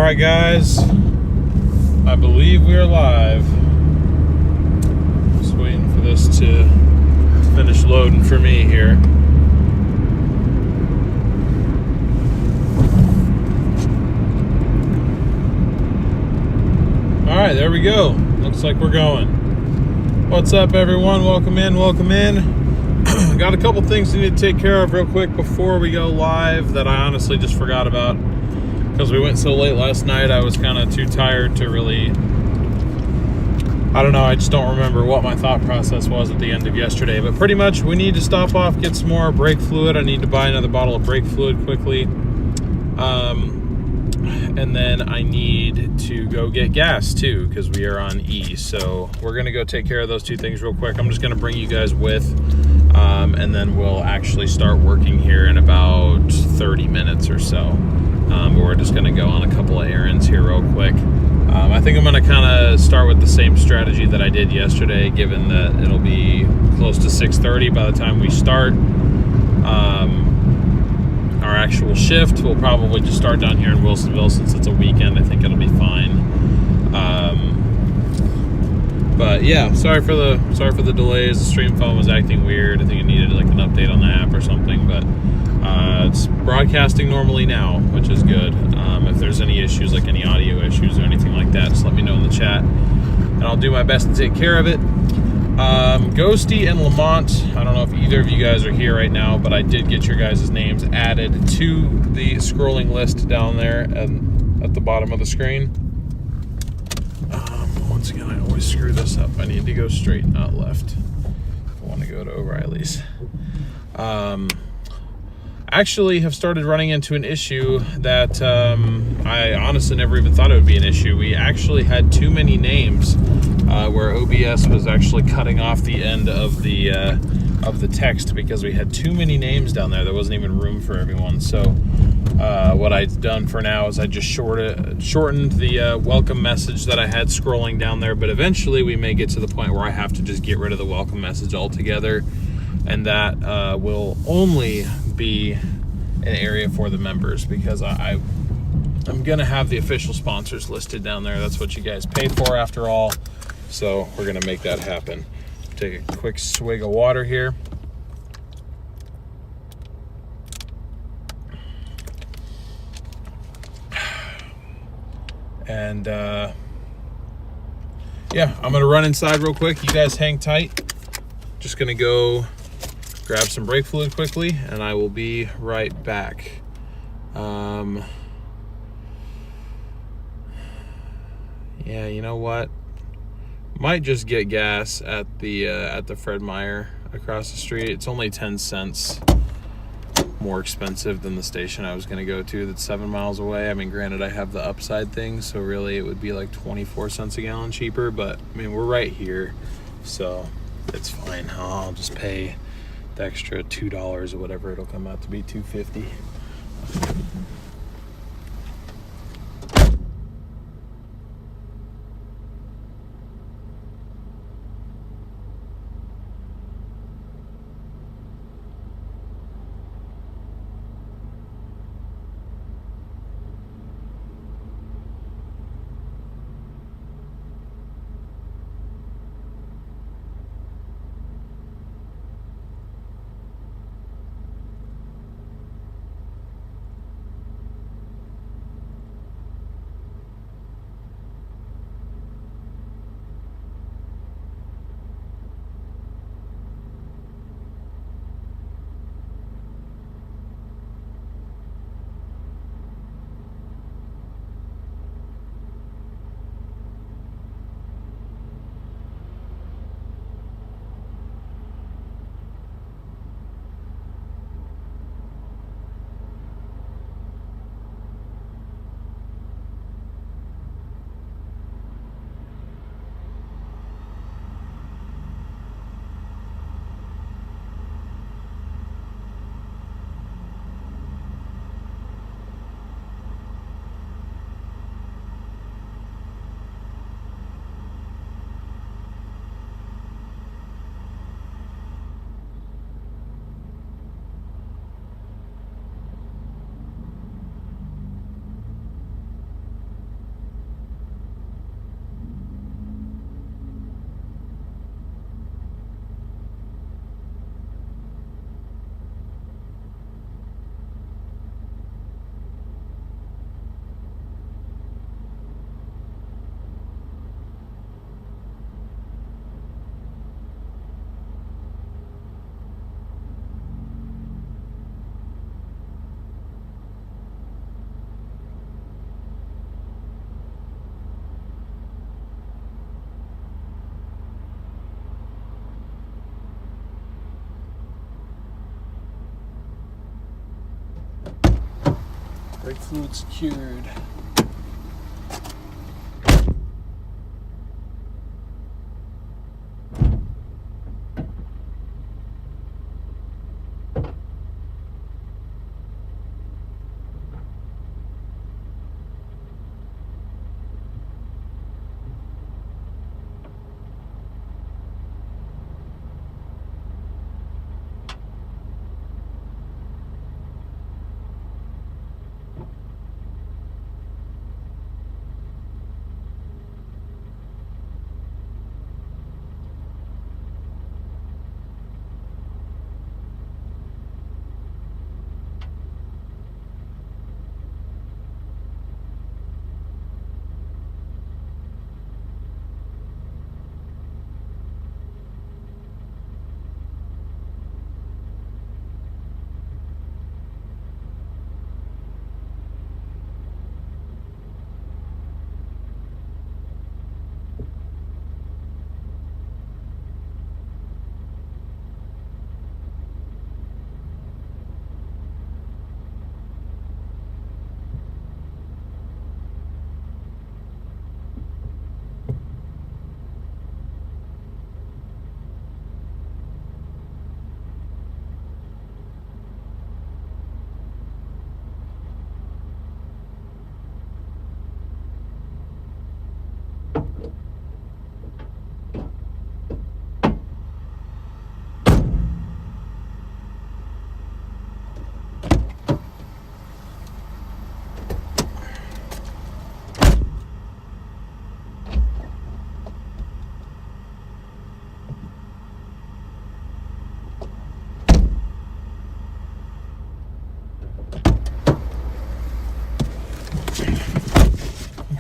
Alright guys, I believe we are live. Just waiting for this to finish loading for me here. Alright, there we go. Looks like we're going. What's up everyone? Welcome in, welcome in. Got a couple things we need to take care of real quick before we go live that I honestly just forgot about. Because we went so late last night, I was kind of too tired to really, I don't know, I just don't remember what my thought process was at the end of yesterday. But pretty much, we need to stop off, get some more brake fluid. I need to buy another bottle of brake fluid quickly. And then I need to go get gas too, because we are on E. So we're going to go take care of those two things real quick. I'm just going to bring you guys with, and then we'll actually start working here in about 30 minutes or so. But we're just going to go on a couple of errands here real quick. I think I'm going to kind of start with the same strategy that I did yesterday, given that it'll be close to 6:30 by the time we start. Our actual shift will probably just start down here in Wilsonville since it's a weekend. I think it'll be fine. But yeah, sorry for the delays. The stream phone was acting weird. I think it needed like an update on the app or something, but it's broadcasting normally now, which is good. If there's any issues, like any audio issues or anything like that, just let me know in the chat, and I'll do my best to take care of it. Ghosty and Lamont, I don't know if either of you guys are here right now, but I did get your guys' names added to the scrolling list down there at the bottom of the screen. Once again, I always screw this up. I need to go straight, not left. I want to go to O'Reilly's. Actually have started running into an issue that I honestly never even thought it would be an issue. We actually had too many names where OBS was actually cutting off the end of the text because we had too many names down there. There wasn't even room for everyone. So what I've done for now is I just shortened the welcome message that I had scrolling down there. But eventually we may get to the point where I have to just get rid of the welcome message altogether. And that will only be an area for the members, because I'm going to have the official sponsors listed down there. That's what you guys paid for after all. So we're going to make that happen. Take a quick swig of water here. And yeah, I'm going to run inside real quick. You guys hang tight. Just going to go grab some brake fluid quickly, and I will be right back. Yeah, you know what? Might just get gas at the Fred Meyer across the street. It's only 10 cents more expensive than the station I was going to go to that's 7 miles away. I mean, granted, I have the upside thing, so really it would be like 24 cents a gallon cheaper, but I mean, we're right here, so it's fine. I'll just pay the extra $2 or whatever it'll come out to be, $2.50. Brake fluid secured.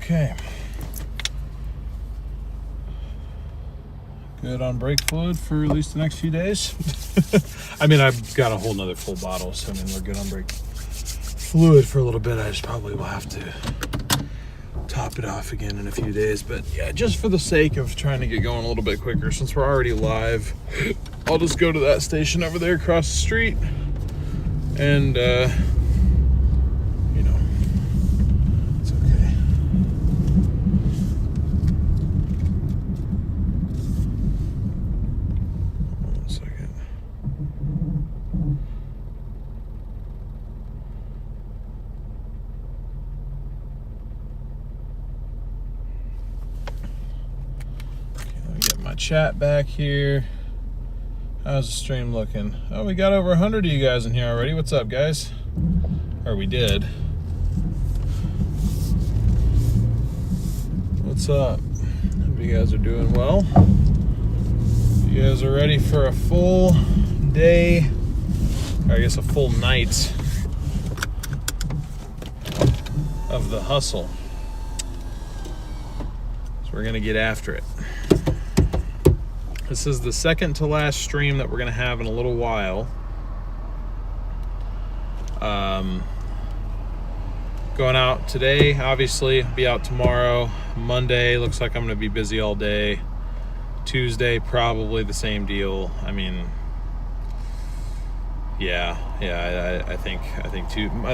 Okay. Good on brake fluid for at least the next few days. I mean, I've got a whole nother full bottle, so I mean, we're good on brake fluid for a little bit. I just probably will have to top it off again in a few days. But yeah, just for the sake of trying to get going a little bit quicker, since we're already live, I'll just go to that station over there across the street and, you know, it's okay. One second. Okay, let me get my chat back here. How's the stream looking? Oh, we got over 100 of you guys in here already. What's up, guys? Or we did. What's up? Hope you guys are doing well. You guys are ready for a full day, or I guess a full night of the hustle. So we're gonna get after it. This is the second to last stream that we're going to have in a little while. Going out today, obviously, be out tomorrow. Monday, looks like I'm going to be busy all day. Tuesday, probably the same deal. I mean, I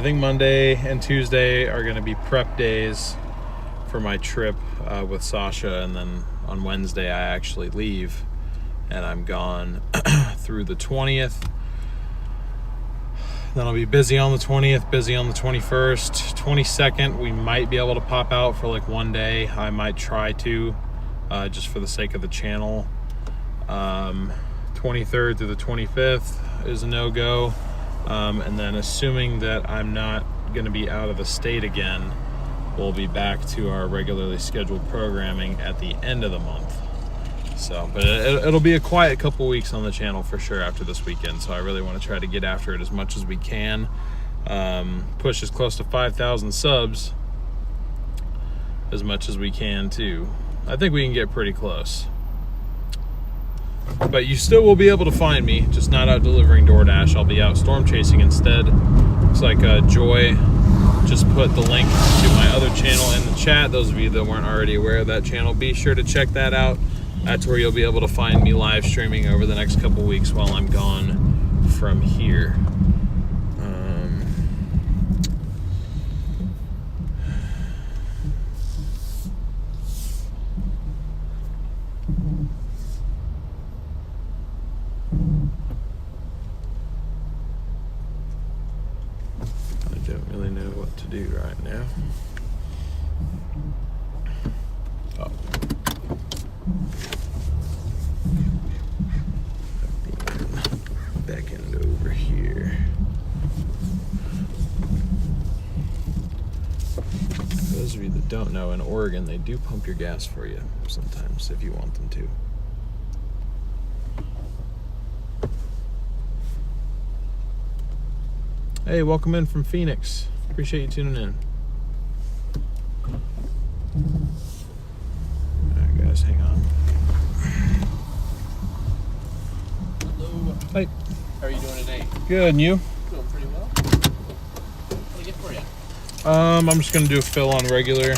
think Monday and Tuesday are going to be prep days for my trip with Sasha, and then on Wednesday I actually leave. And I'm gone through the 20th. Then I'll be busy on the 20th, busy on the 21st. 22nd, we might be able to pop out for like one day. I might try to, just for the sake of the channel. 23rd through the 25th is a no-go. And then assuming that I'm not going to be out of the state again, we'll be back to our regularly scheduled programming at the end of the month. So, but it'll be a quiet couple weeks on the channel for sure after this weekend. So I really want to try to get after it as much as we can. Push as close to 5,000 subs as much as we can too. I think we can get pretty close. But you still will be able to find me, just not out delivering DoorDash. I'll be out storm chasing instead. Looks like Joy just put the link to my other channel in the chat. Those of you that weren't already aware of that channel, be sure to check that out. That's where you'll be able to find me live streaming over the next couple weeks while I'm gone from here. now. Oh. Back end over here. For those of you that don't know, in Oregon, they do pump your gas for you sometimes if you want them to. Hey, welcome in from Phoenix. Appreciate you tuning in. Alright guys, hang on. Hello. Hey. How are you doing today? Good, and you? Doing pretty well. What do I get for you? I'm just gonna do a fill on regular.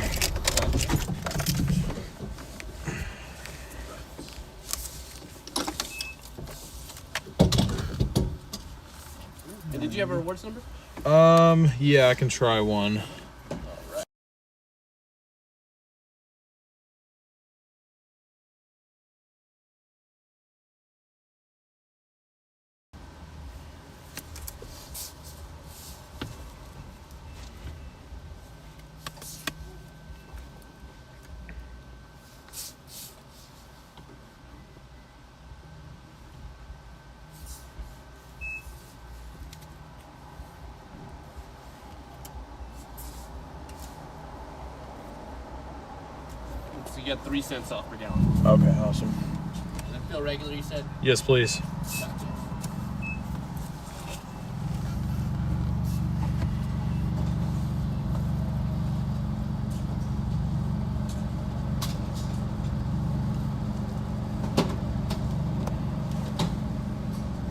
And did you have a rewards number? Yeah, I can try one. Alright. So you got 3 cents off per gallon. Okay, awesome. Does it feel regular, you said? Yes, please. Gotcha.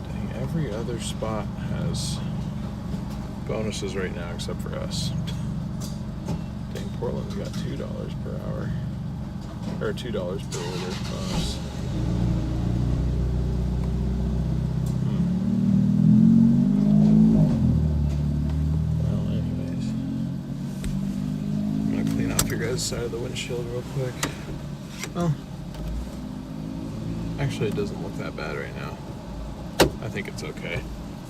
Dang, every other spot has bonuses right now except for us. Dang, Portland's got $2 per hour. Or $2 per order bonus. Well, anyways. I'm gonna clean off your guys' side of the windshield real quick. Well, actually it doesn't look that bad right now. I think it's okay.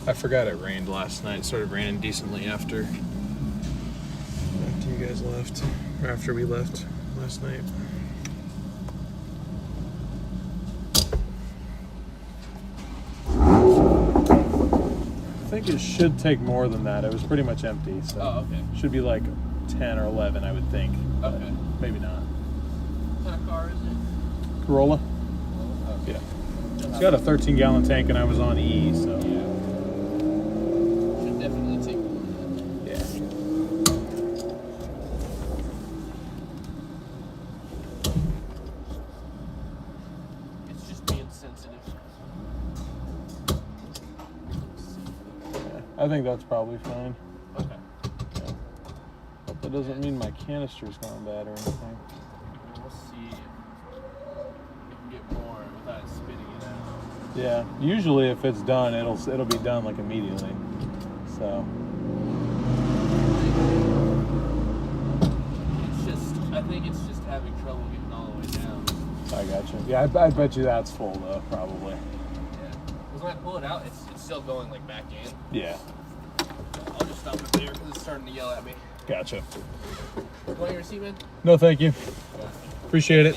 I forgot it rained last night. It started raining decently after you guys left. Or after we left last night. I think it should take more than that. It was pretty much empty, so Oh, okay. should be like 10 or 11, I would think. but Okay. Maybe not. What kind of car is it? Corolla? Oh, okay. Yeah. It's got a 13-gallon tank, and I was on E, so Yeah. Should definitely take more than that. yeah. It's just being sensitive. I think that's probably fine. Okay. Yeah. But that doesn't mean my canister's gone bad or anything. We'll see if we can get more without spitting it out. Yeah. Usually, if it's done, it'll be done like immediately. So I think it's just having trouble getting all the way down. I gotcha. Yeah, I bet you that's full though, probably. Yeah. Because when I pull it out, it's still going like back in. Yeah. I'll just stop it there because it's starting to yell at me. Gotcha. You want your receipt, man? No, thank you. Appreciate it.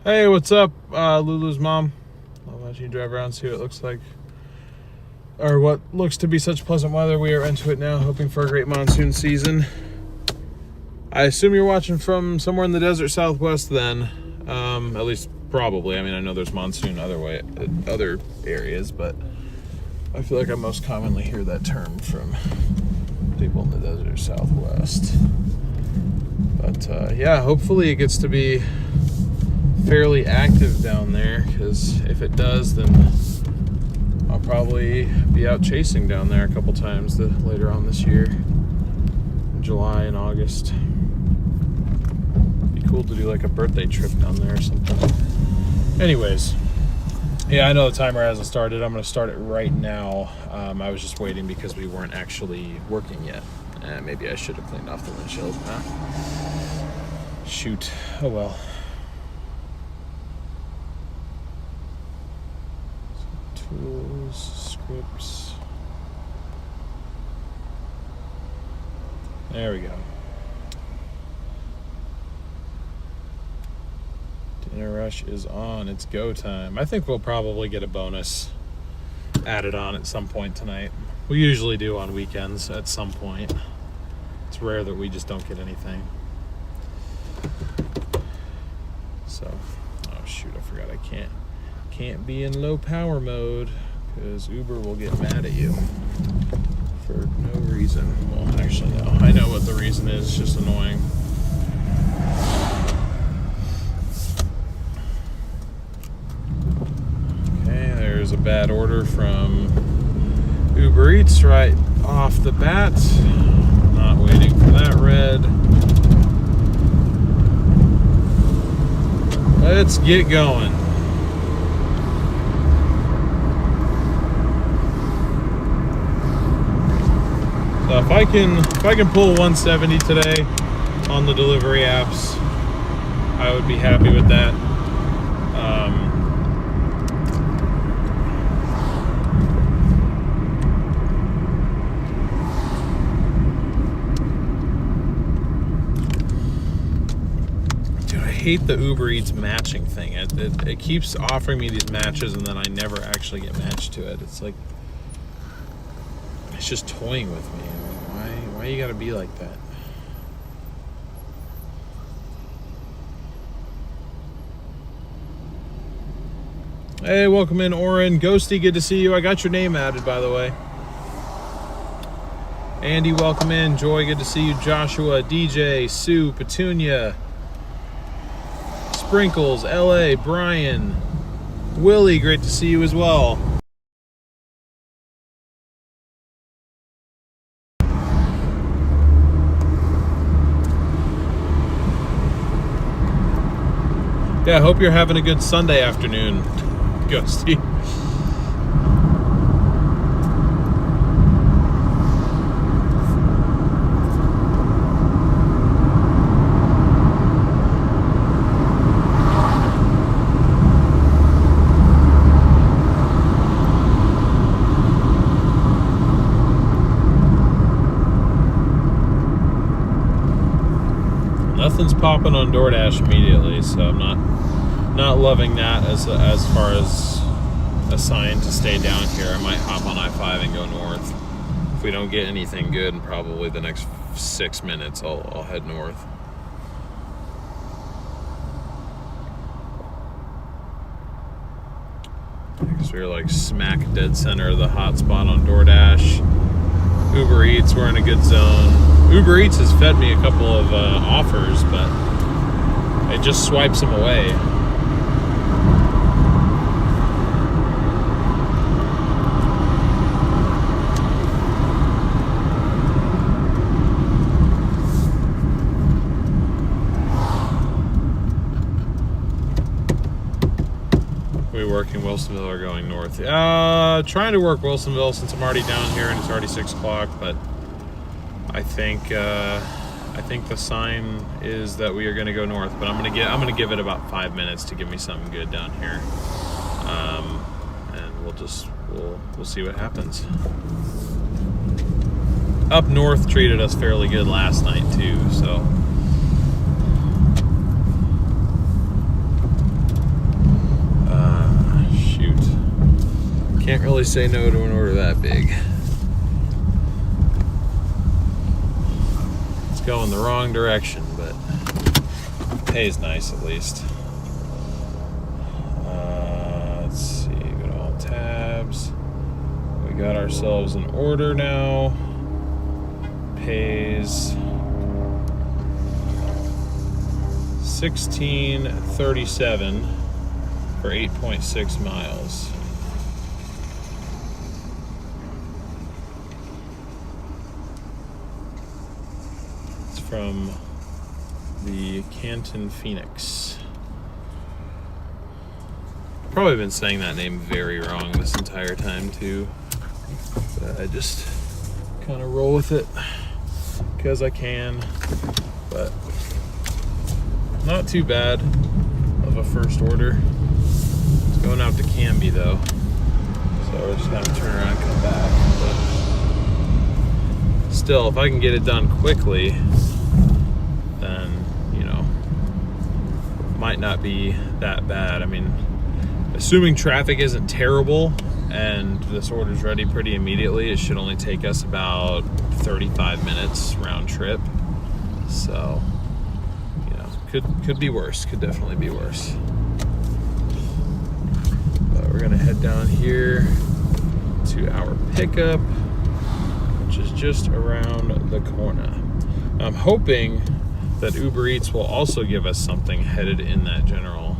Hey, what's up, Lulu's mom? I'll let you drive around and see what it looks like. Or what looks to be such pleasant weather. We are into it now, hoping for a great monsoon season. I assume you're watching from somewhere in the desert Southwest then. At least probably. I mean, I know there's monsoon other areas, but I feel like I most commonly hear that term from people in the desert Southwest. But yeah, hopefully it gets to be fairly active down there, because if it does, then I'll probably be out chasing down there a couple times later on this year, in July and August. Be cool to do like a birthday trip down there or something. Anyways, yeah, I know the timer hasn't started. I'm going to start it right now. I was just waiting because we weren't actually working yet, Maybe I should have cleaned off the windshield. Shoot. Oh well. Tools, scripts. There we go. Dinner rush is on. It's go time. I think we'll probably get a bonus added on at some point tonight. We usually do on weekends at some point. It's rare that we just don't get anything. So, oh shoot, I forgot I can't be in low power mode because Uber will get mad at you for no reason. Well, actually, no. I know what the reason is. It's just annoying. Okay, there's a bad order from Uber Eats right off the bat. Not waiting for that red. Let's get going. So if I can pull 170 today on the delivery apps, I would be happy with that. Dude, I hate the Uber Eats matching thing. It keeps offering me these matches and then I never actually get matched to it. It's like, it's just toying with me. Why you gotta be like that? Hey, welcome in, Oren. Ghosty, good to see you. I got your name added, by the way. Andy, welcome in. Joy, good to see you. Joshua, DJ, Sue, Petunia, Sprinkles, LA, Brian, Willie, great to see you as well. Yeah, I hope you're having a good Sunday afternoon, Ghosty. Nothing's popping on Doordash immediately, so I'm not loving that as far as a sign to stay down here. I might hop on I-5 and go north. If we don't get anything good in probably the next 6 minutes, I'll head north. Because we're like smack dead center of the hotspot on Doordash. Uber Eats, we're in a good zone. Uber Eats has fed me a couple of offers, but it just swipes them away. We working Wilsonville or going north? Trying to work Wilsonville since I'm already down here and it's already 6 o'clock, but I think the sign is that we are going to go north, but I'm gonna give it about 5 minutes to give me something good down here, and we'll see what happens. Up north treated us fairly good last night too, so. Shoot, can't really say no to an order that big. Going the wrong direction, but pays nice at least. Let's see, go to all tabs. We got ourselves an order now. Pays $16.37 for 8.6 miles. From the Canton Phoenix. Probably been saying that name very wrong this entire time too, but I just kind of roll with it. because I can, but not too bad of a first order. It's going out to Canby though, so we're just gonna turn around and come back. But still, if I can get it done quickly, then, you know, might not be that bad. I mean, assuming traffic isn't terrible and this order's ready pretty immediately, it should only take us about 35 minutes round trip. So, you know, could be worse. Could definitely be worse. But we're gonna head down here to our pickup, which is just around the corner. I'm hoping that Uber Eats will also give us something headed in that general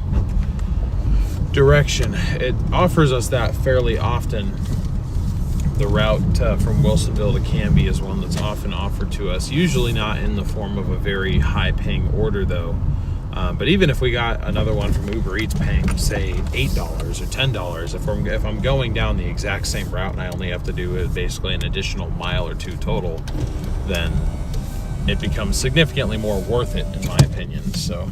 direction. It offers us that fairly often. The route from Wilsonville to Canby is one that's often offered to us, usually not in the form of a very high-paying order though. But even if we got another one from Uber Eats paying, say, $8 or $10, if I'm going down the exact same route and I only have to do basically an additional mile or two total, then it becomes significantly more worth it, in my opinion. So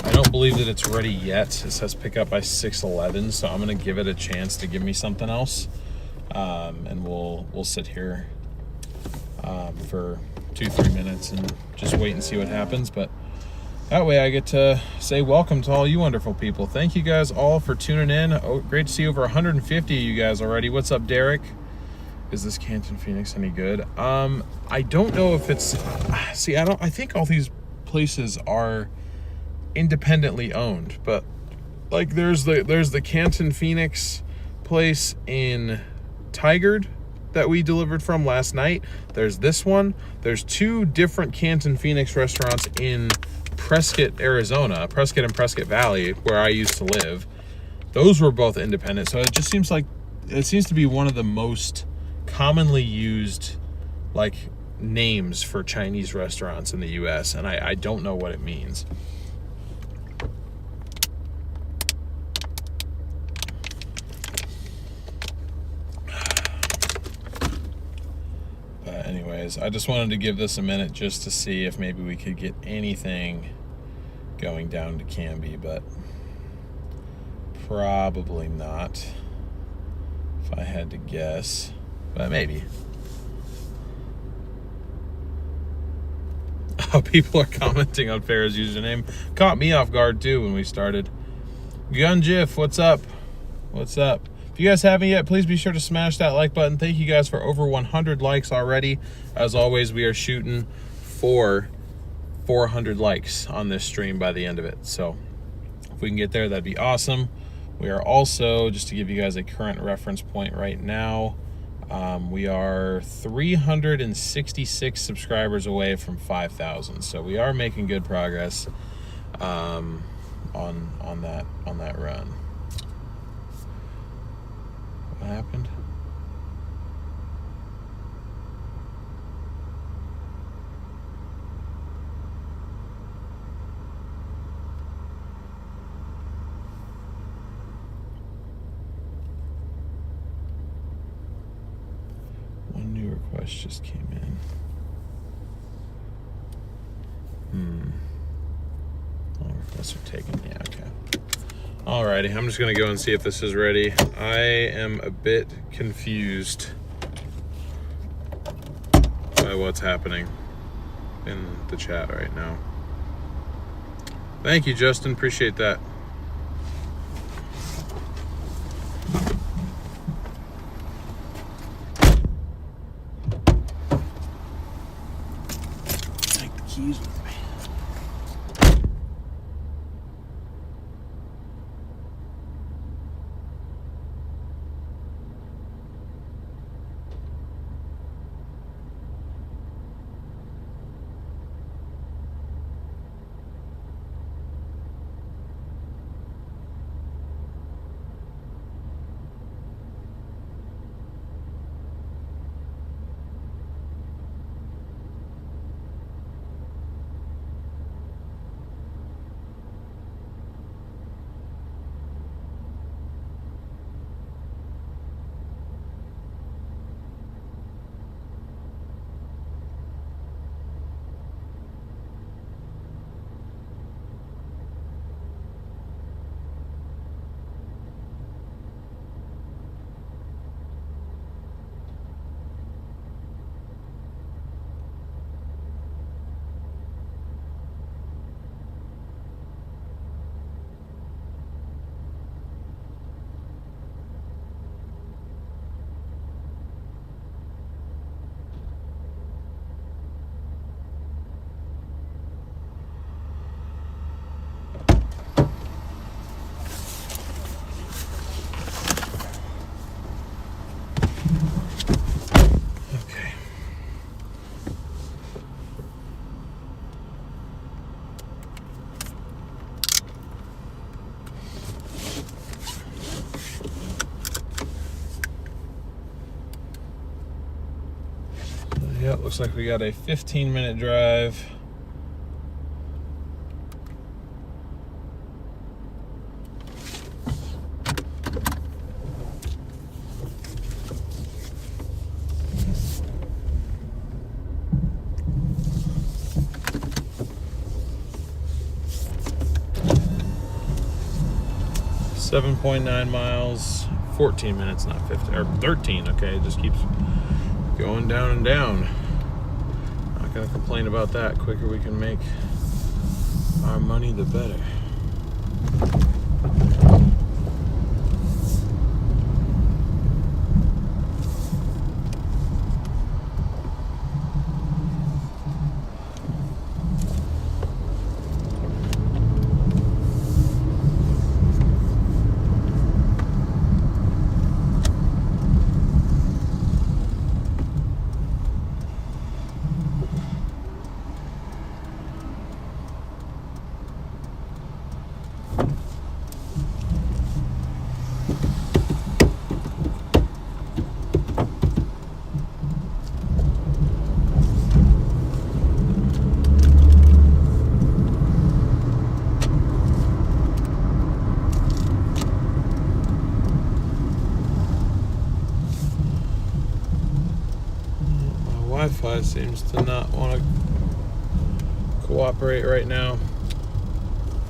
I don't believe that it's ready yet. It says pick up by 6:11, so I'm gonna give it a chance to give me something else, and we'll sit here for 2-3 minutes and just wait and see what happens. But that way I get to say welcome to all you wonderful people. Thank you guys all for tuning in. Oh, great to see over 150 of you guys already. What's up, Derek? Is this Canton Phoenix any good? I don't know if it's, see, I think all these places are independently owned, but like there's the Canton Phoenix place in Tigard that we delivered from last night. There's this one. There's 2 different Canton Phoenix restaurants in Prescott, Arizona, Prescott and Prescott Valley, where I used to live. Those were both independent, so it just seems like it seems to be one of the most commonly used like names for Chinese restaurants in the US, and I don't know what it means. Anyways, I just wanted to give this a minute just to see if maybe we could get anything going down to Canby, but probably not, if I had to guess, but maybe. Oh, people are commenting on Farrah's username. Caught me off guard too when we started. Gunjif, what's up? What's up? If you guys haven't yet, please be sure to smash that like button. Thank you guys for over 100 likes already. As always, we are shooting for 400 likes on this stream by the end of it. So if we can get there, that'd be awesome. We are also, just to give you guys a current reference point right now, we are 366 subscribers away from 5,000. So we are making good progress on that run. What happened? One new request just came in. All requests are taken. Yeah, okay. Alrighty, I'm just gonna go and see if this is ready. I am a bit confused by what's happening in the chat right now. Thank you, Justin, appreciate that. Take the keys with me. looks like we got a 15-minute drive. .9 miles, 14 minutes, not 15 or 13. Okay, it just keeps going down and down. Not gonna complain about that. Quicker we can make our money, the better. Wi-Fi seems to not want to cooperate right now.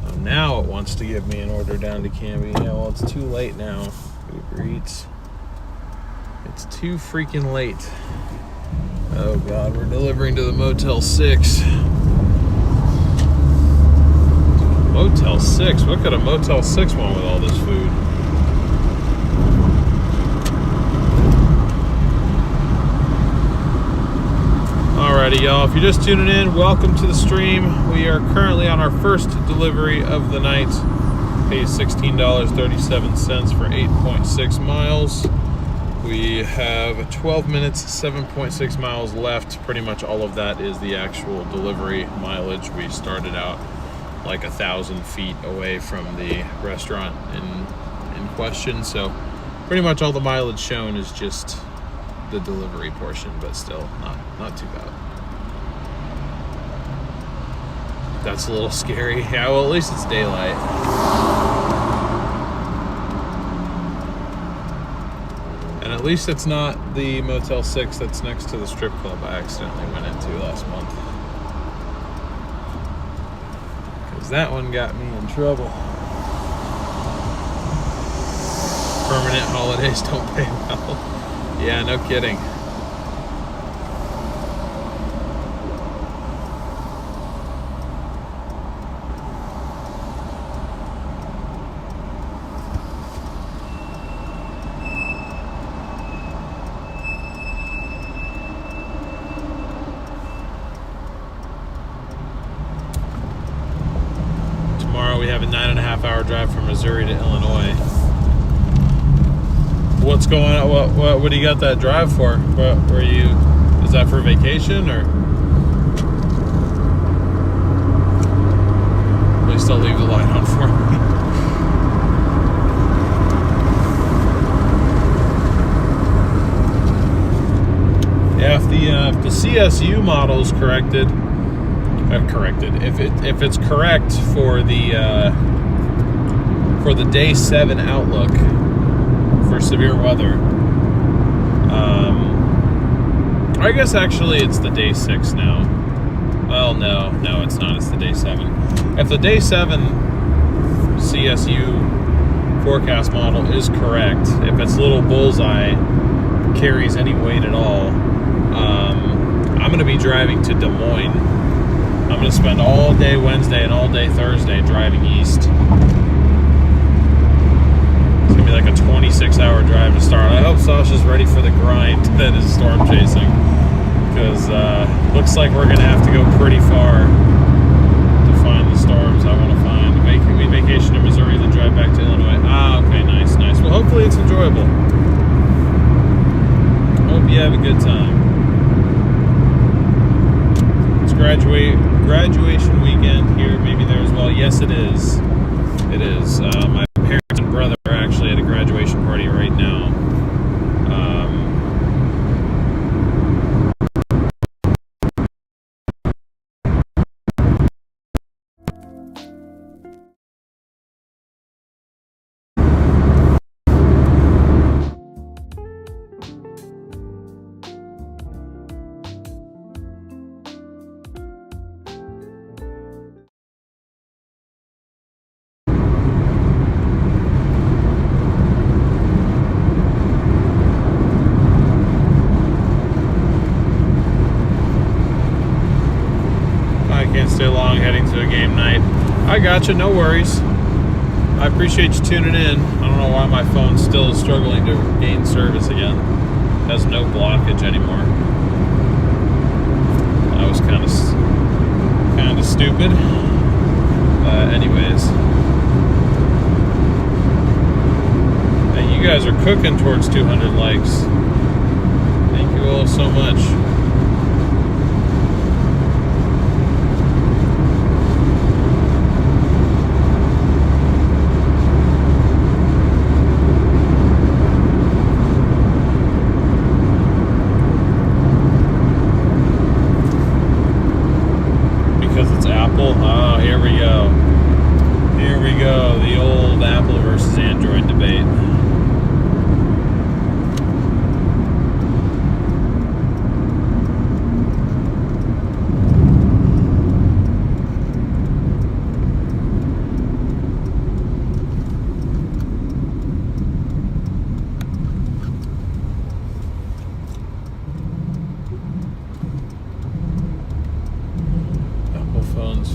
Oh, now it wants to give me an order down to Canby. Yeah, well, it's too late now. Uber Eats. It's too freaking late. Oh God, we're delivering to the Motel 6. Motel 6? What could a Motel 6 want with all this food? Alrighty, y'all, if you're just tuning in, welcome to the stream. We are currently on our first delivery of the night. Pays $16.37 for 8.6 miles. We have 12 minutes, 7.6 miles left. Pretty much all of that is the actual delivery mileage. We started out like 1,000 feet away from the restaurant in question, so pretty much all the mileage shown is just the delivery portion, but still not too bad. That's a little scary. Yeah, well, at least it's daylight. And at least it's not the Motel 6 that's next to the strip club I accidentally went into last month. Because that one got me in trouble. Permanent holidays don't pay well. Yeah, no kidding. Tomorrow we have a 9.5-hour drive from Missouri to Illinois. What's going on? What do you got that drive for? Is that for vacation or? At least I'll leave the light on for me. Yeah, if the CSU model is corrected, if it's correct for the day 7 outlook for severe weather, I guess actually it's the day 6 now. Well, no, it's not. It's the day 7. If the day 7 CSU forecast model is correct, if its little bullseye carries any weight at all, I'm going to be driving to Des Moines. I'm going to spend all day Wednesday and all day Thursday driving east. It's going to be like a 26-hour drive to start. I hope Sasha's ready for the grind that is storm chasing, because looks like we're going to have to go pretty far to find the storms I want to find. We vacation in Missouri, then drive back to Illinois. Ah, okay, nice. Well, hopefully it's enjoyable. Hope you have a good time. It's graduation weekend here, maybe there as well. Yes, it is. It is. My parents and brother are actually at a graduation party right now. can't stay long heading to a game night. I gotcha, no worries. I appreciate you tuning in. I don't know why my phone's still struggling to gain service again. It has no blockage anymore. That was kind of stupid. Anyways. Hey, you guys are cooking towards 200 likes. Thank you all so much. Oh, here we go. Here we go. The old Apple versus Android debate.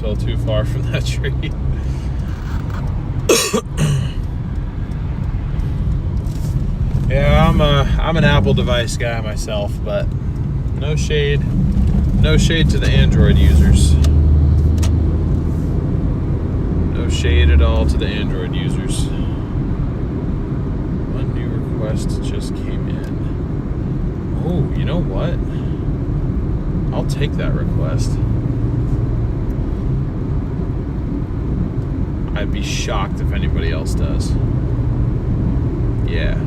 Fell too far from that tree. Yeah, I'm an Apple device guy myself, but no shade to the Android users. No shade at all to the Android users. One new request just came in. Oh, you know what? I'll take that request. I'd be shocked if anybody else does. Yeah.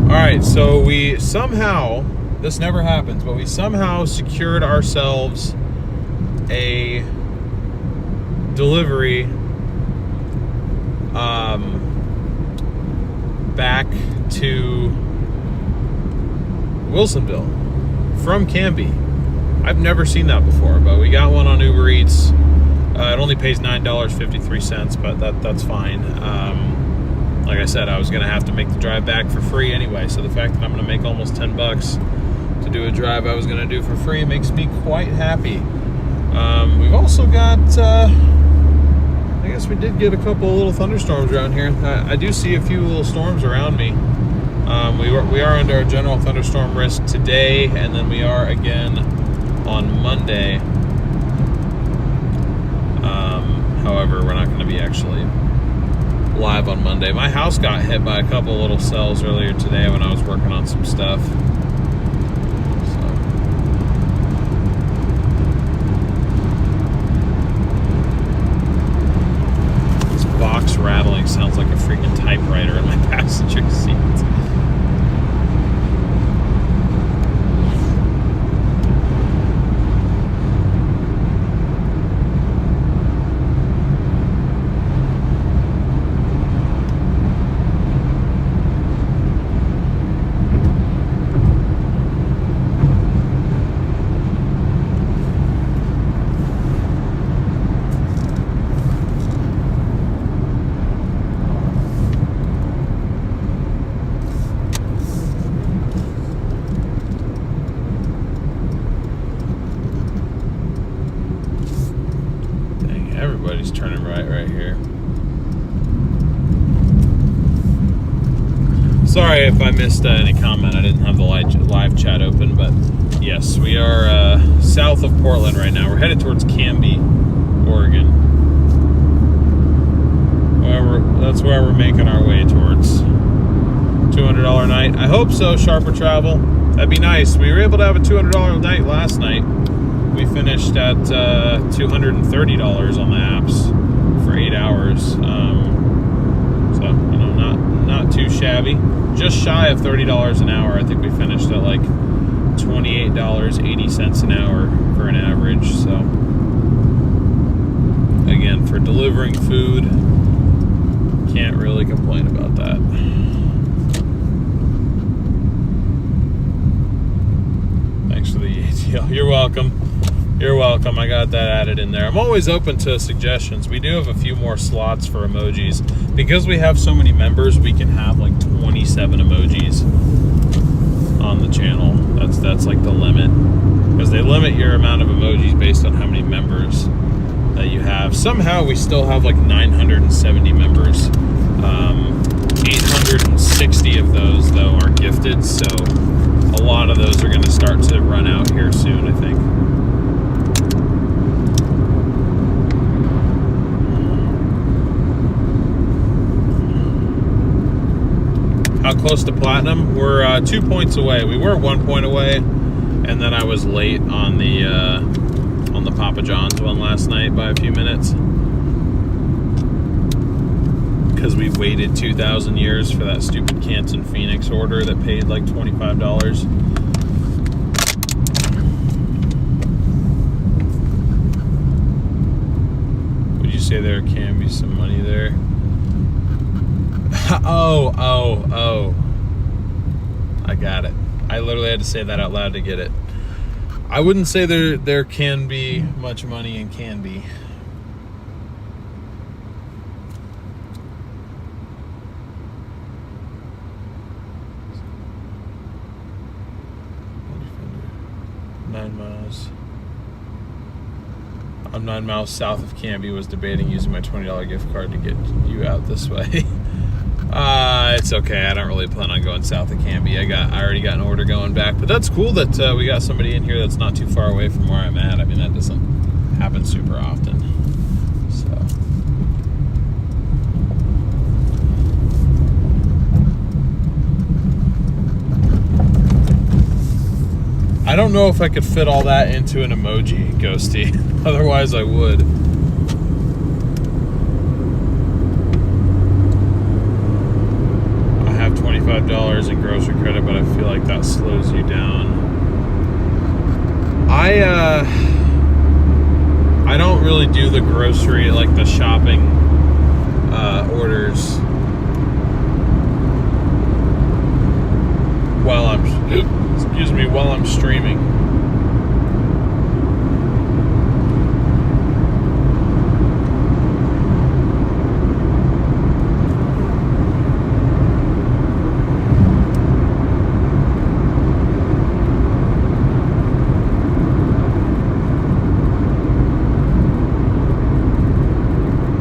Alright, so we somehow, this never happens, but we somehow secured ourselves a delivery back to Wilsonville from Canby. I've never seen that before, but we got one on Uber Eats. It only pays $9.53, but that's fine. Like I said, I was going to have to make the drive back for free anyway, so the fact that I'm going to make almost $10 to do a drive I was going to do for free makes me quite happy. We've also got, I guess we did get a couple of little thunderstorms around here. I do see a few little storms around me. We are under a general thunderstorm risk today, and then we are again on Monday. However, we're not going to be actually live on Monday. My house got hit by a couple little cells earlier today when I was working on some stuff. This box rattling sounds like a freaking typewriter in my passenger seat. Everybody's turning right here. Sorry if I missed any comment. I didn't have the live chat open, but yes, we are south of Portland right now. We're headed towards Canby, Oregon. That's where we're making our way towards. $200 night. I hope so, Sharper Travel. That'd be nice. We were able to have a $200 night last night. We finished at $230 on the apps for 8 hours. So, you know, not too shabby. Just shy of $30 an hour. I think we finished at like $28.80 an hour for an average. So, again, for delivering food, can't really complain about that. Thanks for the ATL. You're welcome. You're welcome. I got that added in there. I'm always open to suggestions. We do have a few more slots for emojis. Because we have so many members, we can have like 27 emojis on the channel. your amount of emojis based on how many members that you have. Somehow we still have like 970 members. 860 of those, though, are gifted, so a lot of those are going to start to run out here soon, I think. How close to platinum? We're 2 points away. We were 1 point away, and then I was late on the Papa John's one last night by a few minutes because we waited 2,000 years for that stupid Canton Phoenix order that paid like $25. Would you say there can be some money there? Oh. I got it. I literally had to say that out loud to get it. I wouldn't say there can be much money in Canby. I'm 9 miles south of Canby. Was debating using my $20 gift card to get you out this way. It's okay. I don't really plan on going south of Canby. I already got an order going back, but that's cool that we got somebody in here that's not too far away from where I'm at. I mean, that doesn't happen super often. So. I don't know if I could fit all that into an emoji, Ghosty. Otherwise, I would. I have $25 in grocery credit, but I feel like that slows you down. I don't really do the grocery, like the shopping orders while I'm streaming.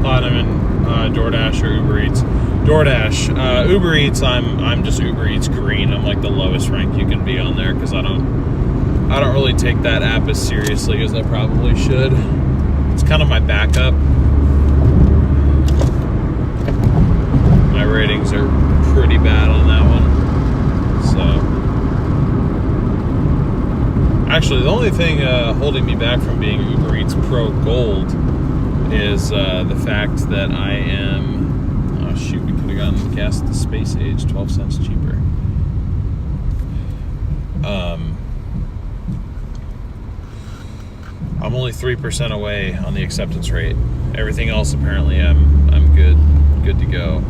Platinum in Doordash or Uber Eats. Doordash. Uber Eats, I'm just Uber Eats green. I'm like the lowest rank you can be on there because I don't really take that app as seriously as I probably should. It's kind of my backup. My ratings are pretty bad on that one. So actually the only thing holding me back from being Uber Eats Pro Gold is the fact that I am shoot, we could have gotten gas at the Space Age 12 cents cheaper. I'm only 3% away on the acceptance rate. Everything else apparently I'm good to go.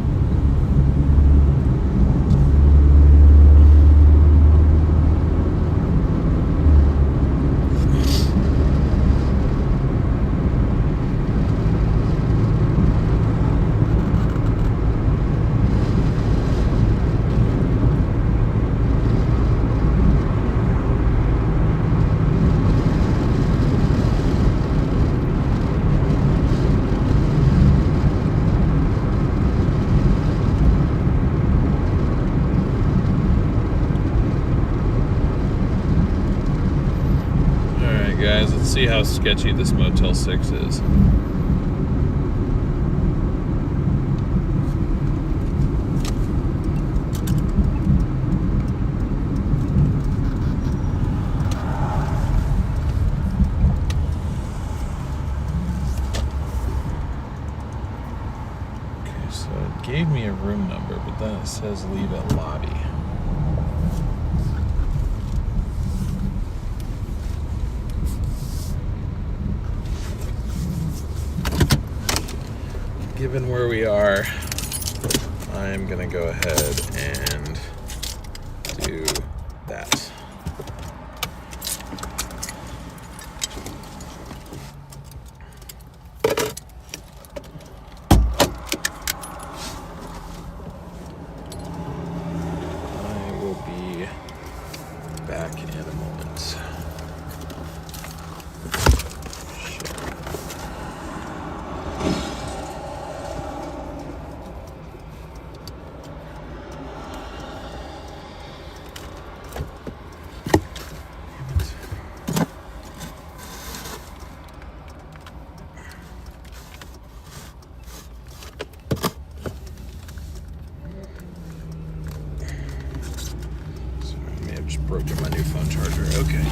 Guys, let's see how sketchy this Motel 6 is. Okay, so it gave me a room number, but then it says leave at lobby. Given where we are, I'm gonna go ahead and do that. I will be back in a moment. broken my new phone charger. Okay.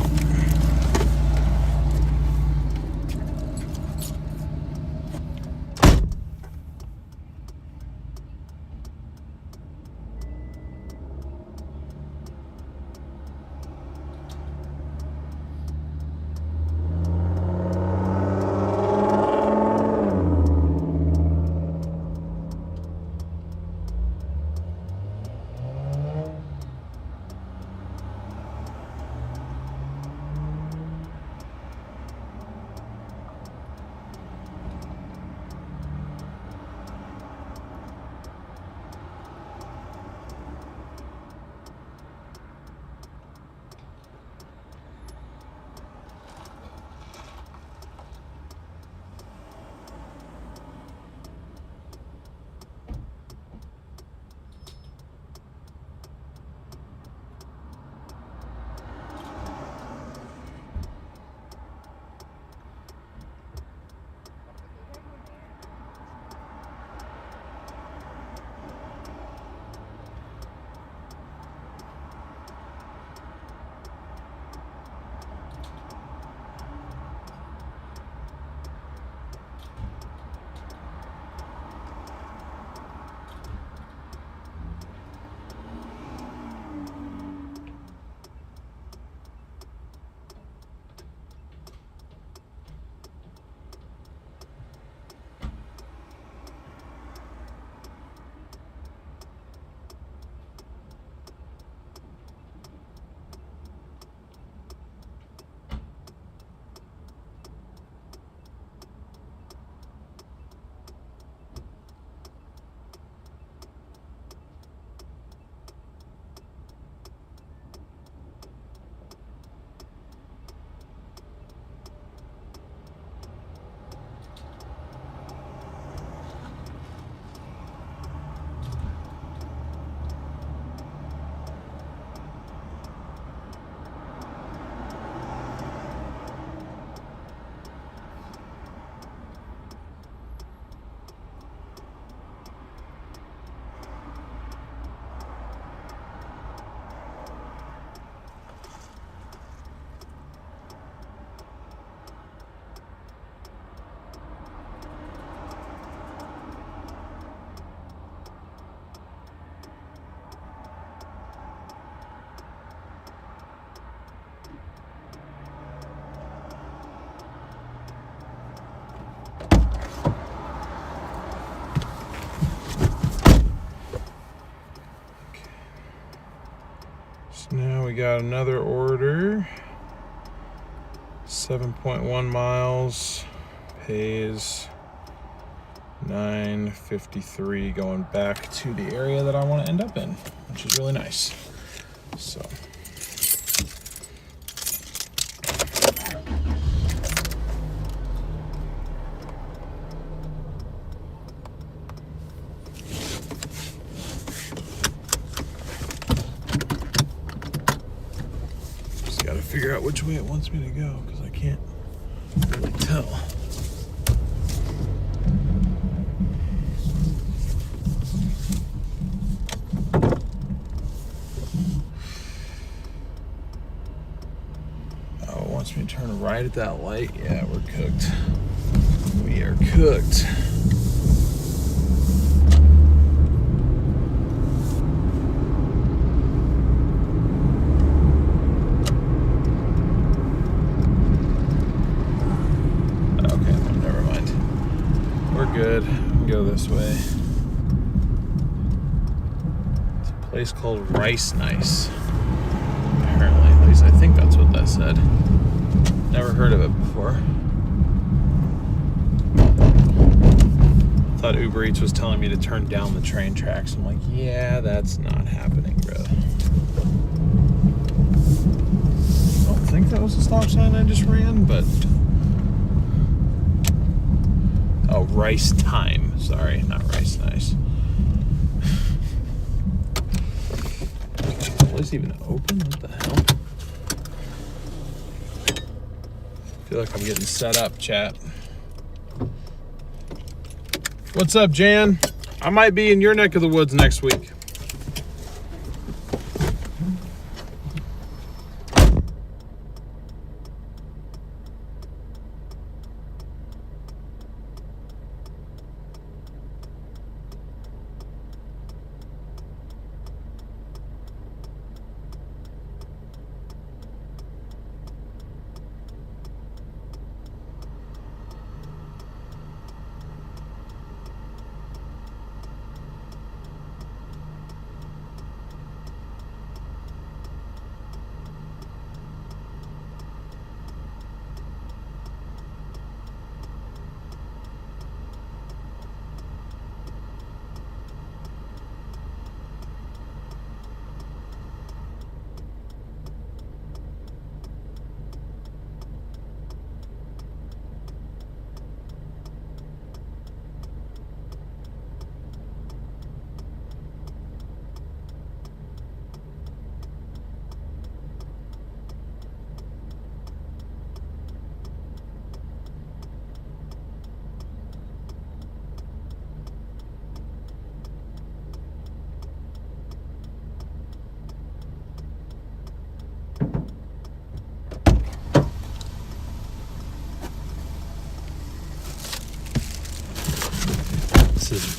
Now we got another order, 7.1 miles, pays $9.53, going back to the area that I want to end up in, which is really nice. So. Gotta figure out which way it wants me to go because I can't really tell. Oh, it wants me to turn right at that light. Yeah, we're cooked. We are cooked. Good. Go this way. It's a place called Rice Nice. Apparently, at least I think that's what that said. Never heard of it before. Thought Uber Eats was telling me to turn down the train tracks. I'm like, yeah, that's not happening, bro. I don't think that was the stop sign I just ran, but. Oh, Rice Time. Sorry, not Rice Nice. Was even open? What the hell? I feel like I'm getting set up, chat. What's up, Jan? I might be in your neck of the woods next week.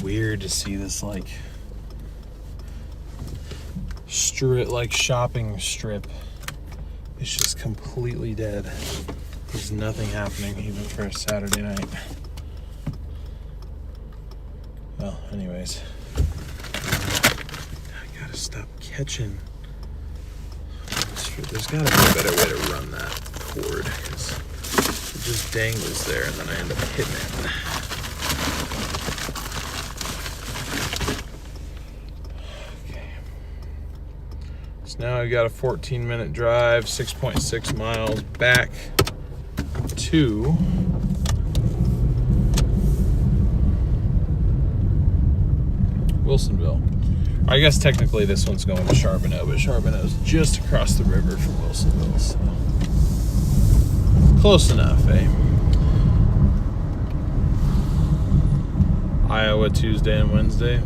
weird to see this like strip, like shopping strip. It's just completely dead. There's nothing happening even for a Saturday night. Well, anyways, I gotta stop catching. There's gotta be a better way to run that cord, because it just dangles there and then I end up hitting it. Okay. So now I got a 14-minute drive, 6.6 miles back to Wilsonville. I guess technically this one's going to Charbonneau, but Charbonneau's just across the river from Wilsonville, so close enough, eh? Iowa Tuesday and Wednesday.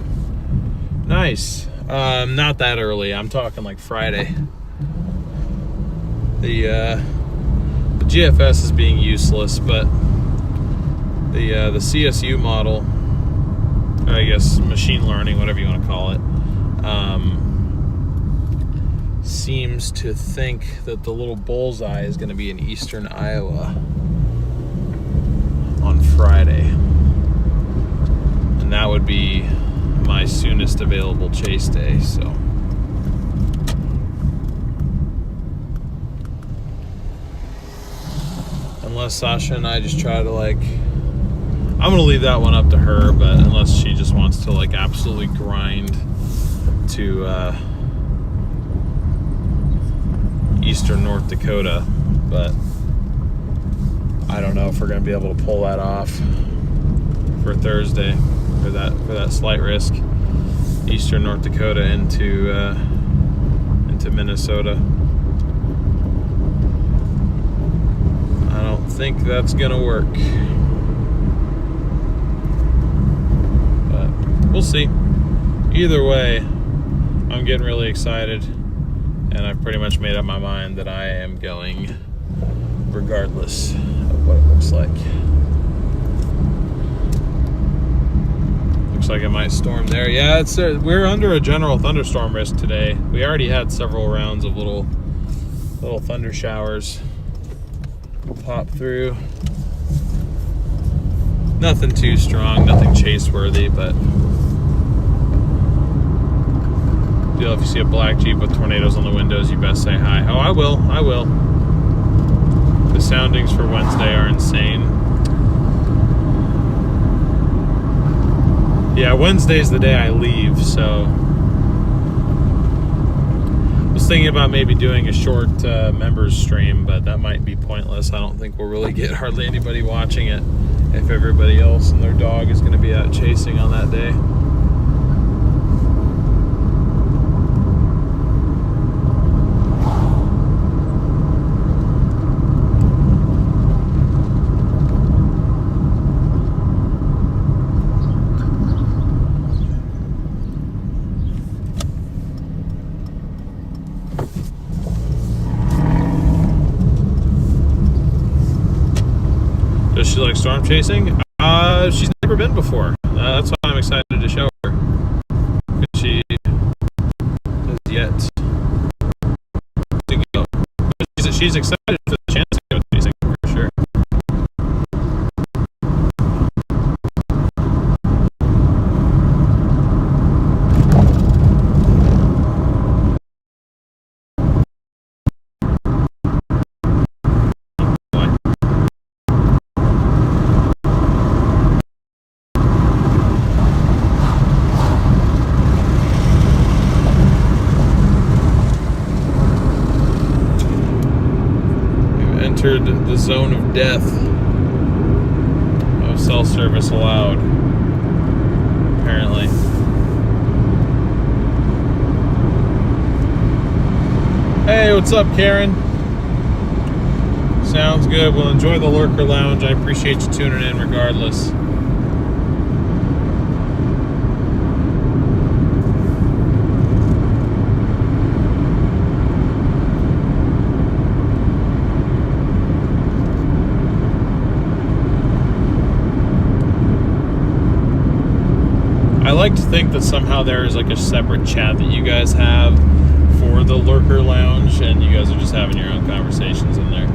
Nice. Not that early. I'm talking like Friday. The GFS is being useless, but the CSU model, I guess machine learning, whatever you want to call it, seems to think that the little bullseye is going to be in eastern Iowa on Friday. And that would be my soonest available chase day, so. Unless Sasha and I just try to like, I'm going to leave that one up to her, but unless she just wants to like absolutely grind to eastern North Dakota, but I don't know if we're going to be able to pull that off for Thursday for that slight risk. Eastern North Dakota into Minnesota. I don't think that's going to work. We'll see. Either way, I'm getting really excited, and I've pretty much made up my mind that I am going regardless of what it looks like. Looks like it might storm there. Yeah, we're under a general thunderstorm risk today. We already had several rounds of little thunder showers pop through. Nothing too strong, nothing chase worthy, but if you see a black Jeep with tornadoes on the windows, you best say hi. Oh, I will. The soundings for Wednesday are insane. Yeah, Wednesday's the day I leave, so I was thinking about maybe doing a short members stream, but that might be pointless. I don't think we'll really get hardly anybody watching it if everybody else and their dog is going to be out chasing on that day. Does she like storm chasing? She's never been before. That's why I'm excited to show her. She has yet to go. She's excited for the chance to go chasing for sure. The zone of death. No cell service allowed, apparently. Hey, what's up, Karen? Sounds good. Well, enjoy the Lurker Lounge. I appreciate you tuning in regardless. like to think that somehow there is like a separate chat that you guys have for the Lurker Lounge, and you guys are just having your own conversations in there.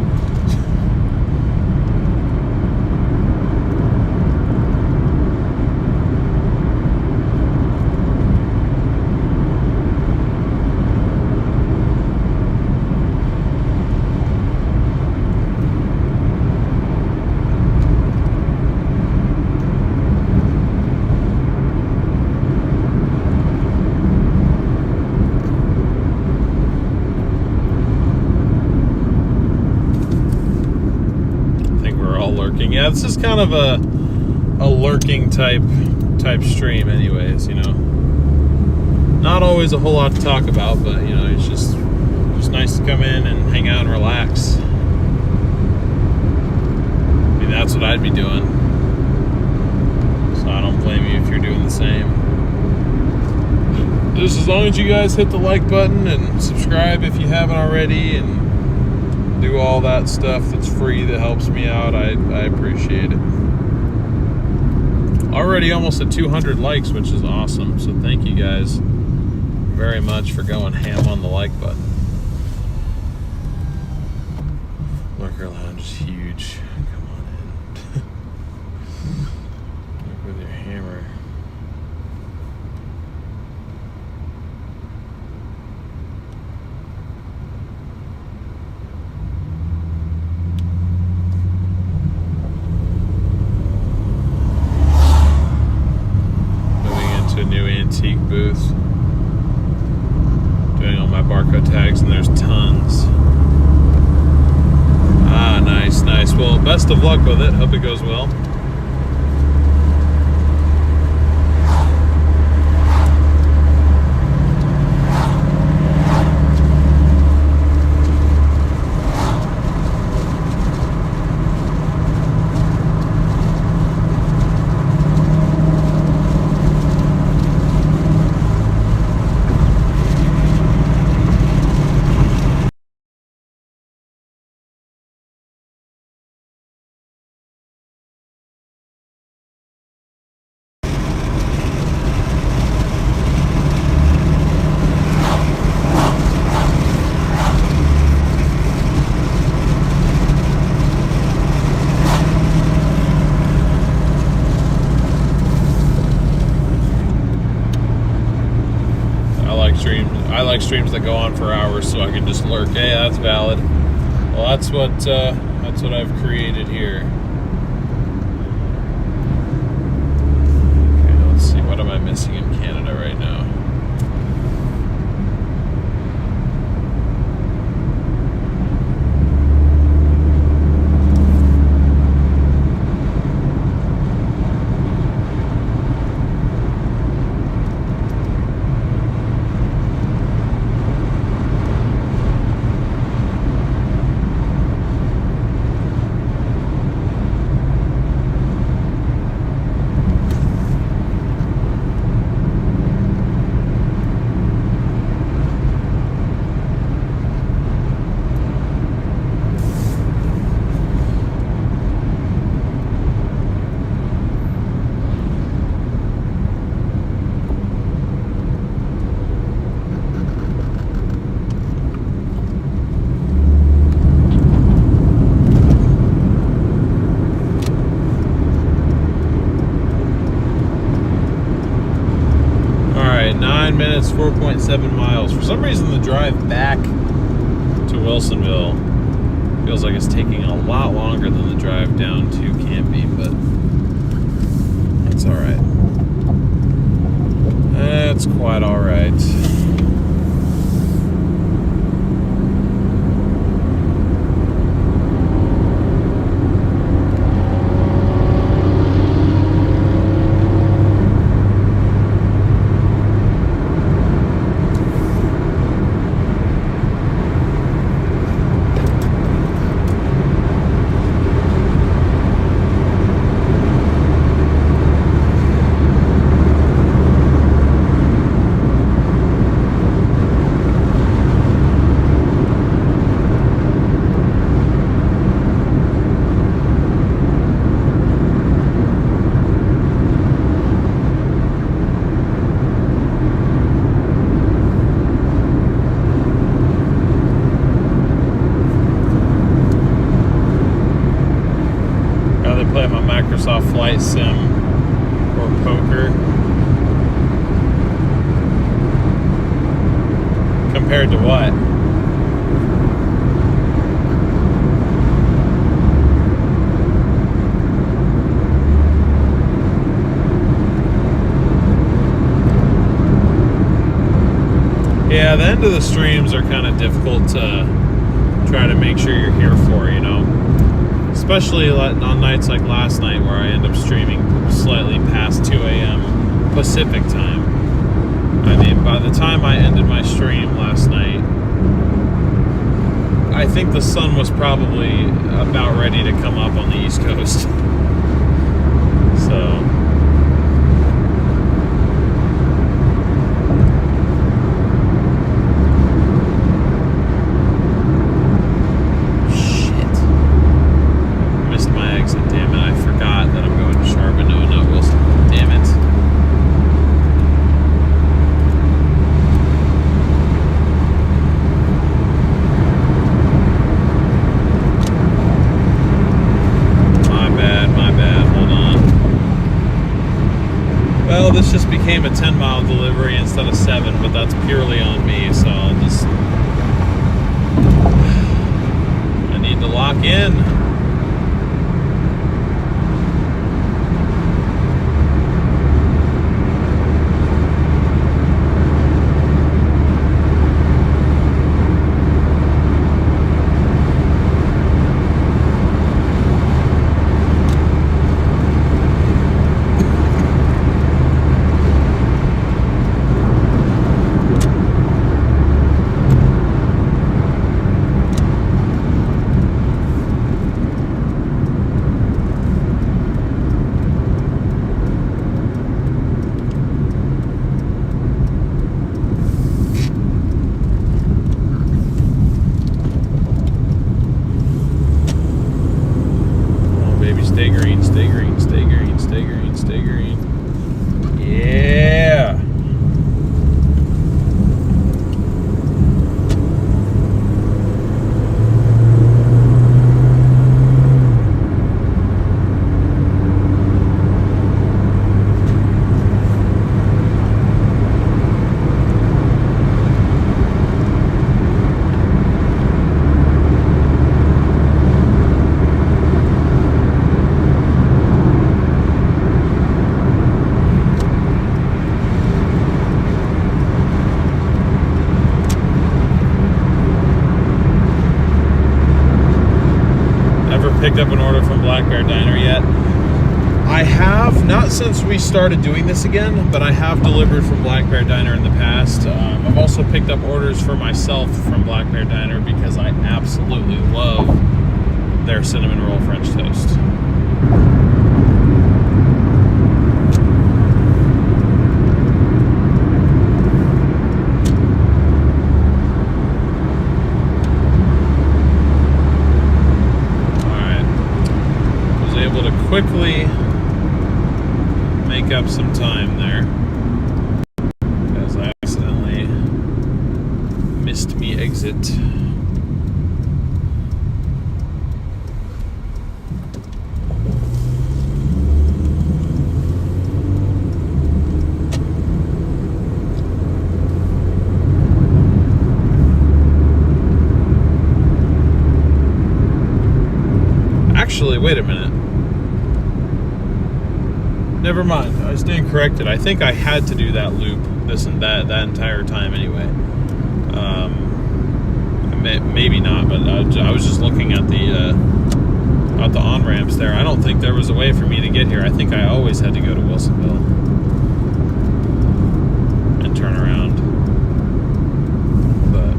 Yeah, this is kind of a lurking type stream anyways, you know. Not always a whole lot to talk about, but you know, it's just nice to come in and hang out and relax. I mean, that's what I'd be doing. So I don't blame you if you're doing the same. Just as long as you guys hit the like button and subscribe if you haven't already, and do all that stuff that's free that helps me out, I appreciate it. Already almost at 200 likes, which is awesome, so thank you guys very much for going ham on the like button. Lurker Lounge is huge. Come on in. Look with your hammer. Antique booth, doing all my barcode tags, and there's tons. Nice. Well, best of luck with it. Hope it goes well. I like streams that go on for hours, so I can just lurk. Hey, that's valid. Well, that's what I've created here. Okay, let's see. What am I missing in Canada right now? Minutes, 4.7 miles. For some reason, the drive back to Wilsonville feels like it's taking a lot longer than the drive down to Canby, but that's all right. That's quite all right. play my Microsoft Flight Sim or poker. Compared to what? Yeah, the end of the streams are kind of difficult to try to make sure you're here for, you know? Especially on nights like last night where I end up streaming slightly past 2 a.m. Pacific time. I mean, by the time I ended my stream last night, I think the sun was probably about ready to come up on the East Coast. So... this just became a 10-mile delivery instead of 7, but that's purely on me, so I need to lock in. Stay green, stay green, stay green, stay green, stay green. Yeah. Picked up an order from Black Bear Diner yet? I have, not since we started doing this again, but I have delivered from Black Bear Diner in the past. I've also picked up orders for myself from Black Bear Diner because I absolutely love their cinnamon roll French toast. Quickly make up some time there because I accidentally missed me exit. Actually, wait a minute. Never mind. I stand corrected. I think I had to do that loop that entire time anyway. Maybe not, but I was just looking at the on-ramps there. I don't think there was a way for me to get here. I think I always had to go to Wilsonville and turn around. But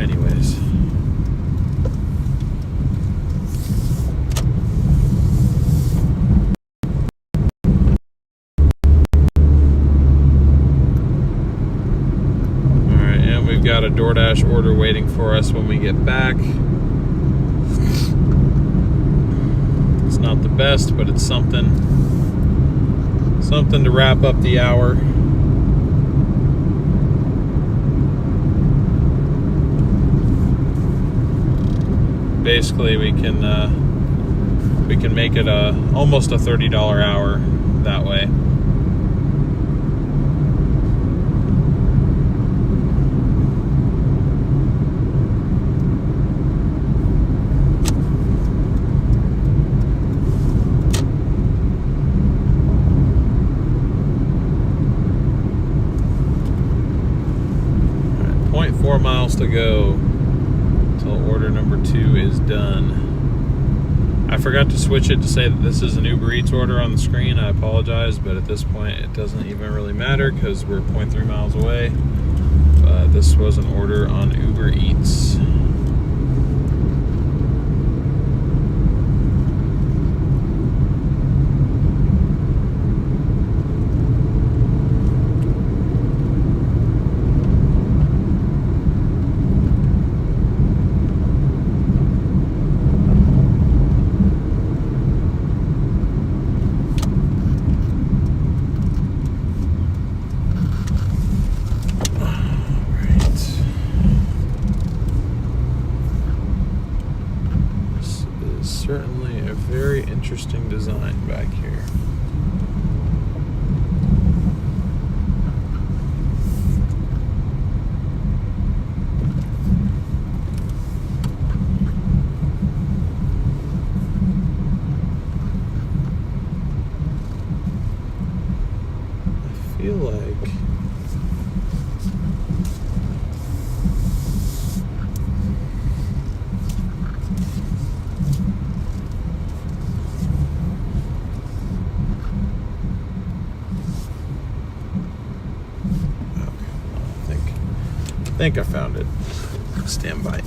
anyways. We've got a Doordash order waiting for us when we get back. It's not the best, but it's something to wrap up the hour. basically we can make it almost a $30 hour that way. All right, 0.4 miles to go until order number 2 is done. I forgot to switch it to say that this is an Uber Eats order on the screen. I apologize, but at this point it doesn't even really matter because we're 0.3 miles away. This was an order on Uber Eats. Certainly a very interesting design back here. I feel like I think I found it. Stand by.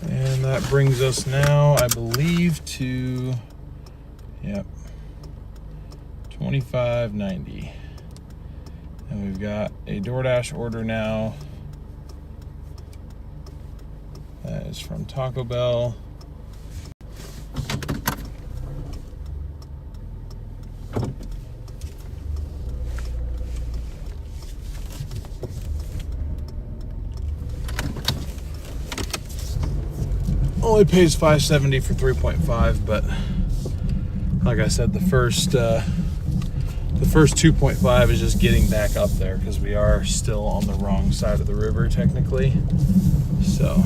And that brings us now, I believe, to, yep, $25.90. And we've got a Doordash order now. That is from Taco Bell. Only pays $5.70 for 3.5, but like I said, the first 2.5 is just getting back up there because we are still on the wrong side of the river technically. So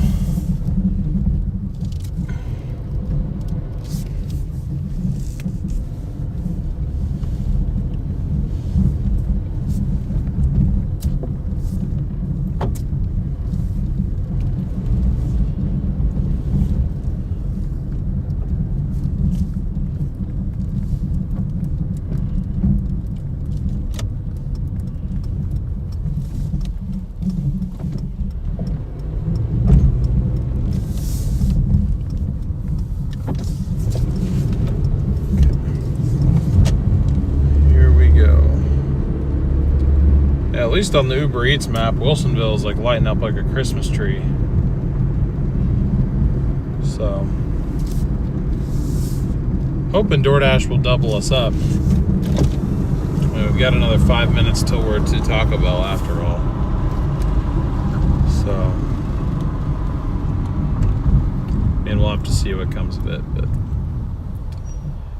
least on the Uber Eats map, Wilsonville is like lighting up like a Christmas tree. So, hoping DoorDash will double us up. We've got another 5 minutes till we're to Taco Bell after all. So, and we'll have to see what comes of it, but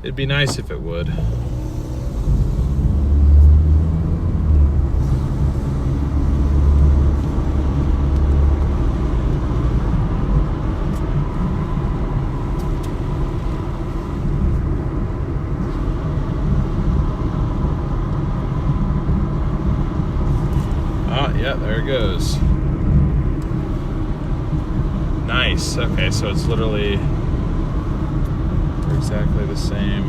it'd be nice if it would. Yeah, there it goes. Nice. Okay, so it's literally exactly the same.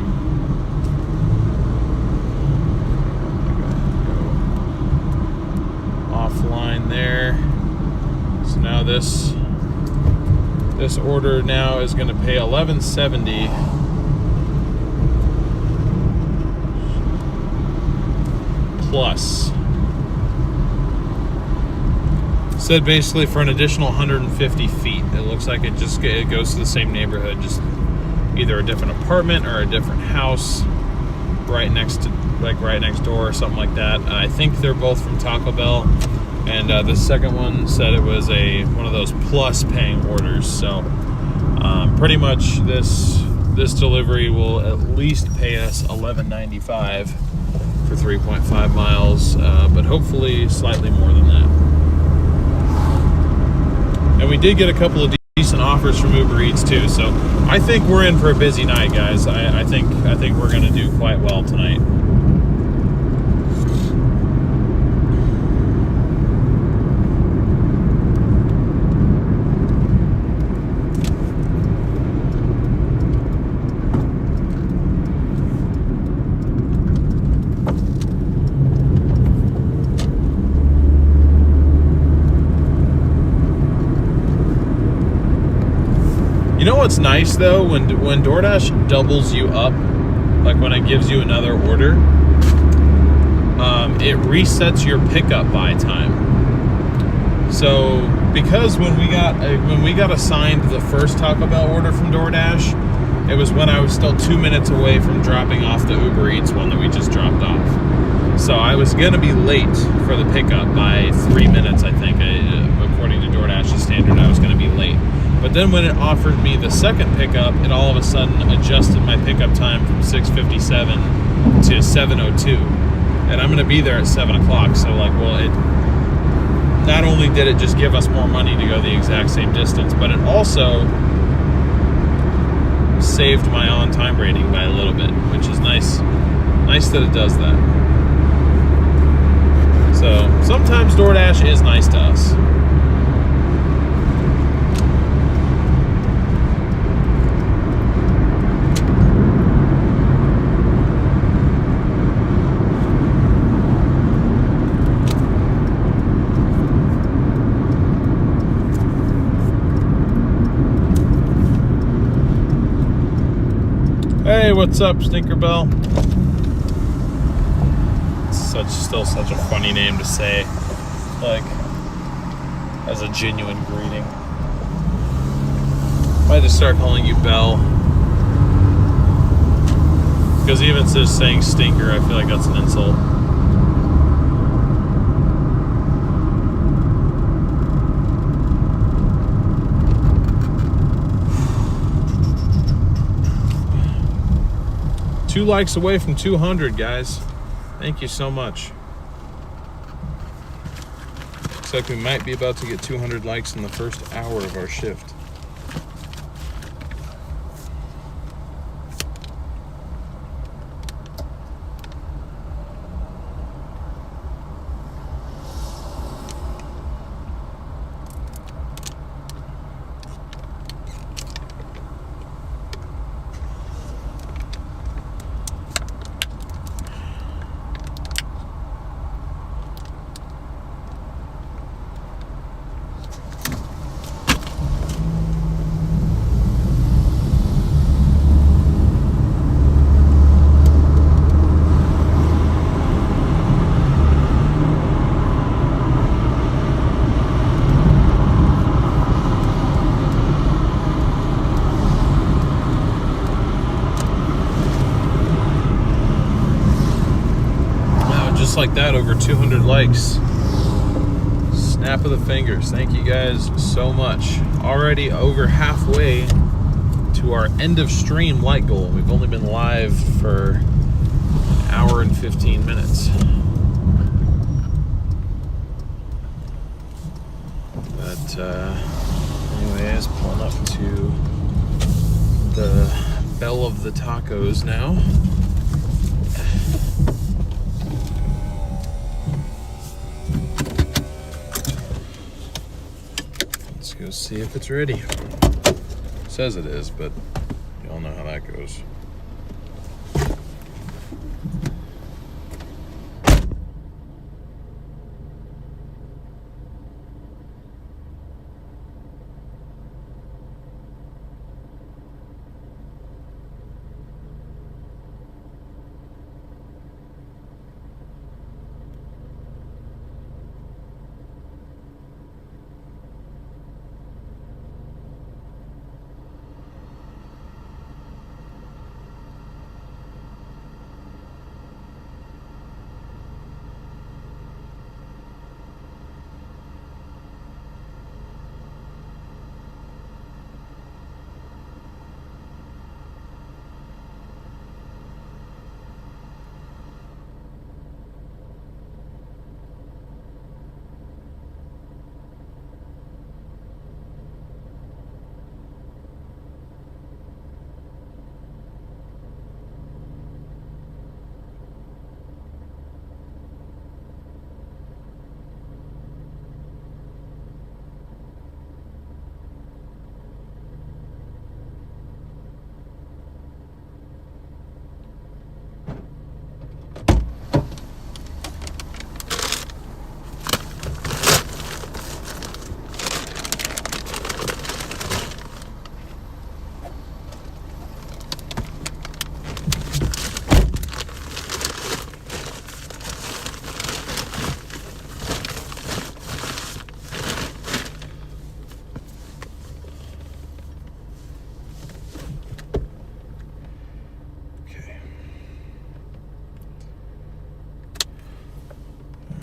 Go offline there. So now this order now is going to pay $11.70. Plus. Said basically for an additional 150 feet. It looks like it goes to the same neighborhood, just either a different apartment or a different house right next door or something like that. I think they're both from Taco Bell, and the second one said it was one of those plus paying orders. So pretty much this delivery will at least pay us $11.95 for 3.5 miles, but hopefully slightly more than that. And we did get a couple of decent offers from Uber Eats too, so I think we're in for a busy night, guys. I think we're going to do quite well tonight. You know what's nice though, when DoorDash doubles you up, like when it gives you another order, it resets your pickup by time. So because when we got assigned the first Taco Bell order from DoorDash, it was when I was still 2 minutes away from dropping off the Uber Eats one that we just dropped off. So I was gonna be late for the pickup by 3 minutes, I think. According to DoorDash's standard, I was gonna be late. But then when it offered me the second pickup, it all of a sudden adjusted my pickup time from 6:57 to 7:02. And I'm going to be there at 7 o'clock. So, it not only did it just give us more money to go the exact same distance, but it also saved my on-time rating by a little bit, which is nice. Nice that it does that. So, sometimes DoorDash is nice to us. Hey, what's up, Stinkerbell? It's still such a funny name to say, like, as a genuine greeting. Might just start calling you Belle. Because even just saying stinker, I feel like that's an insult. Two likes away from 200, guys. Thank you so much. Looks like we might be about to get 200 likes in the first hour of our shift. like that, over 200 likes. Snap of the fingers. Thank you guys so much. Already over halfway to our end of stream like goal. We've only been live for an hour and 15 minutes. But anyways, pulling up to the Bell of the Tacos now. Let's go see if it's ready. It says it is, but y'all know how that goes.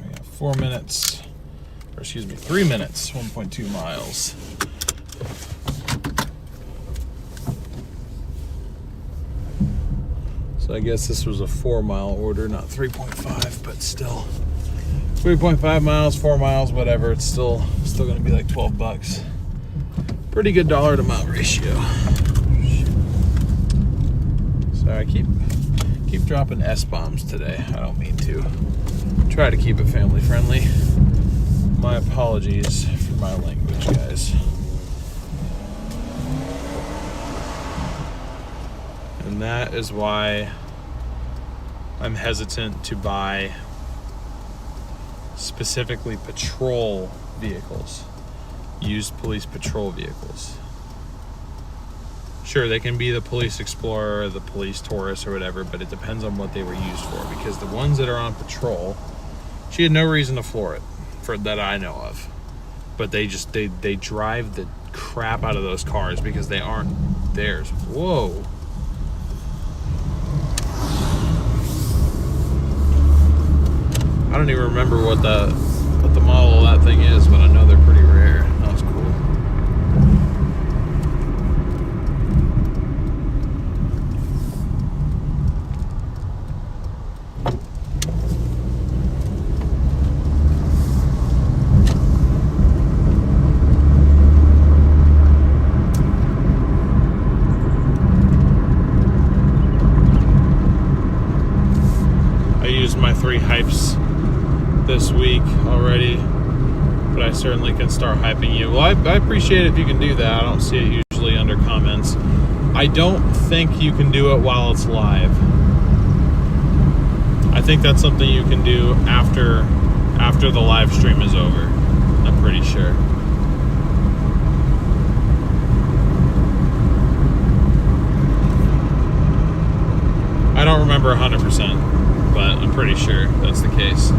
We got 4 minutes, or excuse me, 3 minutes, 1.2 miles. So I guess this was a 4-mile order, not 3.5, but still 3.5 miles, 4 miles, whatever. It's still going to be like $12. Pretty good dollar to mile ratio. Sorry, I keep dropping S-bombs today. I don't mean to. Try to keep it family friendly. My apologies for my language, guys. And that is why I'm hesitant to buy specifically patrol vehicles, used police patrol vehicles. Sure, they can be the police Explorer or the police Taurus or whatever, but it depends on what they were used for, because the ones that are on patrol, she had no reason to floor it, for that I know of. But they drive the crap out of those cars because they aren't theirs. Whoa. I don't even remember what the model of that thing is, but I know they're pretty rare. That was cool. I used my 3 hypes this week already, but I certainly can start hyping you. Well, I appreciate it if you can do that. I don't see it usually under comments. I don't think you can do it while it's live. I think that's something you can do after the live stream is over. I'm pretty sure. I don't remember 100%, but I'm pretty sure that's the case.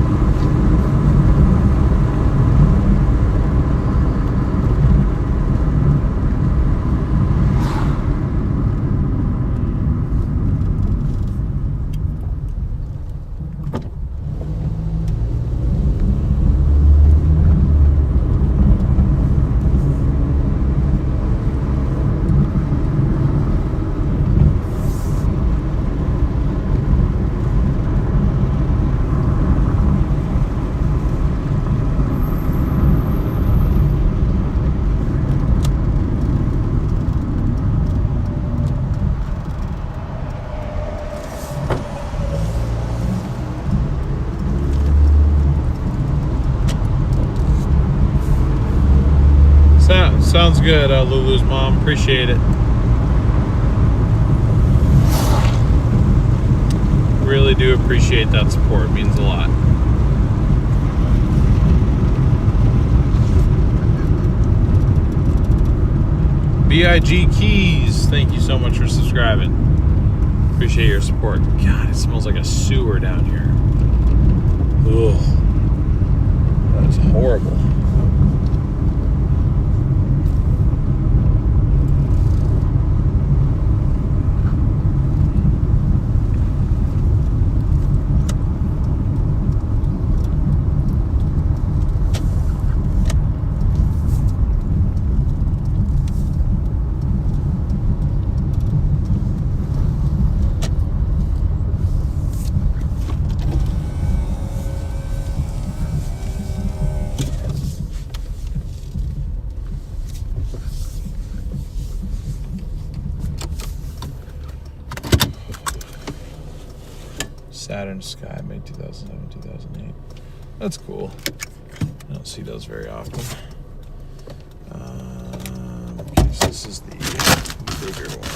Sounds good, Lulu's mom. Appreciate it. Really do appreciate that support. It means a lot. BIG Keys, thank you so much for subscribing. Appreciate your support. God, it smells like a sewer down here. Ugh. That is horrible. Saturn Sky, May 2007, 2008. That's cool. I don't see those very often. Okay, so this is the bigger one.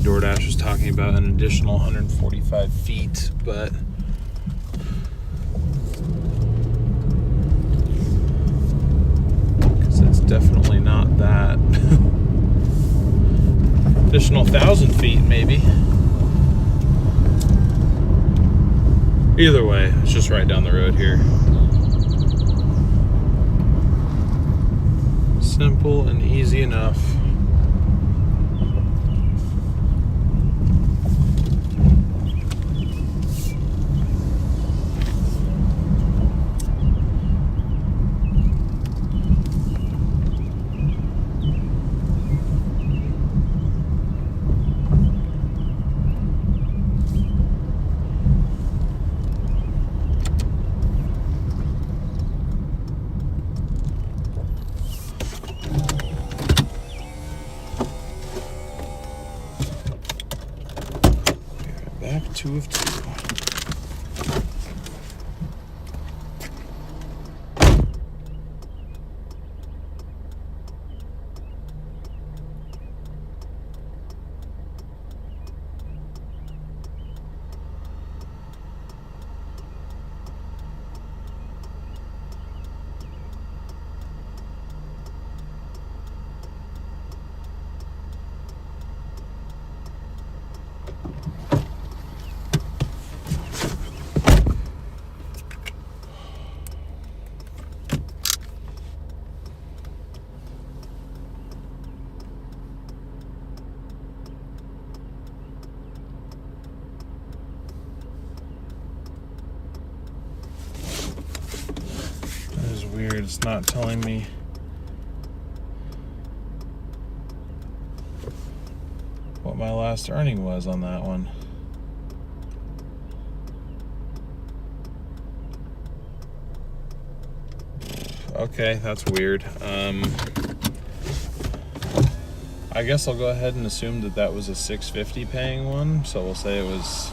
Doordash was talking about an additional 145 feet, but because it's definitely not that. Additional 1,000 feet, maybe. Either way, it's just right down the road here. Simple and easy enough. Back 2 of 2. Weird, it's not telling me what my last earning was on that one. Okay, that's weird. I guess I'll go ahead and assume that that was a 650 paying one, so we'll say it was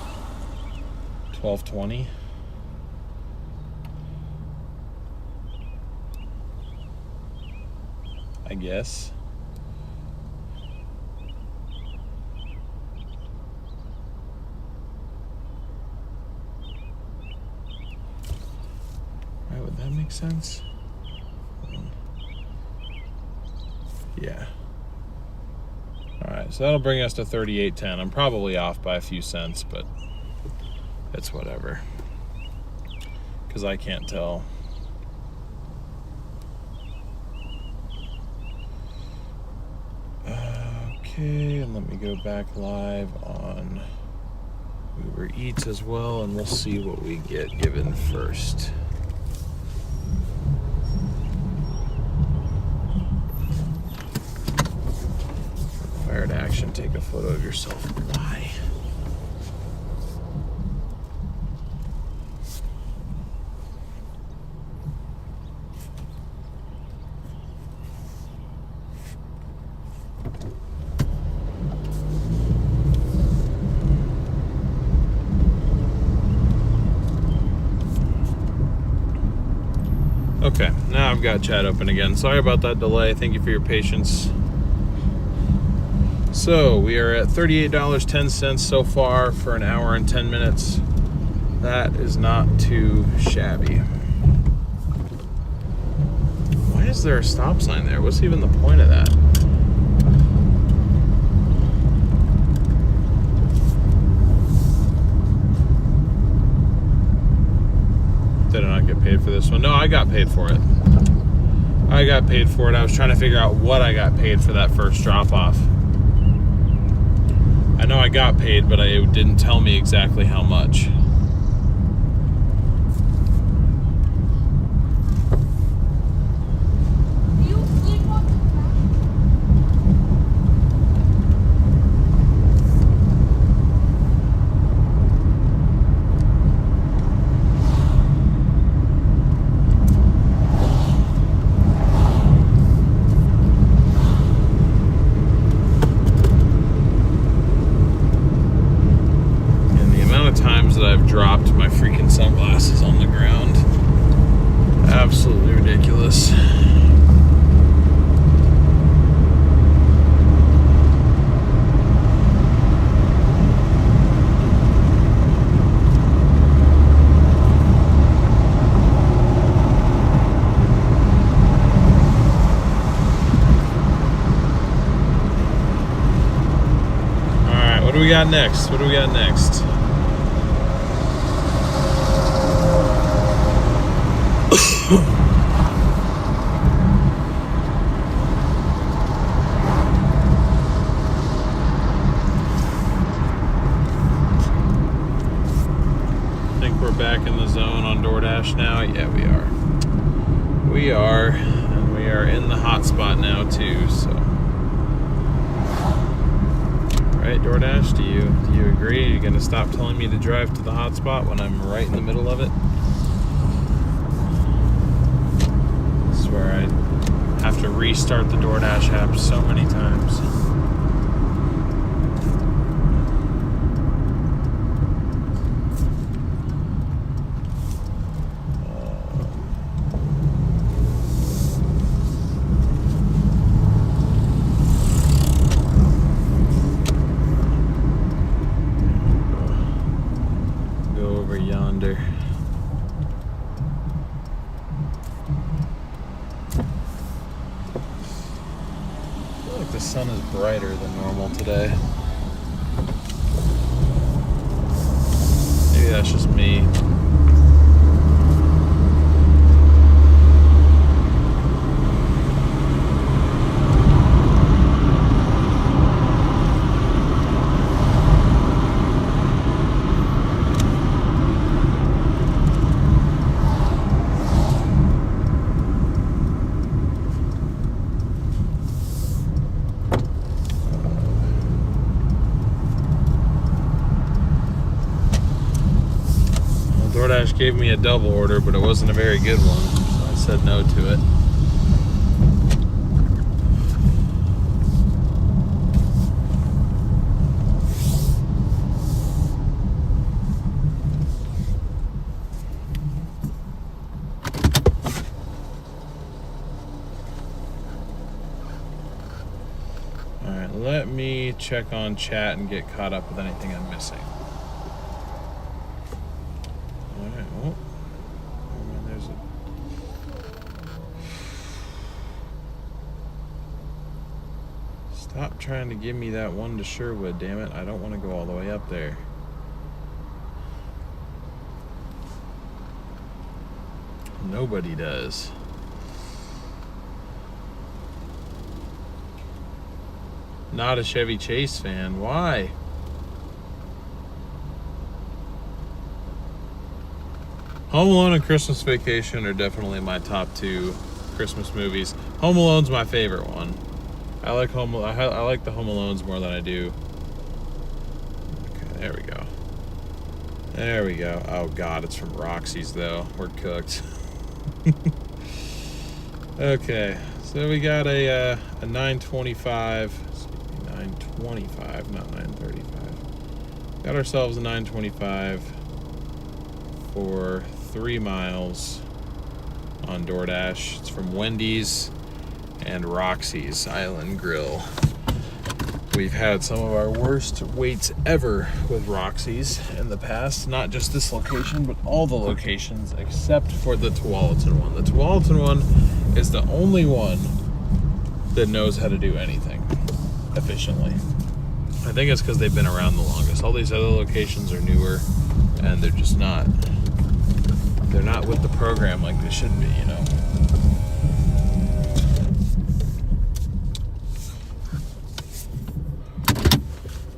12:20. I guess. Right, would that make sense? Yeah. Alright, so that'll bring us to 38.10. I'm probably off by a few cents, but it's whatever. Because I can't tell. Okay, and let me go back live on Uber Eats as well, and we'll see what we get given first. Required action, take a photo of yourself. Why? Okay, now I've got chat open again. Sorry about that delay. Thank you for your patience. So we are at $38.10 so far for an hour and 10 minutes. That is not too shabby. Why is there a stop sign there? What's even the point of that? Did I not get paid for this one? No, I got paid for it. I got paid for it. I was trying to figure out what I got paid for that first drop off. I know I got paid, but it didn't tell me exactly how much. That I've dropped my freaking sunglasses on the ground. Absolutely ridiculous. Alright, what do we got next? What do we got next? Back in the zone on Doordash now? Yeah, we are. We are. And we are in the hot spot now too, so. Right, Doordash, do you agree? Are you gonna stop telling me to drive to the hot spot when I'm right in the middle of it? I swear I have to restart the Doordash app so many times. Yonder. I feel like the sun is brighter than normal today. Maybe that's just me. Doordash gave me a double order, but it wasn't a very good one, so I said no to it. check on chat and get caught up with anything I'm missing. Alright, oh. There's a... Stop trying to give me that one to Sherwood, damn it. I don't want to go all the way up there. Nobody does. Not a Chevy Chase fan. Why? Home Alone and Christmas Vacation are definitely my top two Christmas movies. Home Alone's my favorite one. I like the Home Alones more than I do. Okay, there we go. There we go. Oh God, it's from Roxy's though. We're cooked. Okay, so we got a 925. Excuse me, 925, not 935. Got ourselves a 925 for 3 miles on Doordash. It's from Wendy's and Roxy's Island Grill. We've had some of our worst waits ever with Roxy's in the past. Not just this location, but all the locations except for the Tualatin one. The Tualatin one is the only one that knows how to do anything efficiently. I think it's because they've been around the longest. All these other locations are newer, and they're just not. They're not with the program like they should be, you know.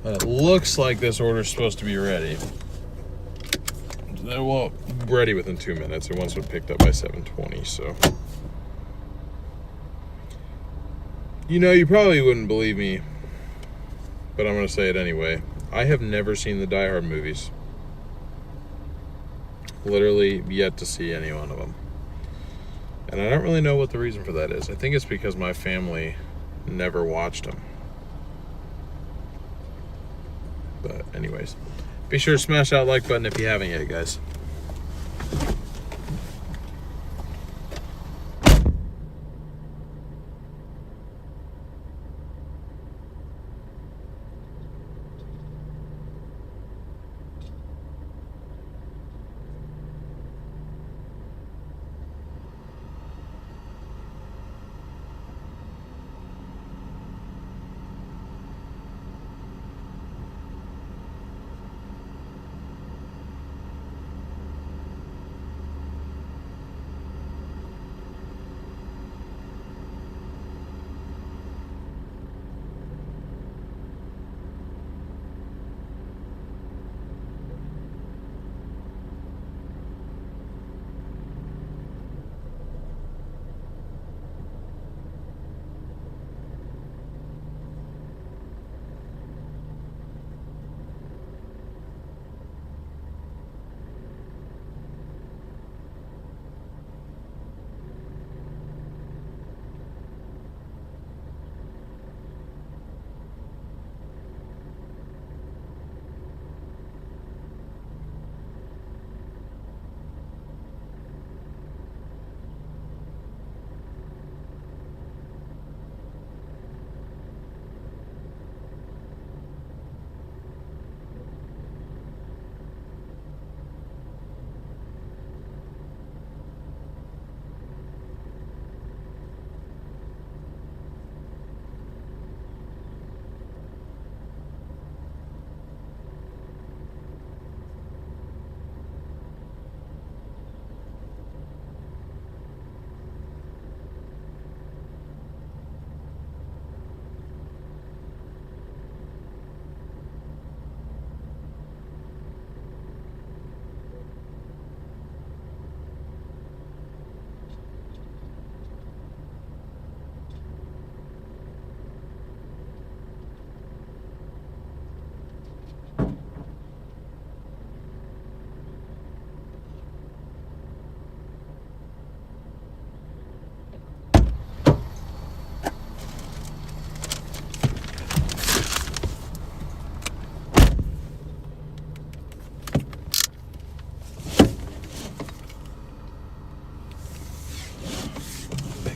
It looks like this order is supposed to be ready. Well, ready within 2 minutes. It once was picked up by 7:20, so. You know, you probably wouldn't believe me, but I'm going to say it anyway. I have never seen the Die Hard movies. Literally yet to see any one of them. And I don't really know what the reason for that is. I think it's because my family never watched them. But anyways, be sure to smash that like button if you haven't yet, guys.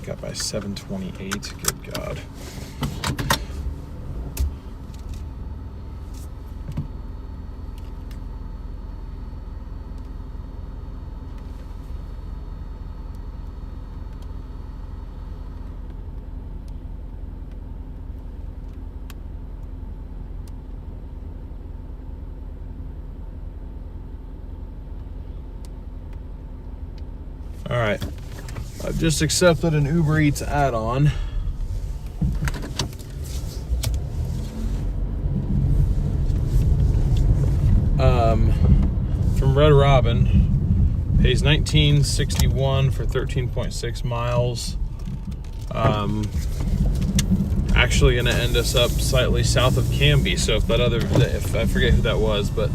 Got by 7:28. Good God. All right, I've just accepted an Uber Eats add-on. From Red Robin, pays $19.61 for 13.6 miles. Actually going to end us up slightly south of Canby. So if I forget who that was, but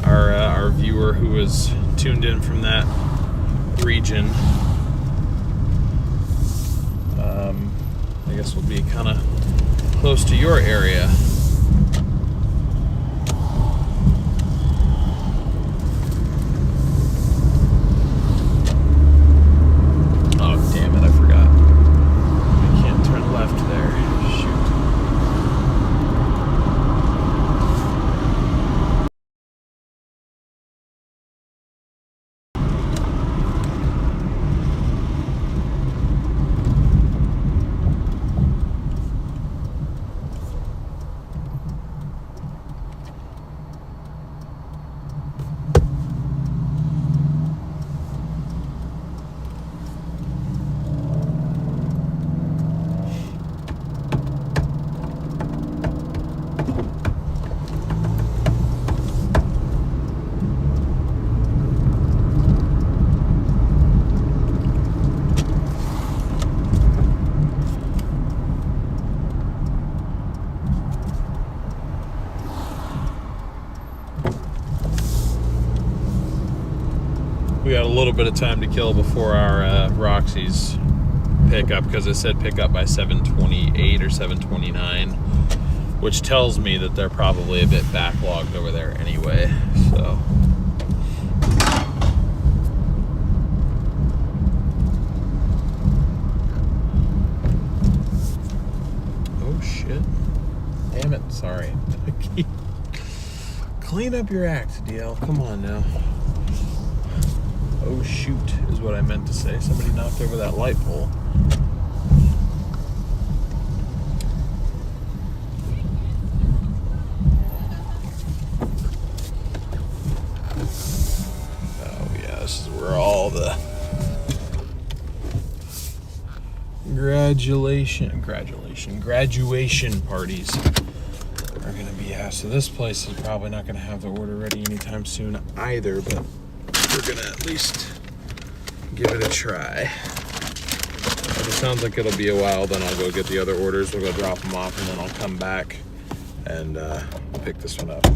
our viewer who was tuned in from that region, I guess will be kind of close to your area. Oh, damn it, I forgot. I can't turn left there. Shoot. We got a little bit of time to kill before our Roxy's pickup, because it said pick up by 7:28 or 7:29, which tells me that they're probably a bit backlogged over there anyway. So oh shit, damn it, sorry. Clean up your act, DL, come on now. Oh shoot, is what I meant to say. Somebody knocked over that light pole. Oh yeah, this is where all the graduation parties are gonna be at. So this place is probably not gonna have the order ready anytime soon either, but we're gonna at least give it a try. If it sounds like it'll be a while, then I'll go get the other orders. We'll go drop them off, and then I'll come back and pick this one up.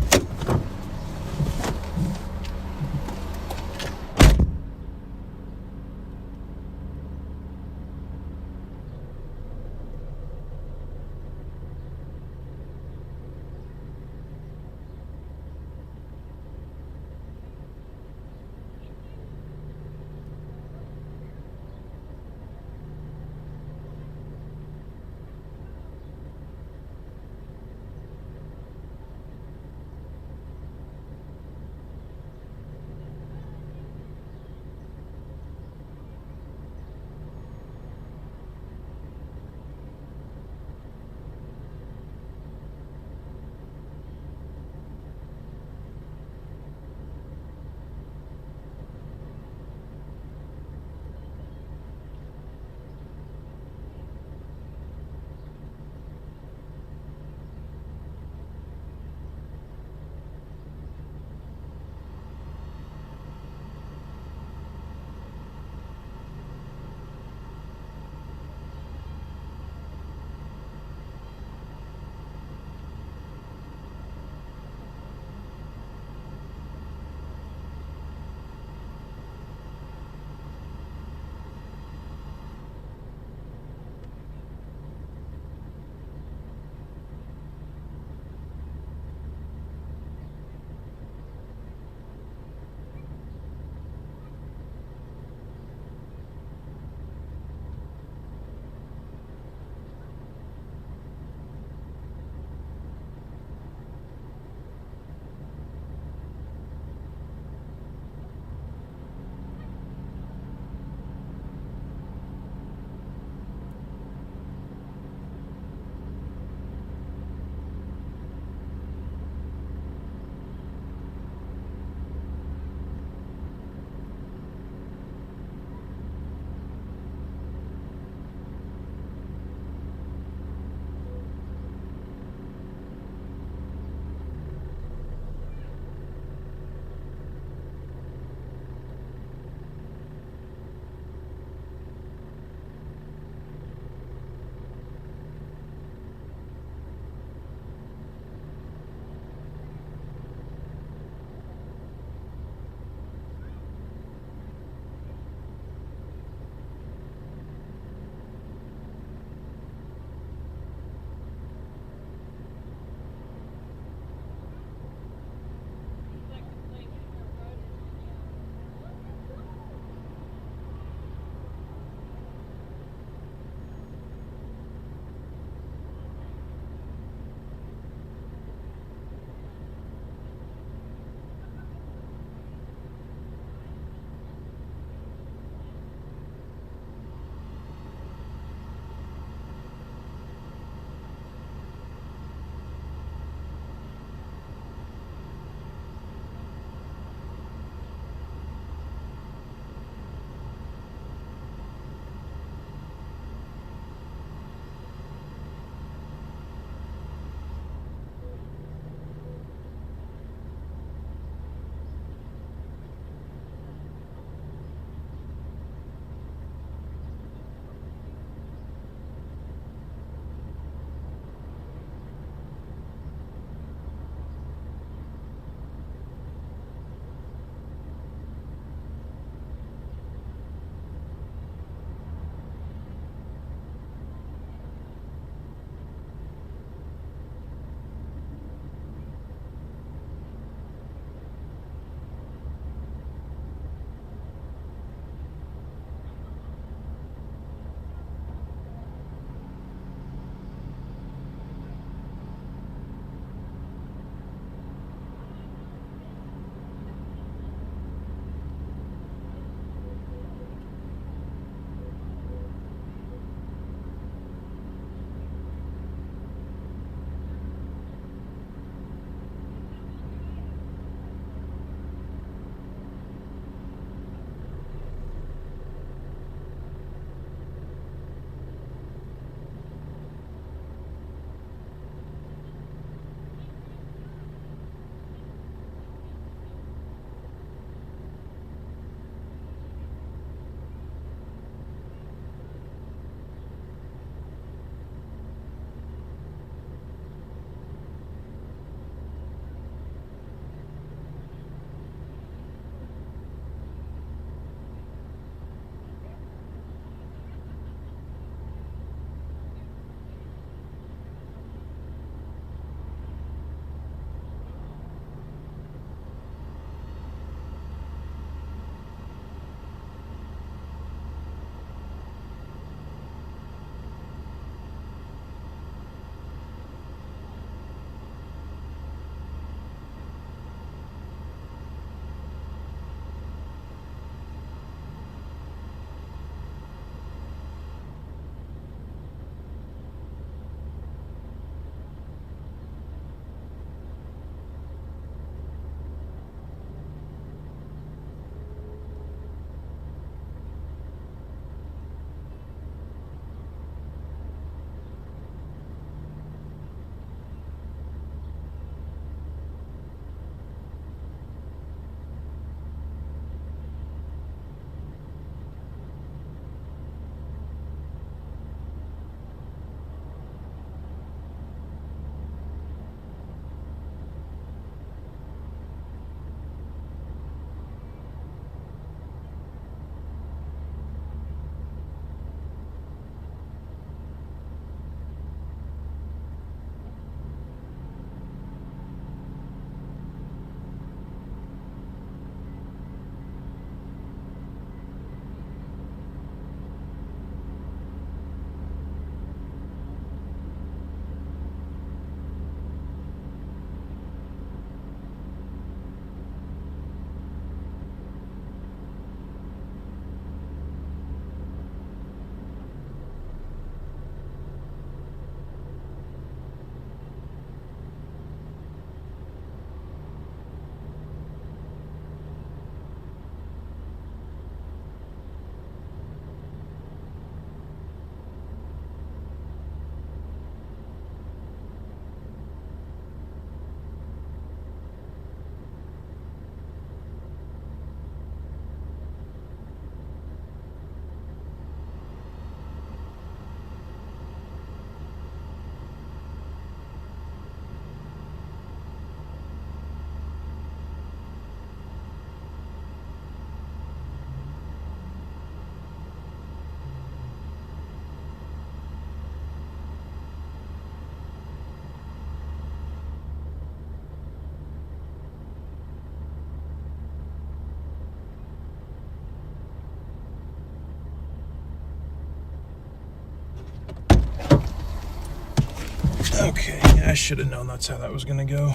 Okay, I should have known that's how that was gonna go.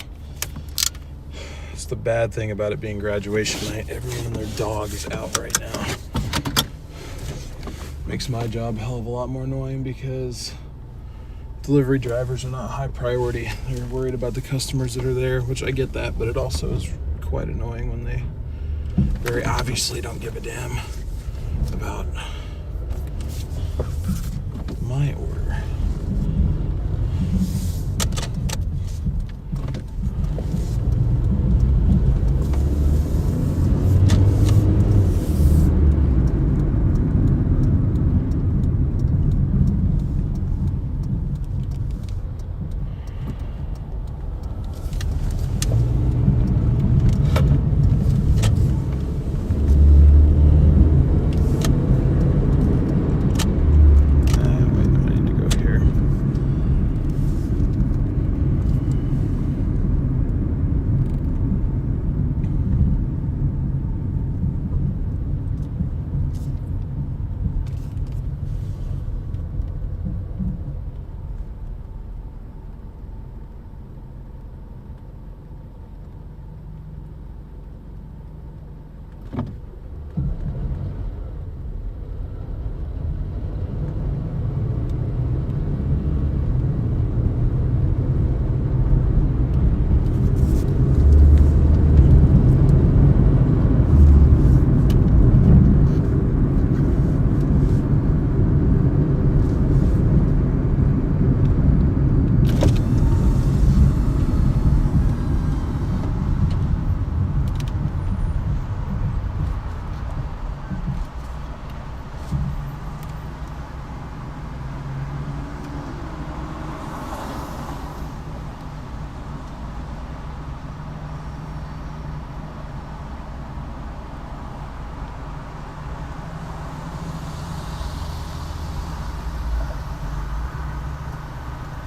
It's the bad thing about it being graduation night. Everyone and their dog is out right now. Makes my job a hell of a lot more annoying because delivery drivers are not high priority. They're worried about the customers that are there, which I get that, but it also is quite annoying when they very obviously don't give a damn about my order.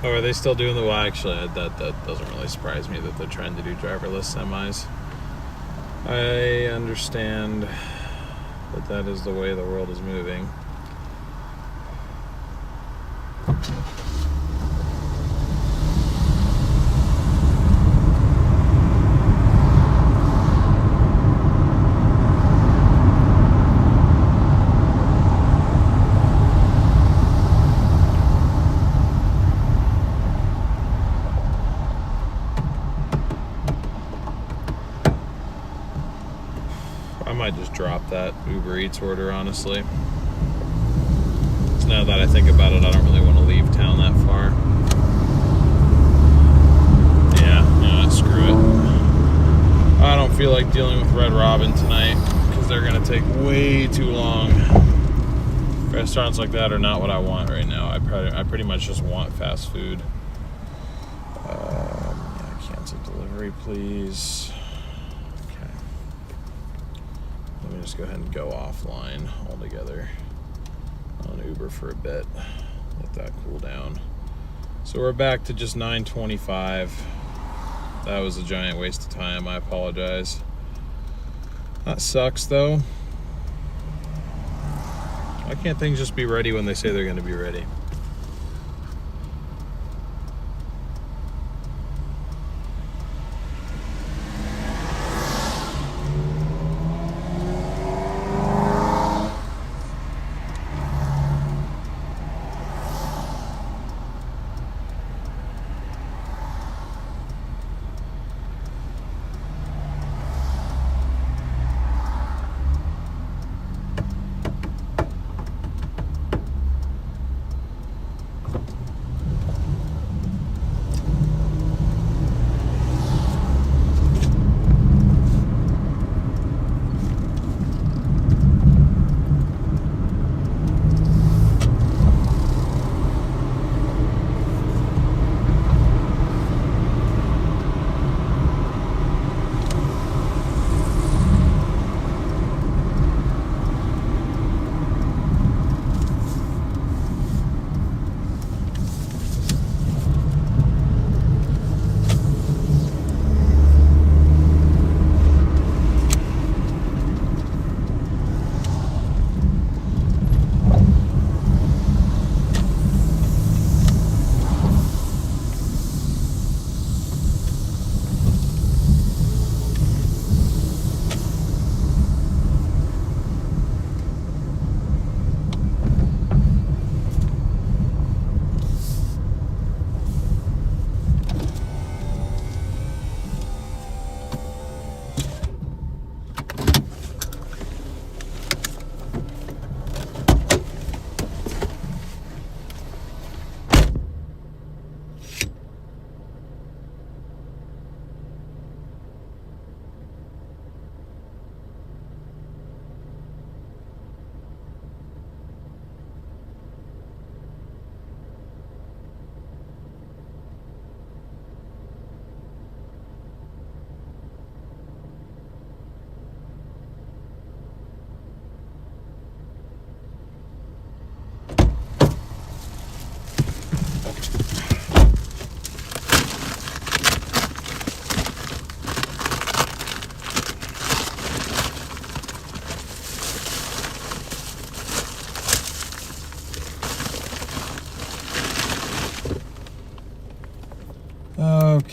Oh, are they still doing the, well, actually, that doesn't really surprise me that they're trying to do driverless semis. I understand that is the way the world is moving. I might just drop that Uber Eats order, honestly. So now that I think about it, I don't really want to leave town that far. Yeah, screw it. I don't feel like dealing with Red Robin tonight because they're going to take way too long. Restaurants like that are not what I want right now. I pretty much just want fast food. Cancel delivery, please. Let me just go ahead and go offline altogether on Uber for a bit. Let that cool down. So we're back to just $9.25. That was a giant waste of time. I apologize. That sucks though. Why can't things just be ready when they say they're going to be ready?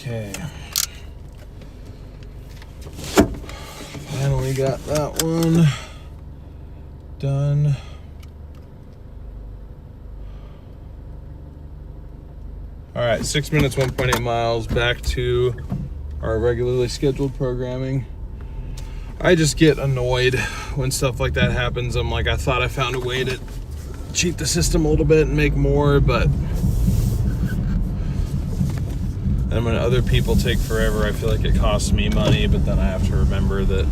Okay. Finally got that one done. All right, 6 minutes, 1.8 miles, back to our regularly scheduled programming. I just get annoyed when stuff like that happens. I'm like, I thought I found a way to cheat the system a little bit and make more, but and when other people take forever, I feel like it costs me money, but then I have to remember that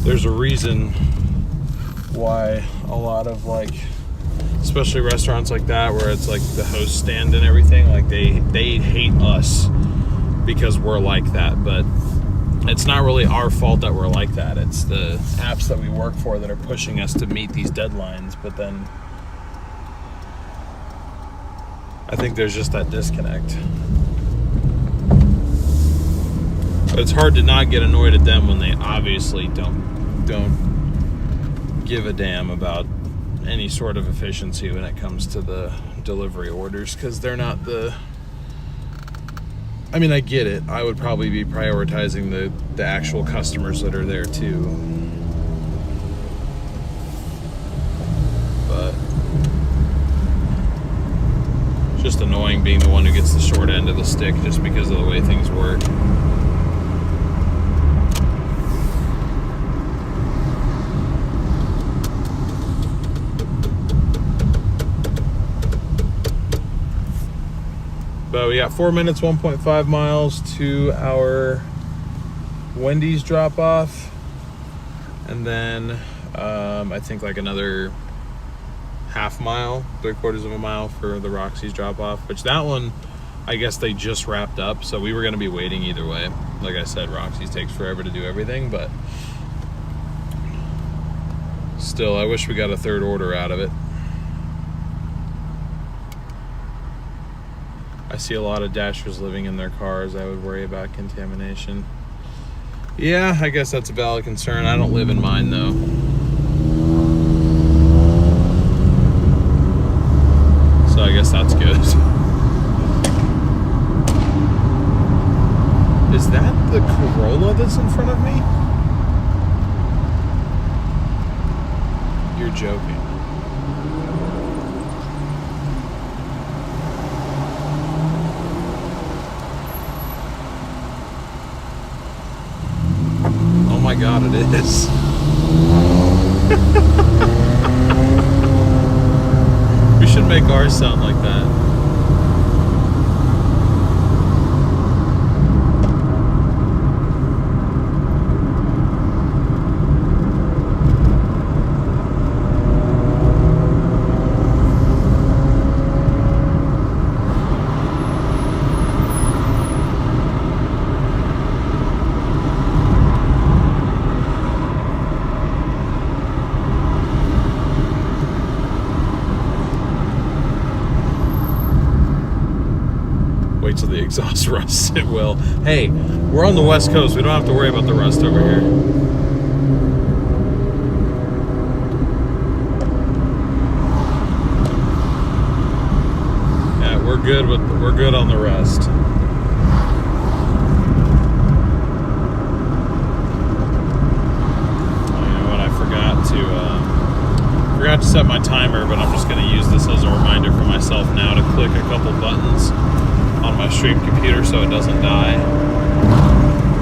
there's a reason why a lot of, like, especially restaurants like that where it's like the host stand and everything, like they hate us because we're like that. But it's not really our fault that we're like that. It's the apps that we work for that are pushing us to meet these deadlines. But then I think there's just that disconnect. But it's hard to not get annoyed at them when they obviously don't give a damn about any sort of efficiency when it comes to the delivery orders, because they're not the... I mean, I get it. I would probably be prioritizing the actual customers that are there too. But it's just annoying being the one who gets the short end of the stick just because of the way things work. But we got 4 minutes, 1.5 miles to our Wendy's drop off. And then I think like another half mile, 3/4 of a mile for the Roxy's drop off, which that one, I guess they just wrapped up. So we were going to be waiting either way. Like I said, Roxy's takes forever to do everything, but still, I wish we got a third order out of it. I see a lot of Dashers living in their cars. I would worry about contamination. Yeah, I guess that's a valid concern. I don't live in mine, though. So I guess that's good. Is that the Corolla that's in front of me? You're joking. Oh my God, it is. We should make ours sound like that. Wait till the exhaust rusts. It will. Hey, we're on the West Coast. We don't have to worry about the rust over here. Yeah, we're good on the rust. You know what? I forgot to set my timer, but I'm just going to use this as a reminder for myself now to click a couple buttons on my stream computer so it doesn't die.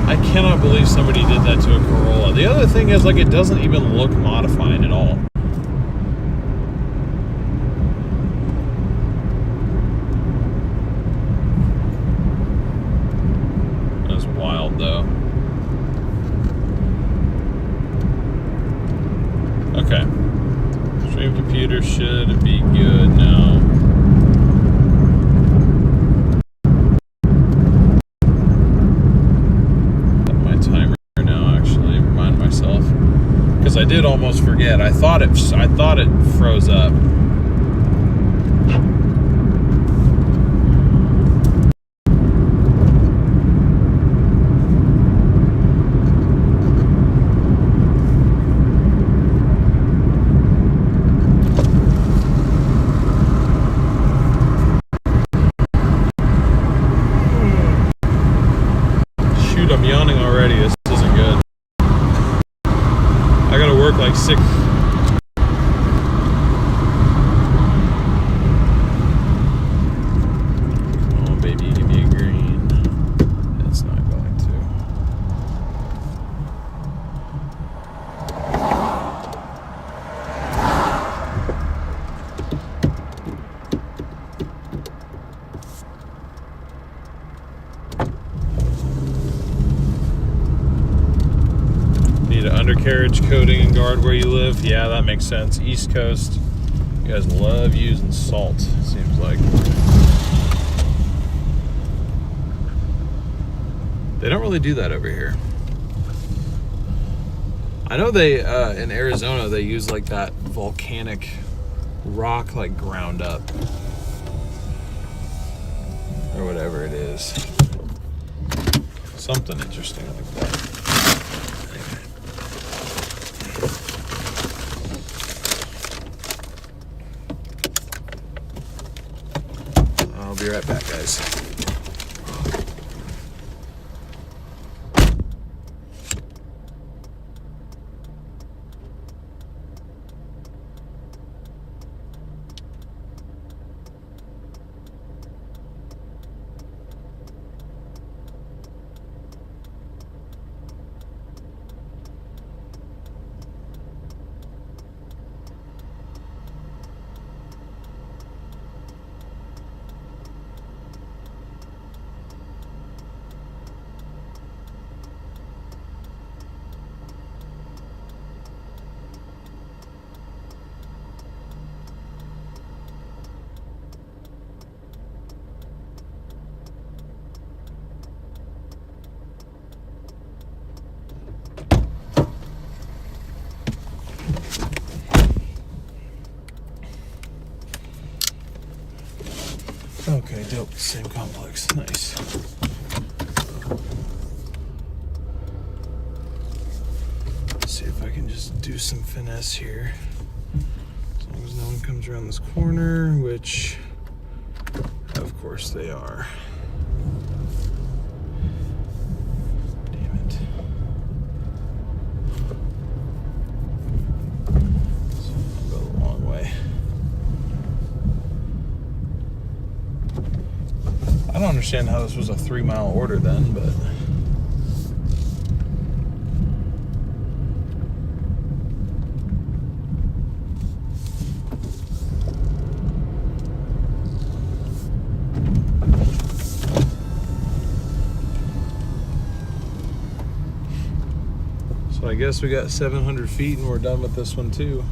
I cannot believe somebody did that to a Corolla. The other thing is, like, it doesn't even look modified at all. That's wild, though. Okay. Stream computer should be good now. I did almost forget. I thought it froze up. already. This isn't good. I gotta work like 6. Oh, baby, give me a green. It's not going to. Need an undercarriage coating and guard where you live? Yeah, that makes sense. East Coast. You guys love using salt, seems like. They don't really do that over here. I know they, in Arizona, they use like that volcanic rock like ground up. Or whatever it is. Something interesting like that. I'll be right back, guys. Okay, dope. Same complex. Nice. Let's see if I can just do some finesse here. As long as no one comes around this corner, which, of course, they are. Damn it. So I'll go the long way. I don't understand how this was a 3-mile order then, but so I guess we got 700 feet and we're done with this one too.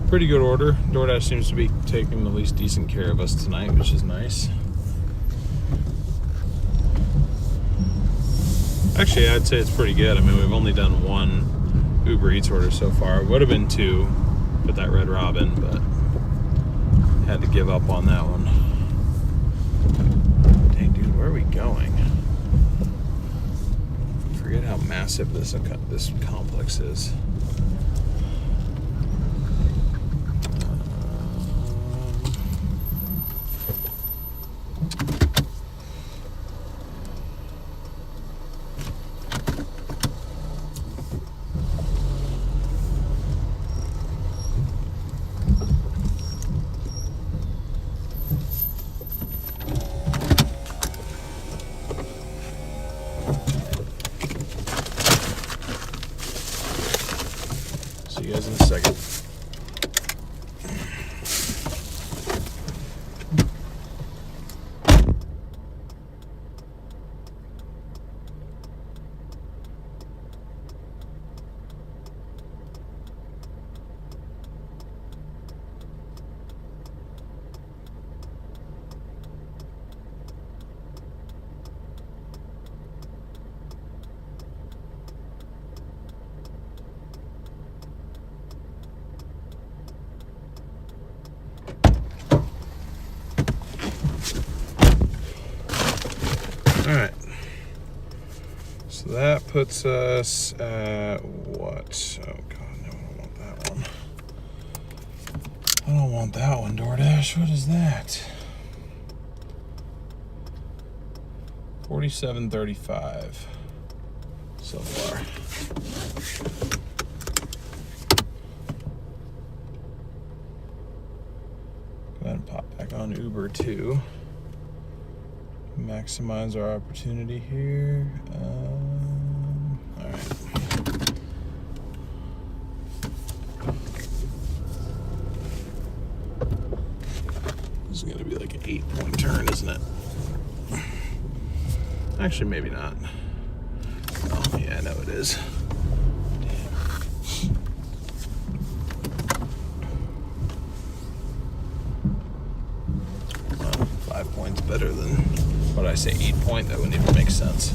Pretty good order. Doordash seems to be taking the least decent care of us tonight, which is nice. Actually, I'd say it's pretty good. I mean, we've only done 1 Uber Eats order so far. It would have been 2 with that Red Robin, but had to give up on that one. Dang, dude, where are we going? I forget how massive this complex is. See you guys in a second. All right, so that puts us at what? Oh God, no, I don't want that one. I don't want that one, Doordash. What is that? $47.35 so far. Go ahead and pop back on Uber too. Maximize our opportunity here. All right. This is gonna be like an 8-point turn, isn't it? Actually, maybe not. Oh, yeah, I know it is. Damn. Well, 5 points better than, what did I say, 8 point? That wouldn't even make sense.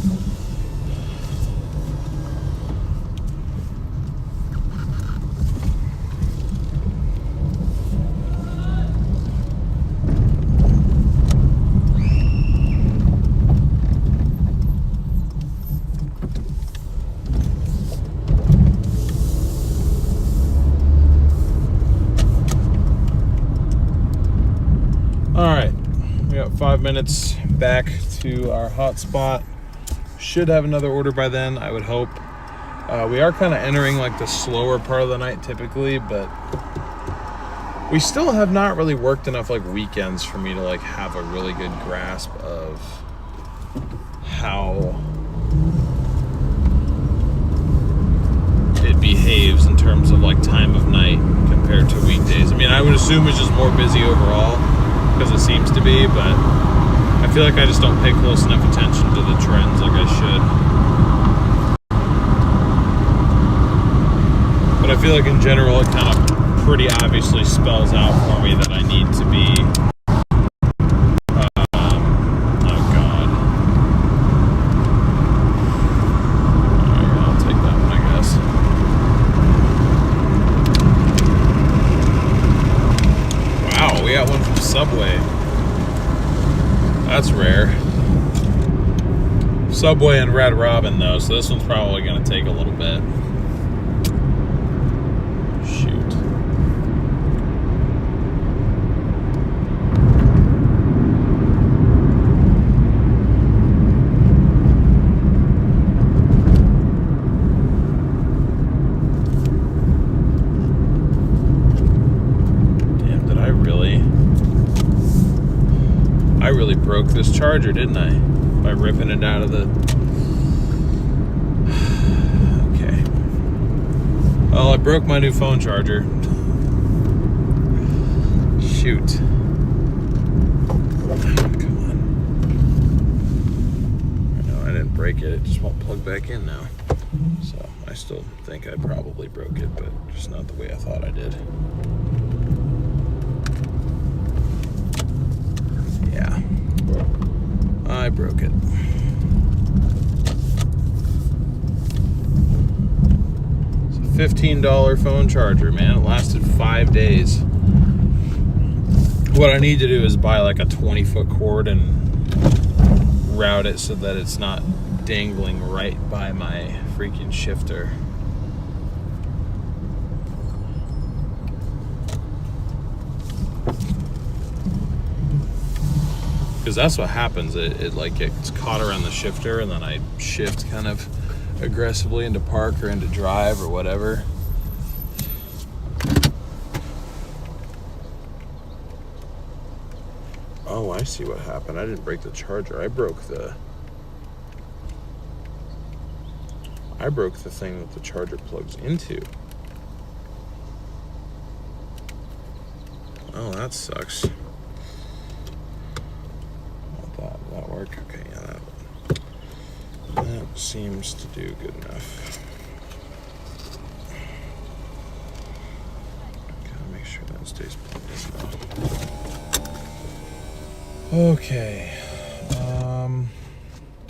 All right, we got 5 minutes back to our hotspot. Should have another order by then, I would hope. We are kind of entering like the slower part of the night typically, but we still have not really worked enough like weekends for me to like have a really good grasp of how it behaves in terms of like time of night compared to weekdays. I mean, I would assume it's just more busy overall, because it seems to be, but I feel like I just don't pay close enough attention to the trends like I should. But I feel like in general it kind of pretty obviously spells out for me that I need to be oh god. Alright, I'll take that one, I guess. Wow, we got one from Subway. That's rare. Subway and Red Robin though, so this one's probably going to take a little bit. Shoot. I really broke this charger, didn't I? By ripping it out of the... Okay. Well, I broke my new phone charger. Shoot. Come on. No, I didn't break it. It just won't plug back in now. So, I still think I probably broke it, but just not the way I thought I did. Yeah, I broke it. It's a $15 phone charger, man. It lasted 5 days. What I need to do is buy like a 20-foot cord and route it so that it's not dangling right by my freaking shifter. Because that's what happens. It like gets caught around the shifter, and then I shift kind of aggressively into park or into drive or whatever. Oh, I see what happened. I didn't break the charger. I broke the thing that the charger plugs into. Oh, that sucks. That work? Okay, yeah, that seems to do good enough. Gotta make sure that stays plugged in though. Okay.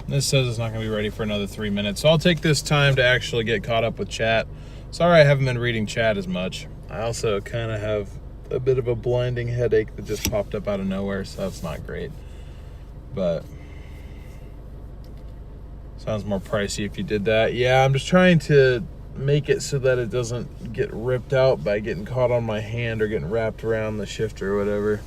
This says it's not gonna be ready for another 3 minutes, so I'll take this time to actually get caught up with chat. Sorry I haven't been reading chat as much. I also kind of have a bit of a blinding headache that just popped up out of nowhere, so that's not great. But sounds more pricey if you did that. Yeah, I'm just trying to make it so that it doesn't get ripped out by getting caught on my hand or getting wrapped around the shifter or whatever.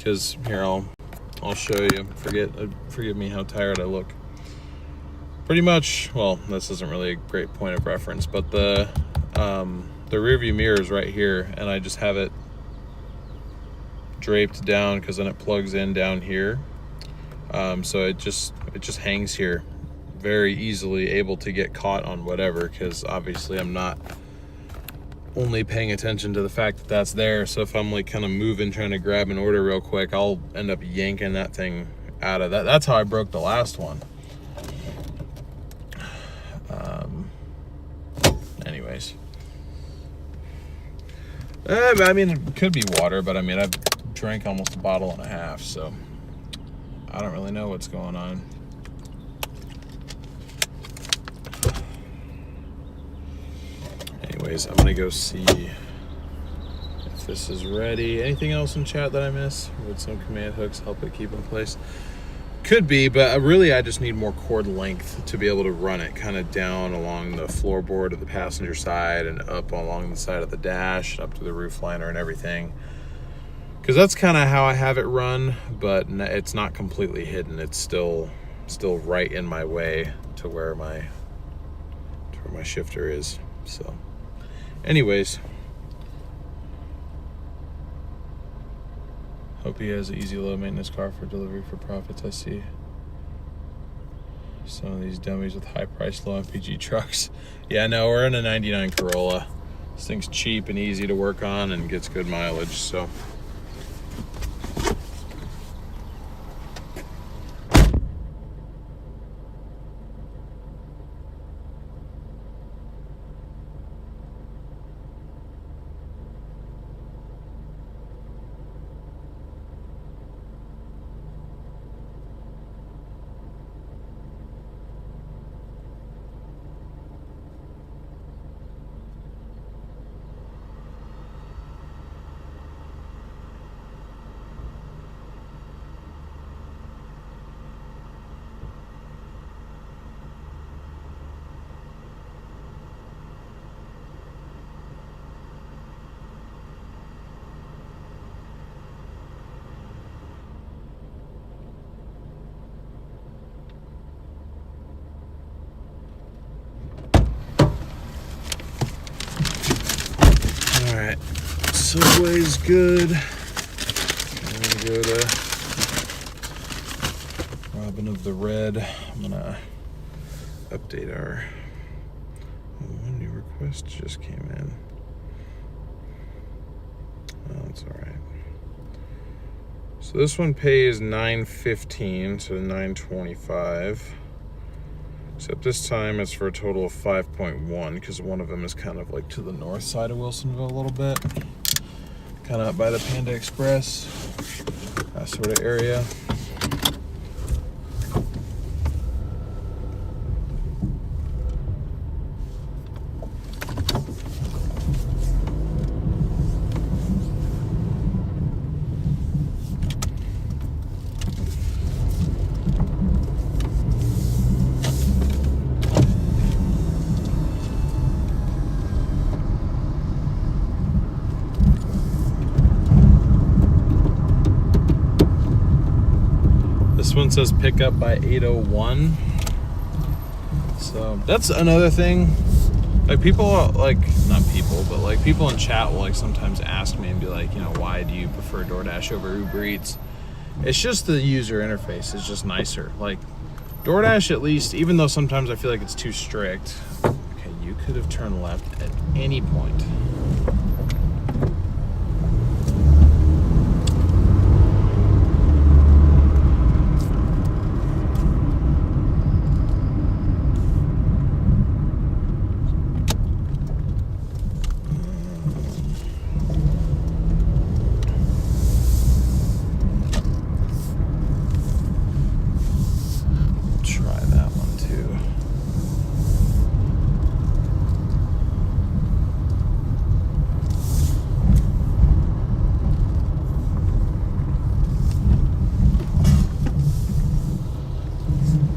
Because here, I'll show you. Forgive me how tired I look. Pretty much, well, this isn't really a great point of reference, but the rear view mirror is right here, and I just have it draped down because then it plugs in down here. So it just hangs here, very easily able to get caught on whatever, because obviously I'm not only paying attention to the fact that that's there. So if I'm like kind of moving, trying to grab an order real quick, I'll end up yanking that thing out of that. That's how I broke the last one. Anyways, I mean, it could be water, but I mean, I've drank almost a bottle and a half, so I don't really know what's going on. Anyways, I'm gonna go see if this is ready. Anything else in chat that I miss? Would some command hooks help it keep in place? Could be, but really I just need more cord length to be able to run it kind of down along the floorboard of the passenger side and up along the side of the dash, up to the roof liner and everything. Because that's kind of how I have it run, but it's not completely hidden. It's still right in my way to where my shifter is. So anyways, hope he has an easy low maintenance car for delivery for profits. I see some of these dummies with high price low MPG trucks. Yeah, no, we're in a 99 Corolla. This thing's cheap and easy to work on and gets good mileage, so. Alright, Subway's good. I'm gonna go to Robin of the Red. I'm gonna update our one new request just came in. Oh, that's alright. So this one pays $9.15 to $9.25. Except this time it's for a total of 5.1 because one of them is kind of like to the north side of Wilsonville a little bit. Kind of up by the Panda Express, that sort of area. This one says pick up by 8:01. So that's another thing. Like people, like not people, but like people in chat will like sometimes ask me and be like, you know, why do you prefer DoorDash over Uber Eats? It's just the user interface is just nicer. Like DoorDash, at least, even though sometimes I feel like it's too strict. Okay, you could have turned left at any point.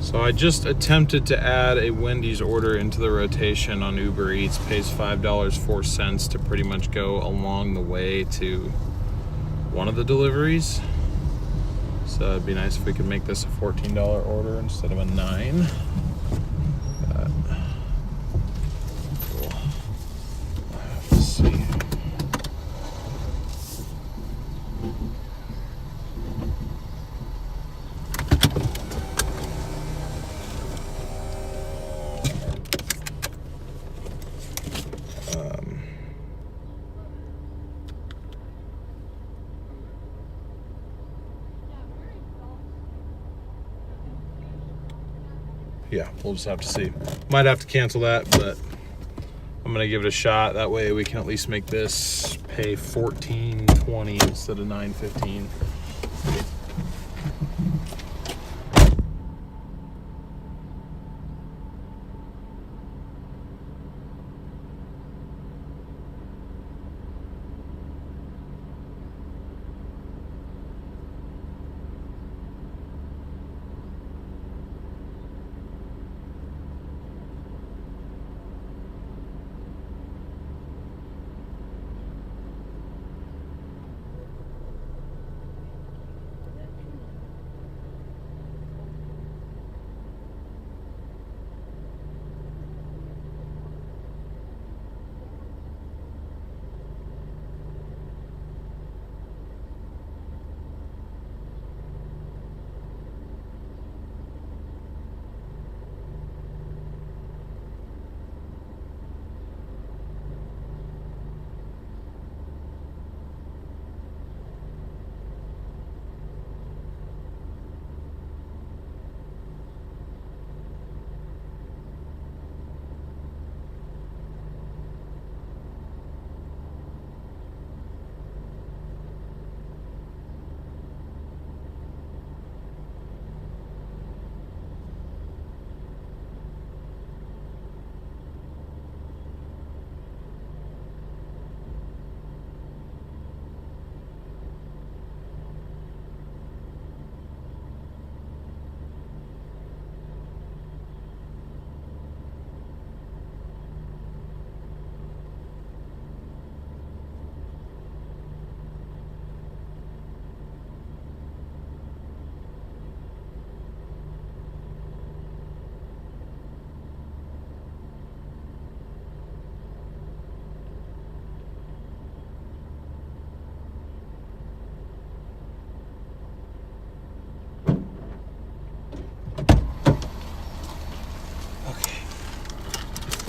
So I just attempted to add a Wendy's order into the rotation on Uber Eats. Pays $5.04 to pretty much go along the way to one of the deliveries. So it'd be nice if we could make this a $14 order instead of a $9. But we'll have to see. Yeah, we'll just have to see. Might have to cancel that, but I'm gonna give it a shot. That way we can at least make this pay $14.20 instead of $9.15.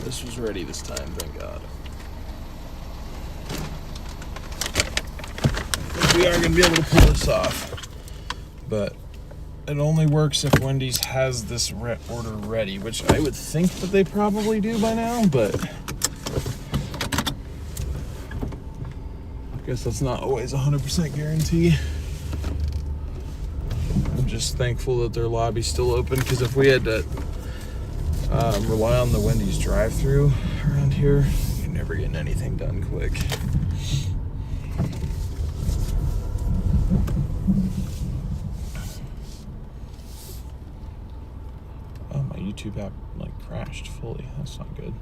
This was ready this time, thank God. I think we are going to be able to pull this off. But it only works if Wendy's has this order ready, which I would think that they probably do by now, but I guess that's not always a 100% guarantee. I'm just thankful that their lobby's still open, because if we had to rely on the Wendy's drive-thru around here, you're never getting anything done quick. Oh, my YouTube app like crashed fully. That's not good.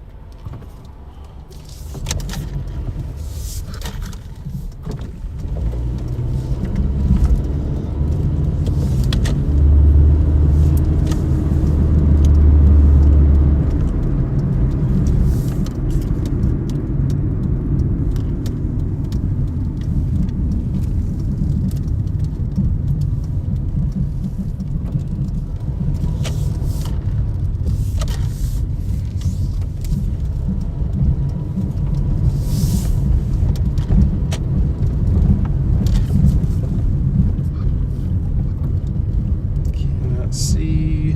See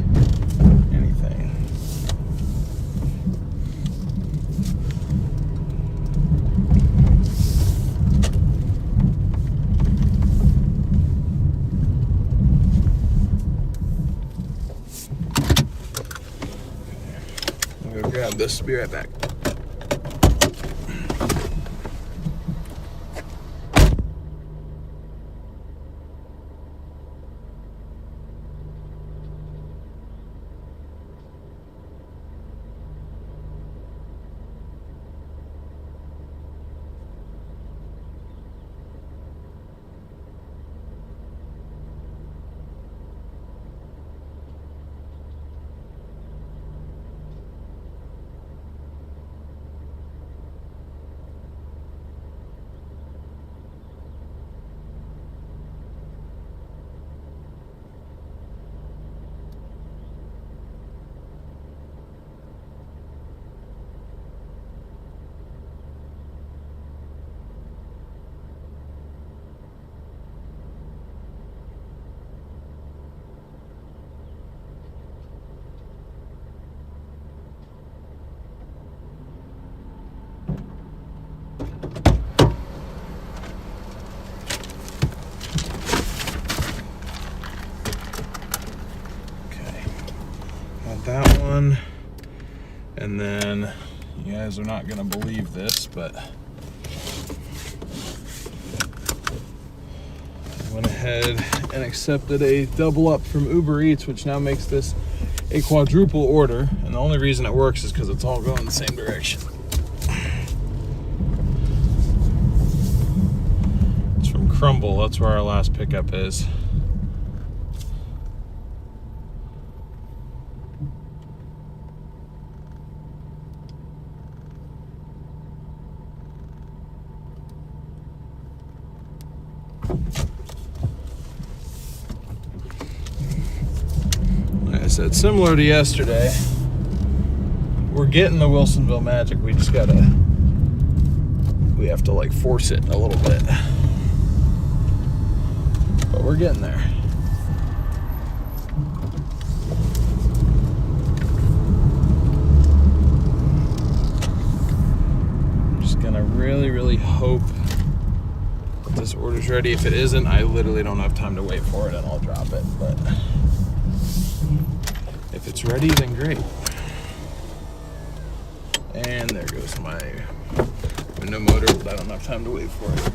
anything. I'm gonna grab this, be right back. one. And then, you guys are not gonna believe this, but I went ahead and accepted a double up from Uber Eats, which now makes this a quadruple order. And the only reason it works is because it's all going the same direction. It's from Crumble, that's where our last pickup is. Like I said, similar to yesterday, we're getting the Wilsonville magic. We just we have to like force it a little bit. But we're getting there. I'm just gonna really hope this order's ready. If it isn't, I literally don't have time to wait for it and I'll drop it. But if it's ready, then great. And there goes my window motor, but I don't have time to wait for it.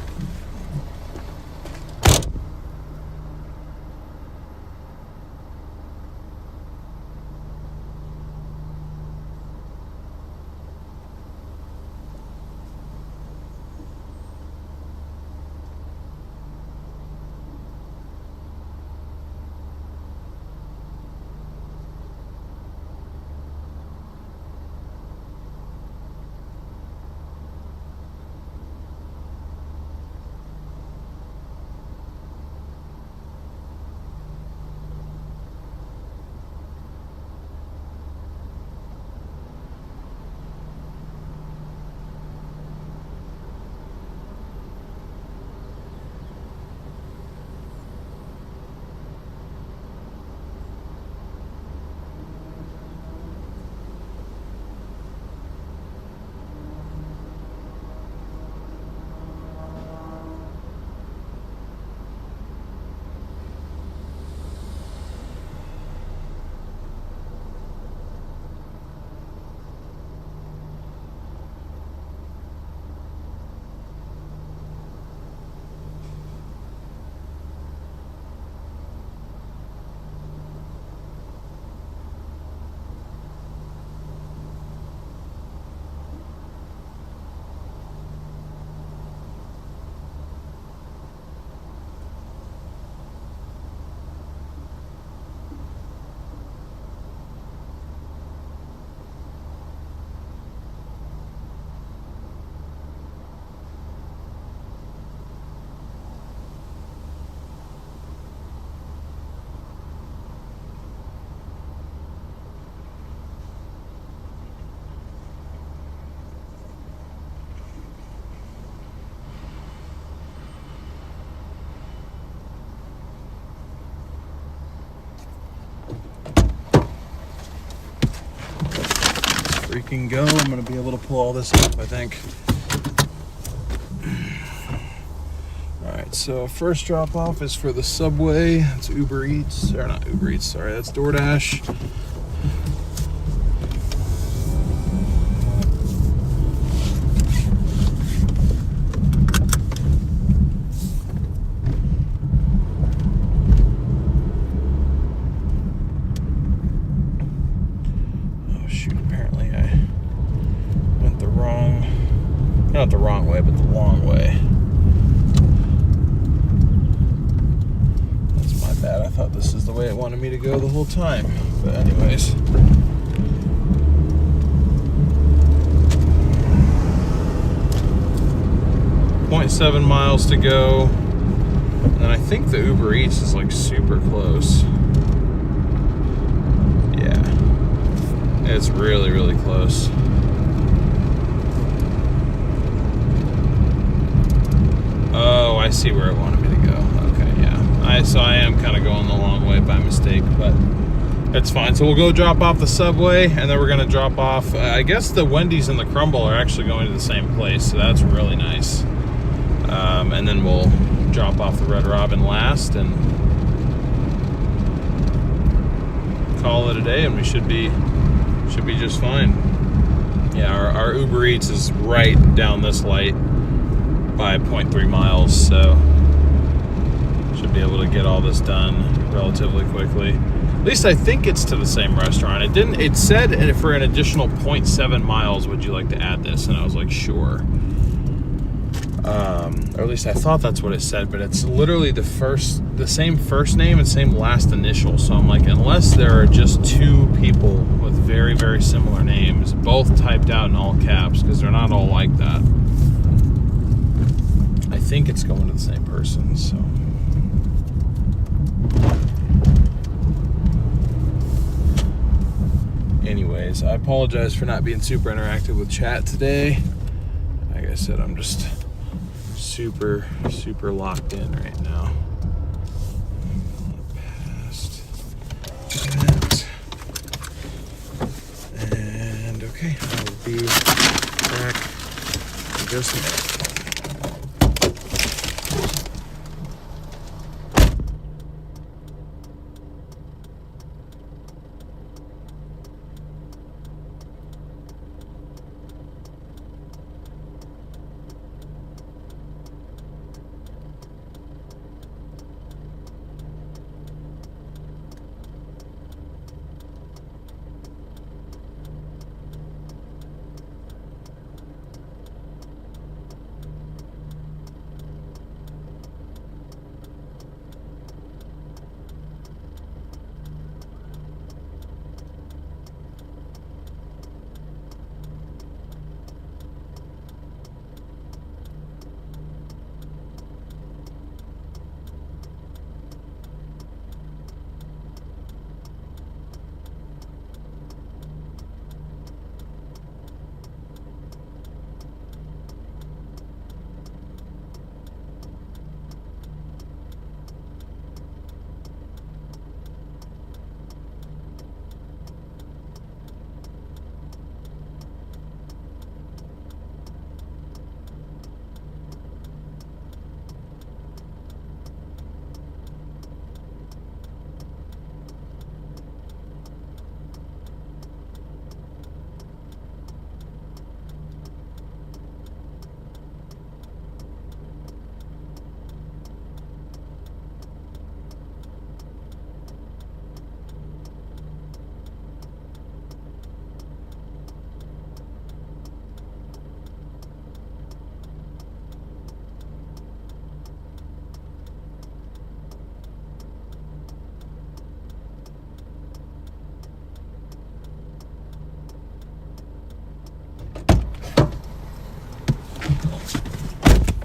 Freaking go. I'm gonna be able to pull all this up, I think. Alright, so first drop off is for the Subway. It's Uber Eats, or not Uber Eats, sorry, that's Doordash. Not the wrong way, but the long way. That's my bad. I thought this is the way it wanted me to go the whole time. But anyways. 0.7 miles to go. And I think the Uber Eats is like super close. Yeah. It's really close. Oh, I see where it wanted me to go. Okay, yeah. So I am kind of going the long way by mistake, but it's fine. So we'll go drop off the Subway, and then we're going to drop off, I guess the Wendy's and the Crumble are actually going to the same place, so that's really nice. And then we'll drop off the Red Robin last and call it a day, and we should be Should be just fine. Yeah, our Uber Eats is right down this light by 0.3 miles, so should be able to get all this done relatively quickly. At least I think it's to the same restaurant. It said for an additional 0.7 miles, would you like to add this? And I was like, sure. Or at least I thought that's what it said, but it's literally the same first name and same last initial. So I'm like, unless there are just two people with very, very similar names, both typed out in all caps, because they're not all like that. I think it's going to the same person, so. Anyways, I apologize for not being super interactive with chat today. Like I said, I'm just super, super locked in right now. Past that. And okay, I'll be back in just a minute.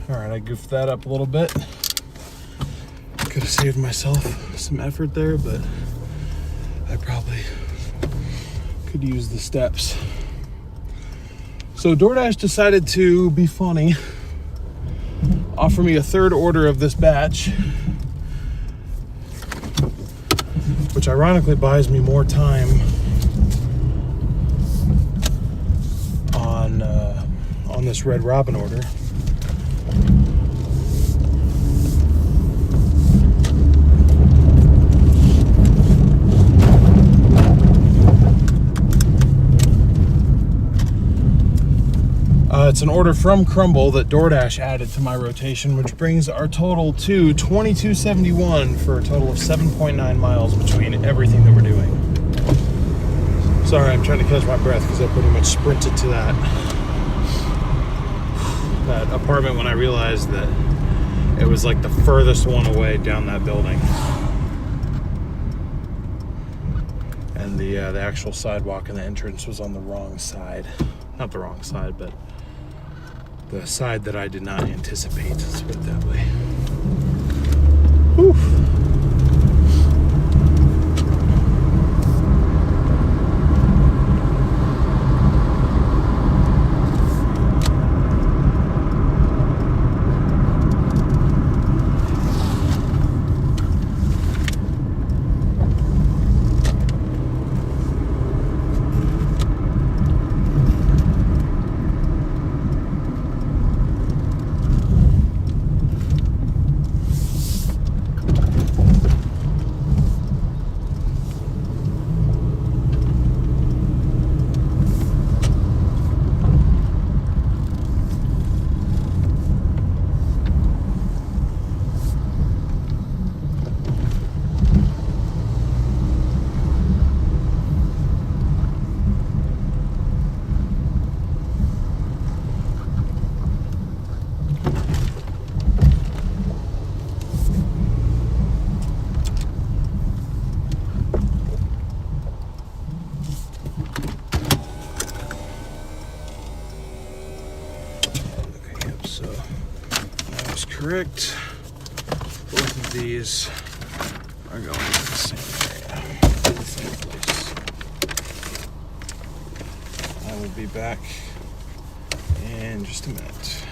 Alright, I goofed that up a little bit. Could have saved myself some effort there, but I probably could use the steps. So Doordash decided to be funny, offer me a third order of this batch, which ironically buys me more time on this Red Robin order. It's an order from Crumble that Doordash added to my rotation, which brings our total to 2271 for a total of 7.9 miles between everything that we're doing. Sorry, I'm trying to catch my breath because I pretty much sprinted to that apartment when I realized that it was like the furthest one away down that building. And the actual sidewalk and the entrance was on the wrong side. Not the wrong side, but the side that I did not anticipate, let's put it that way. Whew. So that was correct. Both of these are going to the same area, the same place. I will be back in just a minute.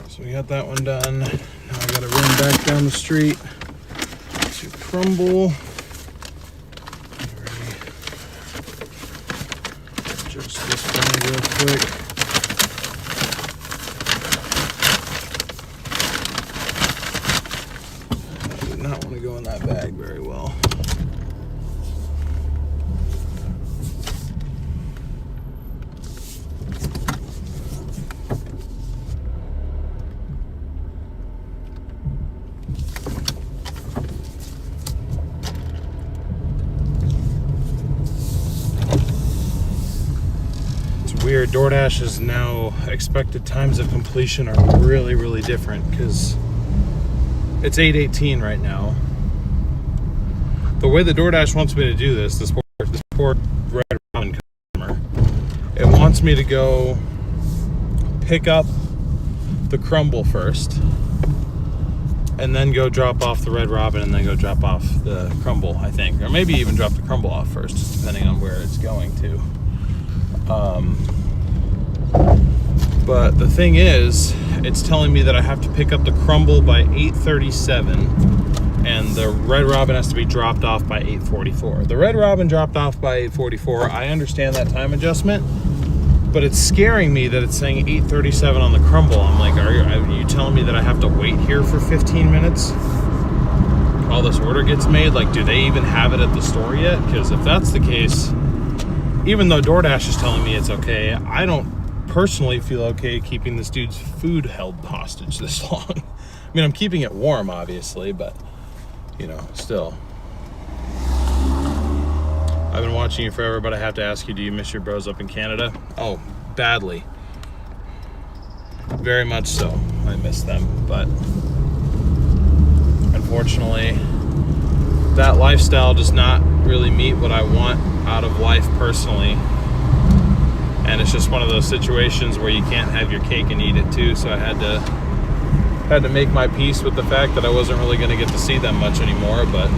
So we got that one done. Now I gotta run back down the street to Crumble. Adjust this one real quick. I do not want to go in that bag very well. Weird. Doordash is now expected times of completion are really different because it's 8:18 right now. The way the Doordash wants me to do this poor Red Robin customer, it wants me to go pick up the Crumble first and then go drop off the Red Robin and then go drop off the Crumble, I think, or maybe even drop the Crumble off first, just depending on where it's going to. But the thing is, it's telling me that I have to pick up the Crumble by 8:37 and the Red Robin has to be dropped off by 8:44. The Red Robin dropped off by 8:44. I understand that time adjustment, but it's scaring me that it's saying 8:37 on the Crumble. I'm like, are you telling me that I have to wait here for 15 minutes while this order gets made? Like, do they even have it at the store yet? Because if that's the case, even though DoorDash is telling me it's okay, I don't personally feel okay keeping this dude's food held hostage this long. I mean, I'm keeping it warm, obviously, but, you know, still. I've been watching you forever, but I have to ask you, do you miss your bros up in Canada? Oh, badly. Very much so. I miss them, but unfortunately, that lifestyle does not really meet what I want out of life personally. And it's just one of those situations where you can't have your cake and eat it too. So I had to make my peace with the fact that I wasn't really going to get to see them much anymore. But,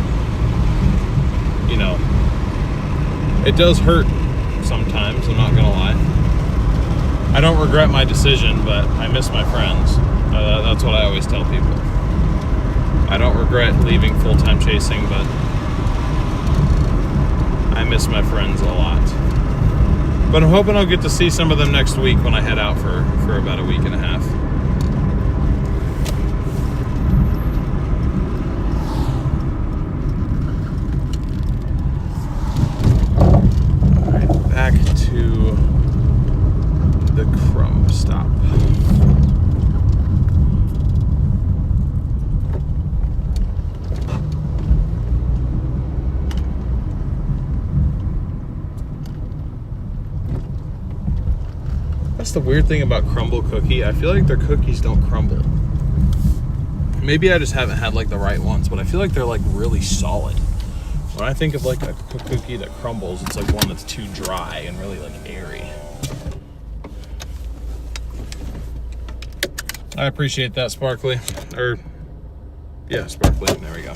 you know, it does hurt sometimes, I'm not going to lie. I don't regret my decision, but I miss my friends. That's what I always tell people. I don't regret leaving full-time chasing, but I miss my friends a lot. But I'm hoping I'll get to see some of them next week when I head out for about a week and a half. All right, back to the crumb stop. That's the weird thing about Crumble Cookie. I feel like their cookies don't crumble. Maybe I just haven't had like the right ones, but I feel like they're like really solid. When I think of like a cookie that crumbles, it's like one that's too dry and really like airy. I appreciate that, Sparkly. Or, yeah, Sparkly. There we go.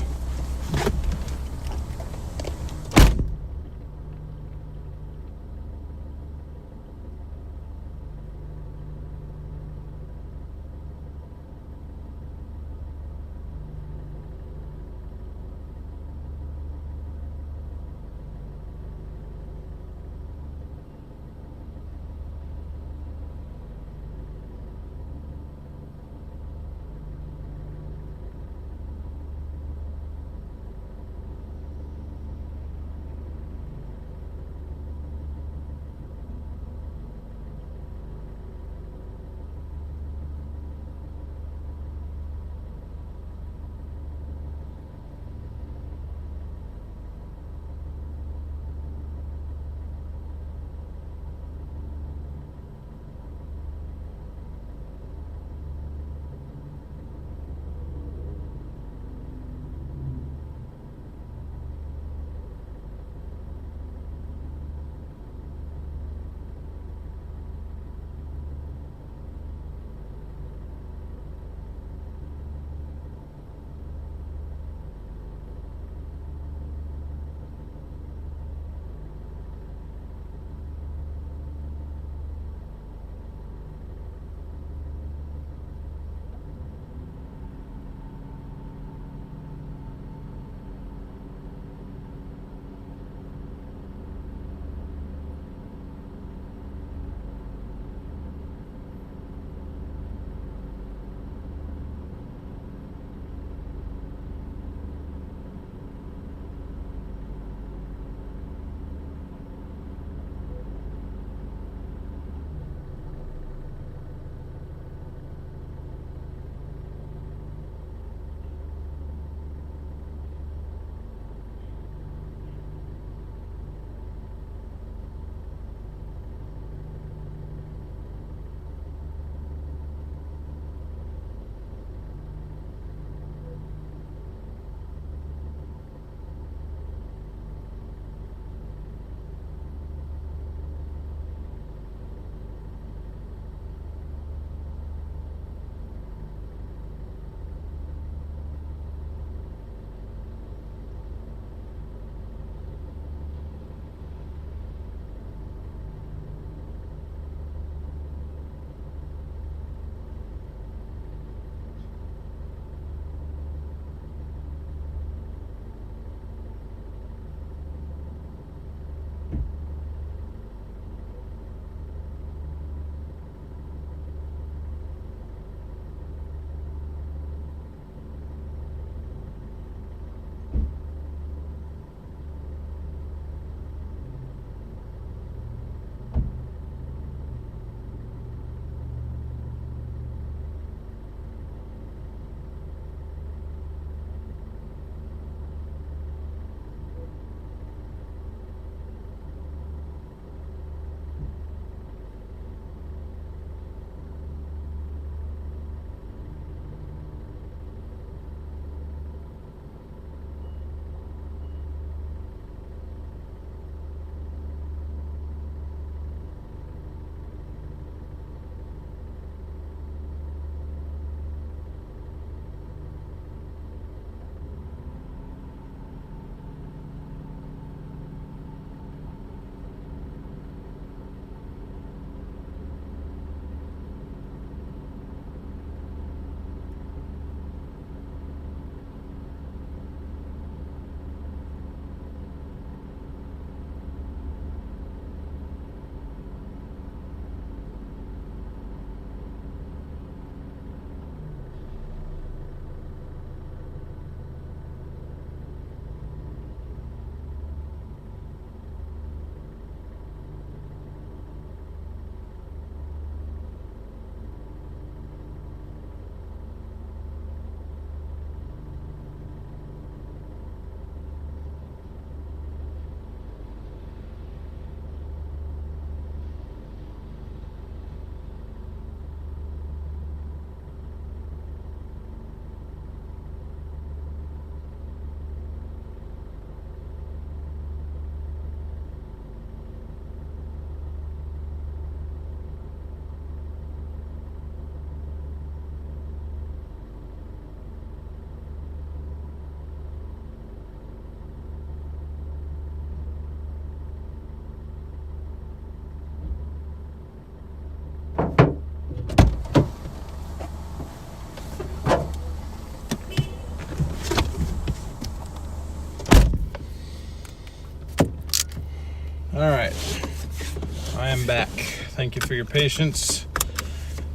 back. Thank you for your patience.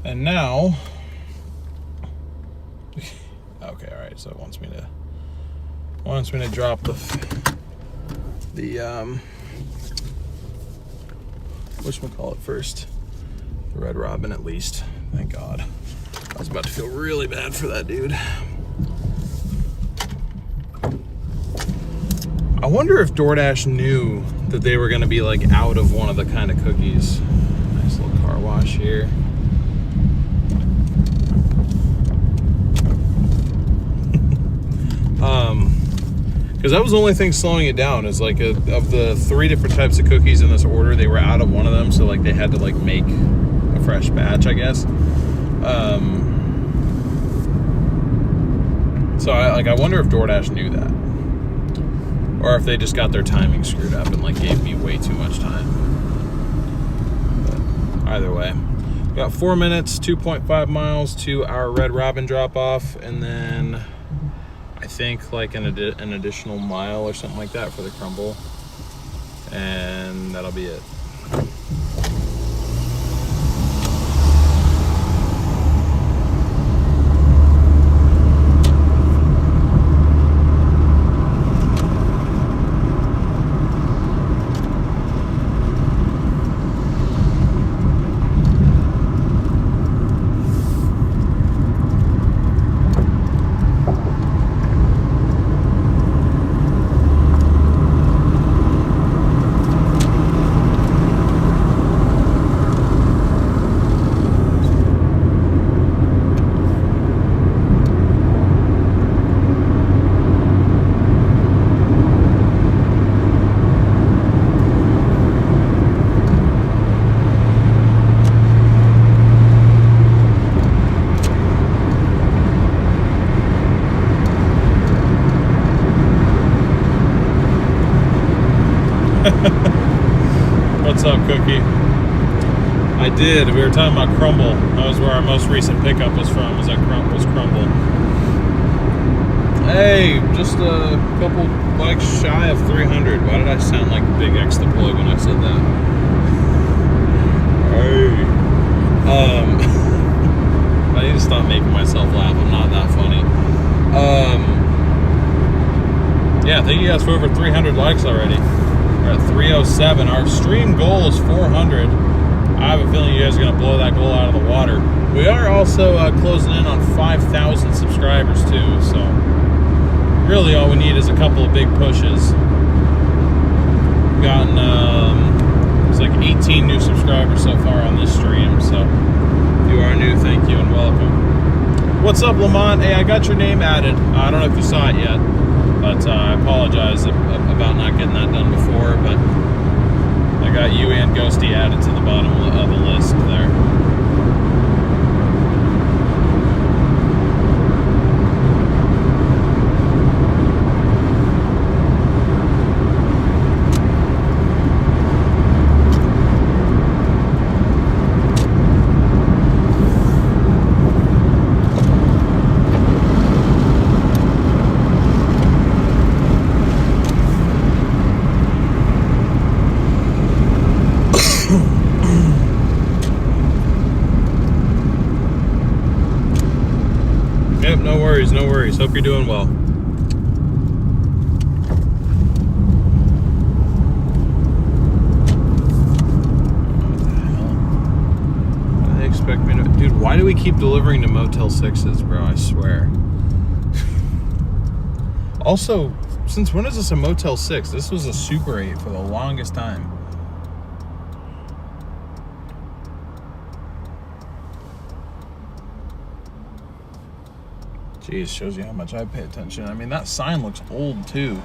And now, okay, all right. So it wants me to drop the whatchamacallit first. The Red Robin, at least. Thank God. I was about to feel really bad for that dude. I wonder if Doordash knew that they were going to be like out of one of the kind of cookies. Nice little car wash here. Because that was the only thing slowing it down is like of the 3 different types of cookies in this order, they were out of one of them, so like they had to like make a fresh batch, I guess. So I wonder if Doordash knew that. Or if they just got their timing screwed up and like gave me way too much time. But either way, we got 4 minutes, 2.5 miles to our Red Robin drop off, and then I think like an additional mile or something like that for the crumble, and that'll be it. What's up, Cookie? I did. We were talking about crumble. That was where our most recent pickup was from. Was crumble. Hey, just a couple likes shy of 300. Why did I sound like Big X Deploy when I said that? Hey. I need to stop making myself laugh. I'm not that funny. Yeah, thank you guys for over 300 likes already. We're at 307. Our stream goal is 400. I have a feeling you guys are going to blow that goal out of the water. We are also closing in on 5,000 subscribers too, so really all we need is a couple of big pushes. We've gotten it's like 18 new subscribers so far on this stream, so if you are new, thank you and welcome. What's up, Lamont? Hey, I got your name added. I don't know if you saw it yet, but I apologize about not getting that done before, but I got you and Ghosty added to the bottom of the list there. Yep, no worries. Hope you're doing well. What the hell? What do they expect me to... Dude, why do we keep delivering to Motel 6s, bro? I swear. Also, since when is this a Motel 6? This was a Super 8 for the longest time. Jeez, shows you how much I pay attention. I mean, that sign looks old, too.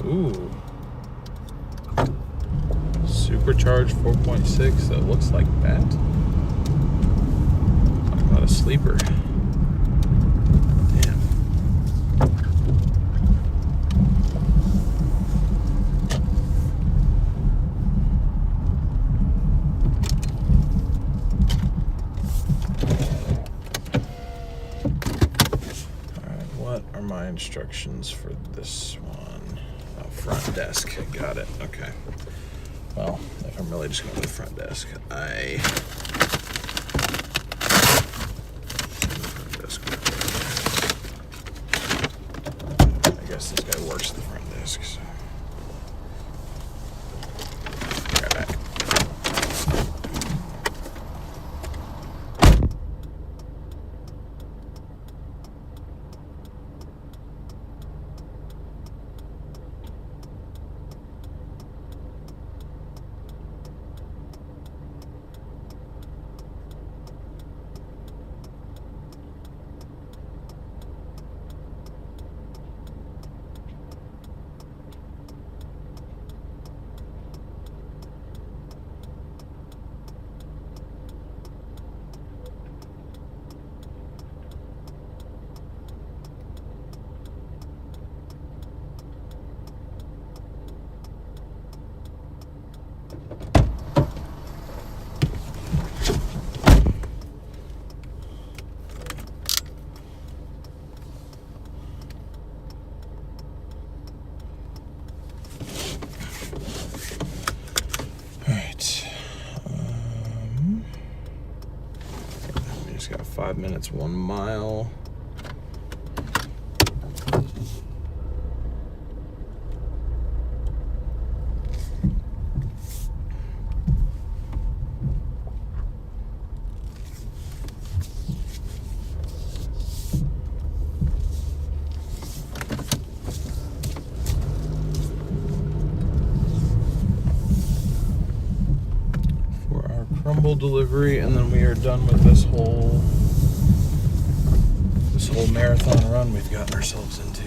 Ooh. Supercharged 4.6. That looks like that. Talk about a sleeper. Damn. What are my instructions for this one? Oh, Front desk. Got it. Okay. Well, if I'm really just going to the front desk, I guess this guy works at the front desk. So. All right. We just got 5 minutes, 1 mile. Crumble delivery, and then we are done with this whole marathon run we've gotten ourselves into.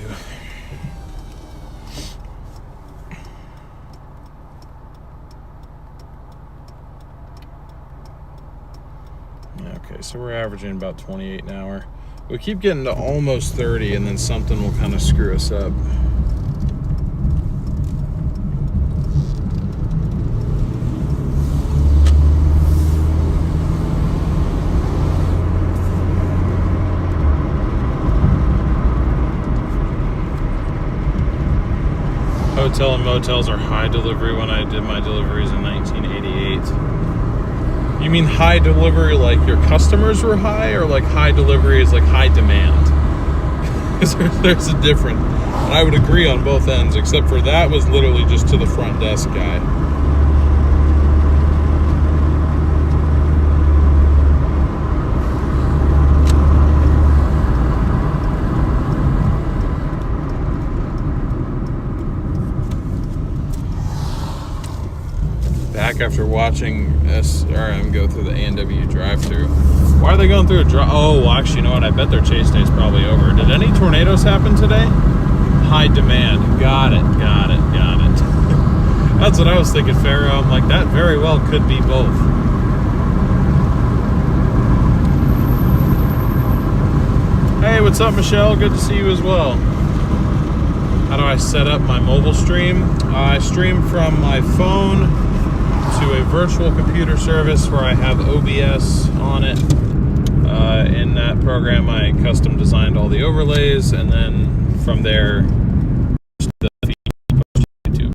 Okay, so we're averaging about 28 an hour. We keep getting to almost 30, and then something will kind of screw us up. Hotel and motels are high delivery when I did my deliveries in 1988. You mean high delivery like your customers were high, or like high delivery is like high demand? Because there's a difference. And I would agree on both ends, except for that was literally just to the front desk guy. After watching SRM go through the A&W drive-thru. Why are they going through a drive? Oh, well, actually, you know what? I bet their chase day is probably over. Did any tornadoes happen today? High demand. Got it. That's what I was thinking, Pharaoh. I'm like, that very well could be both. Hey, what's up, Michelle? Good to see you as well. How do I set up my mobile stream? I stream from my phone to a virtual computer service where I have OBS on it. In that program, I custom designed all the overlays, and then from there, the feed goes to YouTube.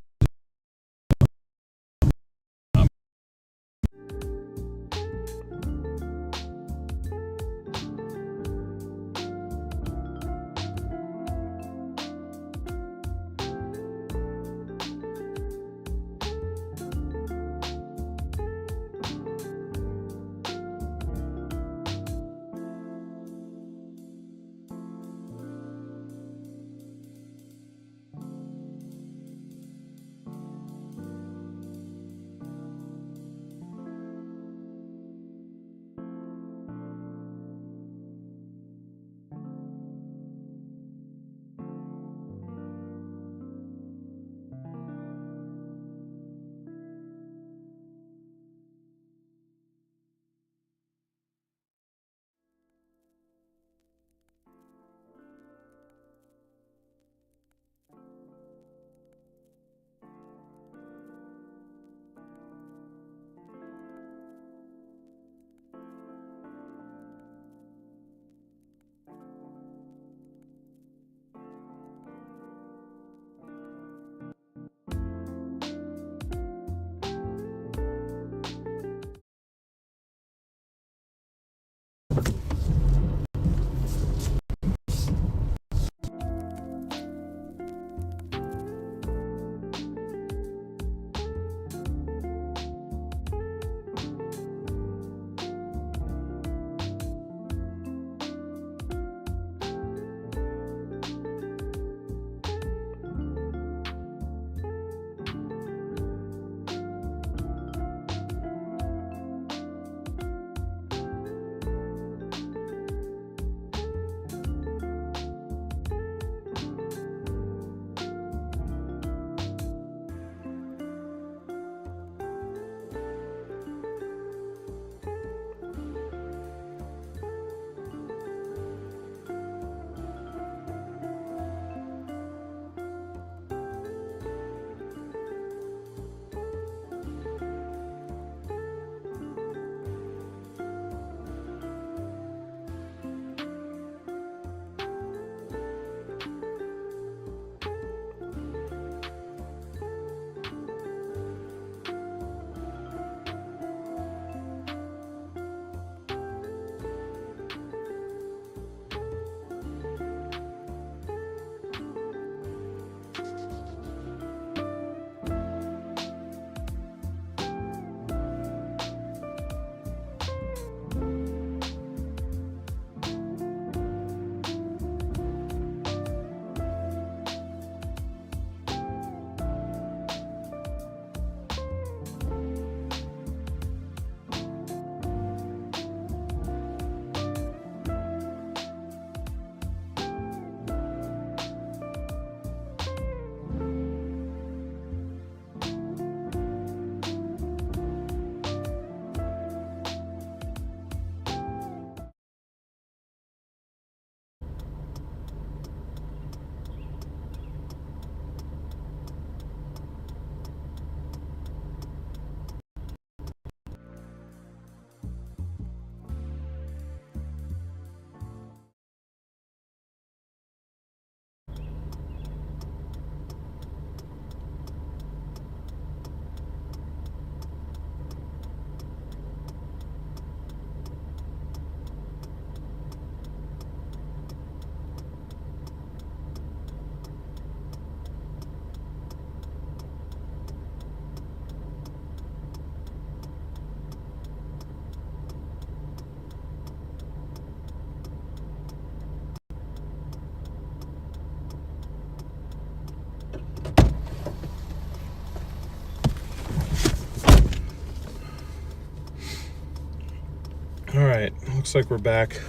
All right, looks like we're back.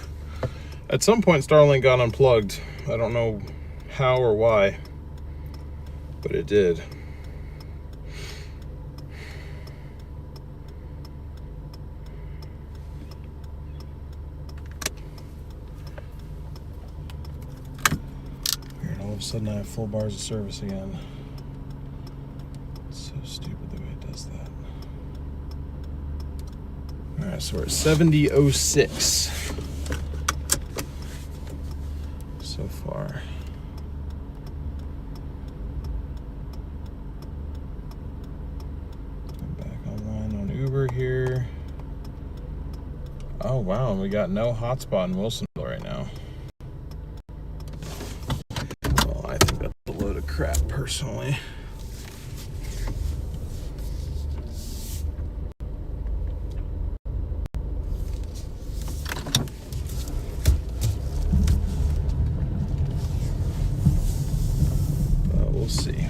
At some point, Starlink got unplugged. I don't know how or why, but it did. Weird, all of a sudden I have full bars of service again. It's so stupid the way it does that. All right, so we're at 7006 so far. I'm back online on Uber here. Oh wow, we got no hotspot in Wilsonville right now. Well, I think that's a load of crap personally. We'll see.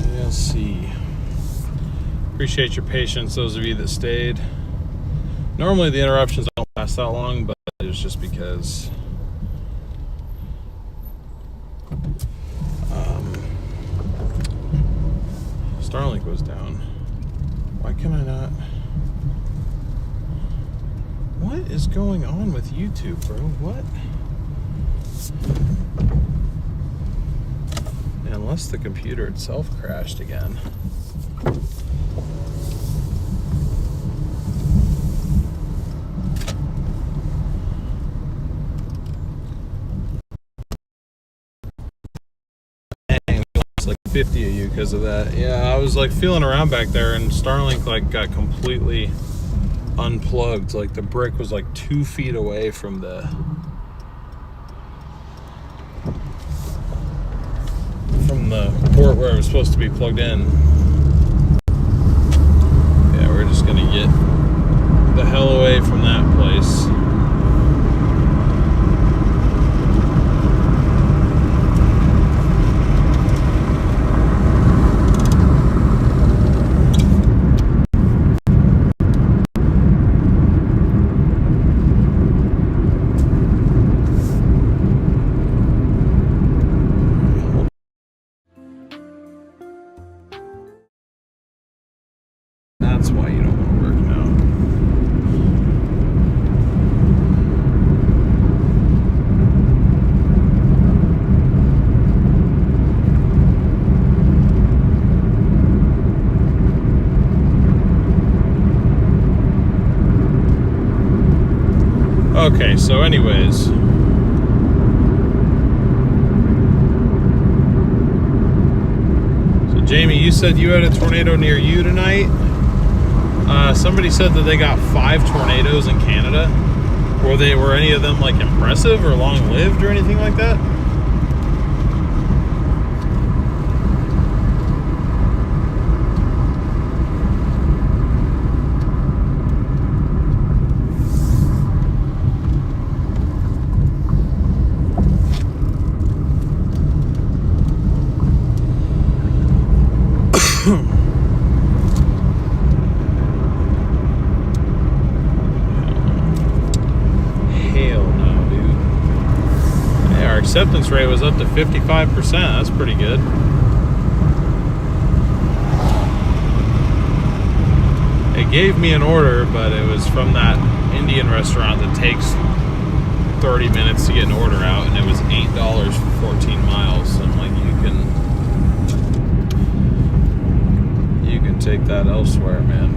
We'll see. Appreciate your patience, those of you that stayed. Normally the interruptions don't last that long, but it was just because Starlink was down. Why can I not? What is going on with YouTube, bro? What? Unless the computer itself crashed again. Dang, we lost like 50 of you because of that. Yeah, I was like feeling around back there and Starlink like got completely unplugged. Like the brick was like 2 feet away from the port where it was supposed to be plugged in. Yeah, we're just gonna get the hell away from that place. That's why you don't want to work now. Okay, so anyways. So Jamie, you said you had a tornado near you tonight? Somebody said that they got 5 tornadoes in Canada. Were any of them like impressive or long-lived or anything like that? Acceptance rate was up to 55%. That's pretty good. It gave me an order, but it was from that Indian restaurant that takes 30 minutes to get an order out, and it was $8 for 14 miles. So I'm like, you can take that elsewhere, man.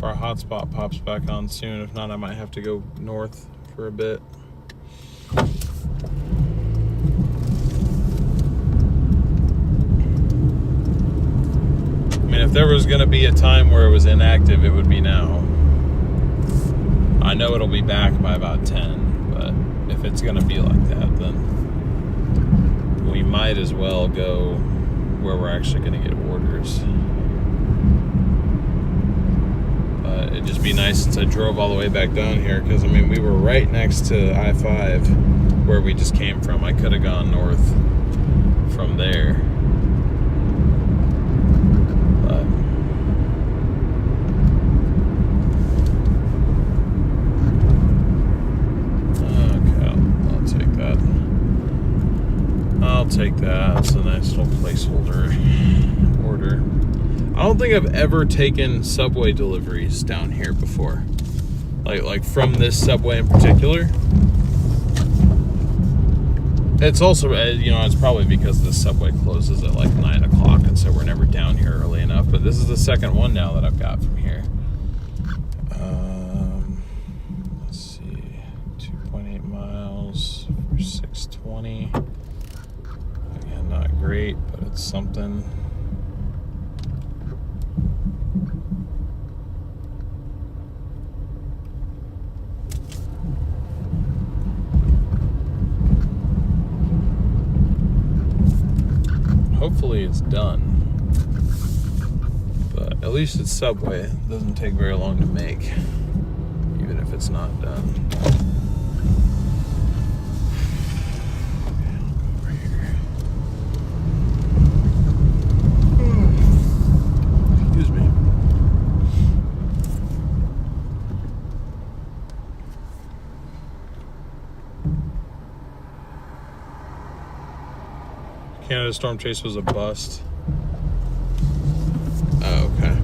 Our hotspot pops back on soon. If not, I might have to go north for a bit. I mean, if there was going to be a time where it was inactive, it would be now. I know it'll be back by about 10, but if it's going to be like that, then we might as well go where we're actually going to get orders. It'd just be nice since I drove all the way back down here, because I mean we were right next to I-5 where we just came from. I could have gone north from there, but okay, I'll take that. I'll take that. That's a nice little placeholder order. I don't think I've ever taken Subway deliveries down here before. Like from this Subway in particular. It's also, it's probably because the Subway closes at like 9 o'clock, and so we're never down here early enough. But this is the second one now that I've got from here. Let's see, 2.8 miles for 620. Again, not great, but it's something. Hopefully it's done, but at least it's Subway. It doesn't take very long to make, even if it's not done. Over here. Excuse me. Canada Storm Chase was a bust. Oh, okay.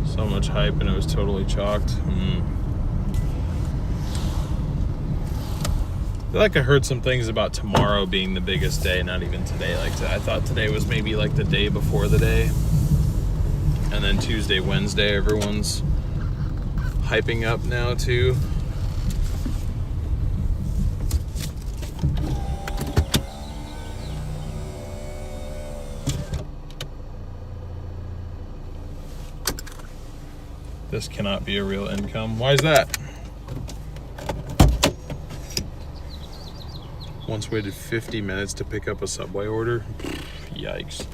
So much hype and it was totally chalked. I feel like I heard some things about tomorrow being the biggest day, not even today. Like I thought today was maybe like the day before the day. And then Tuesday, Wednesday, everyone's hyping up now too. This cannot be a real income. Why is that? Once waited 50 minutes to pick up a Subway order. Yikes.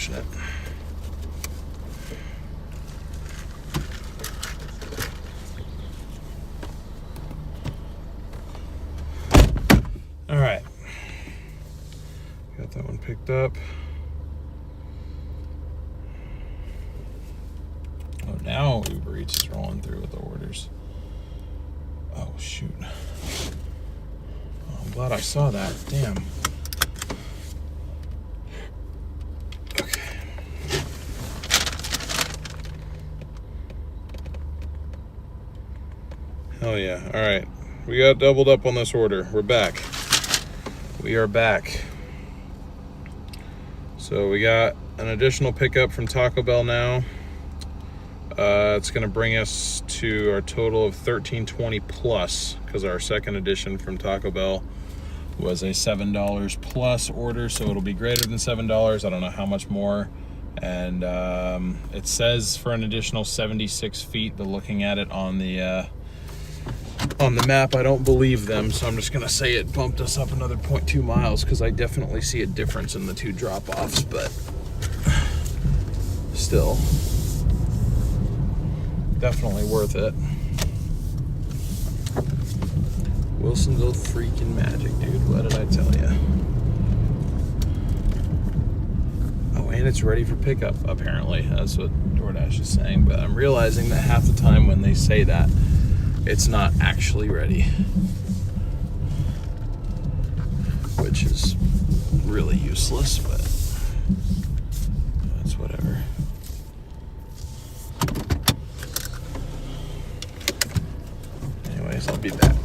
unfortunate. All right, got that one picked up. Oh, now Uber Eats is rolling through with the orders. Oh, shoot. Oh, I'm glad I saw that. Damn. Okay. Hell yeah. All right. We got doubled up on this order. We're back. We are back. So we got an additional pickup from Taco Bell now. It's going to bring us to our total of $13.20 plus, because our second edition from Taco Bell was a $7 plus order, so it'll be greater than $7. I don't know how much more. And it says for an additional 76 feet, but looking at it on the map, I don't believe them, so I'm just going to say it bumped us up another 0.2 miles, because I definitely see a difference in the two drop-offs, but still. Definitely worth it. Wilsonville freaking magic, dude. What did I tell you? Oh, and it's ready for pickup, apparently. That's what Doordash is saying. But I'm realizing that half the time when they say that, it's not actually ready. Which is really useless, but that's whatever. I'll be back.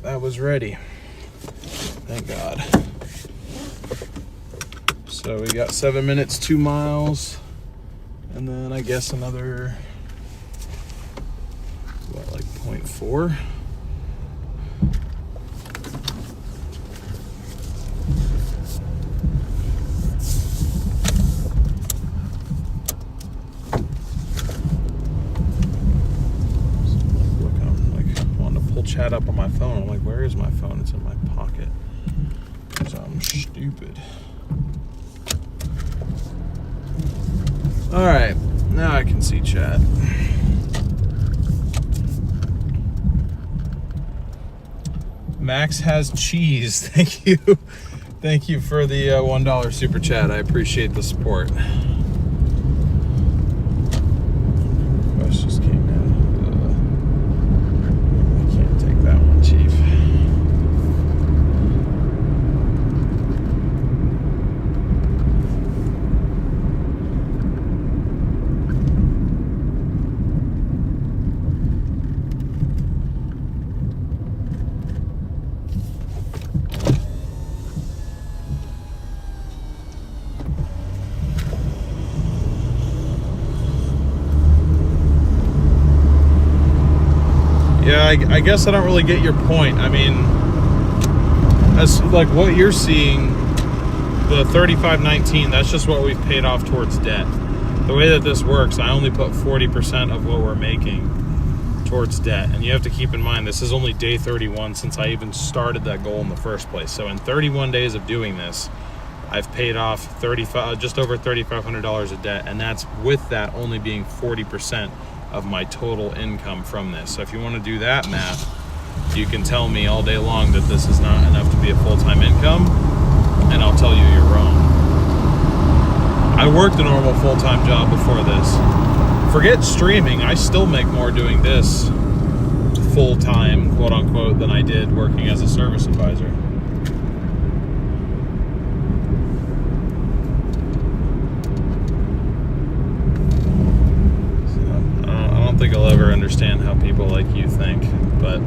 That was ready. Thank God. So we got 7 minutes, 2 miles, and then I guess another, what, like 0.4? Chat up on my phone. I'm like, where is my phone? It's in my pocket. So I'm stupid. All right, now I can see chat. Max has cheese. Thank you. Thank you for the $1 super chat. I appreciate the support. Request just came in. That one, Chief. Yeah, I guess I don't really get your point. I mean, as like what you're seeing, the $35.19, that's just what we've paid off towards debt. The way that this works, I only put 40% of what we're making towards debt. And you have to keep in mind, this is only day 31 since I even started that goal in the first place. So in 31 days of doing this, I've paid off just over $3,500 of debt, and that's with that only being 40% of my total income from this. So if you want to do that math, you can tell me all day long that this is not enough to be a full-time income, and I'll tell you you're wrong. I worked a normal full-time job before this. Forget streaming, I still make more doing this full-time, quote-unquote, than I did working as a service advisor. So, I don't think I'll ever understand how people like you think, but...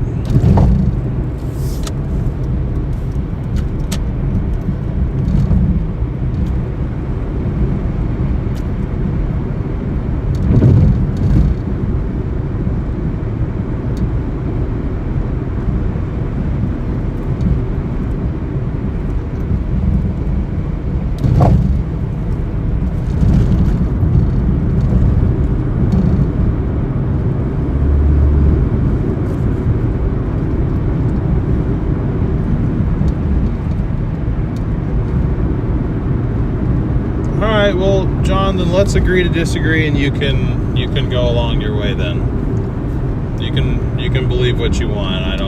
Alright, well, John, then let's agree to disagree, and you can go along your way then. You can believe what you want.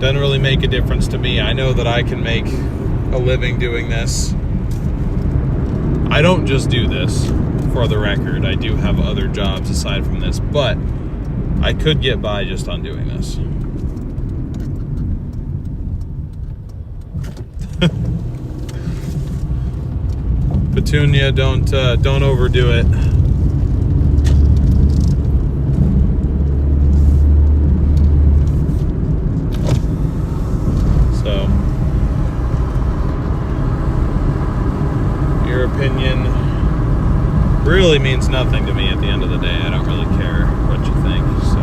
Doesn't really make a difference to me. I know that I can make a living doing this. I don't just do this, for the record. I do have other jobs aside from this, but I could get by just on doing this. Petunia, don't overdo it. So, your opinion really means nothing to me at the end of the day. I don't really care what you think, so.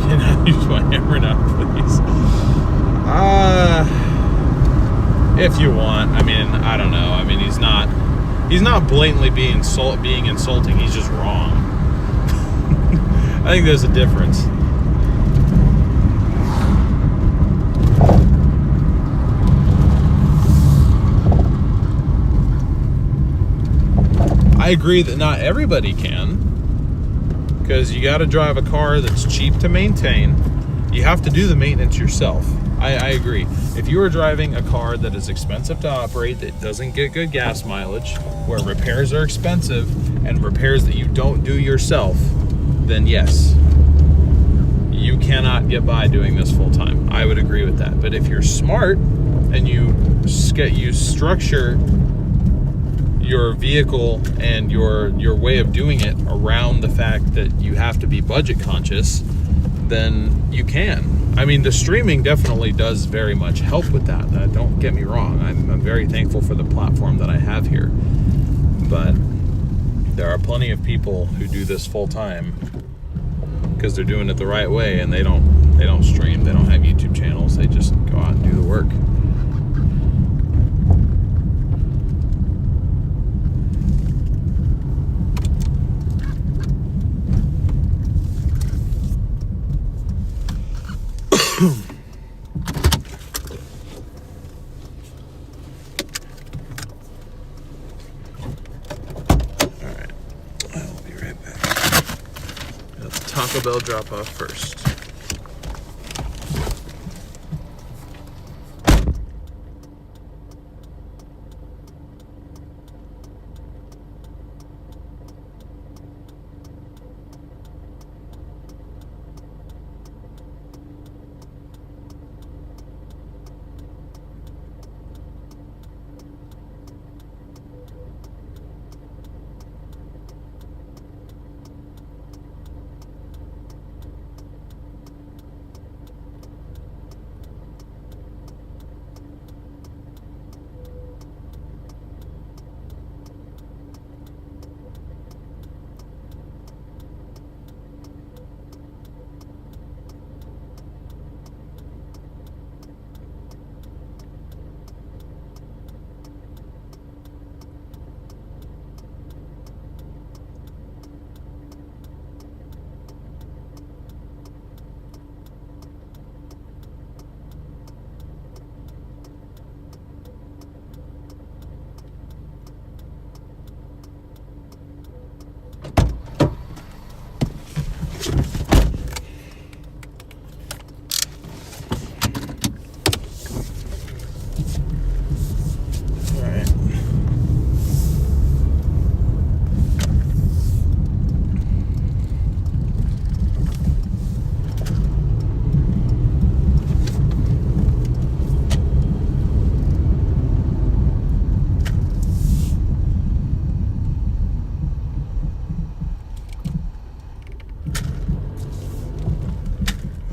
Can I use my hammer now, please? If you want. I mean, I don't know. I mean, he's not blatantly being insulting. He's just wrong. I think there's a difference. I agree that not everybody can, because you got to drive a car that's cheap to maintain. You have to do the maintenance yourself. I agree. If you are driving a car that is expensive to operate, that doesn't get good gas mileage, where repairs are expensive, and repairs that you don't do yourself, then yes, you cannot get by doing this full time. I would agree with that. But if you're smart and you structure your vehicle and your way of doing it around the fact that you have to be budget conscious, then you can. I mean, the streaming definitely does very much help with that. Don't get me wrong. I'm very thankful for the platform that I have here. But there are plenty of people who do this full time because they're doing it the right way, and they don't stream. They don't have YouTube channels. They just go out and do the work. Alright, I'll be right back. Got the Taco Bell drop off first.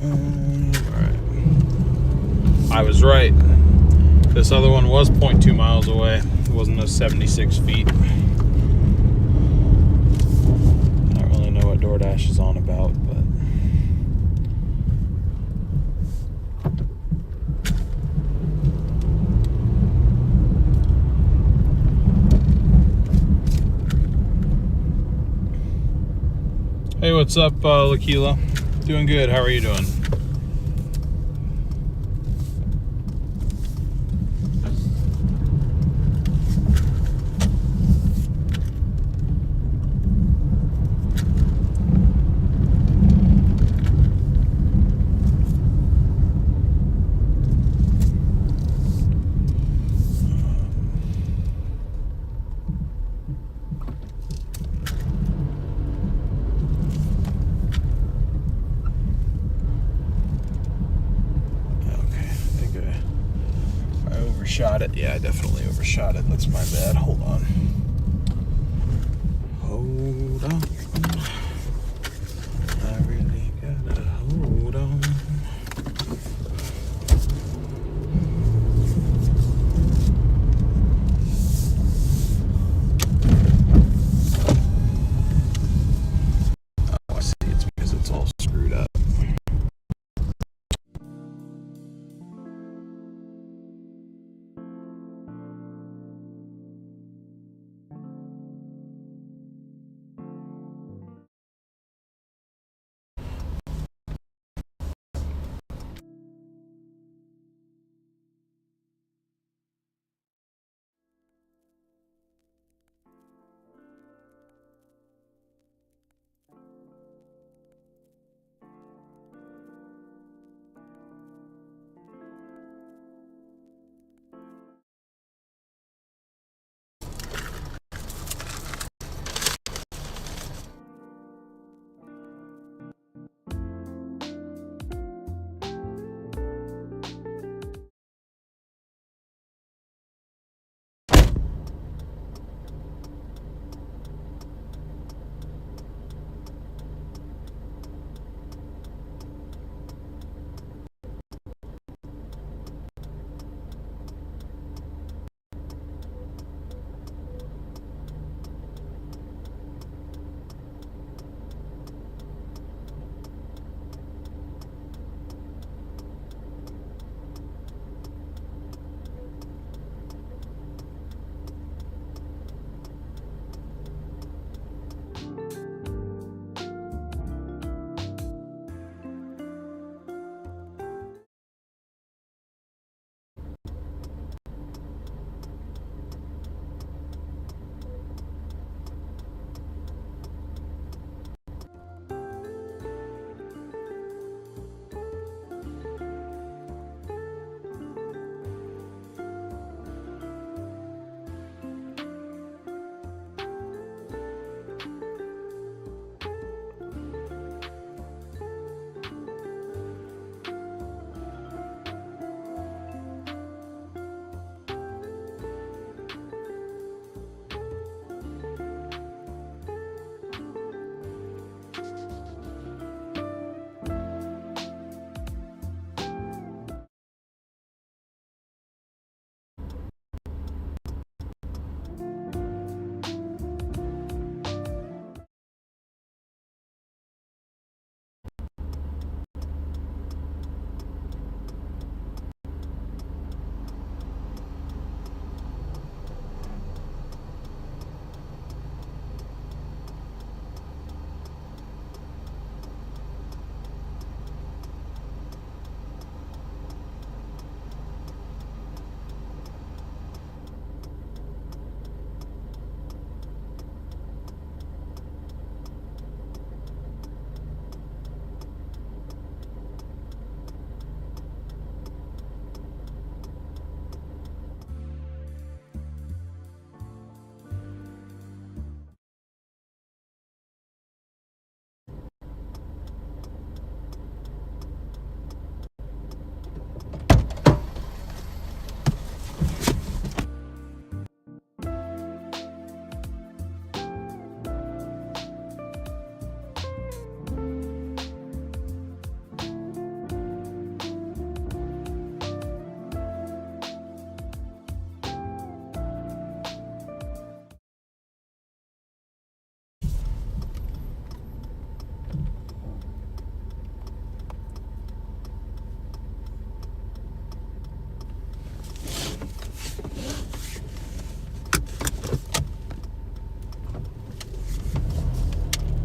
Alright. I was right. This other one was 0.2 miles away. It wasn't those 76 feet. I don't really know what Doordash is on about, but hey, what's up, Lakila? Doing good. How are you doing? Overshot it. Yeah, I definitely overshot it. That's my bad. Hold on. Hold on. I really gotta hold on. Oh, I see. It's because it's all screwed up.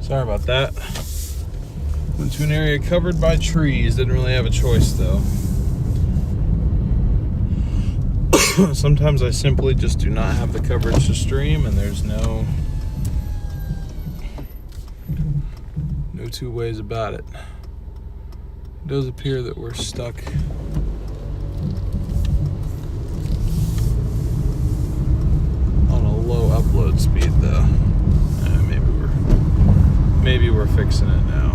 Sorry about that. Went to an area covered by trees. Didn't really have a choice though. Sometimes I simply just do not have the coverage to stream, and there's no two ways about it. It does appear that we're stuck on a low upload speed though. Maybe we're fixing it now.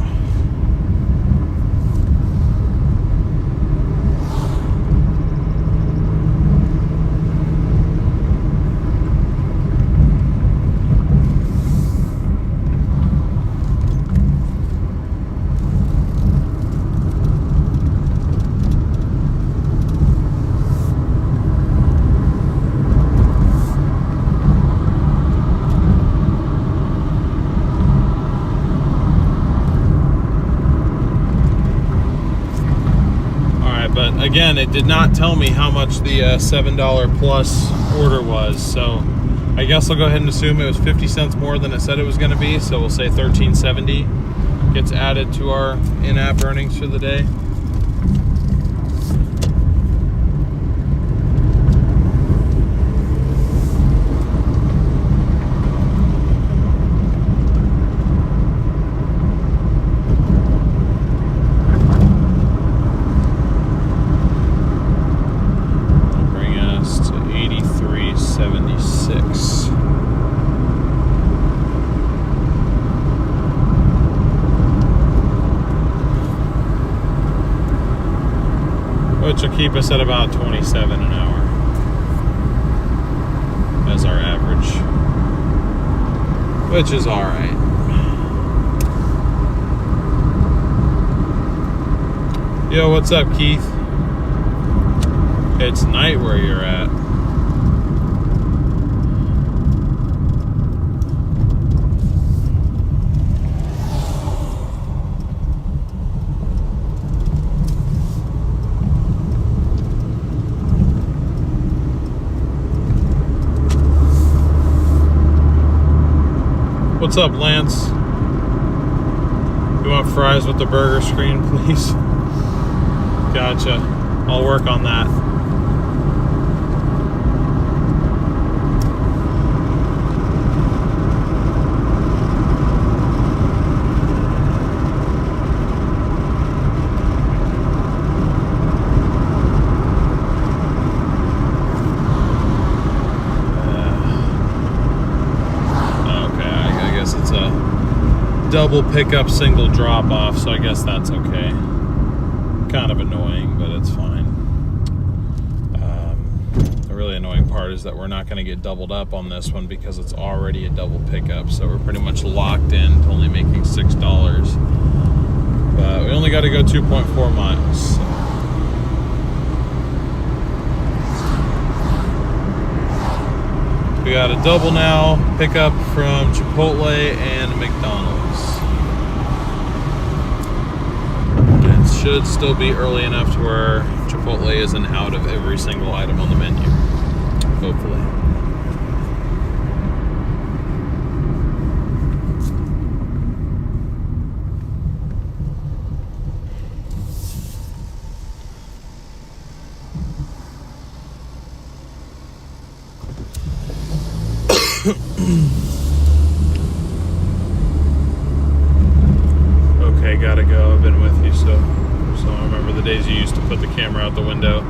Again, it did not tell me how much the $7 plus order was, so I guess I'll go ahead and assume it was 50 cents more than it said it was going to be, so we'll say $13.70 gets added to our in-app earnings for the day. Which will keep us at about 27 an hour as our average, which is all right. Yo, what's up, Keith? It's night where you're at. What's up, Lance? You want fries with the burger screen, please? Gotcha. I'll work on that. Double pickup, single drop off, so I guess that's okay. Kind of annoying, but it's fine. The really annoying part is that we're not going to get doubled up on this one because it's already a double pickup, so we're pretty much locked in to only making $6. But we only got to go 2.4 miles. So. We got a double now, pickup from Chipotle and McDonald's. It should still be early enough to where Chipotle isn't out of every single item on the menu. Hopefully. Okay, gotta go. I've been with you, so I remember the days you used to put the camera out the window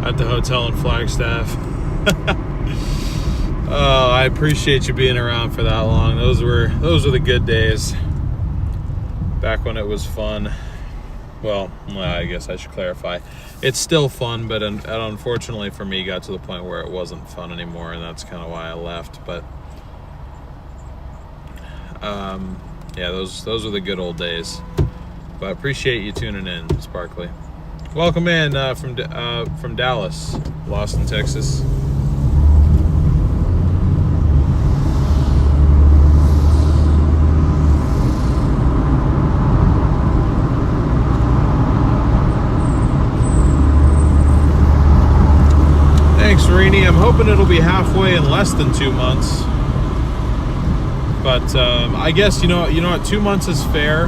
at the hotel in Flagstaff. Oh, I appreciate you being around for that long. Those were the good days. Back when it was fun. Well, I guess I should clarify. It's still fun, but unfortunately for me, got to the point where it wasn't fun anymore, and that's kind of why I left. But yeah, those are the good old days. But I appreciate you tuning in, Sparkly. Welcome in from Dallas, Austin, Texas. Thanks, Rini. I'm hoping it'll be halfway in less than 2 months. But I guess, you know what, 2 months is fair,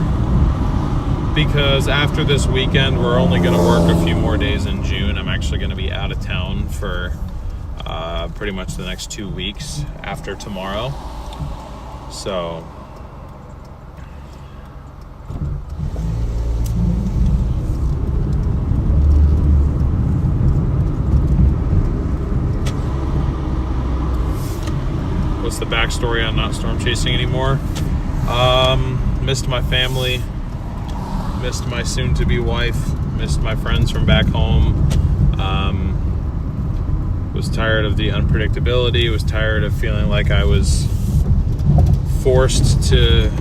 because after this weekend, we're only going to work a few more days in June. I'm actually going to be out of town for pretty much the next 2 weeks after tomorrow. So what's the backstory on not storm chasing anymore? Missed my family, missed my soon-to-be wife, missed my friends from back home. Was tired of the unpredictability, was tired of feeling like I was forced to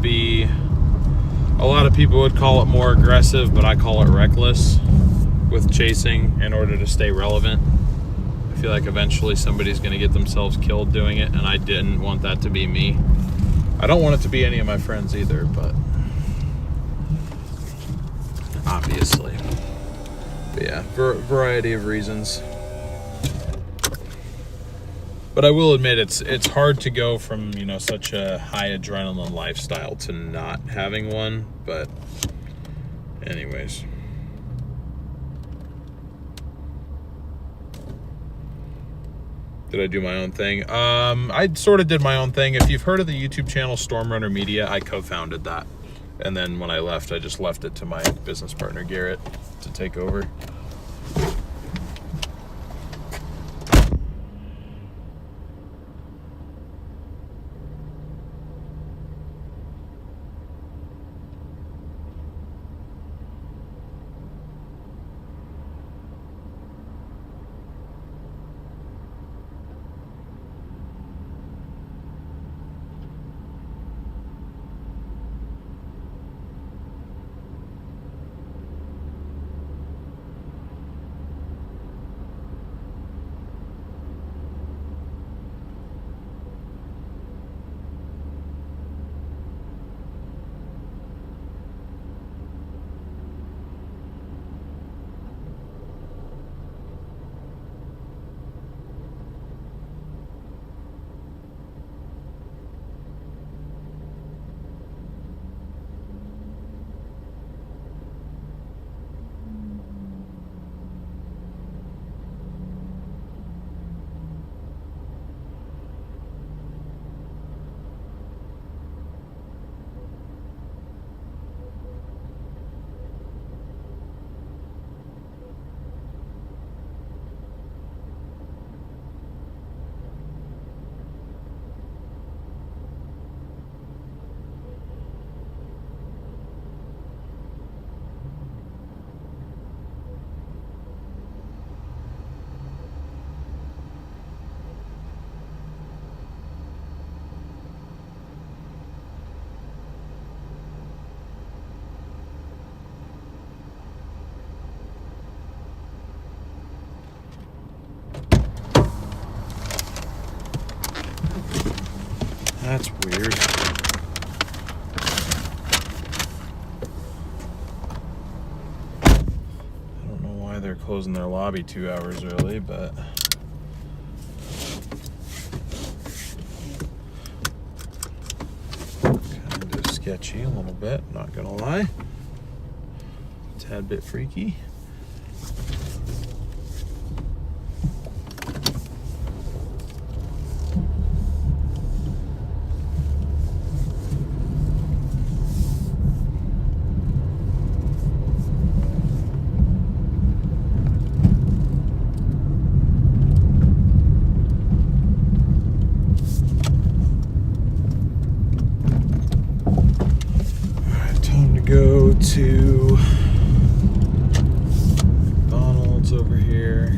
be, a lot of people would call it more aggressive, but I call it reckless with chasing in order to stay relevant. I feel like eventually somebody's going to get themselves killed doing it, and I didn't want that to be me. I don't want it to be any of my friends either, but obviously. But yeah, variety of reasons. But I will admit, it's hard to go from, you know, such a high adrenaline lifestyle to not having one. But anyways. Did I do my own thing? I sort of did my own thing. If you've heard of the YouTube channel Storm Runner Media, I co-founded that. And then when I left, I just left it to my business partner, Garrett, to take over. That's weird. I don't know why they're closing their lobby 2 hours early, but kind of sketchy a little bit, not gonna lie. A tad bit freaky. Go to McDonald's over here.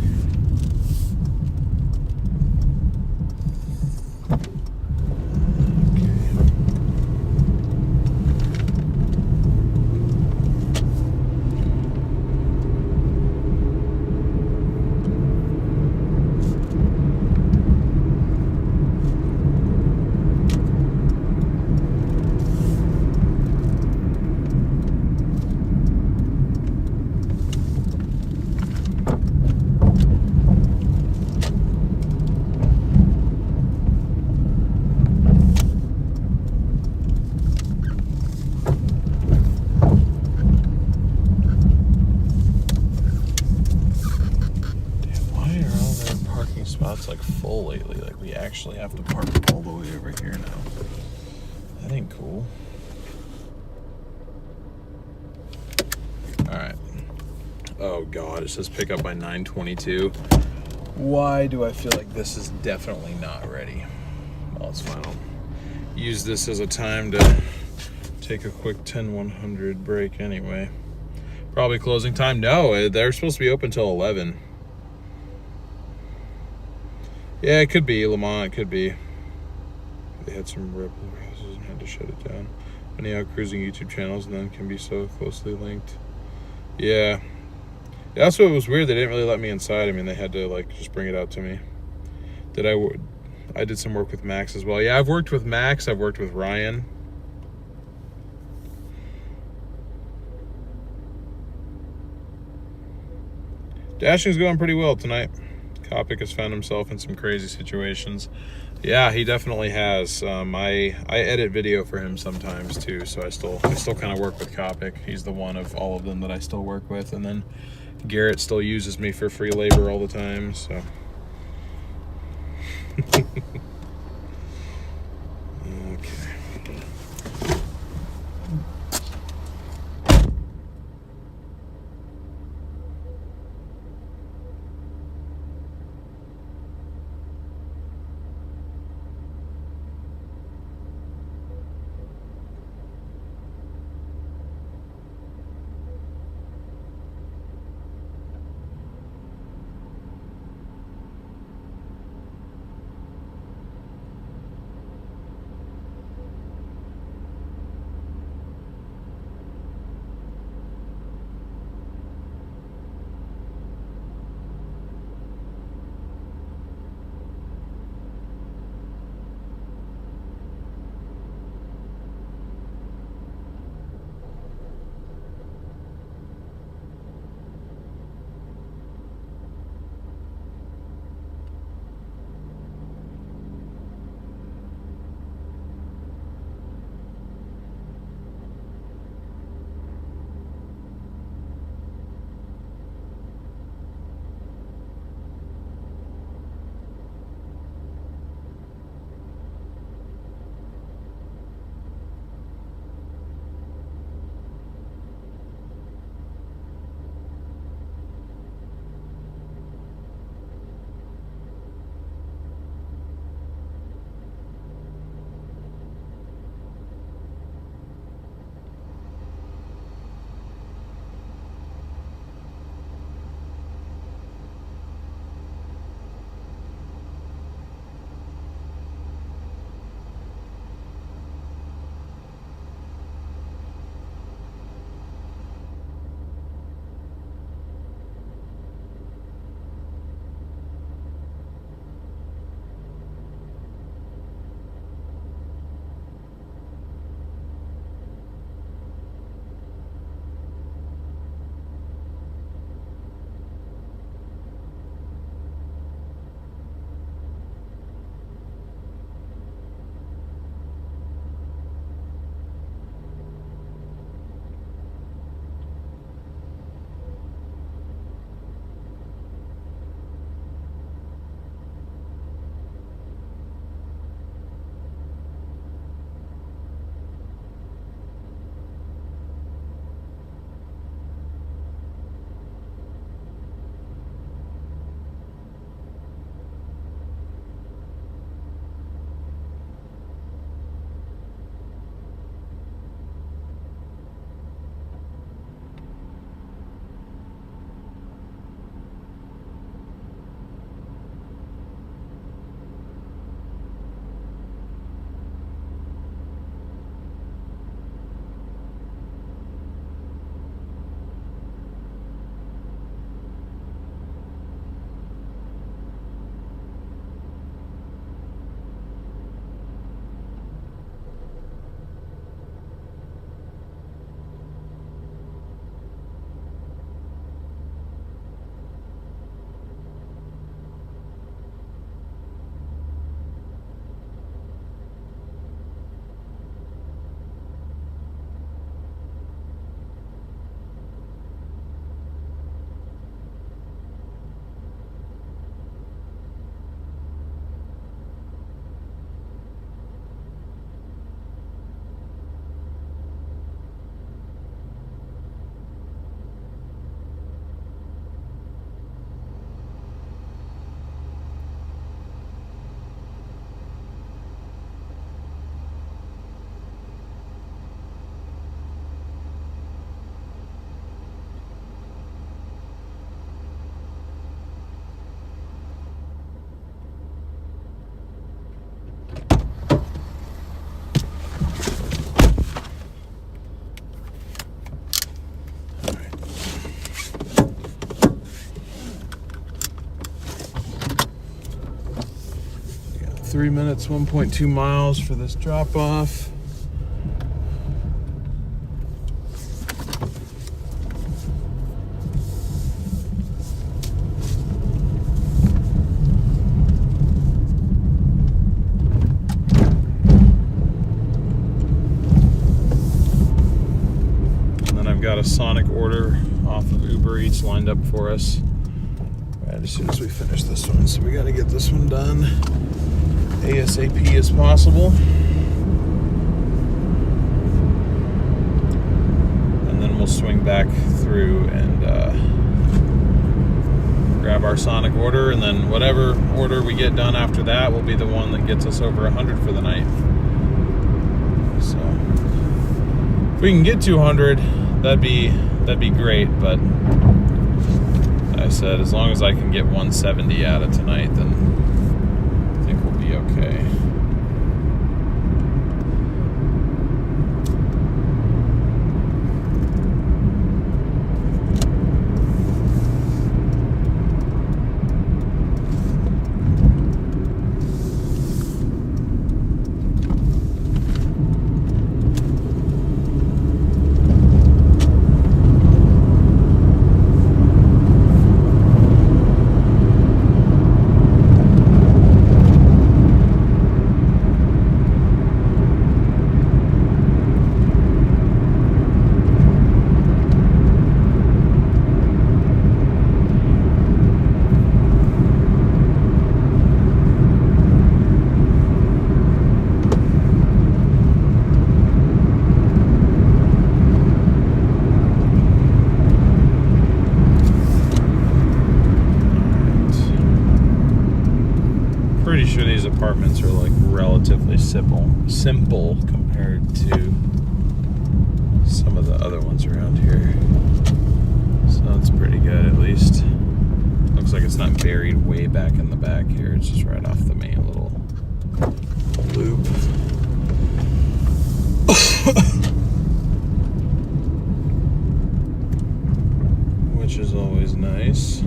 full lately. Like, we actually have to park all the way over here now. That ain't cool. All right. Oh God, it says pick up by 9:22. Why do I feel like this is definitely not ready? Well, it's fine. I'll use this as a time to take a quick 10-100 break anyway. Probably closing time. No, they're supposed to be open till 11. Yeah, it could be Lamont. It could be. They had some ripple houses and had to shut it down. Many out cruising YouTube channels and then can be so closely linked. Yeah. That's what was weird. They didn't really let me inside. I mean, they had to like just bring it out to me. I did some work with Max as well. Yeah, I've worked with Max. I've worked with Ryan. Dashing's going pretty well tonight. Kopic has found himself in some crazy situations. Yeah, he definitely has. I edit video for him sometimes too, so I still kind of work with Kopic. He's the one of all of them that I still work with, and then Garrett still uses me for free labor all the time. So. Okay. 3 minutes, 1.2 miles for this drop off. Got a Sonic order off of Uber Eats lined up for us right as soon as we finish this one. So we got to get this one done ASAP as possible. And then we'll swing back through and grab our Sonic order. And then whatever order we get done after that will be the one that gets us over 100 for the night. So if we can get 200, that'd be great, but I said as long as I can get 170 out of tonight, then I think we'll be okay. Pretty sure these apartments are like relatively simple compared to some of the other ones around here. So that's pretty good, at least. Looks like it's not buried way back in the back here. It's just right off the main little loop. Which is always nice.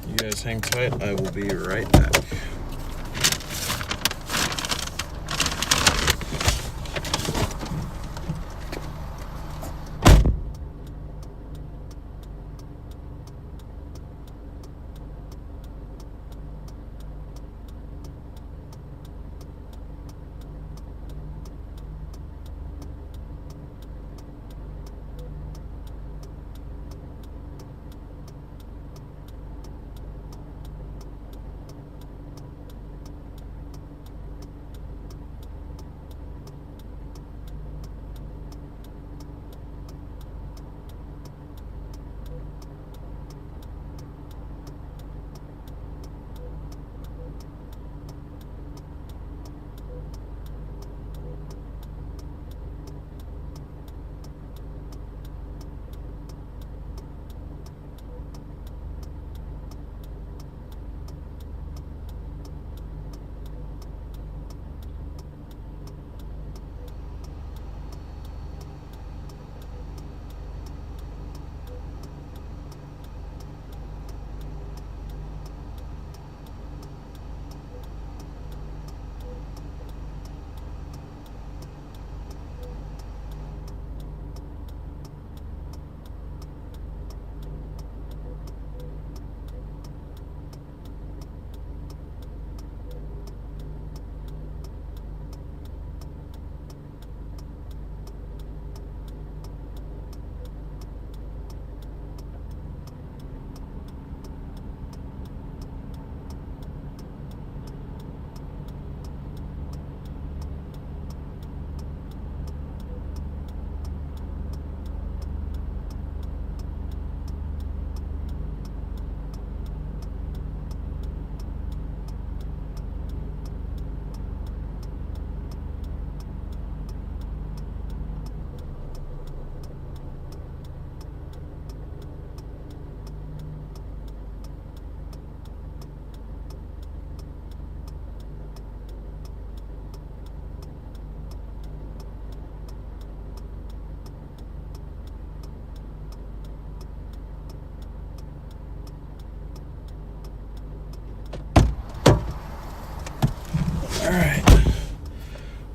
You guys hang tight, I will be right back.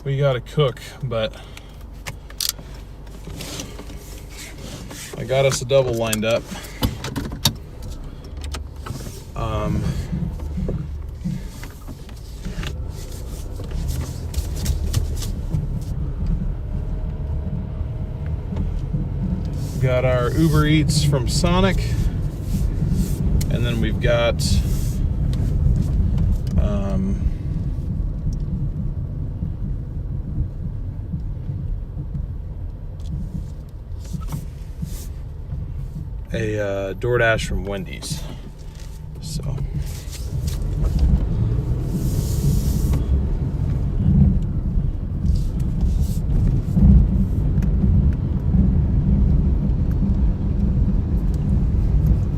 we gotta cook, but I got us a double lined up. Got our Uber Eats from Sonic, and then we've got a Doordash from Wendy's. So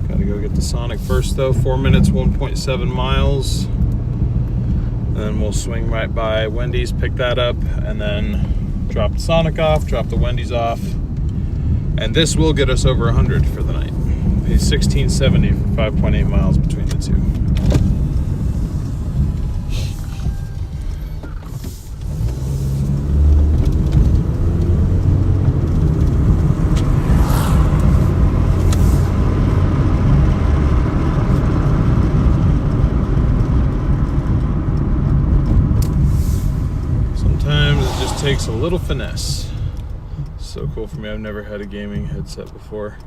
gotta go get the Sonic first though. 4 minutes, 1.7 miles. Then we'll swing right by Wendy's, pick that up, and then drop the Sonic off, drop the Wendy's off. And this will get us over 100 for the night. Pay $16.70 for 5.8 miles between the two. Sometimes it just takes a little finesse. So cool for me. I've never had a gaming headset before.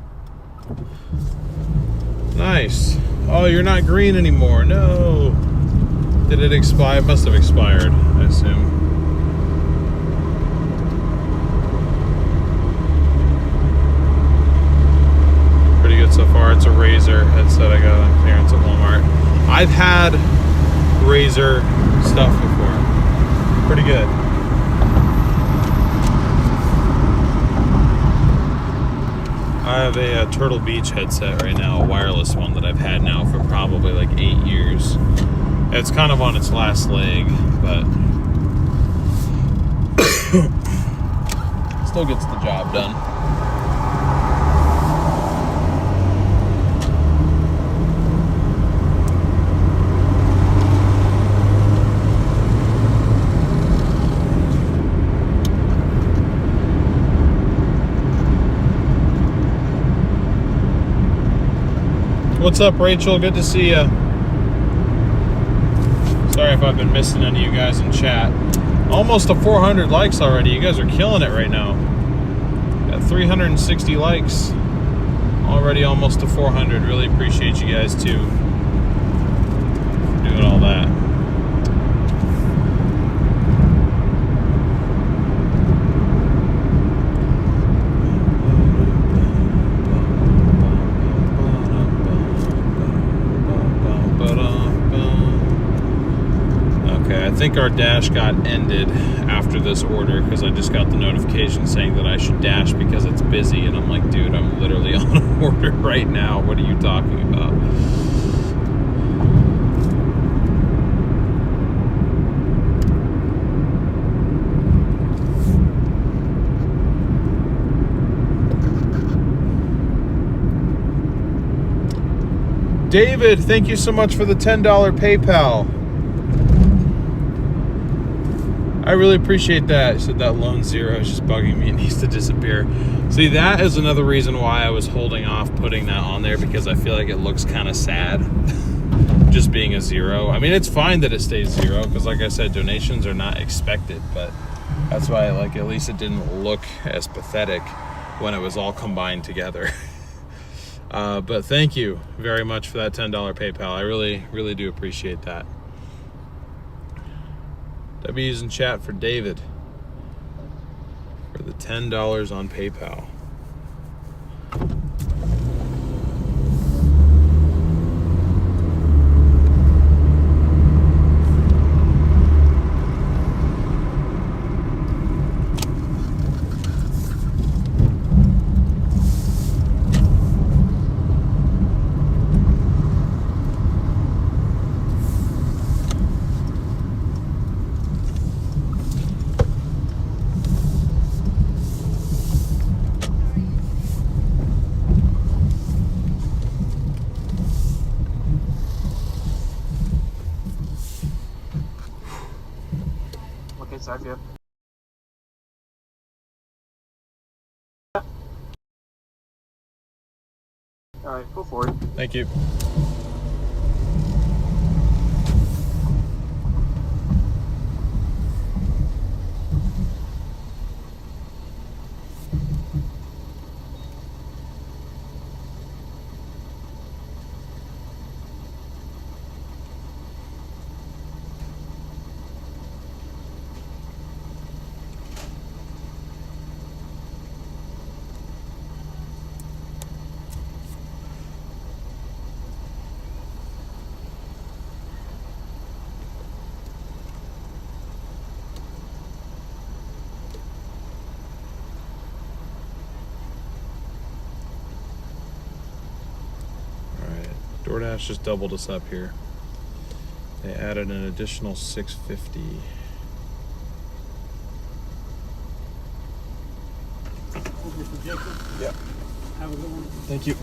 Nice. Oh, you're not green anymore. No. Did it expire? It must have expired, I assume. Pretty good so far. It's a Razer headset I got on clearance at Walmart. I've had Razer stuff before. Pretty good. I have a Turtle Beach headset right now, a wireless one that I've had now for probably like 8 years. It's kind of on its last leg, but still gets the job done. What's up, Rachel? Good to see you. Sorry if I've been missing any of you guys in chat. Almost to 400 likes already. You guys are killing it right now. Got 360 likes. Already almost to 400. Really appreciate you guys too for doing all that. I think our dash got ended after this order because I just got the notification saying that I should dash because it's busy, and I'm like, dude, I'm literally on an order right now. What are you talking about? David, thank you so much for the $10 PayPal. I really appreciate that. He said that lone zero is just bugging me. It needs to disappear. See, that is another reason why I was holding off putting that on there, because I feel like it looks kind of sad just being a zero. I mean, it's fine that it stays zero because, like I said, donations are not expected, but that's why, like, at least it didn't look as pathetic when it was all combined together. But thank you very much for that $10 PayPal. I really, really do appreciate that. W's in chat for David for the $10 on PayPal. All right, go for it. Thank you. Doordash just doubled us up here. They added an additional $650. Yeah. Have a good one. Thank you.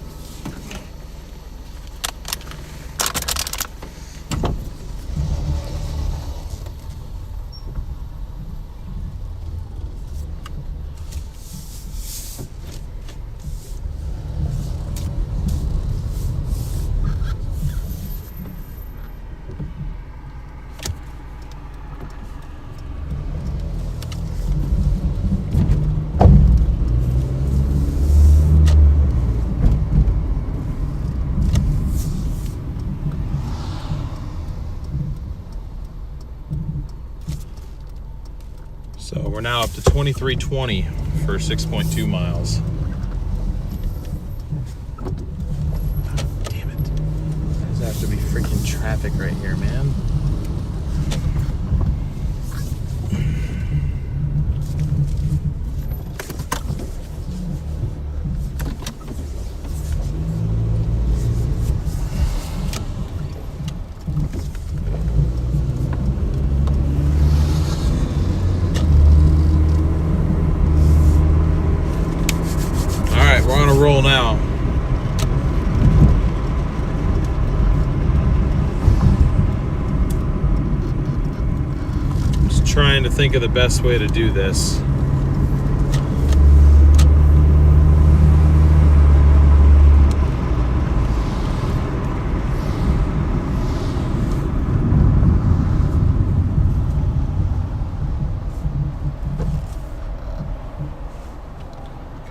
So we're now up to 2320 for 6.2 miles. Damn it. There's have to be freaking traffic right here, man. We're on a roll now. Just trying to think of the best way to do this.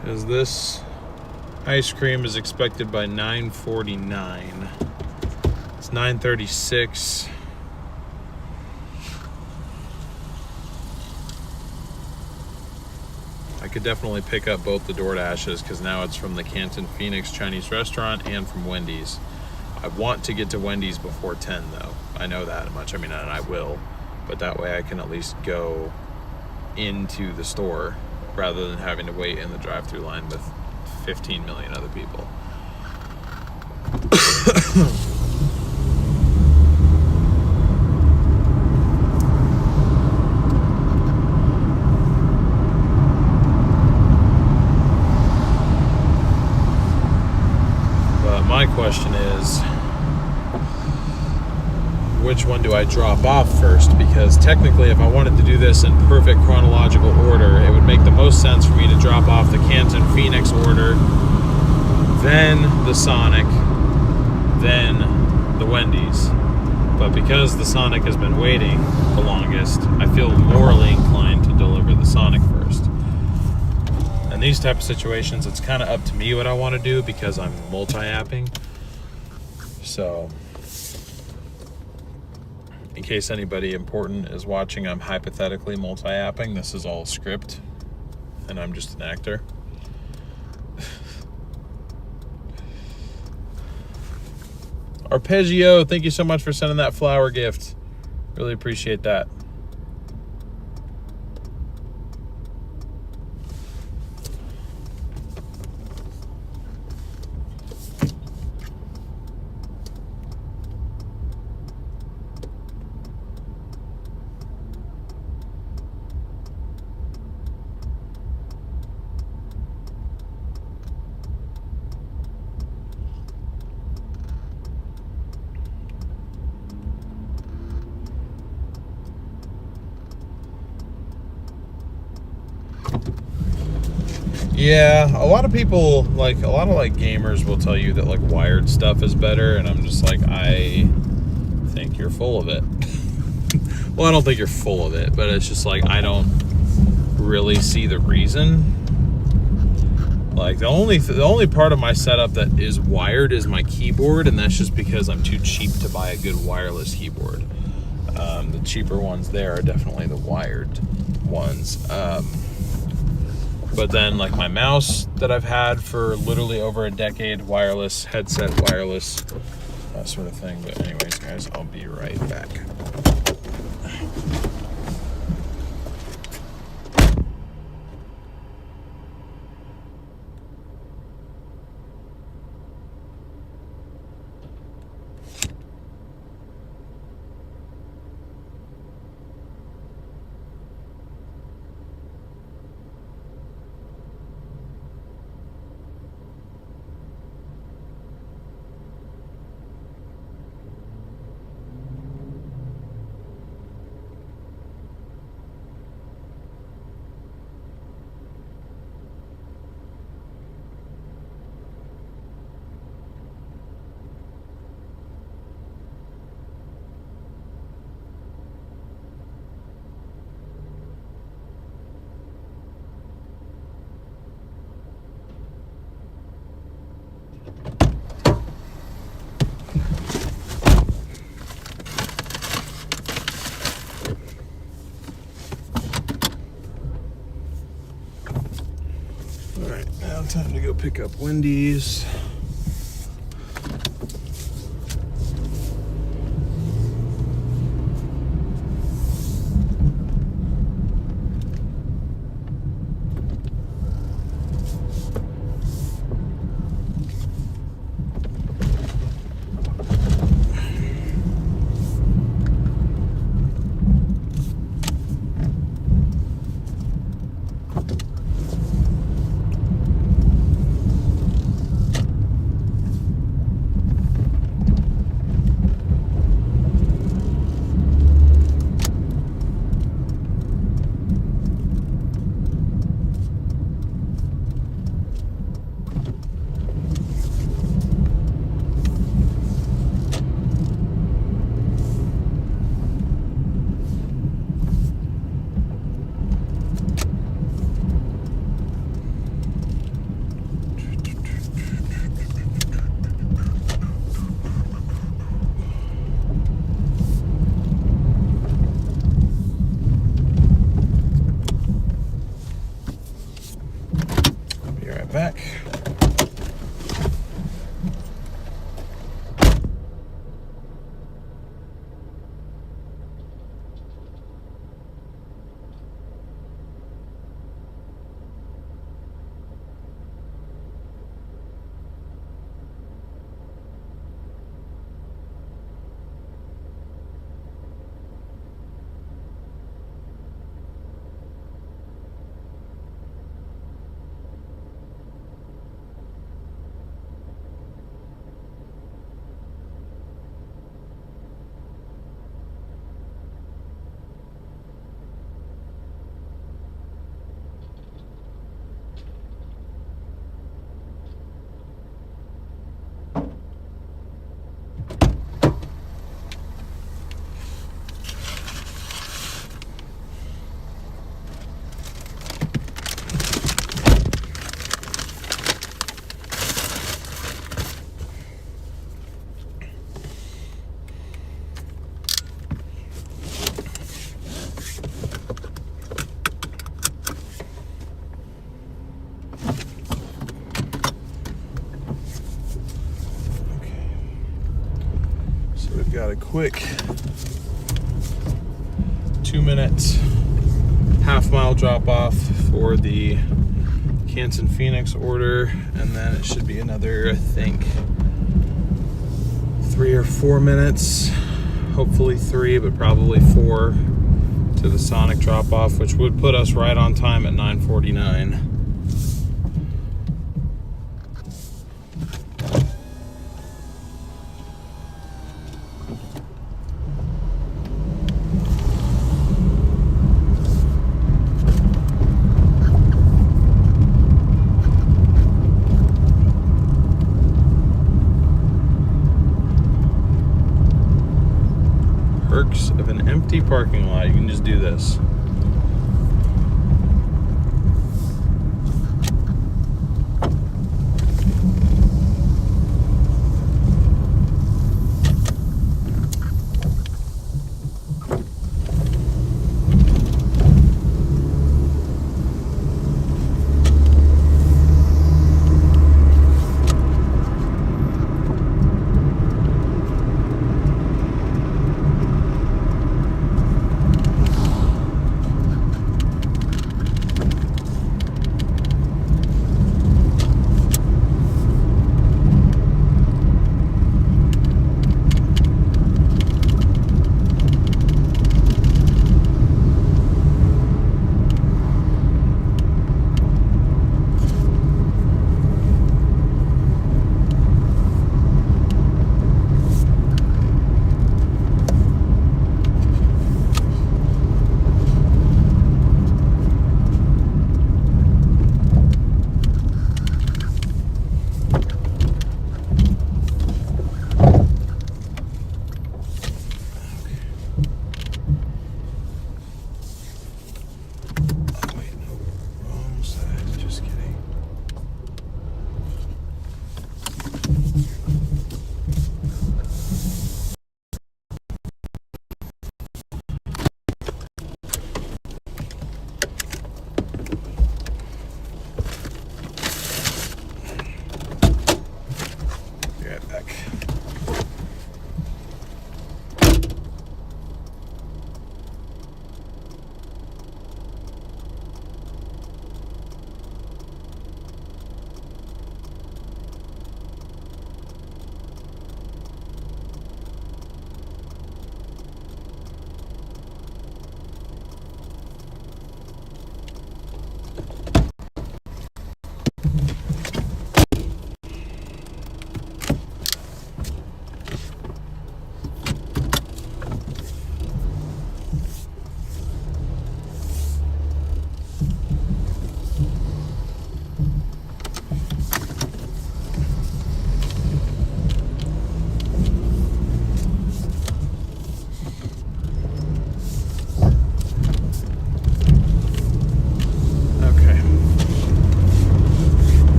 Because this ice cream is expected by 9:49. It's 9:36. I could definitely pick up both the Doordashes because now it's from the Canton Phoenix Chinese restaurant and from Wendy's. I want to get to Wendy's before 10 though. I know that much. I mean, and I will, but that way I can at least go into the store rather than having to wait in the drive-thru line with 15 million other people. But my question is, which one do I drop off first? Because technically, if I wanted to do this in perfect chronological order, it would make the most sense for me to drop off the Canton Phoenix order, then the Sonic, then the Wendy's. But because the Sonic has been waiting the longest, I feel morally inclined to deliver the Sonic first. In these type of situations, it's kind of up to me what I want to do because I'm multi-apping. So in case anybody important is watching, I'm hypothetically multi-apping. This is all script, and I'm just an actor. Arpeggio, thank you so much for sending that flower gift. Really appreciate that. Yeah, a lot of people, like gamers will tell you that like wired stuff is better, and I'm just like, I think you're full of it. Well, I don't think you're full of it, but it's just like I don't really see the reason. Like the only part of my setup that is wired is my keyboard, and that's just because I'm too cheap to buy a good wireless keyboard. The cheaper ones there are definitely the wired ones. But then like my mouse that I've had for literally over a decade, wireless, headset wireless, that sort of thing. But anyways, guys, I'll be right back. Now time to go pick up Wendy's. Back. Got a quick 2-minute half-mile drop-off for the Canton Phoenix order, and then it should be another, I think, 3 or 4 minutes, hopefully 3, but probably 4 to the Sonic drop-off, which would put us right on time at 9:49. empty parking lot. You can just do this.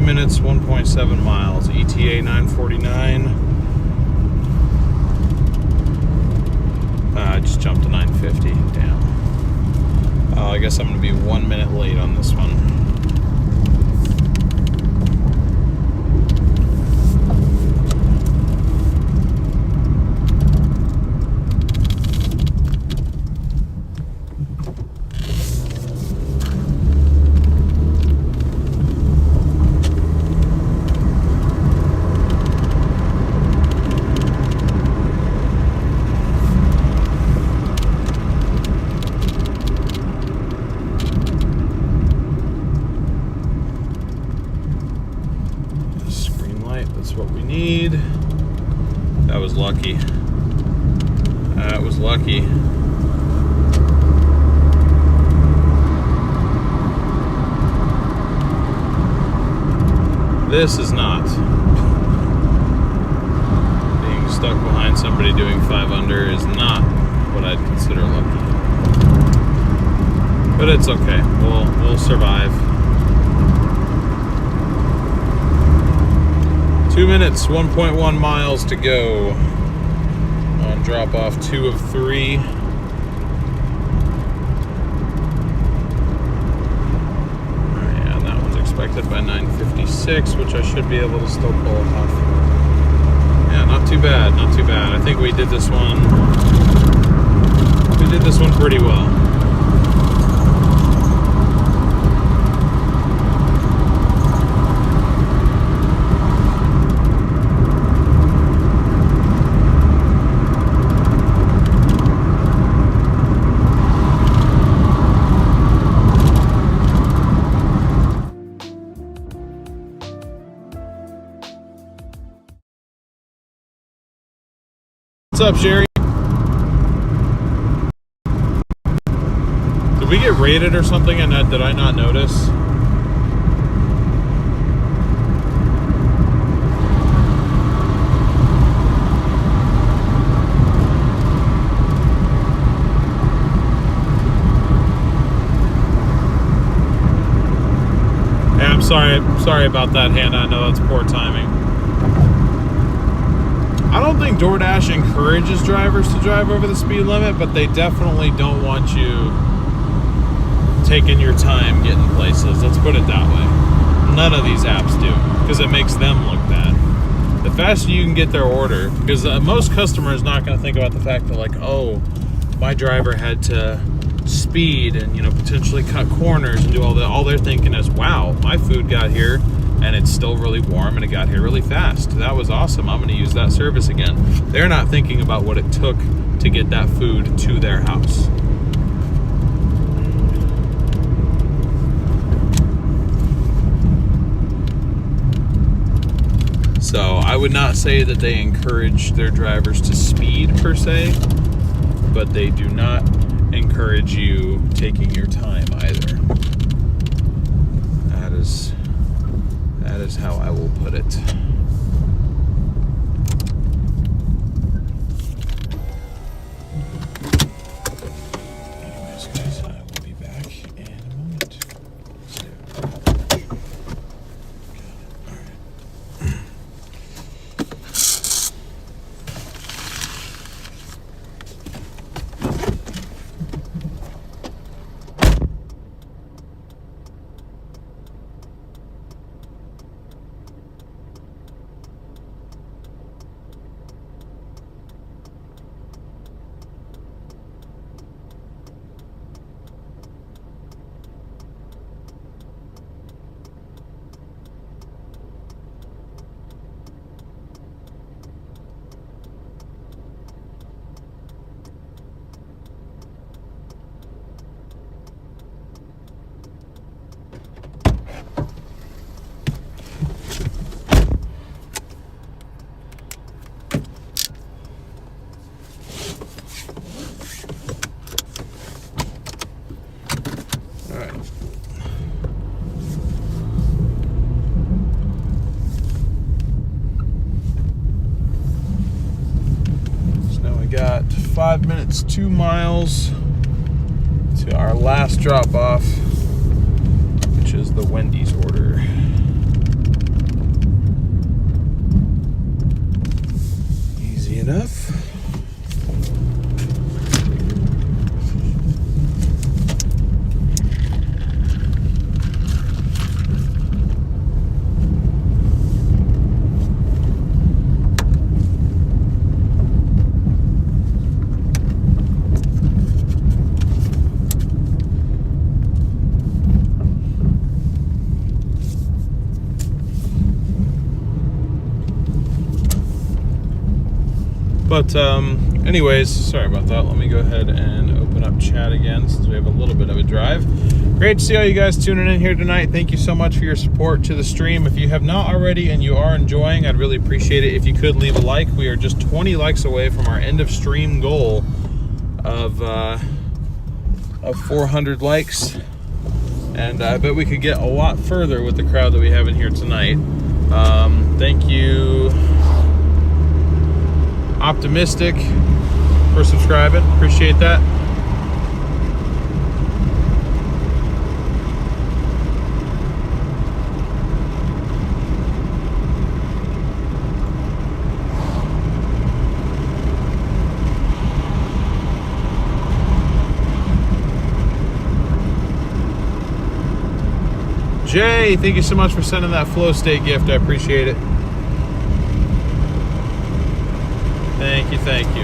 Minutes, 1.7 miles, ETA 949. I just jumped to 950. Damn. I guess I'm going to be 1 minute late on this one. That's what we need. That was lucky. That was lucky. This is not. Being stuck behind somebody doing 5 under is not what I'd consider lucky. But it's okay. We'll survive. 2 minutes, 1.1 miles to go on drop off 2 of 3. Yeah, and that one's expected by 9:56, which I should be able to still pull off. Yeah, not too bad, not too bad. I think we did this one. We did this one pretty well. What's up, Sherry? Did we get raided or something and did I not notice? sorry about that, Hannah. I know that's poor timing. I don't think DoorDash encourages drivers to drive over the speed limit, but they definitely don't want you taking your time getting places. Let's put it that way. None of these apps do, because it makes them look bad. The faster you can get their order, because most customers not going to think about the fact that, like, oh, my driver had to speed and, you know, potentially cut corners and do all that. All they're thinking is, wow, my food got here and it's still really warm and it got here really fast. That was awesome. I'm going to use that service again. They're not thinking about what it took to get that food to their house. So I would not say that they encourage their drivers to speed per se, but they do not encourage you taking your time either. That is how I will put it. Anyways, guys, I will be back in a moment. Got 5 minutes, 2 miles to our last drop off, which is the Wendy's order. Easy enough. But anyways, sorry about that. Let me go ahead and open up chat again since we have a little bit of a drive. Great to see all you guys tuning in here tonight. Thank you so much for your support to the stream. If you have not already and you are enjoying, I'd really appreciate it if you could leave a like. We are just 20 likes away from our end of stream goal of 400 likes. And I bet we could get a lot further with the crowd that we have in here tonight. Thank you, Optimistic, for subscribing. Appreciate that. Jay, thank you so much for sending that Flow State gift. I appreciate it. Thank you.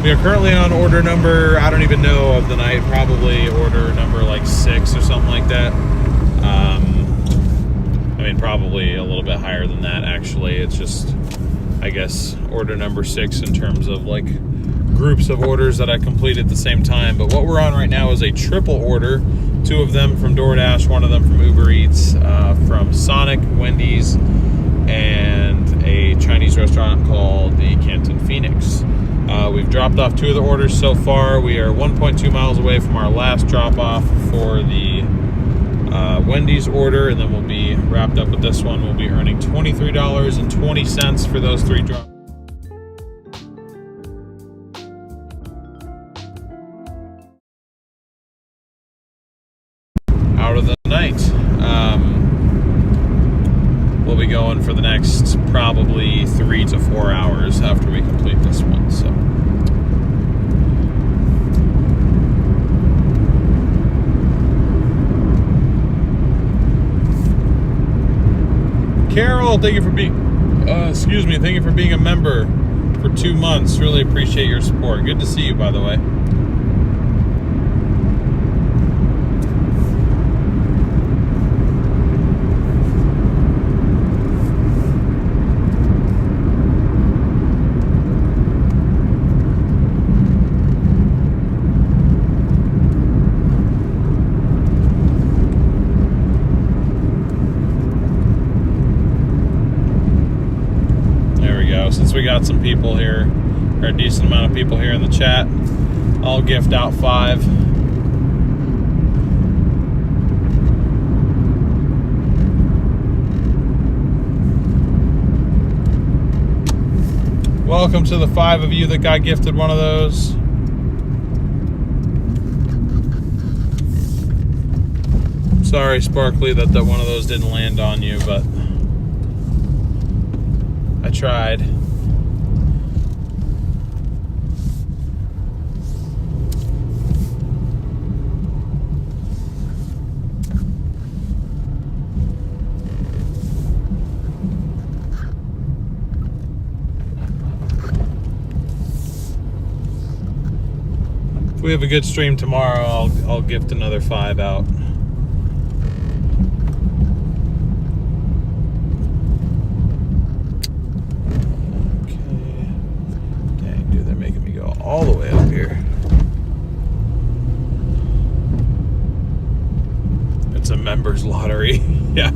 We are currently on order number, I don't even know of the night, probably order number like 6 or something like that. I mean, probably a little bit higher than that, actually. It's just, I guess, order number 6 in terms of like groups of orders that I completed at the same time. But what we're on right now is a triple order. 2 of them from DoorDash, 1 of them from Uber Eats, from Sonic, Wendy's, and a Chinese restaurant called the Canton Phoenix. We've dropped off 2 of the orders so far. We are 1.2 miles away from our last drop off for the Wendy's order, and then we'll be wrapped up with this one. We'll be earning $23.20 for those 3 drops. Out of the night. we'll be going for the next probably 3 to 4 hours after we complete this one. So. Carol, thank you for being, thank you for being a member for 2 months. Really appreciate your support. Good to see you, by the way. Since we got some people here, or a decent amount of people here in the chat, I'll gift out 5. Welcome to the 5 of you that got gifted one of those. Sorry, Sparkly, that one of those didn't land on you, but I tried. If we have a good stream tomorrow, I'll gift another 5 out. All the way up here. It's a members lottery. Yeah,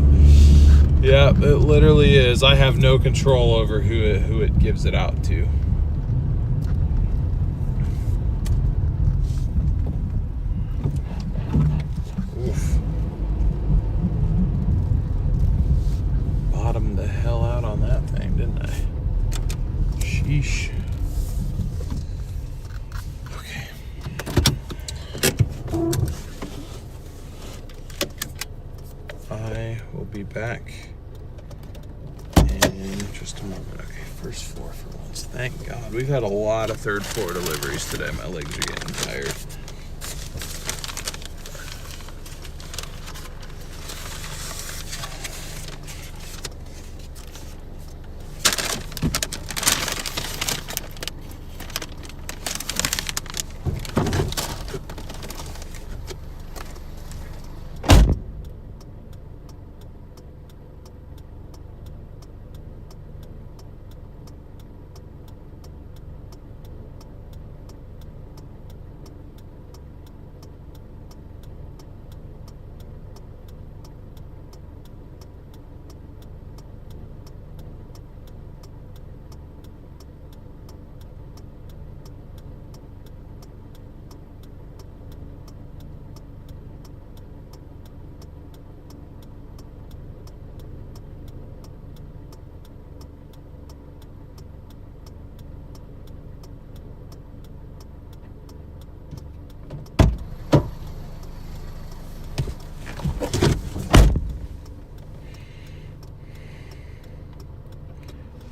it literally is. I have no control over who it gives it out to. Oof. Bottomed the hell out on that thing, didn't I? Sheesh. I will be back in just a moment. Okay, first floor for once. Thank God. We've had a lot of third floor deliveries today. My legs are getting tired.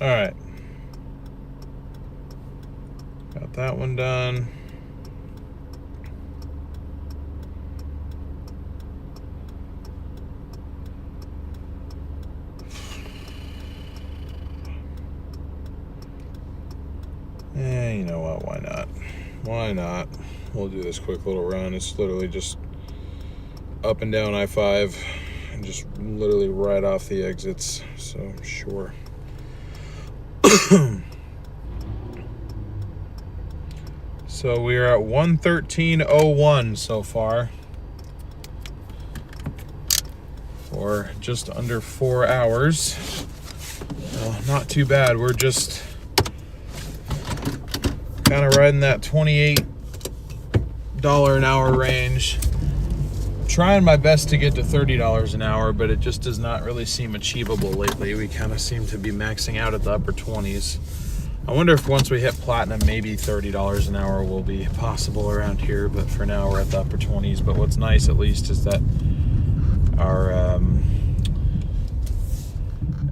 All right, got that one done. You know what, why not? Why not? We'll do this quick little run. It's literally just up and down I-5 and just literally right off the exits, so sure. So we are at 1:13:01 so far for just under 4 hours. Well, not too bad. We're just kind of riding that $28 an hour range. Trying my best to get to $30 an hour, but it just does not really seem achievable lately. We kind of seem to be maxing out at the upper 20s. I wonder if once we hit platinum, maybe $30 an hour will be possible around here, but for now we're at the upper 20s. But what's nice at least is that our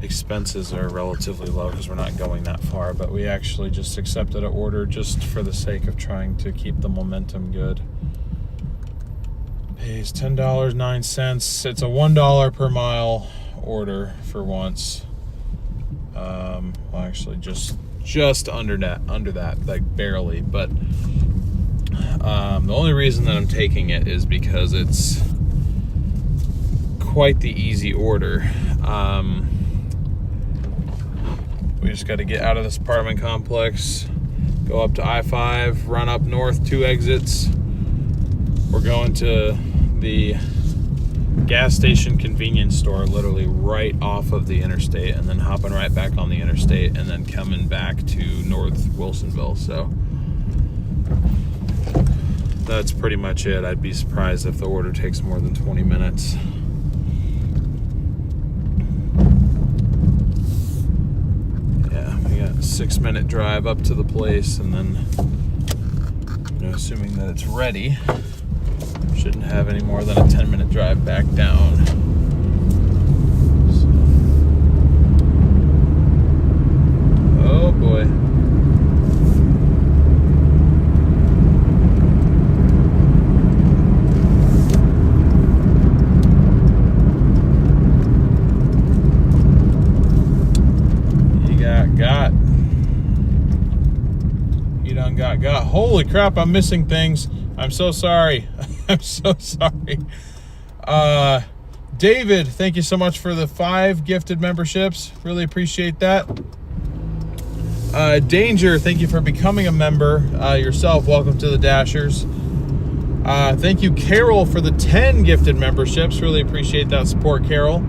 expenses are relatively low because we're not going that far, but we actually just accepted an order just for the sake of trying to keep the momentum good. Pays $10.09. It's a $1 per mile order for once. Well, actually just under that, like barely, but the only reason that I'm taking it is because it's quite the easy order. We just got to get out of this apartment complex, go up to I-5, run up north 2 exits. We're going to the gas station convenience store literally right off of the interstate, and then hopping right back on the interstate and then coming back to North Wilsonville. So that's pretty much it. I'd be surprised if the order takes more than 20 minutes. Yeah, we got a 6-minute drive up to the place, and then, assuming that it's ready, shouldn't have any more than a 10-minute drive back down. So. Oh boy. You done got. Holy crap, I'm missing things. I'm so sorry. I'm so sorry. David, thank you so much for the 5 gifted memberships. Really appreciate that. Danger, thank you for becoming a member yourself. Welcome to the Dashers. Thank you, Carol, for the 10 gifted memberships. Really appreciate that support, Carol.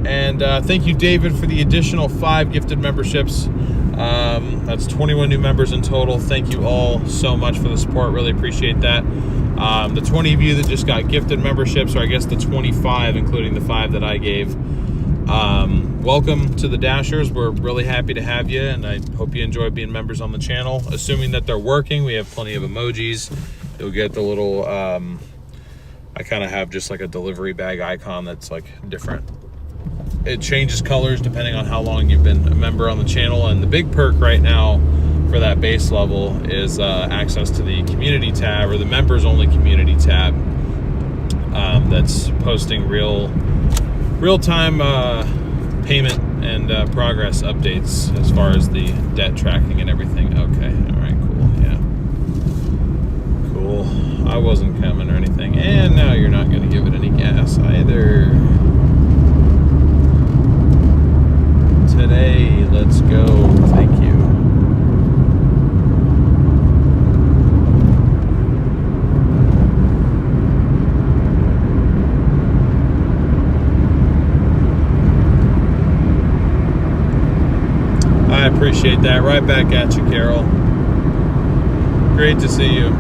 And thank you, David, for the additional 5 gifted memberships. That's 21 new members in total. Thank you all so much for the support. Really appreciate that. The 20 of you that just got gifted memberships, or I guess the 25, including the 5 that I gave, welcome to the Dashers. We're really happy to have you, and I hope you enjoy being members on the channel. Assuming that they're working, we have plenty of emojis. You'll get the little, I kind of have just like a delivery bag icon that's like different. It changes colors depending on how long you've been a member on the channel. And the big perk right now for that base level is access to the community tab, or the members only community tab, that's posting real-time payment and progress updates as far as the debt tracking and everything. Okay, all right, cool, yeah. Cool, I wasn't coming or anything. And now you're not gonna give it any gas either. Today, let's go. Thank you. I appreciate that. Right back at you, Carol. Great to see you.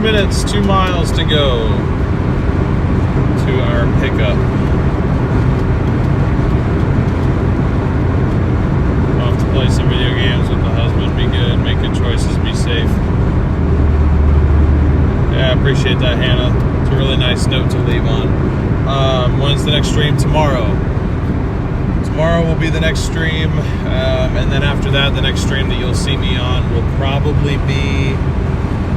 Minutes, 2 miles to go to our pickup. Off to play some video games with the husband. Be good, making choices, be safe. Yeah, I appreciate that, Hannah. It's a really nice note to leave on. When's the next stream? Tomorrow. tomorrow will be the next stream, and then after that, the next stream that you'll see me on will probably be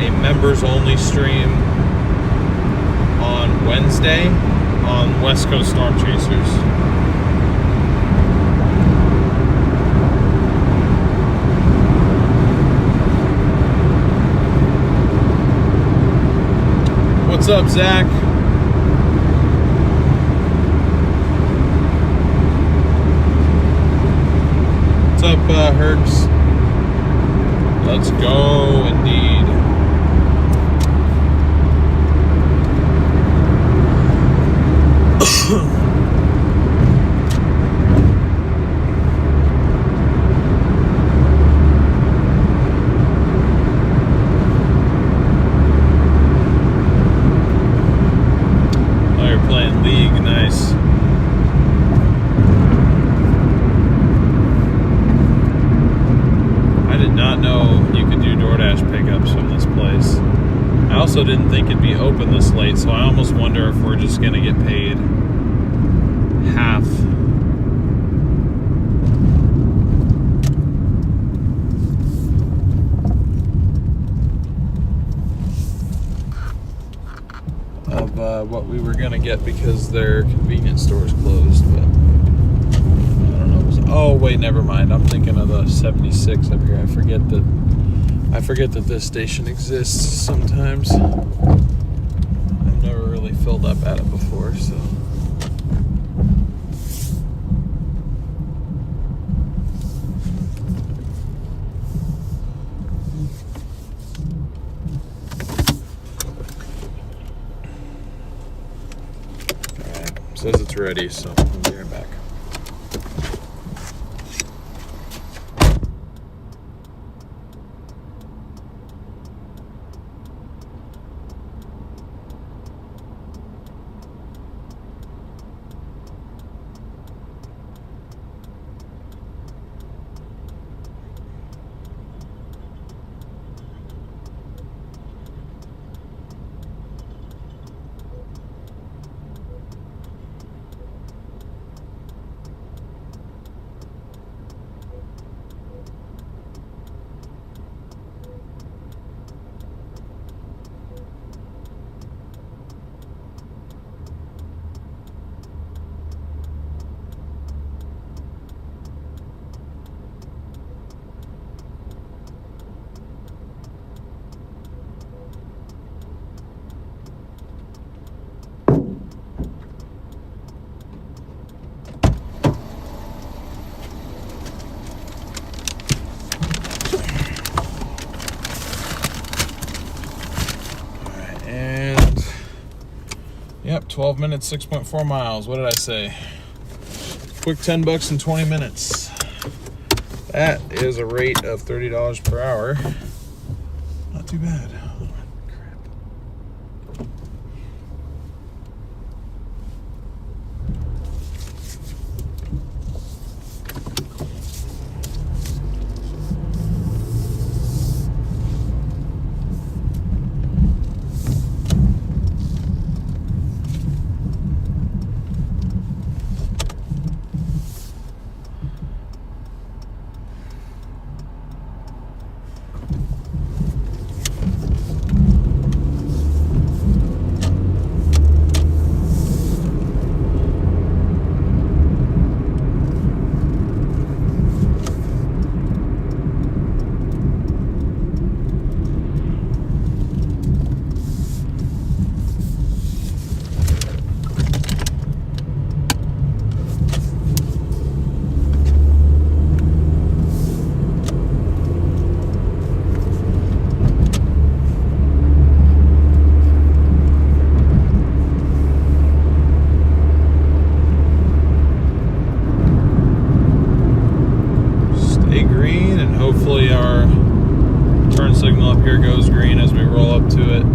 a members only stream on Wednesday on West Coast Storm Chasers. What's up, Zach? What's up, Herx? Let's go, indeed. Oh, you're playing League, nice. I did not know you could do Doordash pickups from this place. I also didn't think it'd be open this late, so I almost wonder if we're just gonna get paid half. Of what we were gonna get because their convenience store's closed, but I don't know. Oh wait, never mind. I'm thinking of the 76 up here. I forget that this station exists sometimes. I've never really filled up at it before, so. Alright, says it's ready, so I'll be right back. Yep, 12 minutes, 6.4 miles. What did I say? Quick $10 in 20 minutes. That is a rate of $30 per hour. Not too bad. Oh, crap. Hopefully our turn signal up here goes green as we roll up to it.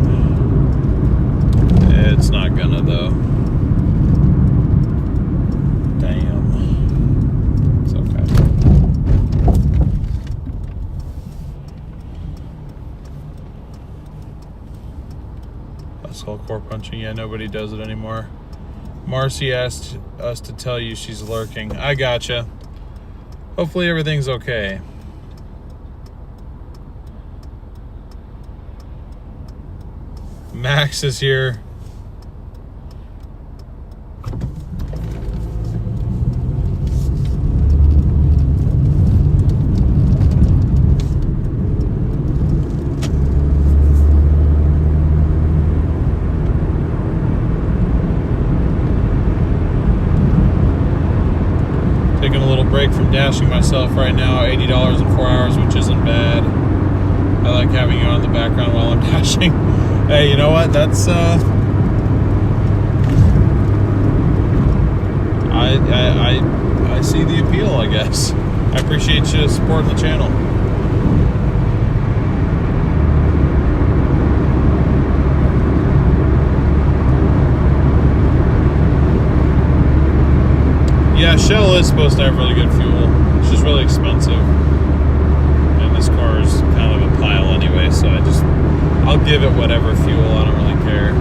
It's not gonna though. Damn. It's okay. That's called core punching. Yeah, nobody does it anymore. Marcy asked us to tell you she's lurking. I gotcha. Hopefully everything's okay. Max is here. Taking a little break from dashing myself right now. $80 in 4 hours, which isn't bad. I like having you on in the background while I'm dashing. Hey, you know what? That's I see the appeal, I guess. I appreciate you supporting the channel. Yeah, Shell is supposed to have really good fuel. It's just really expensive. And this car is kind of a pile anyway, so I'll give it whatever fuel. I don't really care.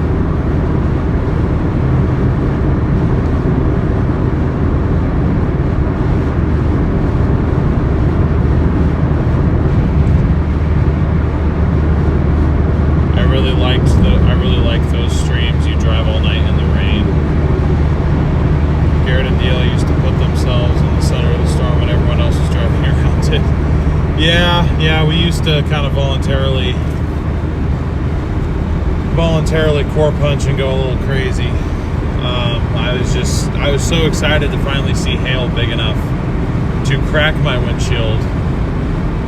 I really like those streams. You drive all night in the rain. Garrett and Neil used to put themselves in the center of the storm when everyone else was driving around it. Yeah, we used to kind of voluntarily core punch and go a little crazy. I was so excited to finally see hail big enough to crack my windshield.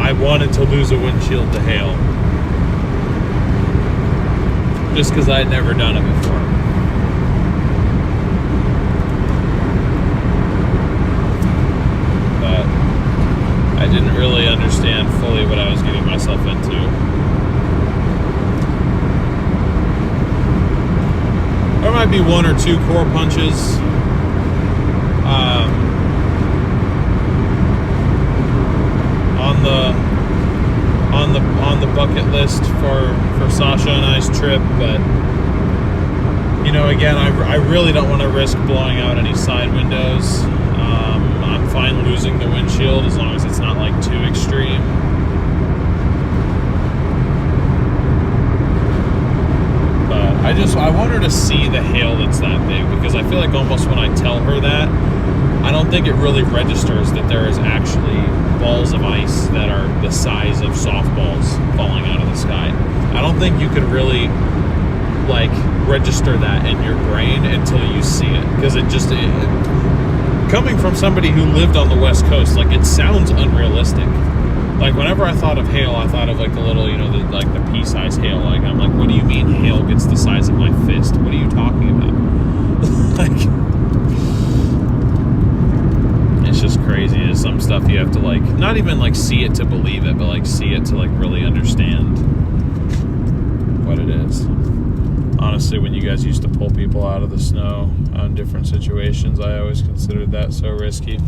I wanted to lose a windshield to hail. Just because I had never done it before. But I didn't really understand fully what I was getting myself into. There might be one or two core punches. On the bucket list for Sasha and I's trip, but you know, again, I really don't want to risk blowing out any side windows. I'm fine losing the windshield as long as it's not like too extreme. But I want her to see the hail that's that big, because I feel like almost when I tell her that, I don't think it really registers that there is actually balls of ice that are the size of softballs falling out of the sky. I don't think you could really like register that in your brain until you see it, because coming from somebody who lived on the West Coast, like, it sounds unrealistic. Like, whenever I thought of hail, I thought of like the little, you know, the pea-sized hail. Like, I'm like, what do you mean hail gets the size of my fist? What are you talking about? Like, it's just crazy. There's some stuff you have to, like, not even like see it to believe it, but like see it to like really understand what it is. Honestly, when you guys used to pull people out of the snow on different situations, I always considered that so risky.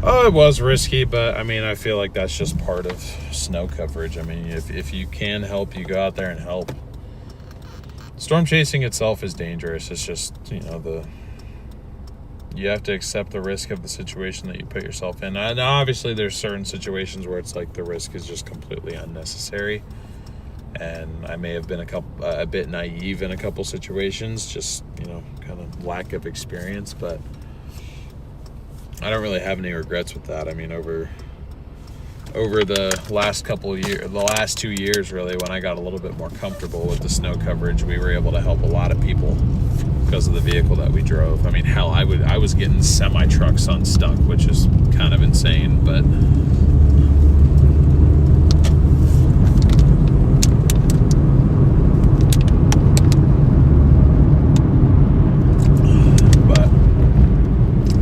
Oh, it was risky, but I mean, I feel like that's just part of snow coverage. I mean, if you can help, you go out there and help. Storm chasing itself is dangerous. It's just, you know, you have to accept the risk of the situation that you put yourself in. Now, obviously, there's certain situations where it's like the risk is just completely unnecessary. And I may have been a bit naive in a couple situations, just, you know, kind of lack of experience, but I don't really have any regrets with that. I mean, over the last the last 2 years, really, when I got a little bit more comfortable with the snow coverage, we were able to help a lot of people because of the vehicle that we drove. I mean, hell, I was getting semi-trucks unstuck, which is kind of insane, but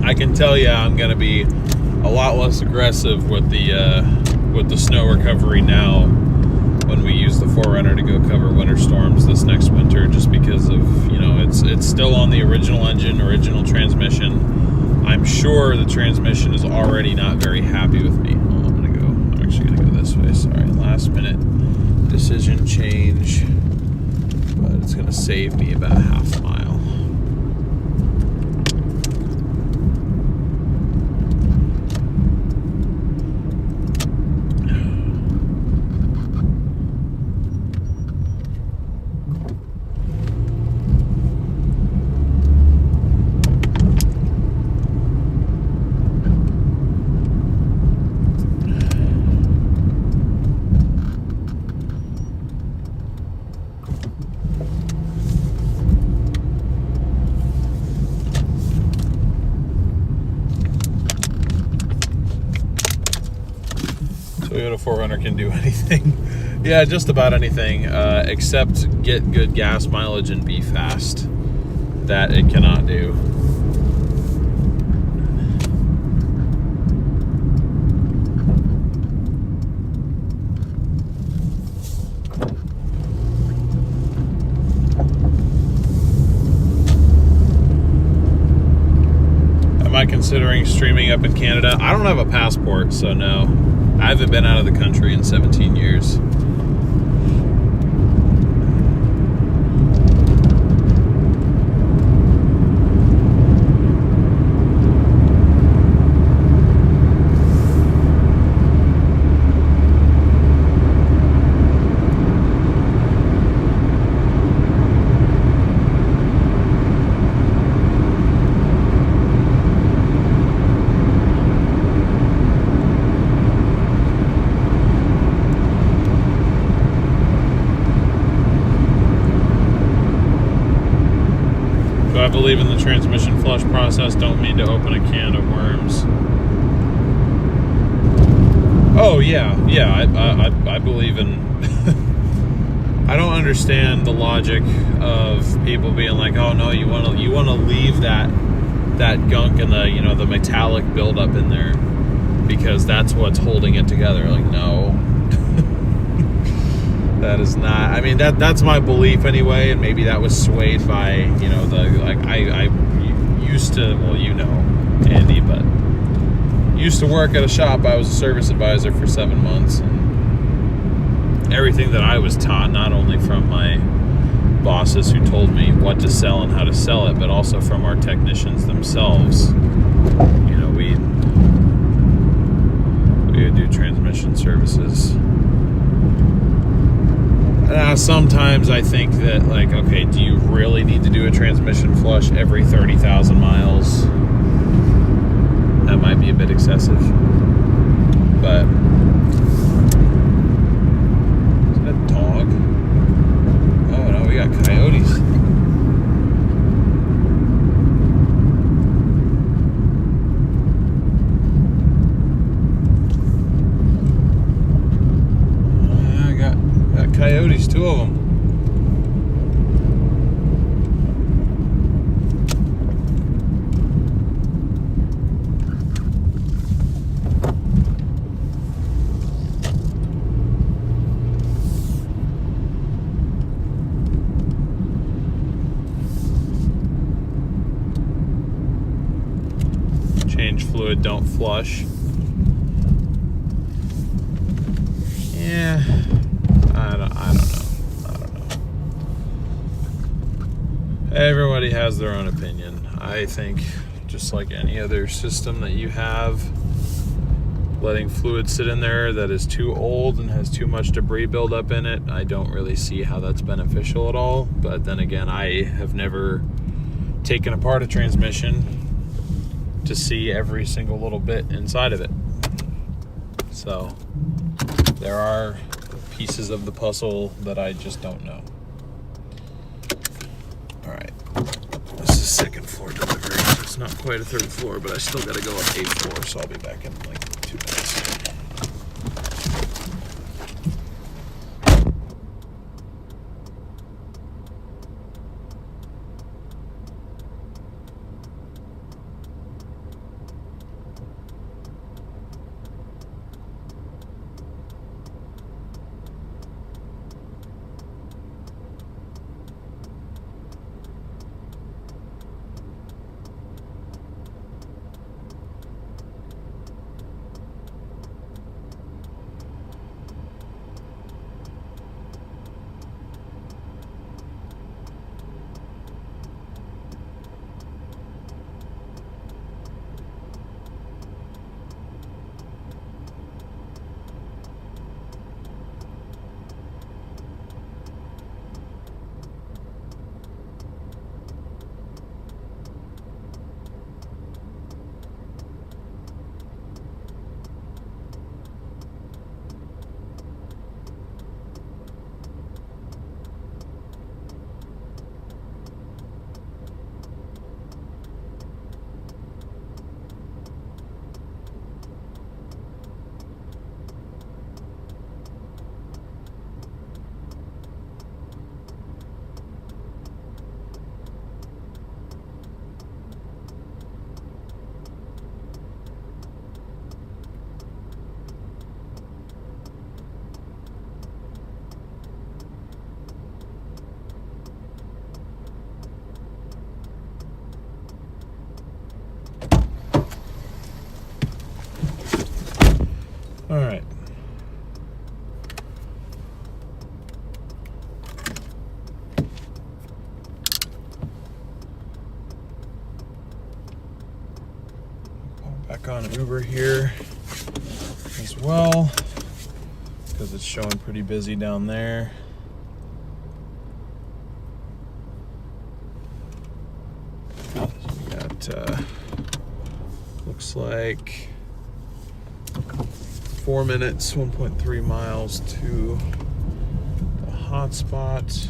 I can tell you I'm going to be a lot less aggressive with the snow recovery now when we use the 4Runner to go cover winter storms this next winter, just because of, you know, it's still on the original engine, original transmission. I'm sure the transmission is already not very happy with me. Oh, I'm actually going to go this way. Sorry, last minute decision change, but it's going to save me about half a mile. that a 4Runner can do anything. Yeah, just about anything, except get good gas mileage and be fast. That it cannot do. Am I considering streaming up in Canada? I don't have a passport, so no. I haven't been out of the country in 17 years. I believe in the transmission flush process. Don't mean to open a can of worms. Oh yeah, I believe in. I don't understand the logic of people being like, oh no, you want to leave that gunk and the the metallic buildup in there because that's what's holding it together. Like no. That is not. I mean, that's my belief anyway, and maybe that was swayed by I used to, well, Andy, but used to work at a shop. I was a service advisor for 7 months, and everything that I was taught, not only from my bosses who told me what to sell and how to sell it, but also from our technicians themselves. We would do transmission services. Sometimes I think that, okay, do you really need to do a transmission flush every 30,000 miles? That might be a bit excessive. But, is that a dog? Oh no, we got coyotes. Coyotes, 2 of them. Change fluid, don't flush. Yeah. I don't know. Everybody has their own opinion. I think just like any other system that you have, letting fluid sit in there that is too old and has too much debris build up in it, I don't really see how that's beneficial at all. But then again, I have never taken apart a transmission to see every single little bit inside of it. So there are pieces of the puzzle that I just don't know. Alright, this is second floor delivery. It's not quite a third floor, but I still gotta go up 8th floor, so I'll be back in like 2 minutes. All right. Back on Uber here as well, because it's showing pretty busy down there. So we got, looks like 4 minutes, 1.3 miles to the hotspot.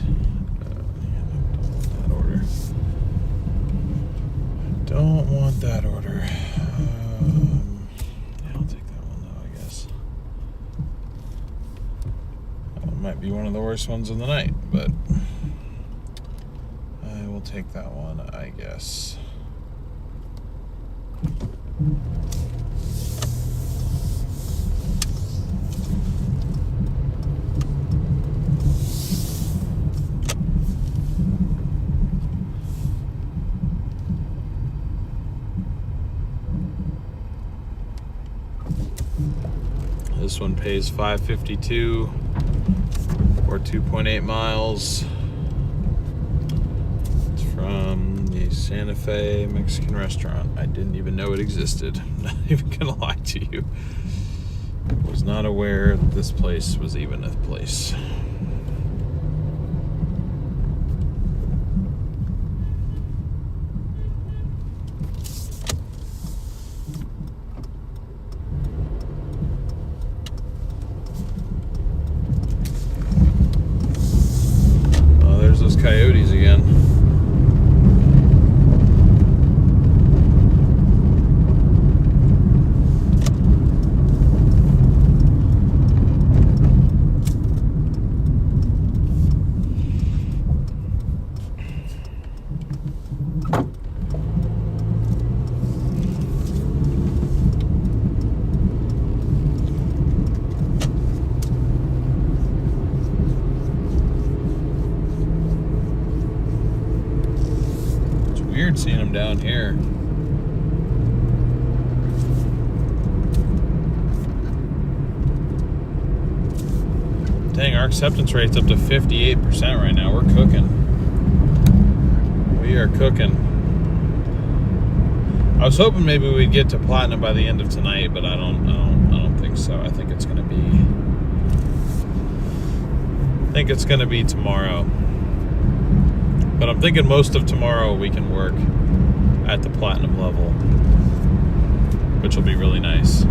Don't want that order. Yeah, I'll take that one though, I guess. That one might be one of the worst ones of the night, but I will take that one, I guess. This one pays $5.52 or 2.8 miles. It's from the Santa Fe Mexican restaurant. I didn't even know it existed. I'm not even gonna lie to you. Was not aware that this place was even a place. Those coyotes again. Weird seeing them down here. Dang, our acceptance rate's up to 58% right now. We're cooking. We are cooking. I was hoping maybe we'd get to platinum by the end of tonight, but I don't think so. I think it's gonna be tomorrow. But I'm thinking most of tomorrow we can work at the platinum level, which will be really nice.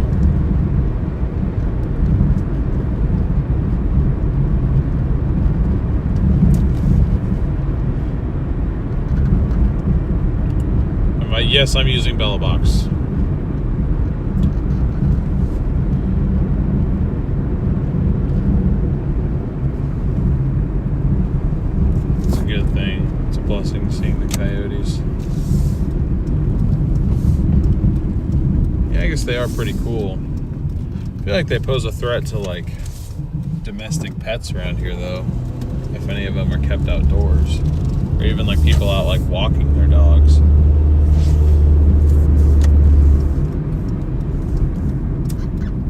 Yes, I'm using BellaBox. It's a good thing. It's a blessing seeing the coyotes. Yeah, I guess they are pretty cool. I feel like they pose a threat to like domestic pets around here though, if any of them are kept outdoors. Or even like people out like walking their dogs.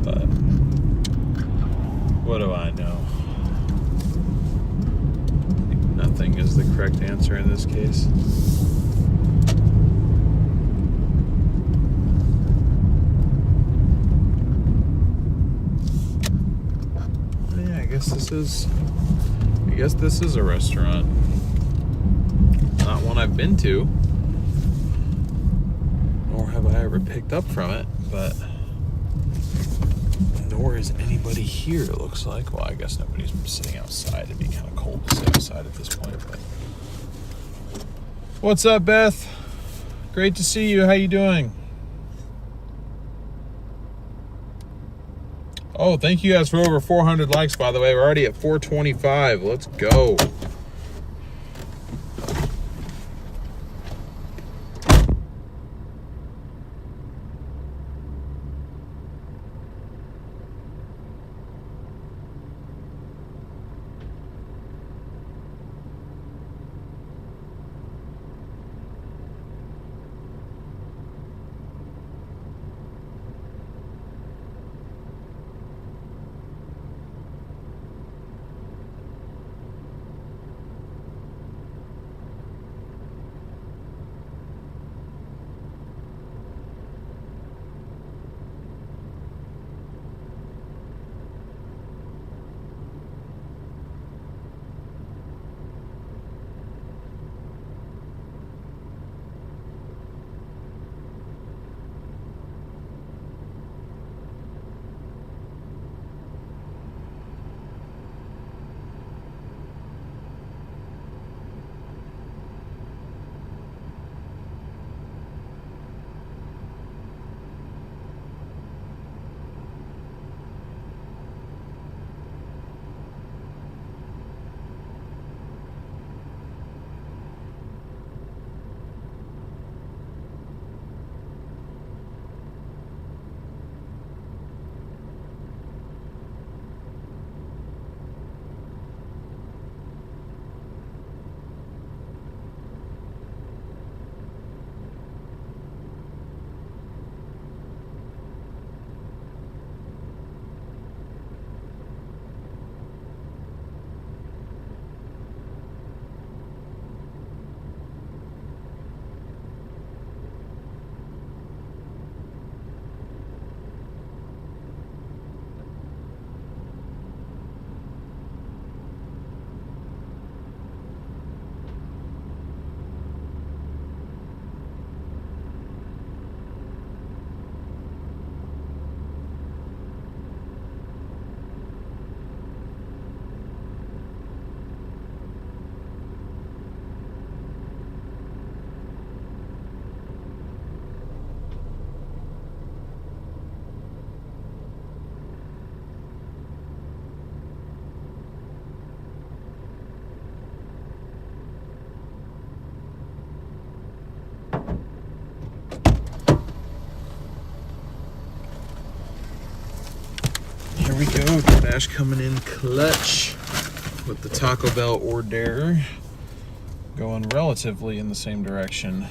But what do I know? I think nothing is the correct answer in this case. Yeah, I guess this is a restaurant. Not one I've been to, nor have I ever picked up from it, but nor is anybody here, it looks like. Well, I guess nobody's sitting outside. It'd be kind of cold to sit outside at this point. But what's up, Beth? Great to see you. How you doing? Oh, thank you guys for over 400 likes, by the way. We're already at 425. Let's go. Doordash coming in clutch with the Taco Bell order, going relatively in the same direction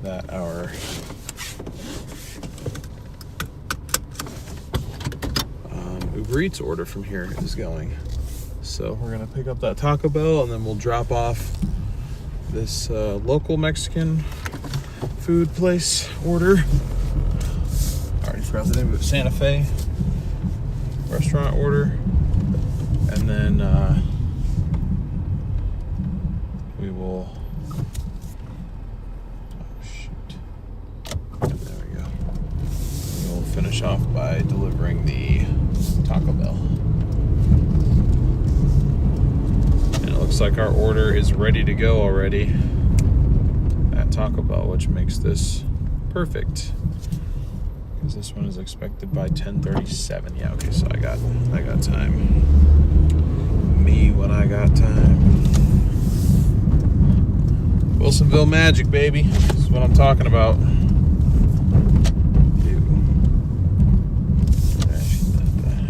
that our Uber Eats order from here is going. So we're gonna pick up that Taco Bell and then we'll drop off this local Mexican food place order. I already forgot the name of it. Santa Fe restaurant order. And then we will, oh shoot, there we go. We'll finish off by delivering the Taco Bell. And it looks like our order is ready to go already at Taco Bell, which makes this perfect. Because this one is expected by 10:37. Yeah, okay, so I got time. Me when I got time. Wilsonville magic, baby. This is what I'm talking about.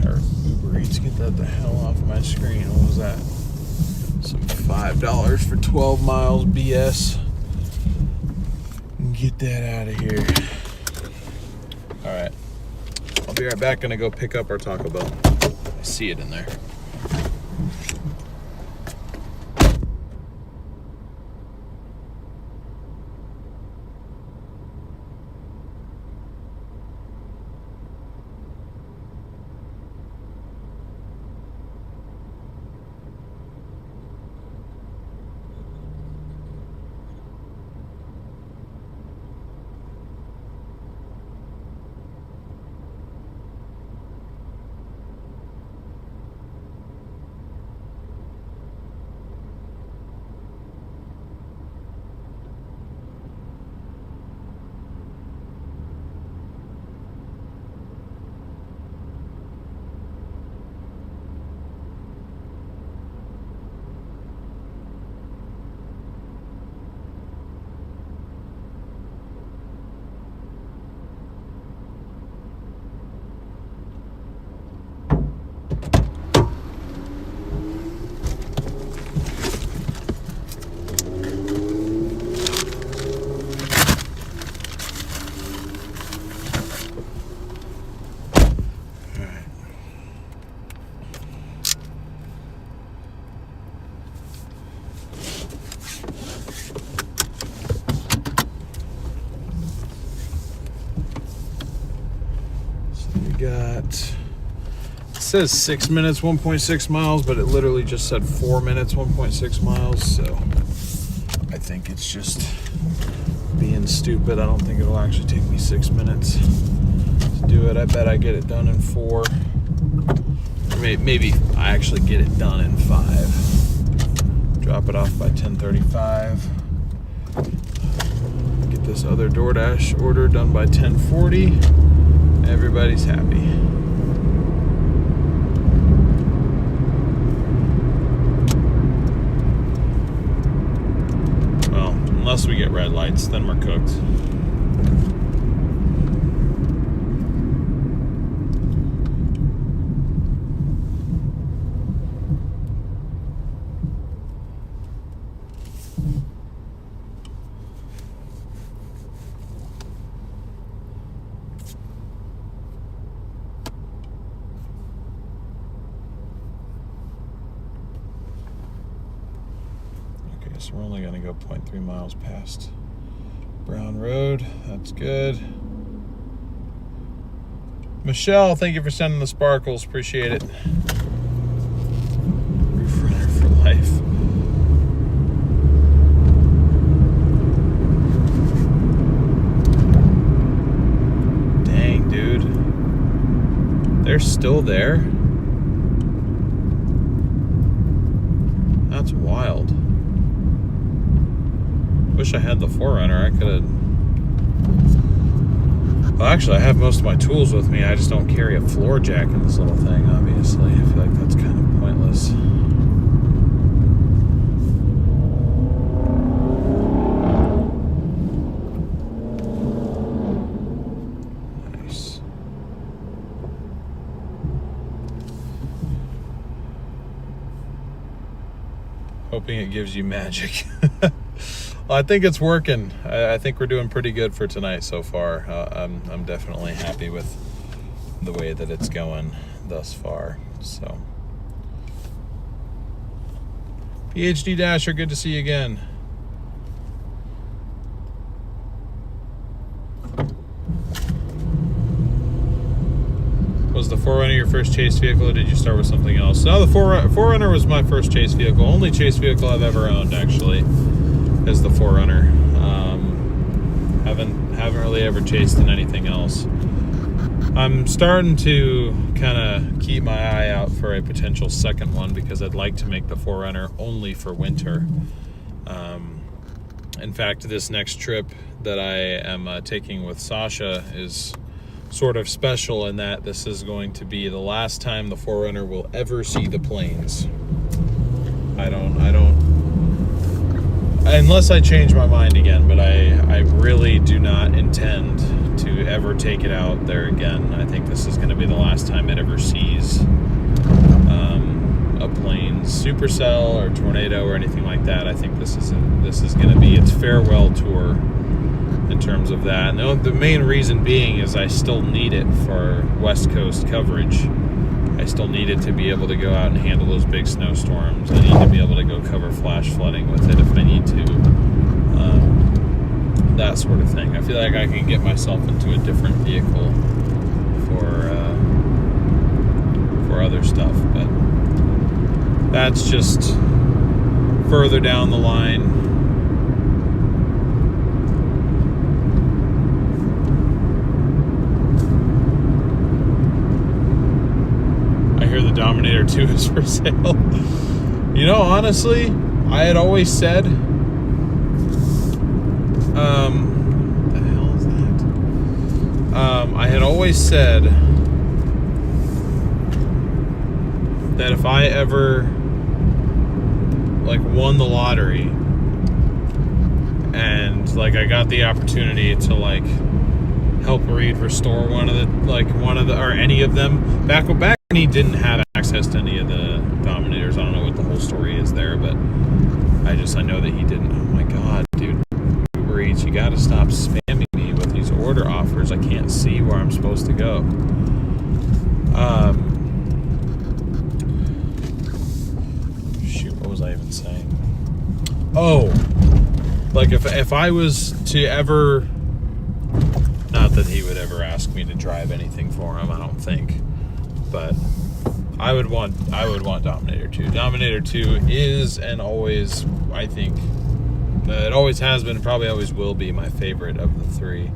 Or Uber Eats, get that the hell off my screen. What was that? Some $5 for 12 miles BS. Get that out of here. All right, I'll be right back. Gonna go pick up our Taco Bell. I see it in there. It says 6 minutes, 1.6 miles, but it literally just said 4 minutes, 1.6 miles. So I think it's just being stupid. I don't think it'll actually take me 6 minutes to do it. I bet I get it done in 4. Or maybe I actually get it done in 5. Drop it off by 10:35. Get this other Doordash order done by 10:40. Everybody's happy. Well, unless we get red lights, then we're cooked. So we're only going to go 0.3 miles past Brown Road. That's good. Michelle, thank you for sending the sparkles. Appreciate it. Roof runner for life. Dang, dude. They're still there? That's wild. Wish I had the 4Runner. I could have. Well, actually, I have most of my tools with me. I just don't carry a floor jack in this little thing, obviously. I feel like that's kind of pointless. Nice. Hoping it gives you magic. Well, I think it's working. I think we're doing pretty good for tonight so far. I'm definitely happy with the way that it's going thus far. So, PhD Dasher, good to see you again. Was the 4Runner your first chase vehicle, or did you start with something else? No, the 4Runner was my first chase vehicle. Only chase vehicle I've ever owned, actually, is the 4Runner. Haven't really ever chased in anything else. I'm starting to kind of keep my eye out for a potential second one because I'd like to make the 4Runner only for winter. In fact, this next trip that I am taking with Sasha is sort of special in that this is going to be the last time the 4Runner will ever see the plains. I don't, unless I change my mind again, but I really do not intend to ever take it out there again. I think this is going to be the last time it ever sees a plains supercell or tornado or anything like that. I think this is going to be its farewell tour in terms of that. And the main reason being is I still need it for West Coast coverage. I still need it to be able to go out and handle those big snowstorms. I need to be able to go cover flash flooding with it if I need to. That sort of thing. I feel like I can get myself into a different vehicle for other stuff, but that's just further down the line. The Dominator 2 is for sale. You know, honestly, I had always said, what the hell is that? I had always said that if I ever like won the lottery and like I got the opportunity to like help Reed restore one of the or any of them back when he didn't have access to any of the Dominators. I don't know what the whole story is there, but I know that he didn't. Oh my god, dude, Uber Eats, you gotta stop spamming me with these order offers. I can't see where I'm supposed to go. Shoot, what was I even saying? Oh, like if I was to ever, not that he would ever ask me to drive anything for him, I don't think. But I would want Dominator 2. Dominator 2 is and always, I think, it always has been and probably always will be my favorite of the three.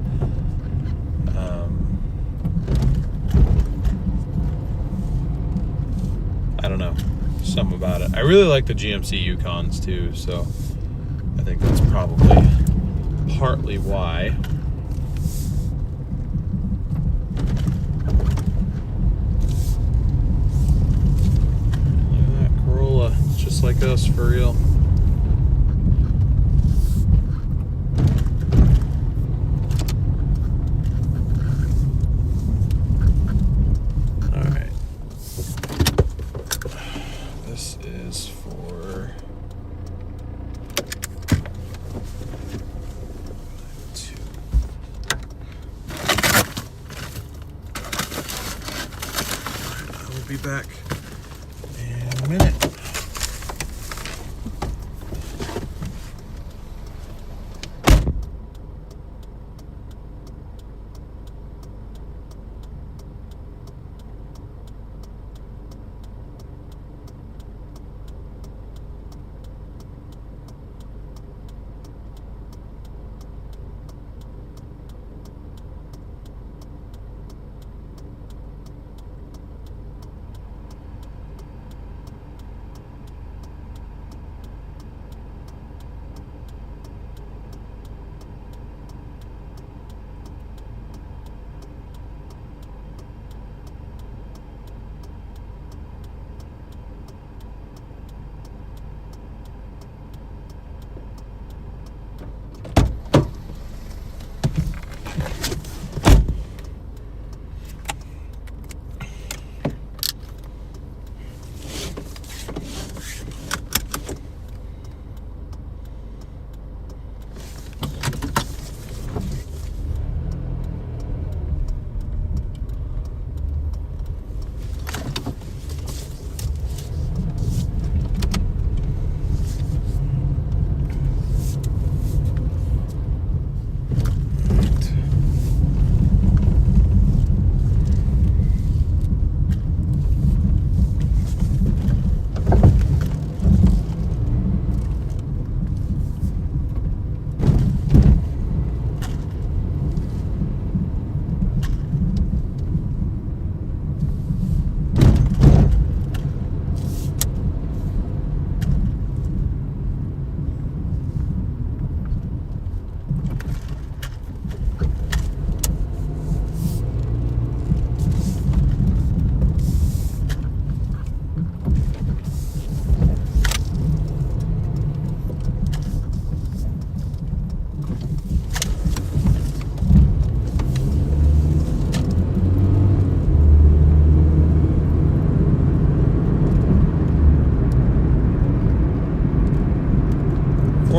I don't know. Something about it. I really like the GMC Yukons too, so I think that's probably partly why. Just like us, for real. Alright. This is for 2. I will be back in a minute.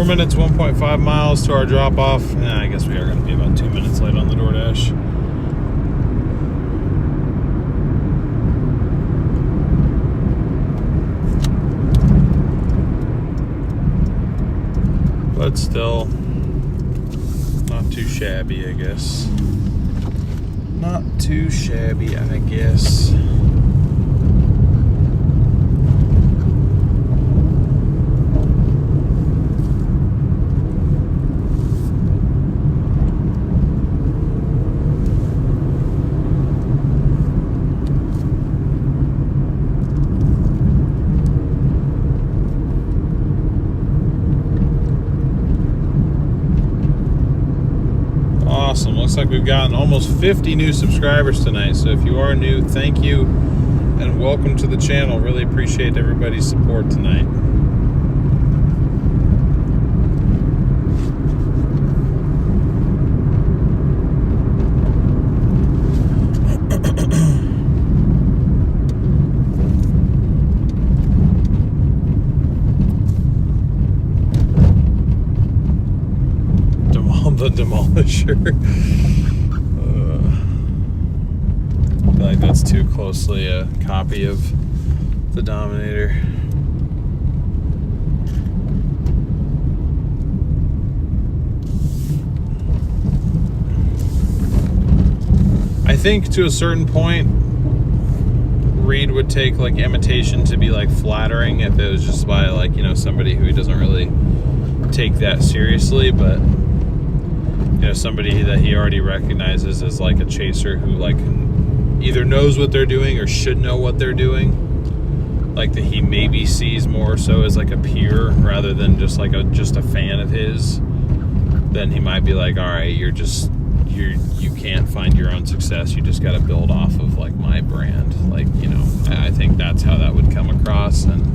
minutes, 1.5 miles to our drop-off. I guess we are going to be about 2 minutes late on the Doordash. But still, not too shabby, I guess. Not too shabby, I guess. Awesome. Looks like we've gotten almost 50 new subscribers tonight. So if you are new, thank you and welcome to the channel. Really appreciate everybody's support tonight. The Demolisher. I feel like that's too closely a copy of the Dominator. I think to a certain point, Reed would take like imitation to be like flattering if it was just by like, you know, somebody who doesn't really take that seriously, but you know, somebody that he already recognizes as like a chaser who like either knows what they're doing or should know what they're doing, like that he maybe sees more so as like a peer rather than just like a fan of his, then he might be like, all right, you can't find your own success, you just got to build off of like my brand, like, you know. I think that's how that would come across. And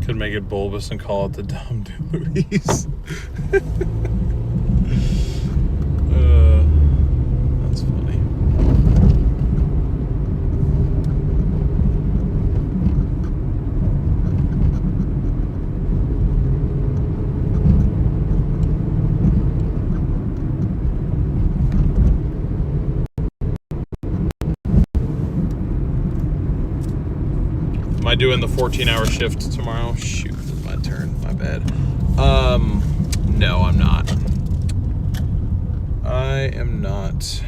could make it bulbous and call it the Dom DeLuise. That's funny. Am I doing the 14-hour shift tomorrow? Shoot, this is my turn. My bad. No, I'm not. I am not.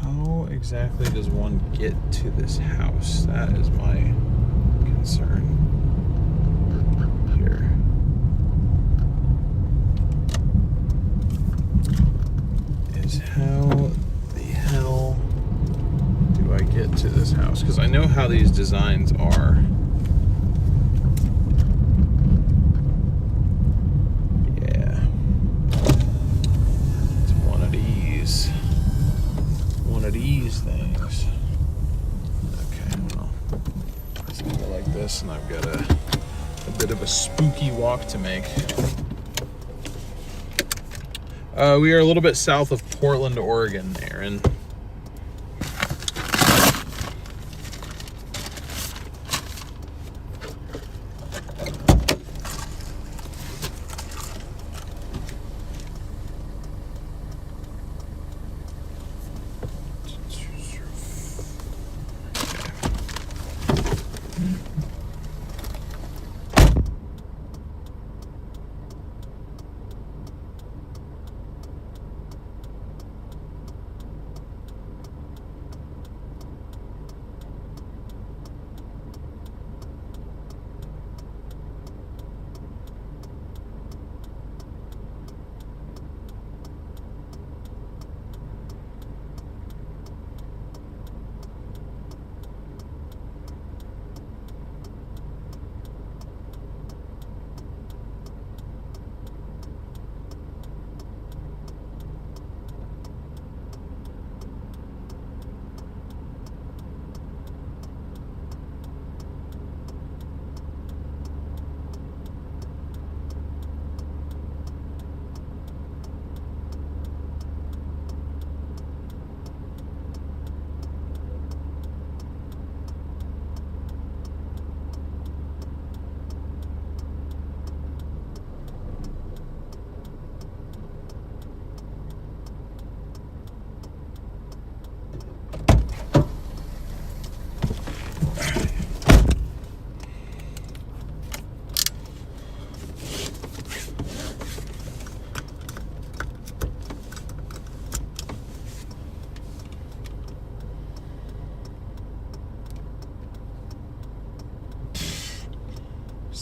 How exactly does one get to this house? That is my concern here. Is how the hell do I get to this house? Because I know how these designs are. Yeah. It's one of these. One of these things. Okay, well, let's go like this, and I've got a bit of a spooky walk to make. We are a little bit south of Portland, Oregon, Aaron.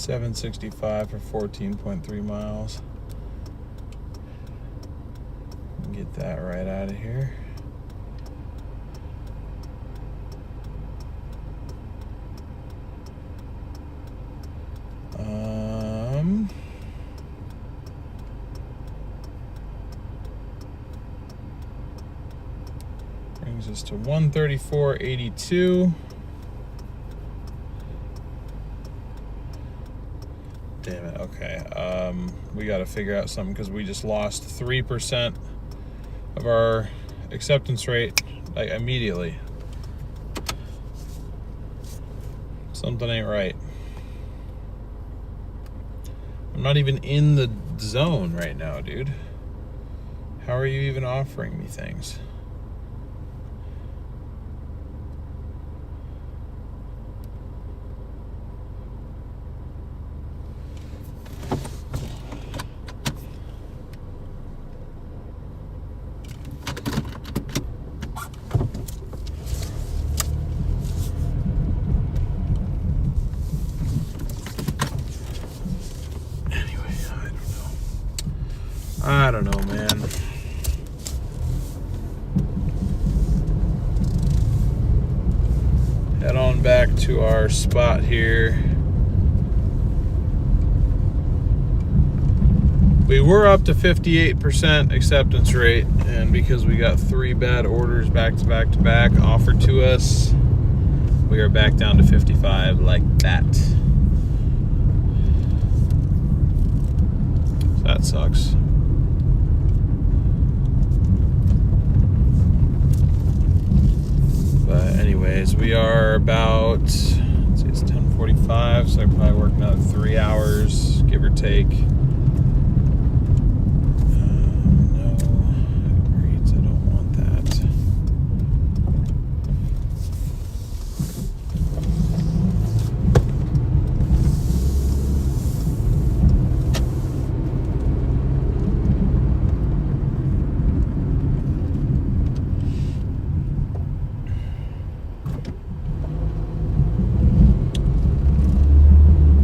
$765 for 14.3 miles. Get that right out of here. Brings us to 134.82. Damn it. Okay. We got to figure out something because we just lost 3% of our acceptance rate, like, immediately. Something ain't right. I'm not even in the zone right now, dude. How are you even offering me things? I don't know, man. Head on back to our spot here. We were up to 58% acceptance rate, and because we got 3 bad orders back to back to back offered to us, we are back down to 55 like that. So that sucks. But anyways, we are about, let's see, it's 10:45, so I probably work another 3 hours, give or take. No, reads, I don't want that.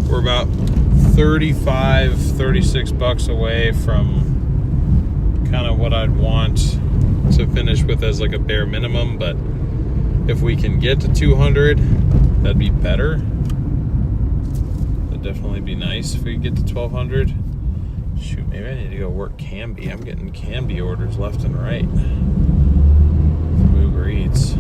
We're about 36 bucks away from kind of what I'd want to finish with as like a bare minimum, but if we can get to 200, that'd be better. That'd definitely be nice if we could get to 1200. Shoot, maybe I need to go work Canby. I'm getting Canby orders left and right from Uber Eats.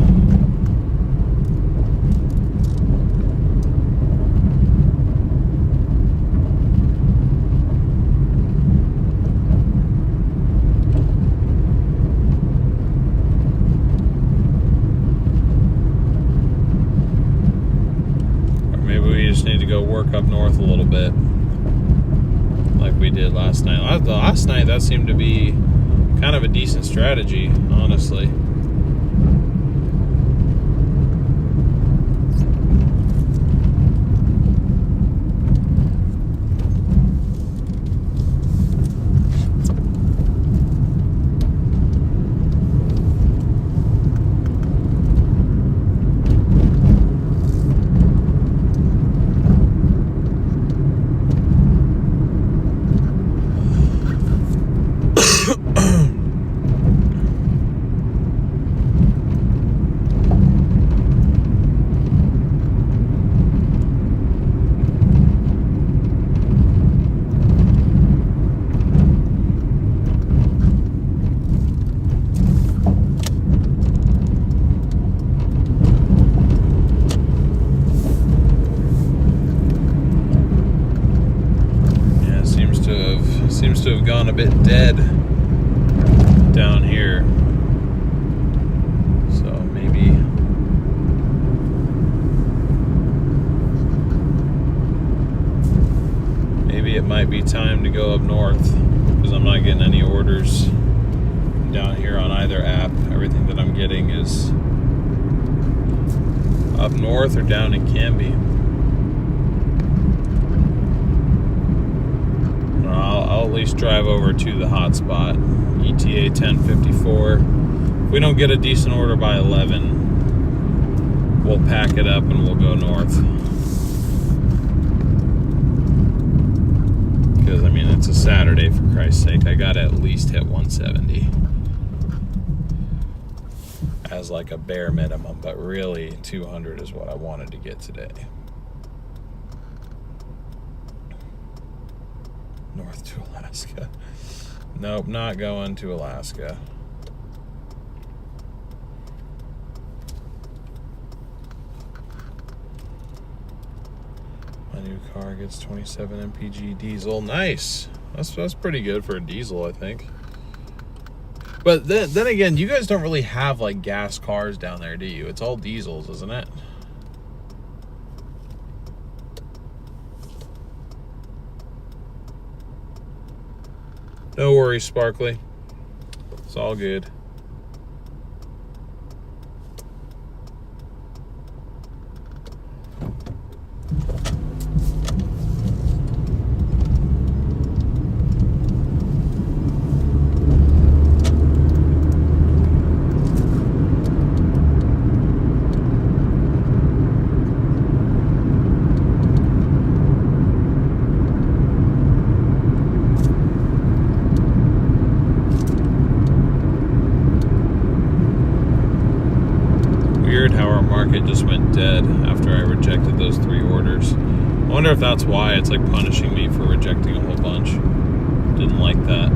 Need to go work up north a little bit like we did last night. Last night that seemed to be kind of a decent strategy, honestly. Seems to have gone a bit dead down here, so maybe it might be time to go up north, because I'm not getting any orders down here on either app. Everything that I'm getting is up north or down in Canby. I'll at least drive over to the hotspot, ETA 1054. If we don't get a decent order by 11, we'll pack it up and we'll go north. because, I mean, it's a Saturday, for Christ's sake. I got to at least hit 170 as like a bare minimum, but really 200 is what I wanted to get today. North to Alaska. Nope, not going to Alaska. My new car gets 27 mpg diesel. Nice. That's pretty good for a diesel, I think. But then again, you guys don't really have like gas cars down there, do you? It's all diesels, isn't it? No worries, Sparkly. It's all good. Weird how our market just went dead after I rejected those 3 orders. I wonder if that's why it's like punishing me for rejecting a whole bunch. Didn't like that.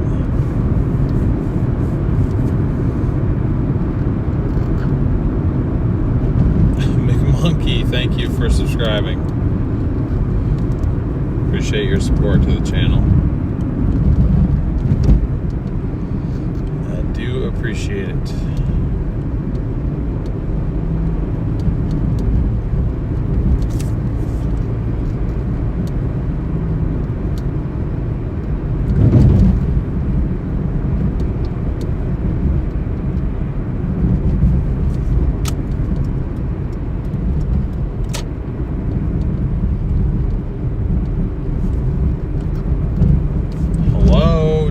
McMonkey, thank you for subscribing. Appreciate your support to the channel. I do appreciate it.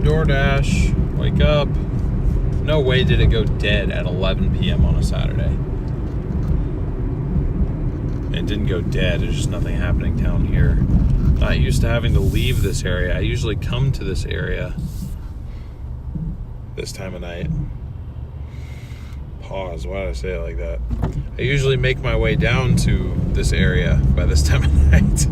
Doordash, wake up. No way did it go dead at 11 p.m. on a Saturday. It didn't go dead, there's just nothing happening down here. Not used to having to leave this area. I usually come to this area this time of night. Pause, why did I say it like that? I usually make my way down to this area by this time of night.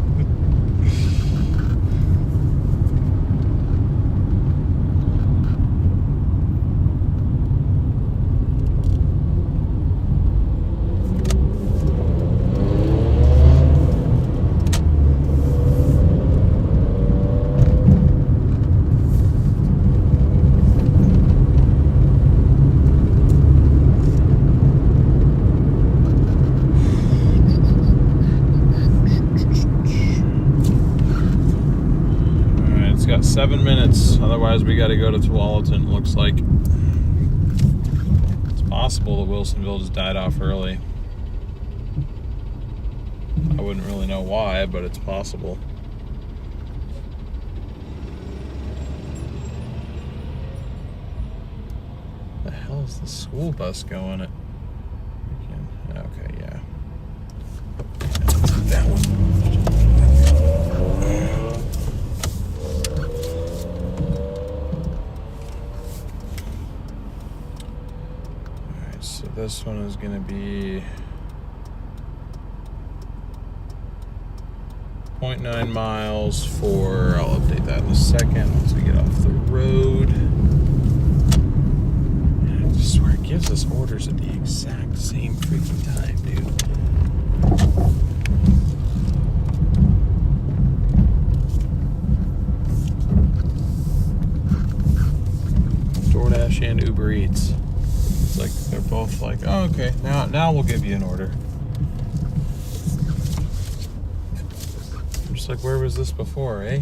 Got 7 minutes, otherwise we got to go to Tualatin. Looks like it's possible that Wilsonville just died off early. I wouldn't really know why, but it's possible. The hell is the school bus going at? Okay, yeah. That one. So this one is going to be 0.9 miles for, I'll update that in a second once we get off the road. And I just swear it gives us orders at the exact same freaking time, dude. Doordash and Uber Eats. Like they're both like, oh, okay, now we'll give you an order. I'm just like, where was this before, eh?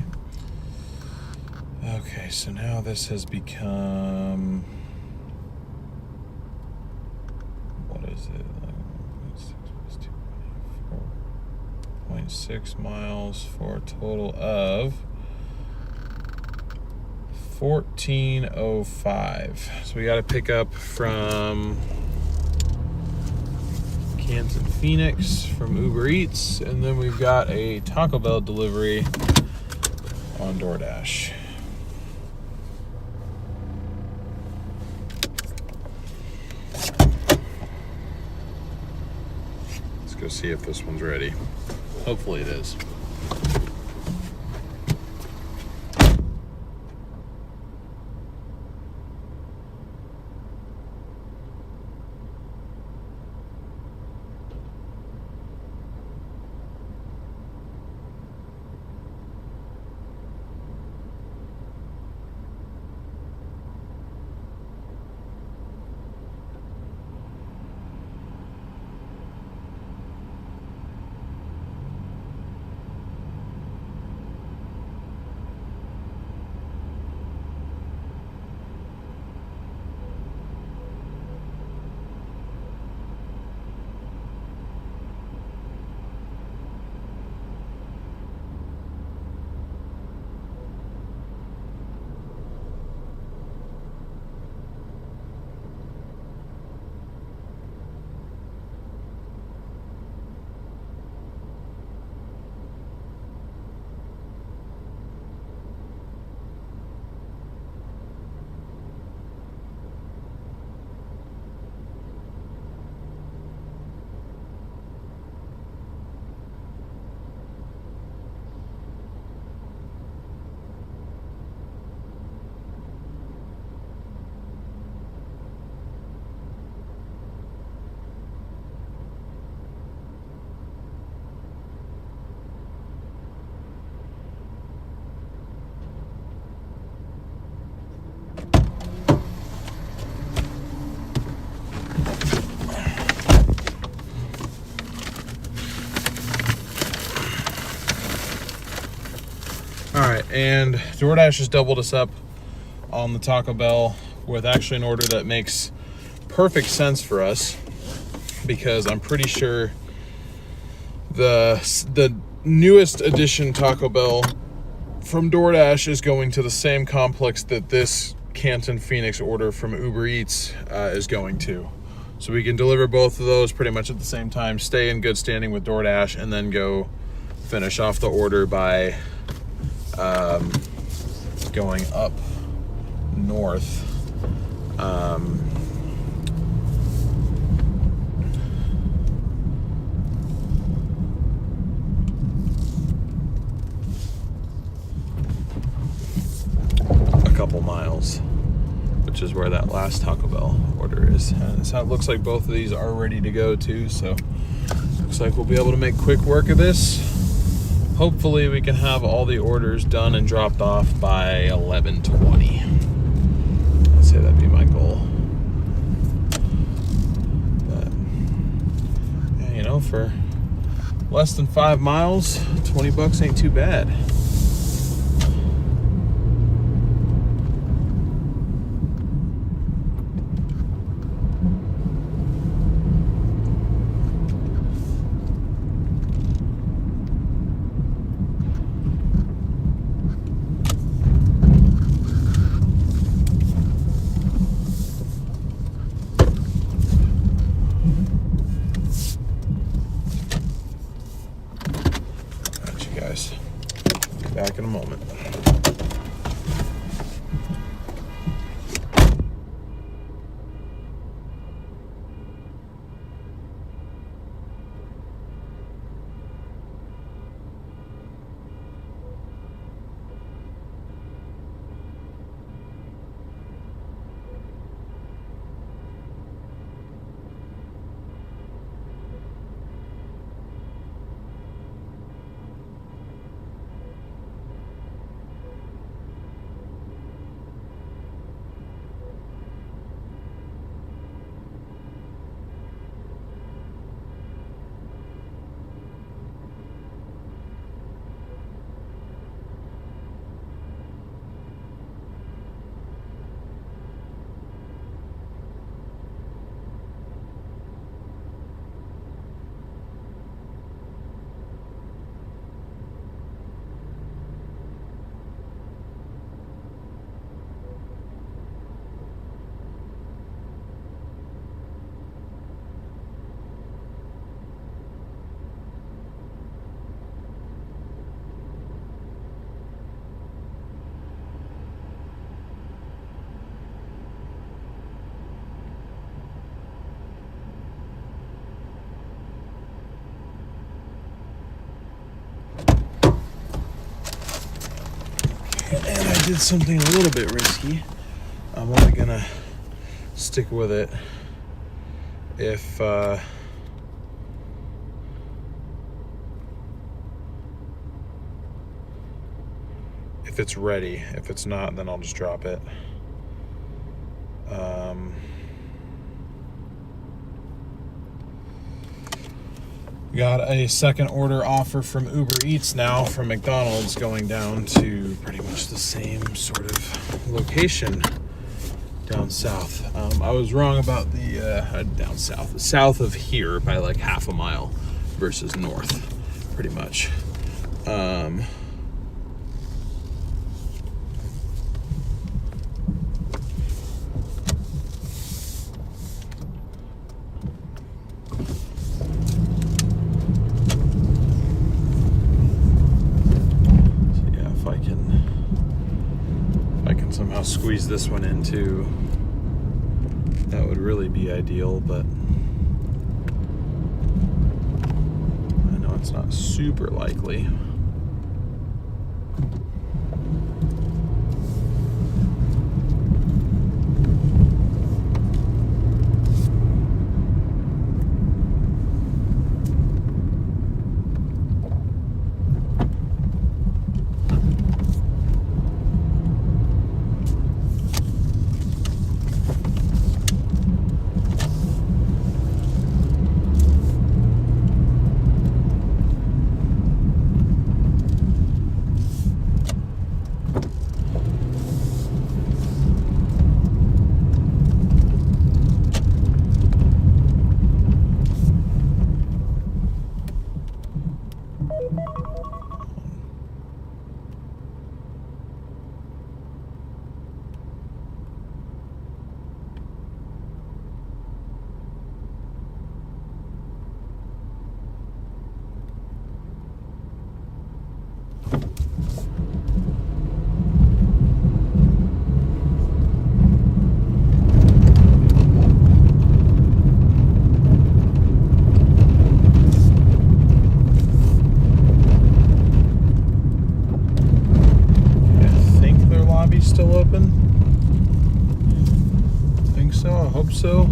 Okay, so now this has become, what is it? Like 4.6 miles for a total of 14:05. So we got to pick up from Canton Phoenix from Uber Eats, and then we've got a Taco Bell delivery on on Doordash. Let's go see if this one's ready. Hopefully it is. Alright, and Doordash has doubled us up on the Taco Bell with actually an order that makes perfect sense for us, because I'm pretty sure the newest edition Taco Bell from Doordash is going to the same complex that this Canton Phoenix order from Uber Eats is going to. So we can deliver both of those pretty much at the same time, stay in good standing with Doordash, and then go finish off the order by going up north. A couple miles, which is where that last Taco Bell order is. And so it looks like both of these are ready to go too, so looks like we'll be able to make quick work of this. Hopefully we can have all the orders done and dropped off by 11:20. I'd say that'd be my goal. But yeah, you know, for less than 5 miles, $20 ain't too bad. did something a little bit risky. I'm only gonna stick with it if it's ready. If it's not, then I'll just drop it. Got a second order offer from Uber Eats now from McDonald's, going down to pretty much the same sort of location down south. I was wrong about the down south, south of here by like half a mile versus north, pretty much. Somehow squeeze this one in too, that would really be ideal, but I know it's not super likely. Still open? Think so, I hope so.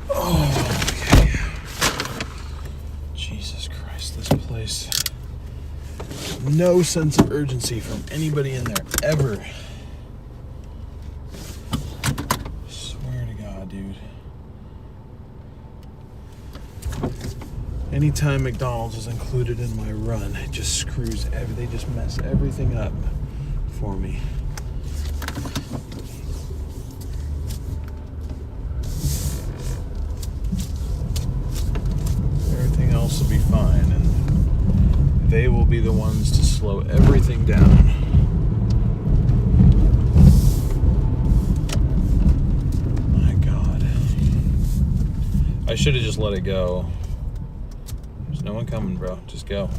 Oh, okay. Jesus Christ, this place. No sense of urgency from anybody in there, ever. Swear to God, dude. Anytime McDonald's is included in my run, it just screws they just mess everything up for me. Everything else will be fine, and they will be the ones to slow everything down. My God. I should have just let it go. There's no one coming, bro. Just go.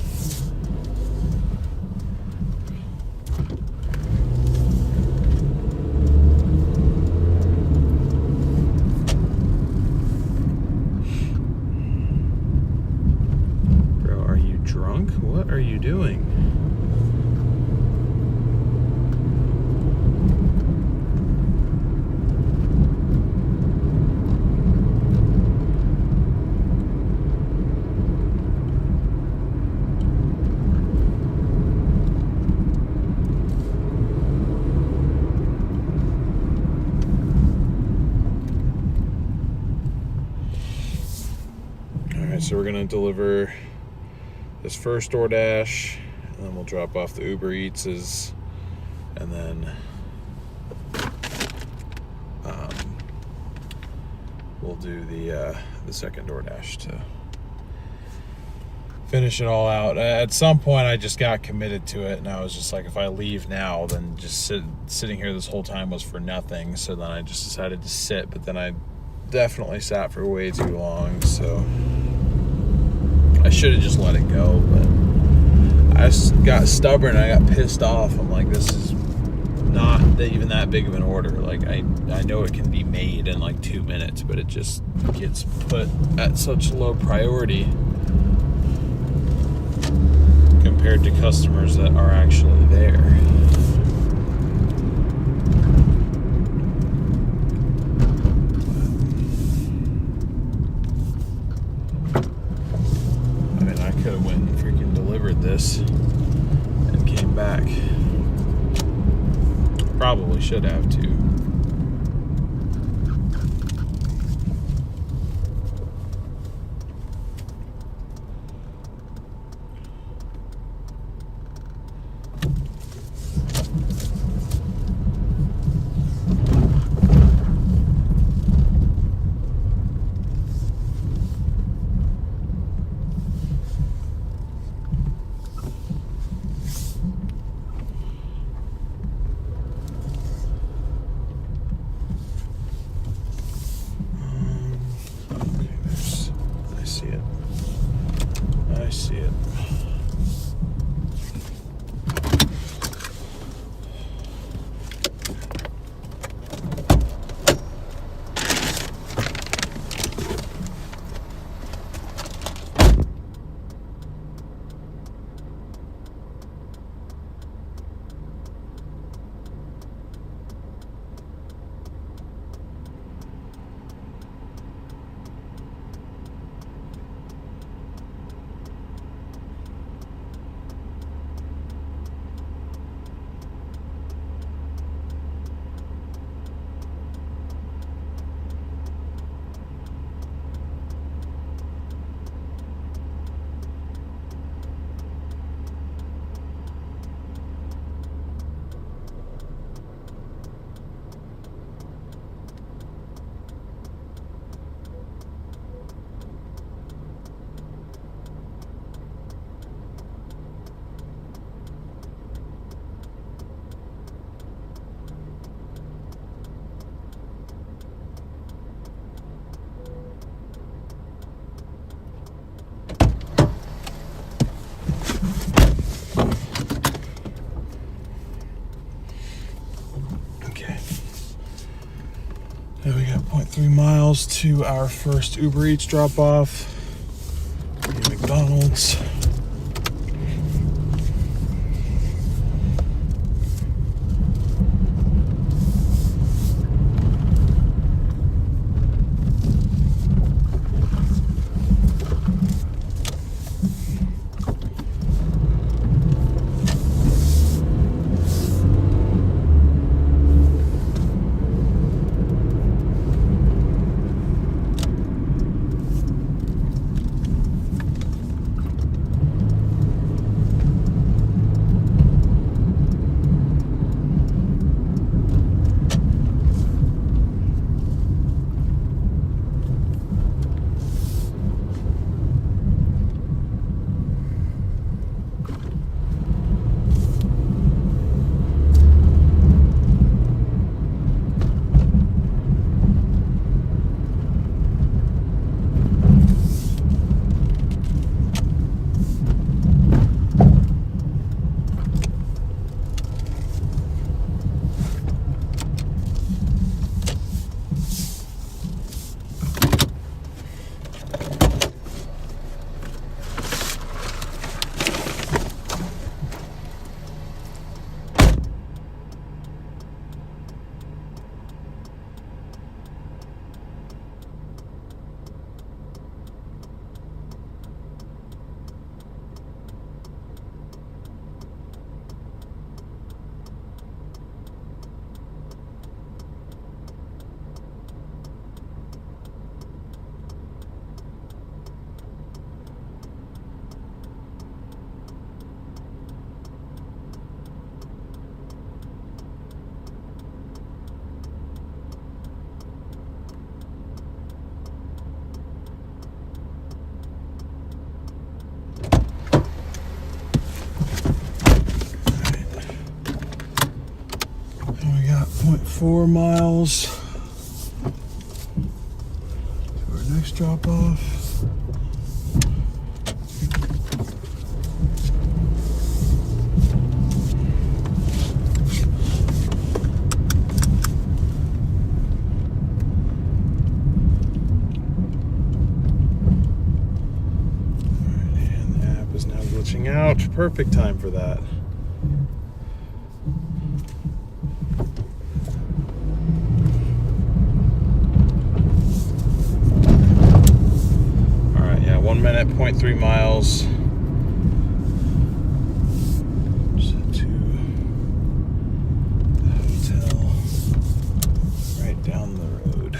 Bro, are you drunk? What are you doing? So we're gonna deliver this first Doordash, and then we'll drop off the Uber Eatses, and then we'll do the second Doordash to finish it all out. At some point, I just got committed to it, and I was just like, if I leave now, then just sitting here this whole time was for nothing. So then I just decided to sit, but then I definitely sat for way too long. So I should have just let it go, but I got stubborn. I got pissed off. I'm like, this is not even that big of an order. Like, I know it can be made in like 2 minutes, but it just gets put at such low priority compared to customers that are actually there. Could have went and freaking delivered this and came back. Probably should have too. I see it. Okay, we got 0.3 miles to our first Uber Eats drop off. McDonald's. 4 miles to our next drop off. And the app is now glitching out. Perfect time for that. All right, yeah, 1 minute, 0.3 miles. Set to the hotel right down the road.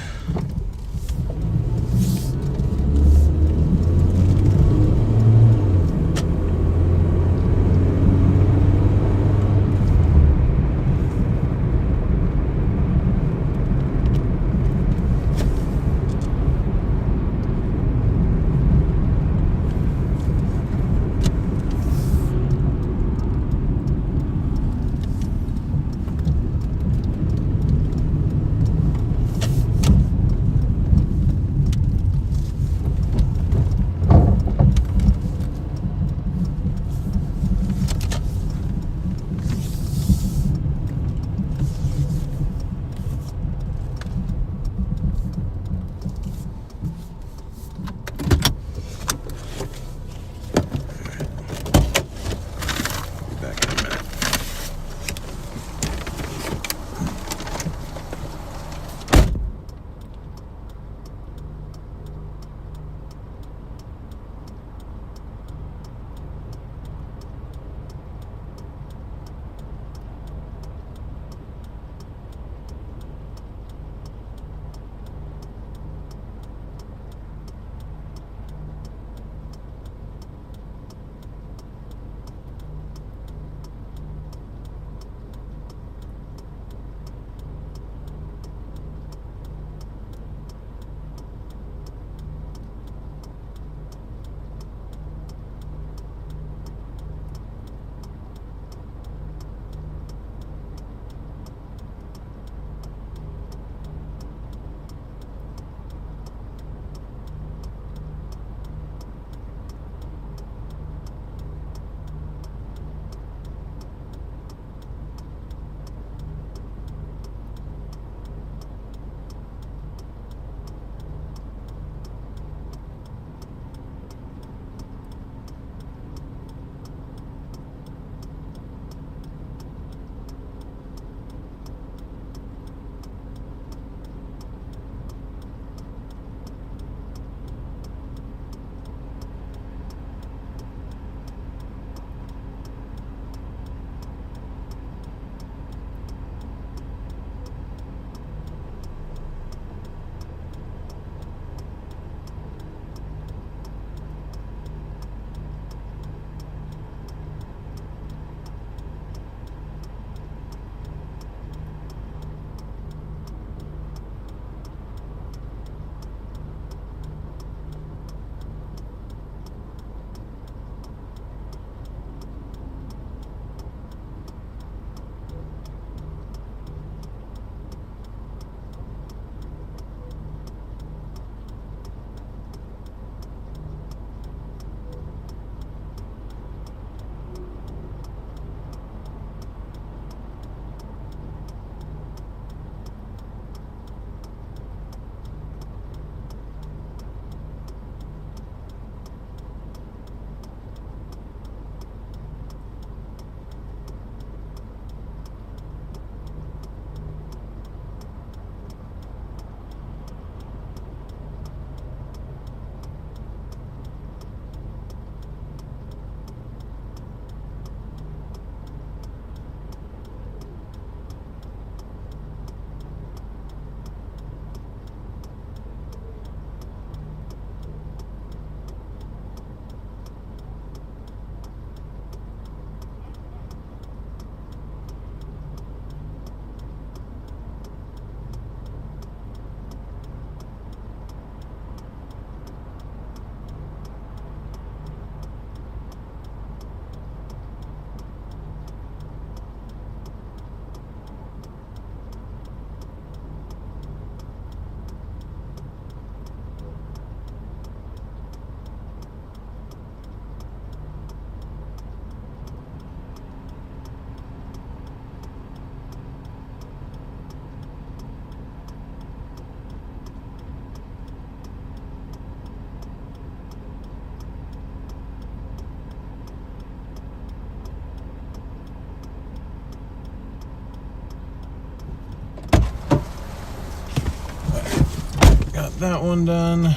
got that one done.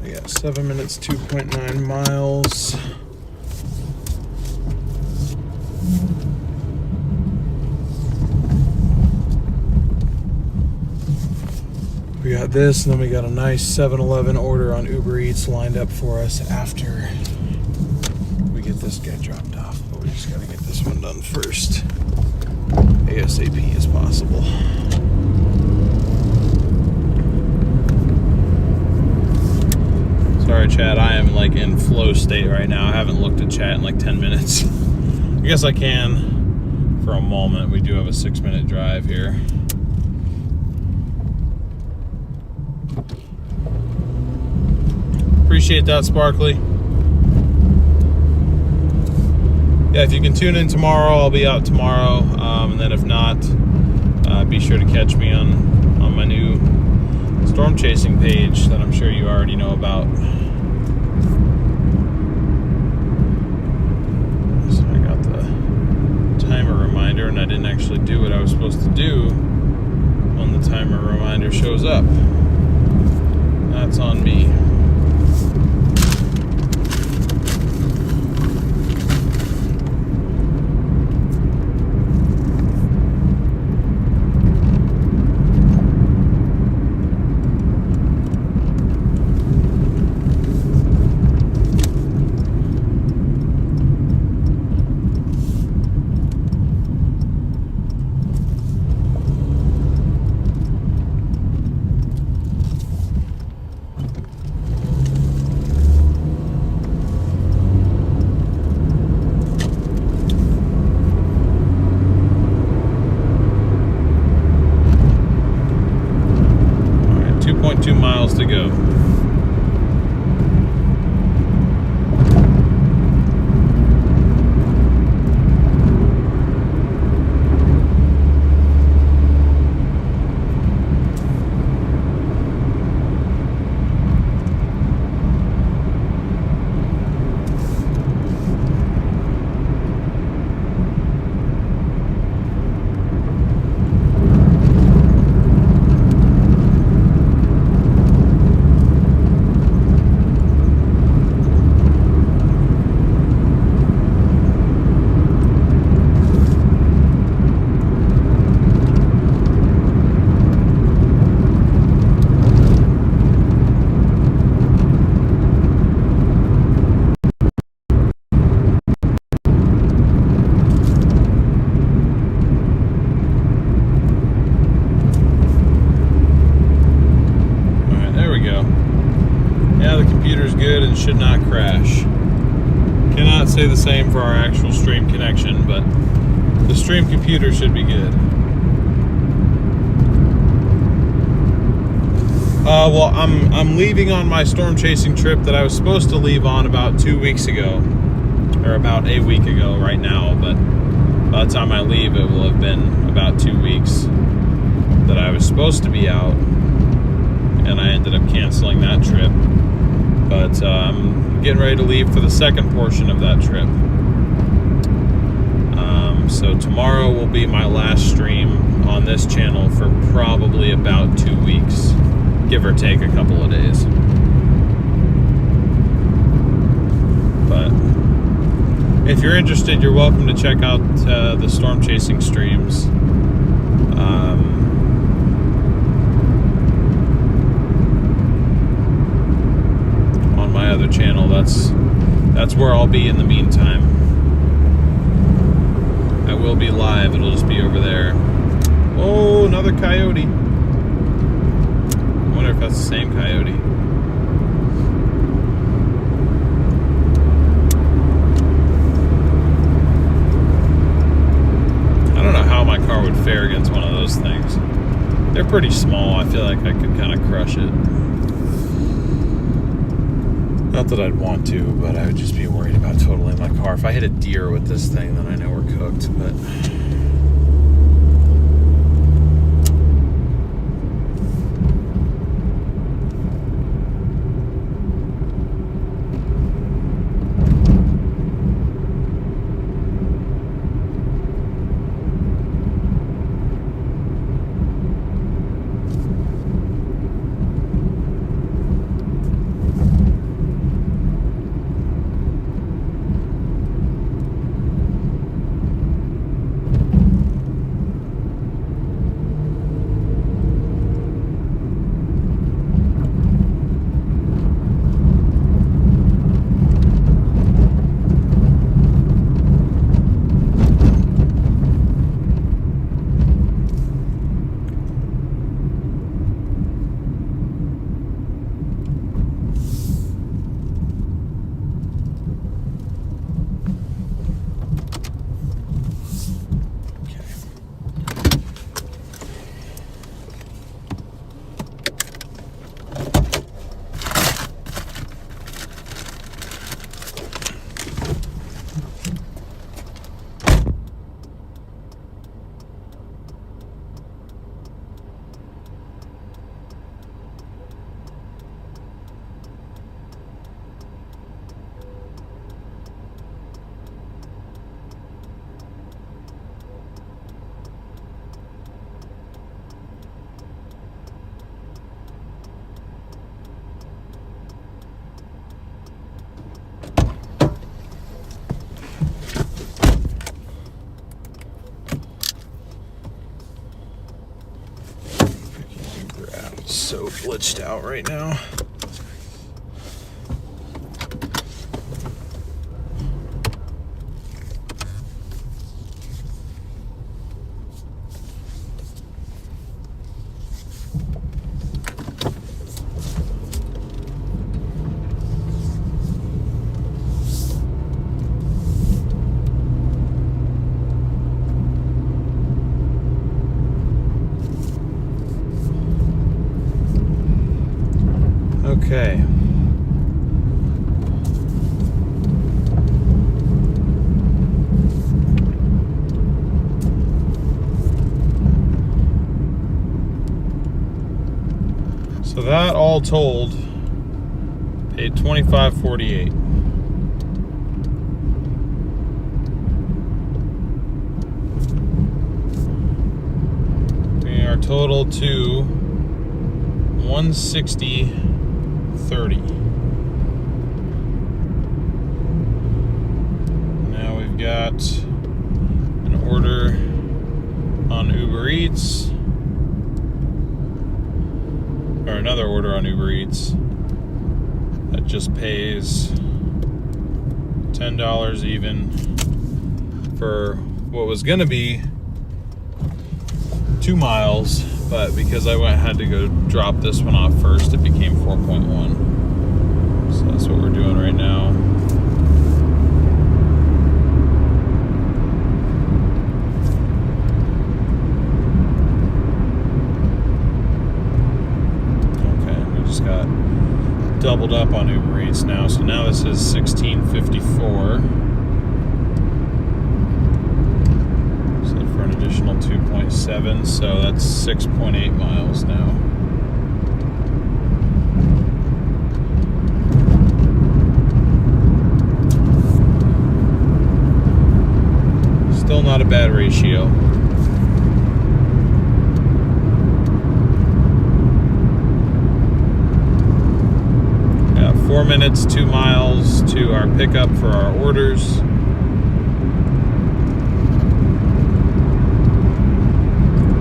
We got 7 minutes, 2.9 miles. We got this, and then we got a nice 7-Eleven order on Uber Eats lined up for us after we get this guy dropped off. But we just gotta get this one done first, ASAP as possible. Sorry, chat, I am like in flow state right now. I haven't looked at chat in like 10 minutes. I guess I can for a moment. We do have a 6-minute drive here. Appreciate that, Sparkly. Yeah, if you can tune in tomorrow, I'll be out tomorrow. And then if not, be sure to catch me on my new storm chasing page that I'm sure you already know about. So I got the timer reminder, and I didn't actually do what I was supposed to do when the timer reminder shows up. That's on me. To go. Good and should not crash. Cannot say the same for our actual stream connection, but the stream computer should be good. Well, I'm leaving on my storm chasing trip that I was supposed to leave on about 2 weeks ago, or about a week ago right now, but by the time I leave it will have been about 2 weeks that I was supposed to be out, and I ended up canceling that trip. But I'm getting ready to leave for the second portion of that trip. So tomorrow will be my last stream on this channel for probably about 2 weeks, give or take a couple of days. But if you're interested, you're welcome to check out the storm chasing streams. Other channel. That's where I'll be in the meantime. I will be live. It'll just be over there. Oh, another coyote. I wonder if that's the same coyote. I don't know how my car would fare against one of those things. They're pretty small. I feel like I could kind of crush it. Not that I'd want to, but I would just be worried about totaling my car. If I hit a deer with this thing, then I know we're cooked, but... glitched out right now. Okay. So that all told paid $25.48. Bringing our total to $160.30. Now we've got an order on Uber Eats, or another order on Uber Eats that just pays $10 even for what was gonna be 2 miles, but because I had to go drop this one off first, it became 4.1. So that's what we're doing right now. Okay, we just got doubled up on Uber Eats now, so now this is $16.54. For an additional 2.7, so that's 6.8 miles now. Still not a bad ratio. Yeah, 4 minutes, 2 miles to our pickup for our orders.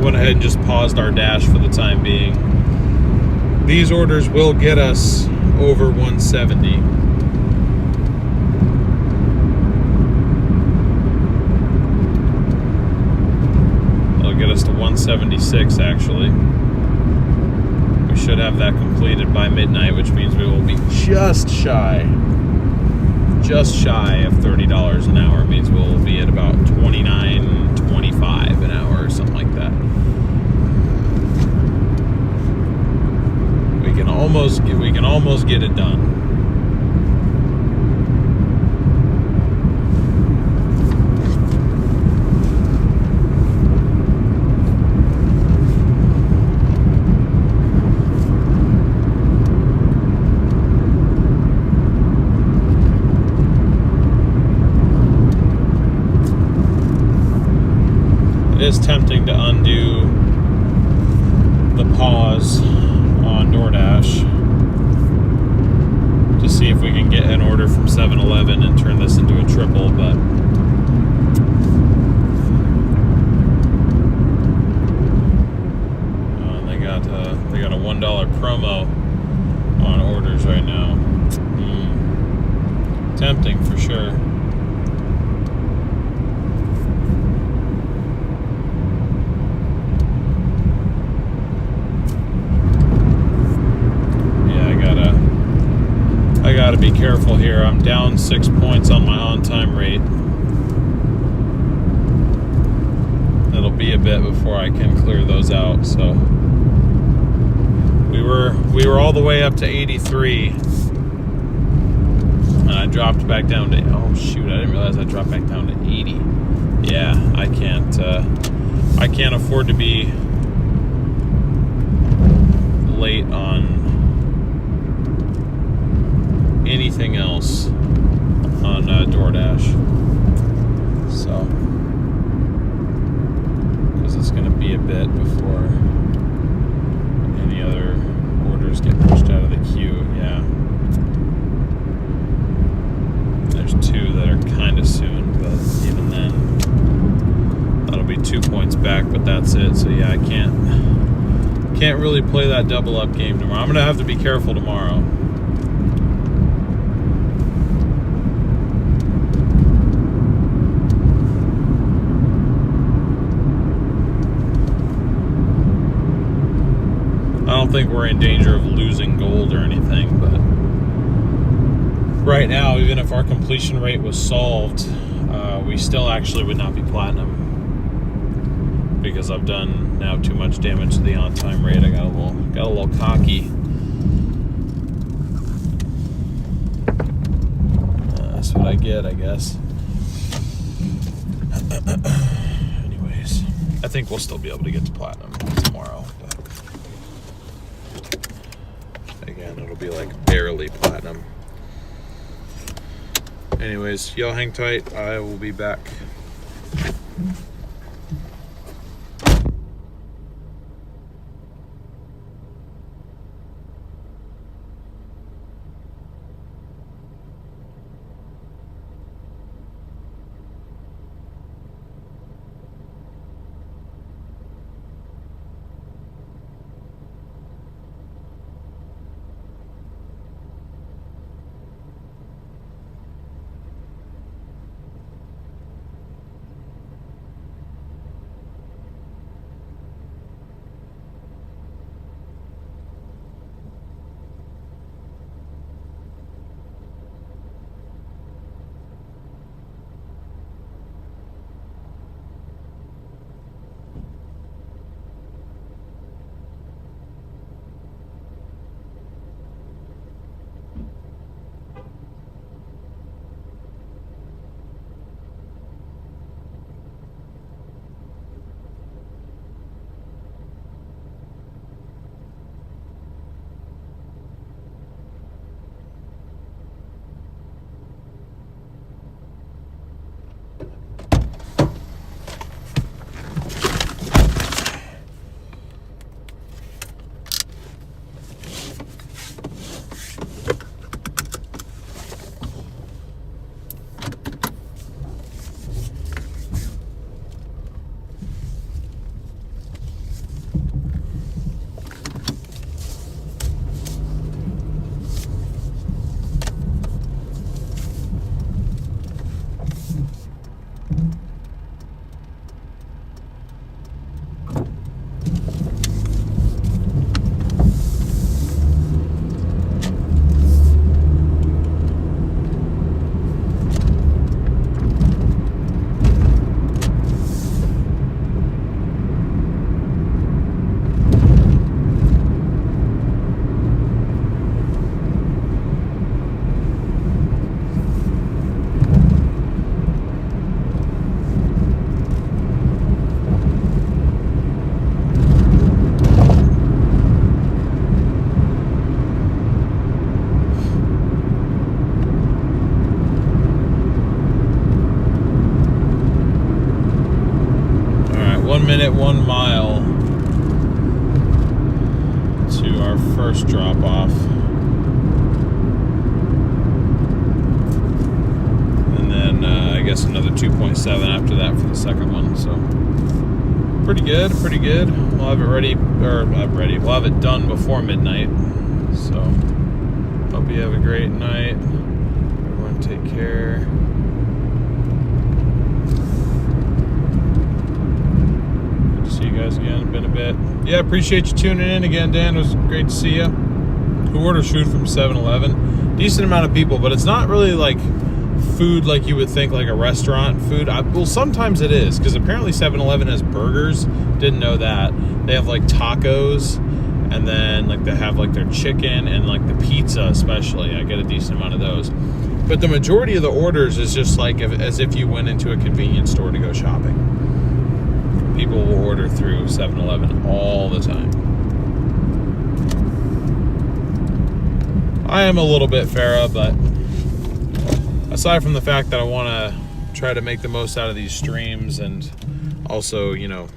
Went ahead and just paused our dash for the time being. These orders will get us over 170. It'll get us to 176 actually. We should have that completed by midnight, which means we will be just shy of $30 an hour. It means we'll be at about $29.25 an hour or something like that. We can almost get it done. It is tempting to undo the pause on Doordash to see if we can get an order from 7-Eleven and turn this into a triple, but they got a $1 promo on orders right now. Tempting for sure. I gotta be careful here. I'm down 6 points on my on-time rate. It'll be a bit before I can clear those out. So we were all the way up to 83, and I dropped back down to, oh shoot, I didn't realize I dropped back down to 80. Yeah, I can't afford to be late on anything else on Doordash, so because it's going to be a bit before any other orders get pushed out of the queue. Yeah, there's 2 that are kind of soon, but even then that'll be 2 points back, but that's it. So yeah, I can't Can't really play that double up game tomorrow. I'm gonna have to be careful tomorrow. I don't think we're in danger of losing gold or anything, but right now, even if our completion rate was solved, we still actually would not be platinum because I've done now too much damage to the on-time rate. I got a little cocky. That's what I get, I guess. Anyways, I think we'll still be able to get to platinum tomorrow. But again, it'll be like barely platinum. Anyways, y'all hang tight. I will be back. Minute 1 mile to our first drop off, and then I guess another 2.7 after that for the second one. So pretty good. We'll have it ready, or not ready, we'll have it done before midnight. So hope you have a great night. Everyone take care. See you guys again. Been a bit. Yeah, appreciate you tuning in again, Dan. It was great to see you. Who orders food from 7-Eleven? Decent amount of people, but it's not really like food like you would think, like a restaurant food. Well, sometimes it is, because apparently 7-Eleven has burgers. Didn't know that. They have like tacos, and then like they have like their chicken and like the pizza especially. I get a decent amount of those. But the majority of the orders is just like as if you went into a convenience store to go shopping. People will order through 7-Eleven all the time. I am a little bit Farah, but aside from the fact that I want to try to make the most out of these streams and also, you know,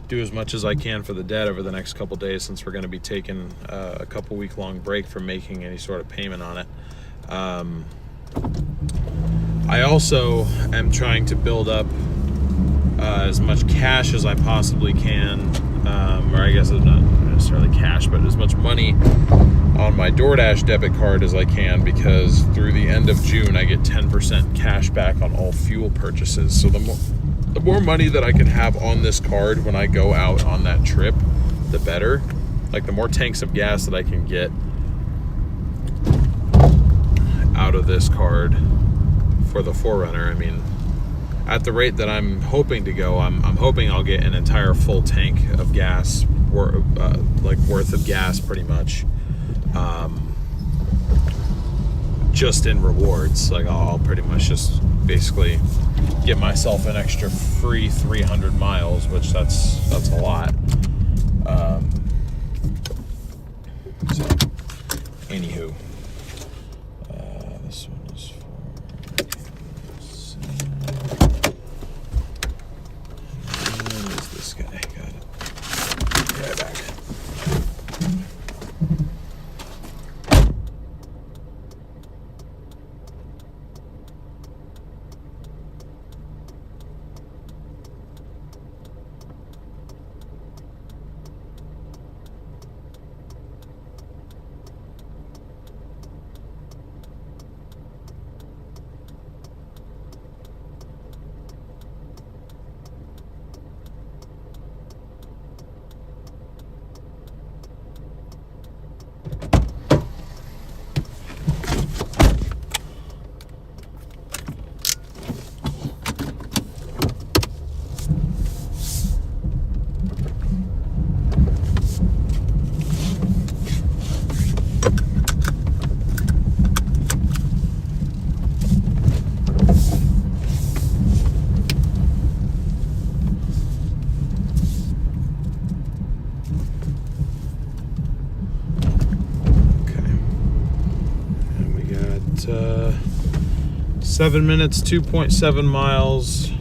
do as much as I can for the debt over the next couple days, since we're going to be taking a couple week-long break from making any sort of payment on it. I also am trying to build up as much cash as I possibly can or I guess it's not necessarily cash, but as much money on my Doordash debit card as I can, because through the end of June I get 10% cash back on all fuel purchases. So the more money that I can have on this card when I go out on that trip, the better. Like the more tanks of gas that I can get out of this card for the 4Runner. I mean, at the rate that I'm hoping to go, I'm hoping I'll get an entire full tank of gas, worth of gas, pretty much, just in rewards. Like I'll pretty much just basically get myself an extra free 300 miles, which that's a lot. So, anywho, this one is for. Where is this guy? Got it. Right back. And we got 7 minutes, 2.7 miles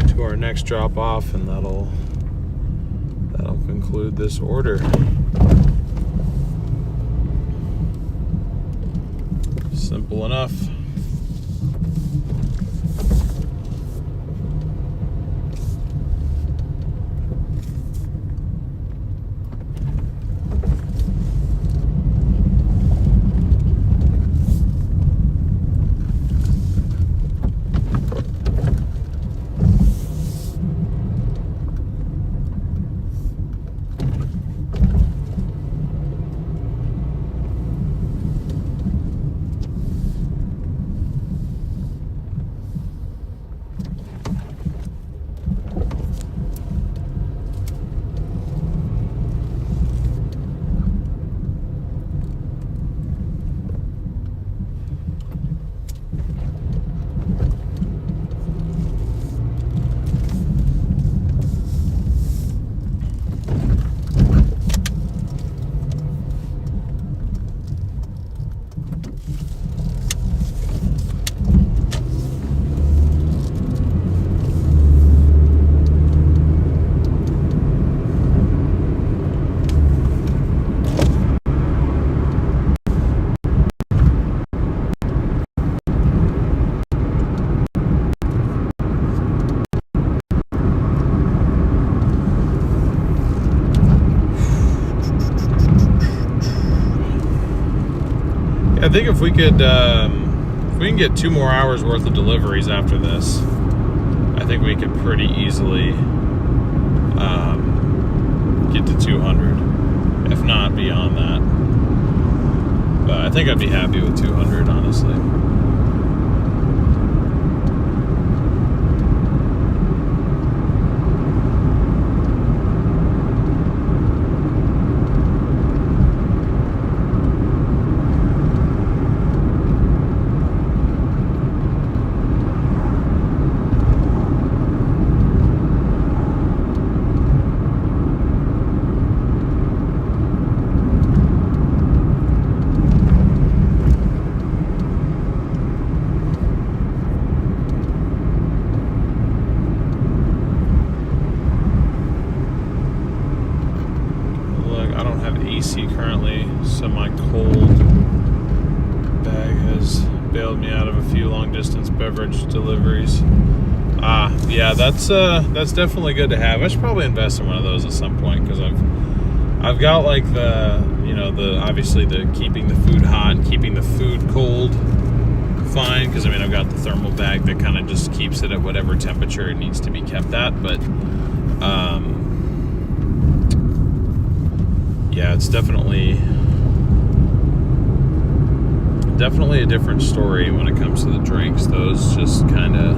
to our next drop off, and that'll conclude this order. Simple enough. I think if we can get 2 more hours worth of deliveries after this, I think we could pretty easily get to 200, if not beyond that. But I think I'd be happy with 200, honestly. AC currently, semi-cold. Bag has bailed me out of a few long-distance beverage deliveries. Yeah, Yeah, that's definitely good to have. I should probably invest in one of those at some point, because I've got like the obviously the keeping the food hot and keeping the food cold fine, because I mean I've got the thermal bag that kind of just keeps it at whatever temperature it needs to be kept at, but yeah, it's definitely a different story when it comes to the drinks. Those just kind of,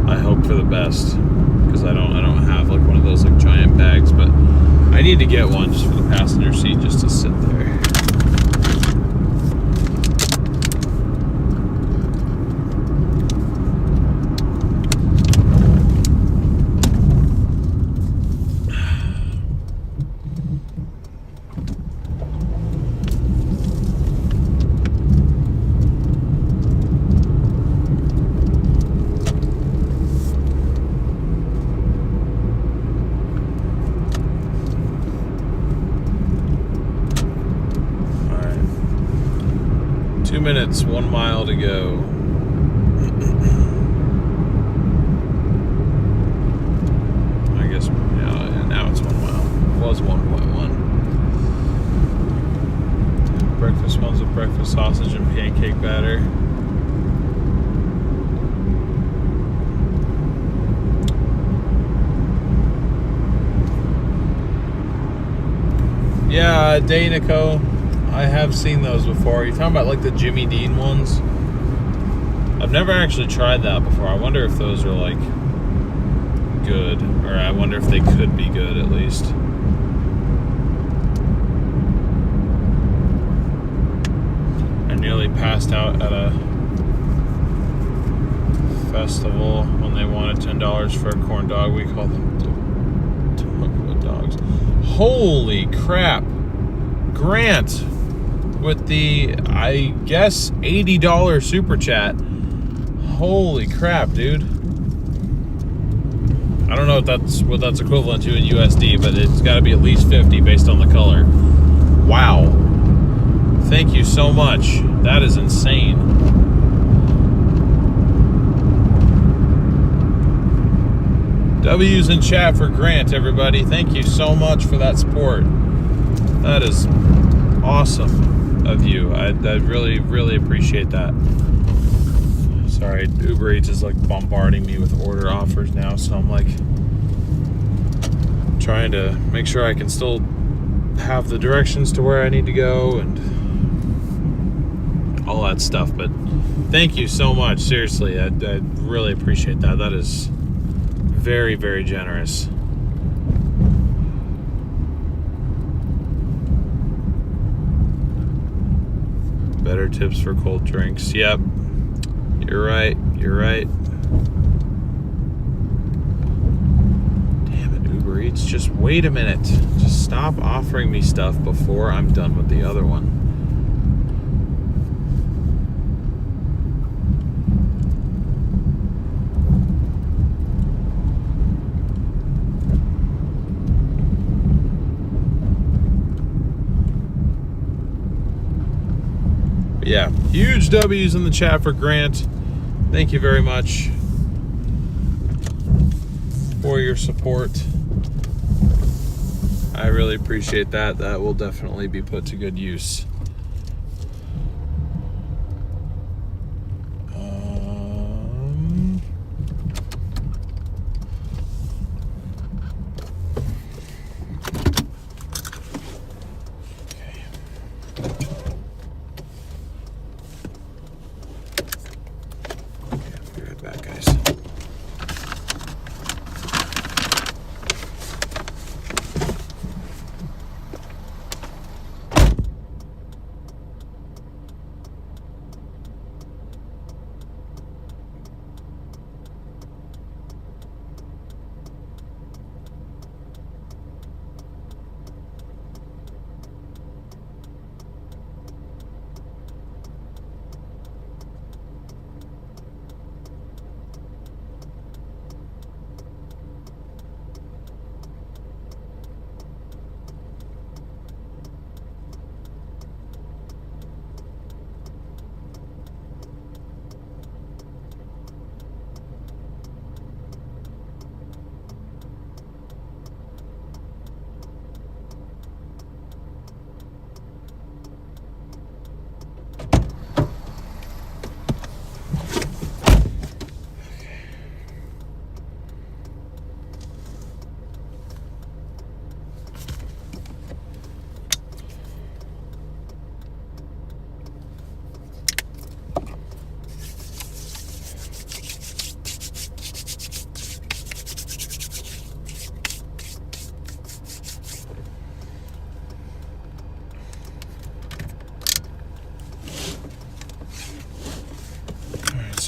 I hope for the best, because I don't have like one of those like giant bags, but I need to get one just for the passenger seat, just to sit there. All right, 2 minutes, 1 mile to go. I guess, yeah, now it's 1 mile. It was 1.1. Breakfast ones with breakfast sausage and pancake batter. Yeah, Danico, I have seen those before. You're talking about like the Jimmy Dean ones? I've never actually tried that before. I wonder if those are like good, or I wonder if they could be good at least. I nearly passed out at a festival when they wanted $10 for a corn dog. We call them taco dogs. Holy crap. Grant with the, I guess, $80 super chat. Holy crap, dude. I don't know what that's equivalent to in USD, but it's got to be at least 50 based on the color. Wow. Thank you so much. That is insane. W's in chat for Grant, everybody. Thank you so much for that support. That is awesome of you. I really, really appreciate that. Sorry, Uber Eats is like bombarding me with order offers now, so I'm like trying to make sure I can still have the directions to where I need to go and all that stuff. But thank you so much. Seriously, I really appreciate that. That is very, very generous. Better tips for cold drinks. Yep. You're right. You're right. Damn it, Uber Eats. Just wait a minute. Just stop offering me stuff before I'm done with the other one. Yeah, huge W's in the chat for Grant. Thank you very much for your support. I really appreciate that. That will definitely be put to good use.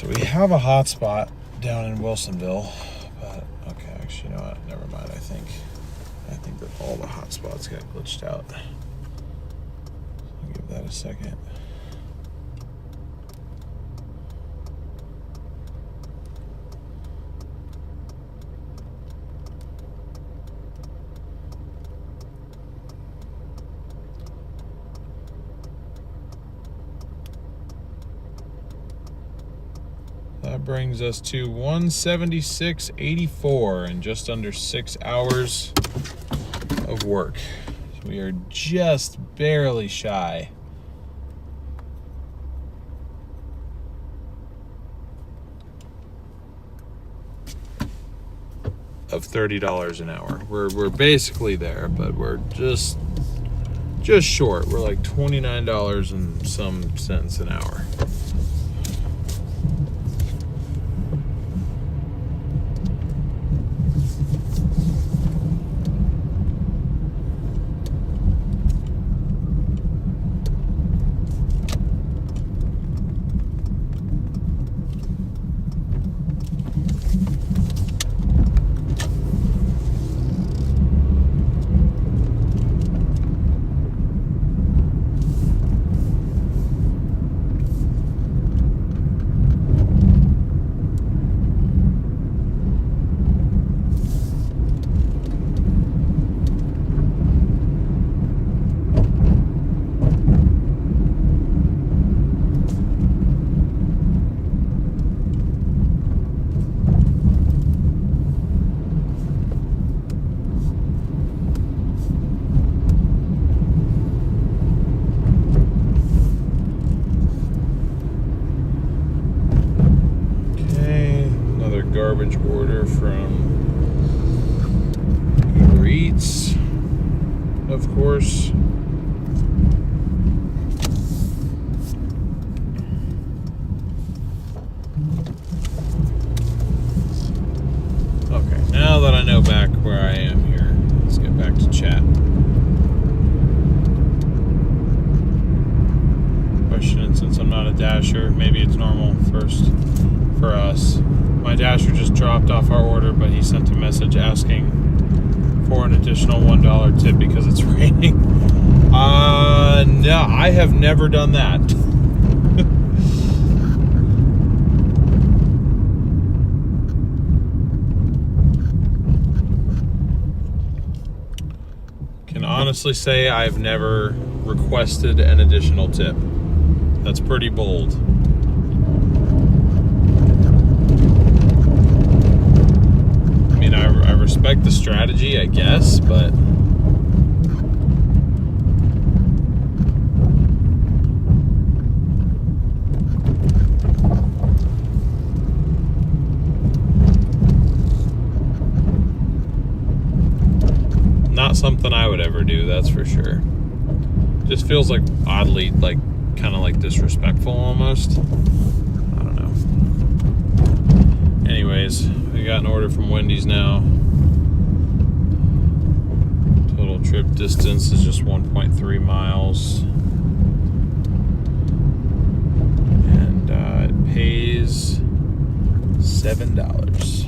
So we have a hotspot down in Wilsonville, but okay, actually, you know what? Never mind. I think that all the hotspots got glitched out. I'll give that a second. That brings us to 176.84 in just under 6 hours of work. So we are just barely shy of $30 an hour. We're basically there, but we're just short. We're like $29 and some cents an hour. Garbage order from Uber Eats, of course. Okay, now that I know back where I am here, let's get back to chat. Question, since I'm not a dasher, maybe it's normal first for us. My dasher just dropped off our order, but he sent a message asking for an additional $1 tip because it's raining. No, I have never done that. Can honestly say I've never requested an additional tip. That's pretty bold. I respect the strategy, I guess, but not something I would ever do, that's for sure. Just feels like oddly, like kind of like disrespectful almost. I don't know. Anyways, we got an order from Wendy's now. Total trip distance is just 1.3 miles. And it pays $7.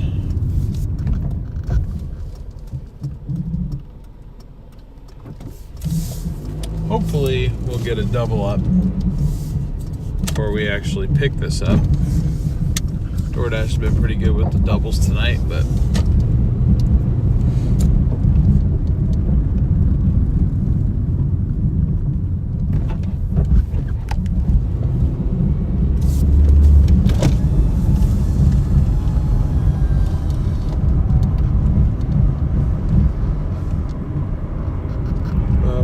Hopefully we'll get a double up before we actually pick this up. Doordash has been pretty good with the doubles tonight, but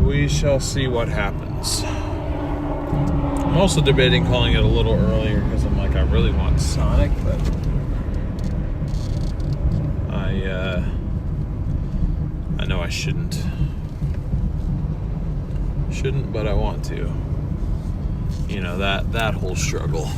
we shall see what happens. I'm also debating calling it a little earlier because I'm like, I really want Sonic, but I know I shouldn't. Shouldn't, but I want to. You know, that whole struggle.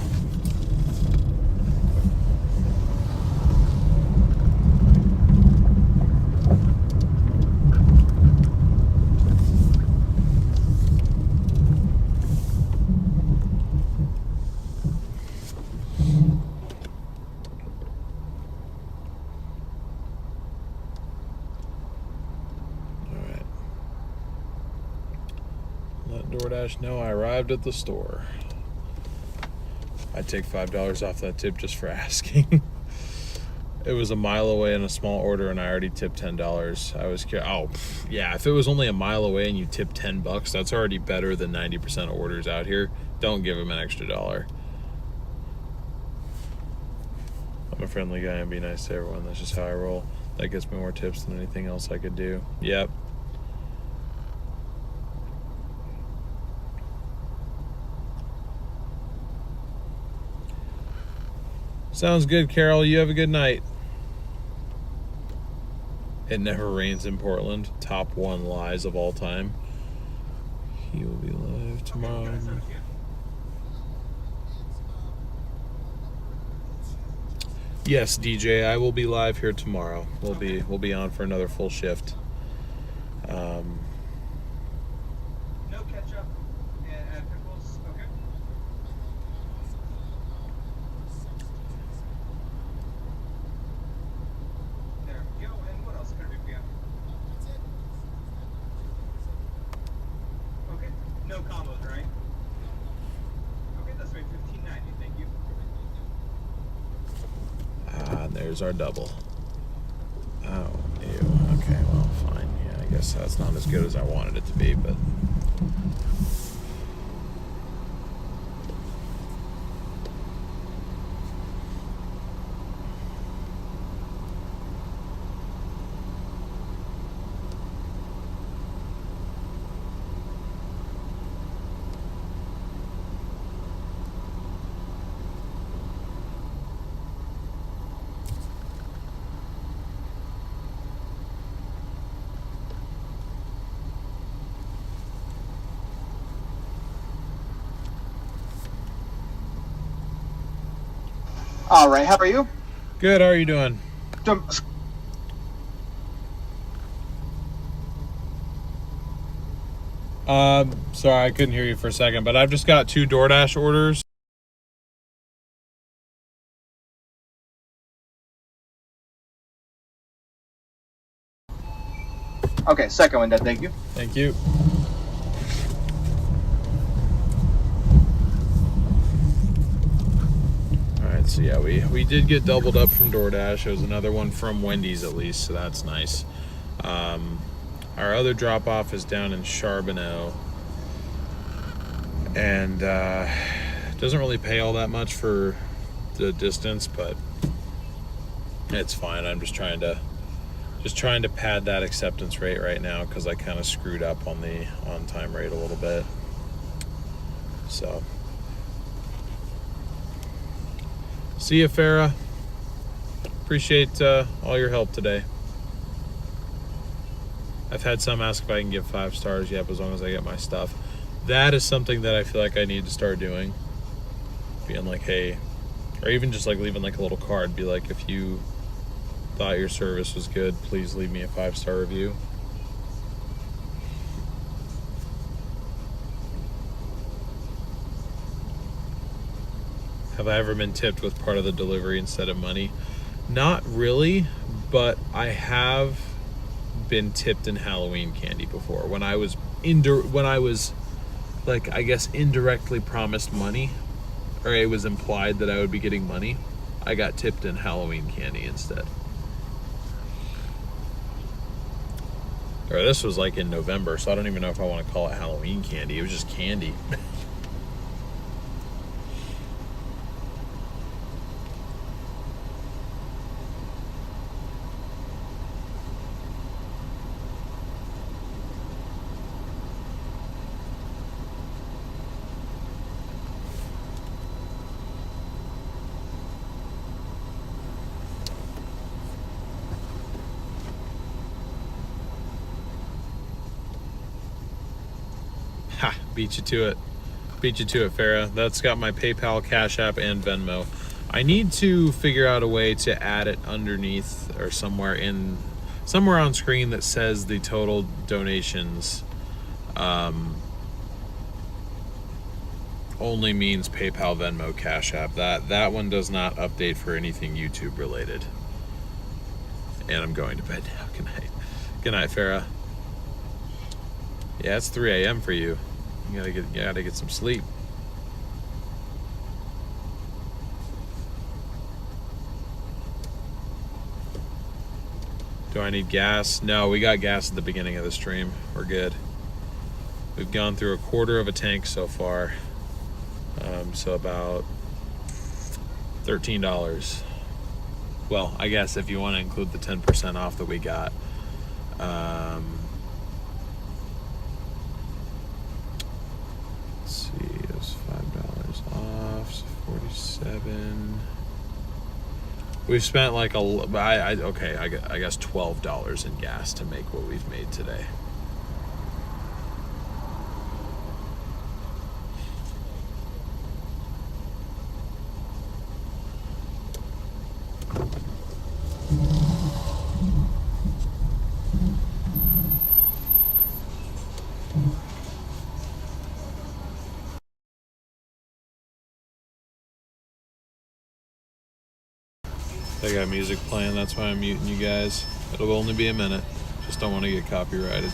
DoorDash? No, I arrived at the store. I'd take $5 off that tip just for asking. It was a mile away in a small order, and I already tipped $10. I was curious. Oh, yeah. If it was only a mile away and you tip $10, that's already better than 90% of orders out here. Don't give them an extra $1. I'm a friendly guy and be nice to everyone. That's just how I roll. That gets me more tips than anything else I could do. Yep. Sounds good, Carol. You have a good night. It never rains in Portland. Top 1 lies of all time. He will be live tomorrow. Yes, DJ, I will be live here tomorrow. We'll be on for another full shift. No ketchup and pickles. Okay. There we go. And what else can I do for you? Okay. No combos, right? Okay, that's right. $15.90. Thank you. And there's our double. Oh, ew. Okay, well, fine. Yeah, I guess that's not as good as I wanted it to be, but... All right. How are you? Good, how are you doing? Sorry, I couldn't hear you for a second, but I've just got 2 DoorDash orders. Okay, second one then. Thank you. Thank you. Alright, so yeah, we did get doubled up from DoorDash. It was another one from Wendy's at least, so that's nice. Our other drop-off is down in Charbonneau. And doesn't really pay all that much for the distance, but it's fine. I'm just trying to pad that acceptance rate right now because I kind of screwed up on the on-time rate a little bit. So, see you, Farah. Appreciate all your help today. I've had some ask if I can give 5 stars. Yep, as long as I get my stuff. That is something that I feel like I need to start doing. Being like, hey, or even just like leaving like a little card. Be like, if you thought your service was good, please leave me a 5-star review. Have I ever been tipped with part of the delivery instead of money? Not really, but I have been tipped in Halloween candy before. When I was like, I guess, indirectly promised money, or it was implied that I would be getting money, I got tipped in Halloween candy instead. Or this was like in November, so I don't even know if I want to call it Halloween candy. It was just candy. Ha, beat you to it. Beat you to it, Farah. That's got my PayPal, Cash App, and Venmo. I need to figure out a way to add it underneath or somewhere on screen that says the total donations only means PayPal, Venmo, Cash App. That one does not update for anything YouTube related. And I'm going to bed now. Good night. Good night, Farah. Yeah, it's 3 a.m. for you. You gotta get some sleep. Do I need gas? No, we got gas at the beginning of the stream. We're good. We've gone through a quarter of a tank so far. So about $13. Well, I guess if you want to include the 10% off that we got. Let's see, it was $5 off, so 47. We've spent like I guess $12 in gas to make what we've made today. I got music playing, that's why I'm muting you guys. It'll only be a minute. Just don't want to get copyrighted.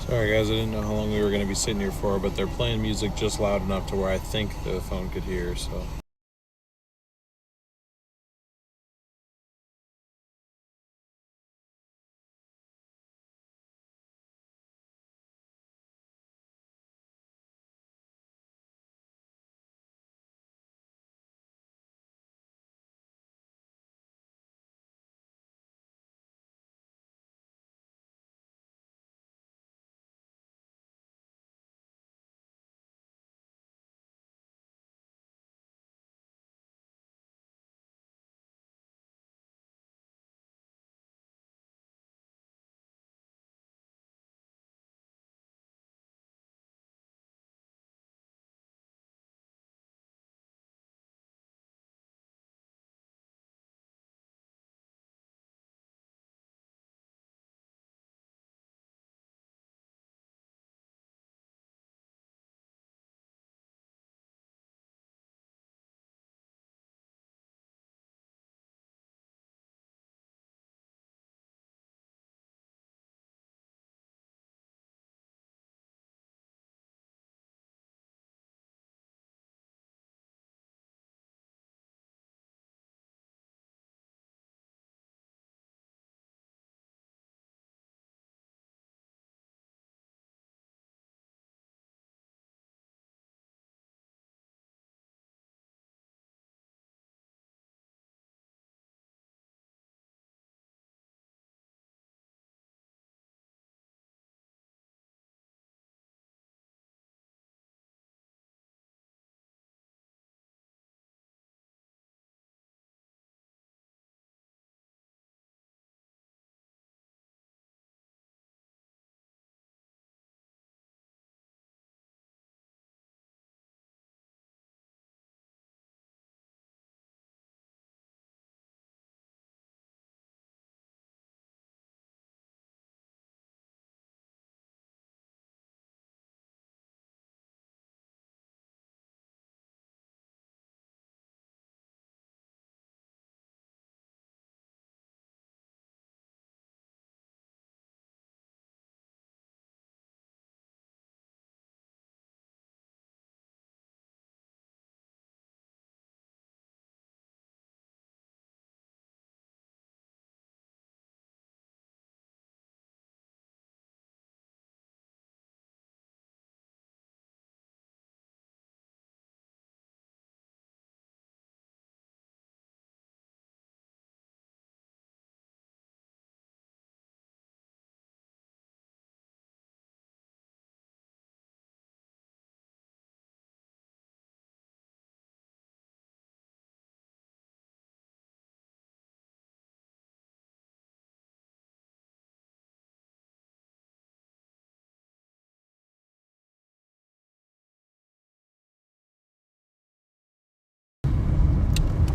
Sorry guys, I didn't know how long we were going to be sitting here for, but they're playing music just loud enough to where I think the phone could hear, so.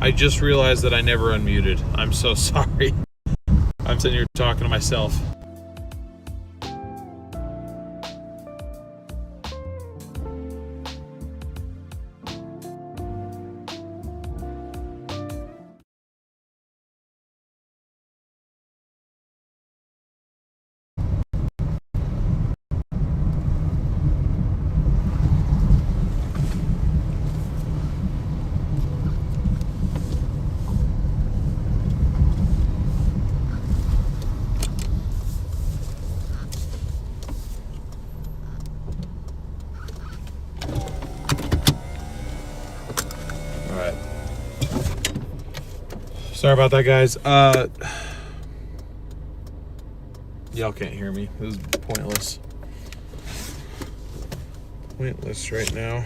I just realized that I never unmuted. I'm so sorry. I'm sitting here talking to myself. Sorry about that, guys. Y'all can't hear me. This is pointless. Pointless right now.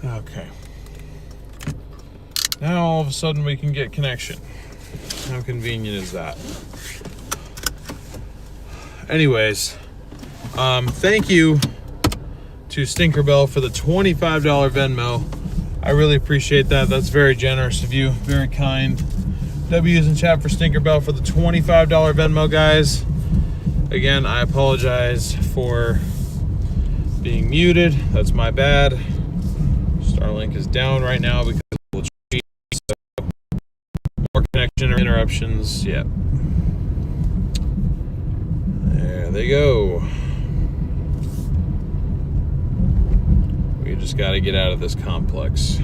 Okay. Now all of a sudden we can get connection. How convenient is that? Anyways, thank you to Stinkerbell for the $25 Venmo. I really appreciate that. That's very generous of you. Very kind. W's in chat for Stinkerbell for the $25 Venmo, guys. Again, I apologize for being muted. That's my bad. Starlink is down right now because of the tree, so more connection or interruptions. Yep. There they go. We just got to get out of this complex.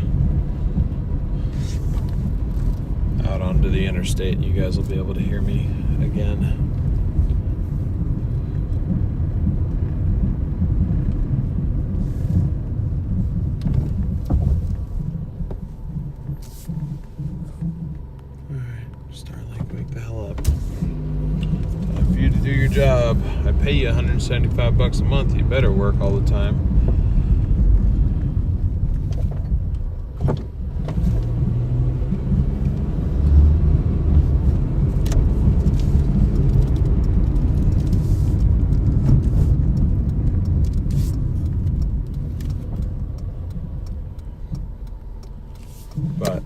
Out onto the interstate, and you guys will be able to hear me again. Do your job. I pay you $175 a month. You better work all the time. But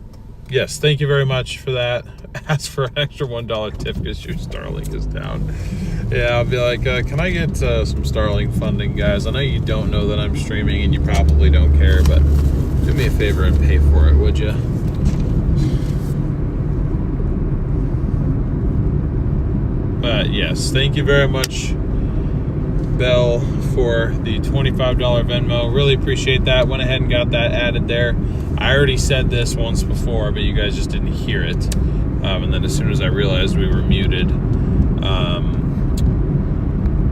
yes, thank you very much for that. Ask for an extra $1 tip because your Starlink is down. Yeah, I'll be like, can I get some Starlink funding, guys? I know you don't know that I'm streaming and you probably don't care, but do me a favor and pay for it, would you? But yes, thank you very much, Bell, for the $25 Venmo. Really appreciate that. Went ahead and got that added there. I already said this once before, but you guys just didn't hear it. And then as soon as I realized we were muted,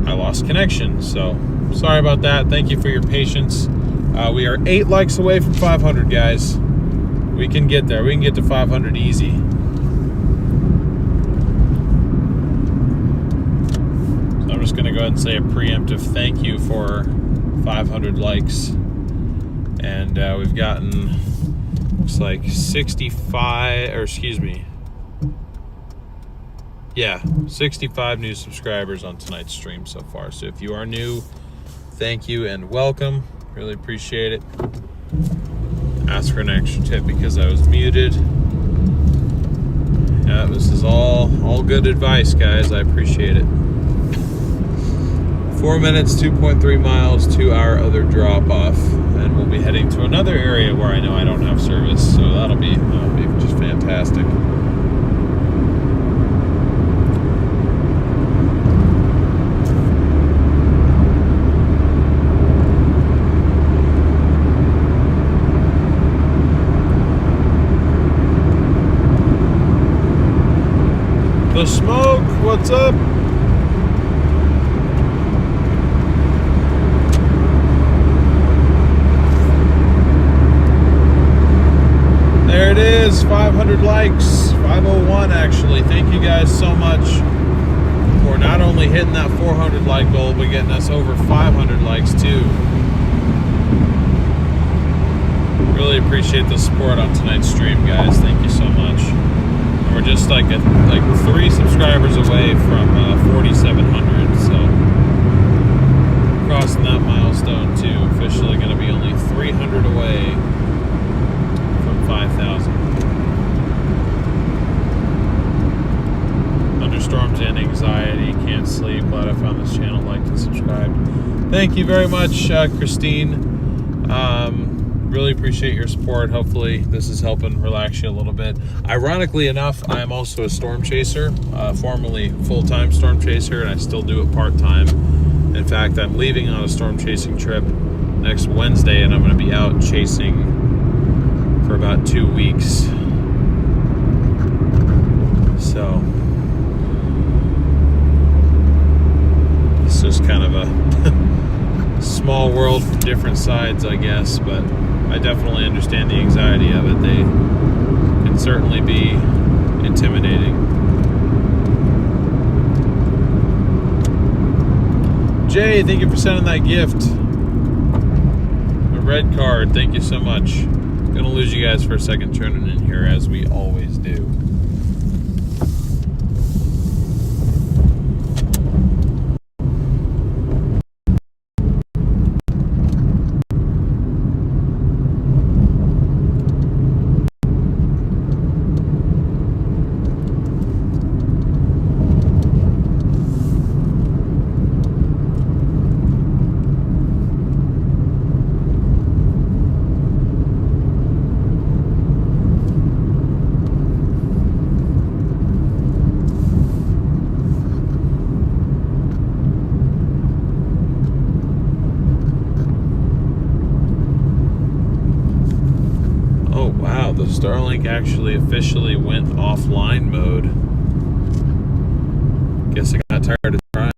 I lost connection. So sorry about that. Thank you for your patience. We are 8 likes away from 500, guys. We can get there. We can get to 500 easy. So I'm just going to go ahead and say a preemptive thank you for 500 likes. And we've gotten, looks like 65, or excuse me, yeah, 65 new subscribers on tonight's stream so far. So if you are new, thank you and welcome. Really appreciate it. Ask for an extra tip because I was muted. Yeah, this is all good advice, guys. I appreciate it. 4 minutes, 2.3 miles to our other drop off, and we'll be heading to another area where I know I don't have service. So that'll be just fantastic. The smoke, what's up? There it is, 500 likes, 501 actually. Thank you guys so much for not only hitting that 400 like goal, but getting us over 500 likes too. Really appreciate the support on tonight's stream, guys. Thank you so much. And we're just like 3 subscribers away from 4,700, so crossing that milestone too. Officially going to be only 300 away from 5,000. Thunderstorms and anxiety, can't sleep. Glad I found this channel. Liked and subscribed. Thank you very much, Christine. Really appreciate your support. Hopefully this is helping relax you a little bit. Ironically enough, I am also a storm chaser, formerly full-time storm chaser, and I still do it part-time. In fact, I'm leaving on a storm chasing trip next Wednesday, and I'm going to be out chasing for about 2 weeks. So it's just kind of a small world from different sides, I guess, but I definitely understand the anxiety of it. They can certainly be intimidating. Jay, thank you for sending that gift. A red card, thank you so much. Gonna lose you guys for a second turning in here, as we always do. Starlink actually officially went offline mode. Guess I got tired of trying.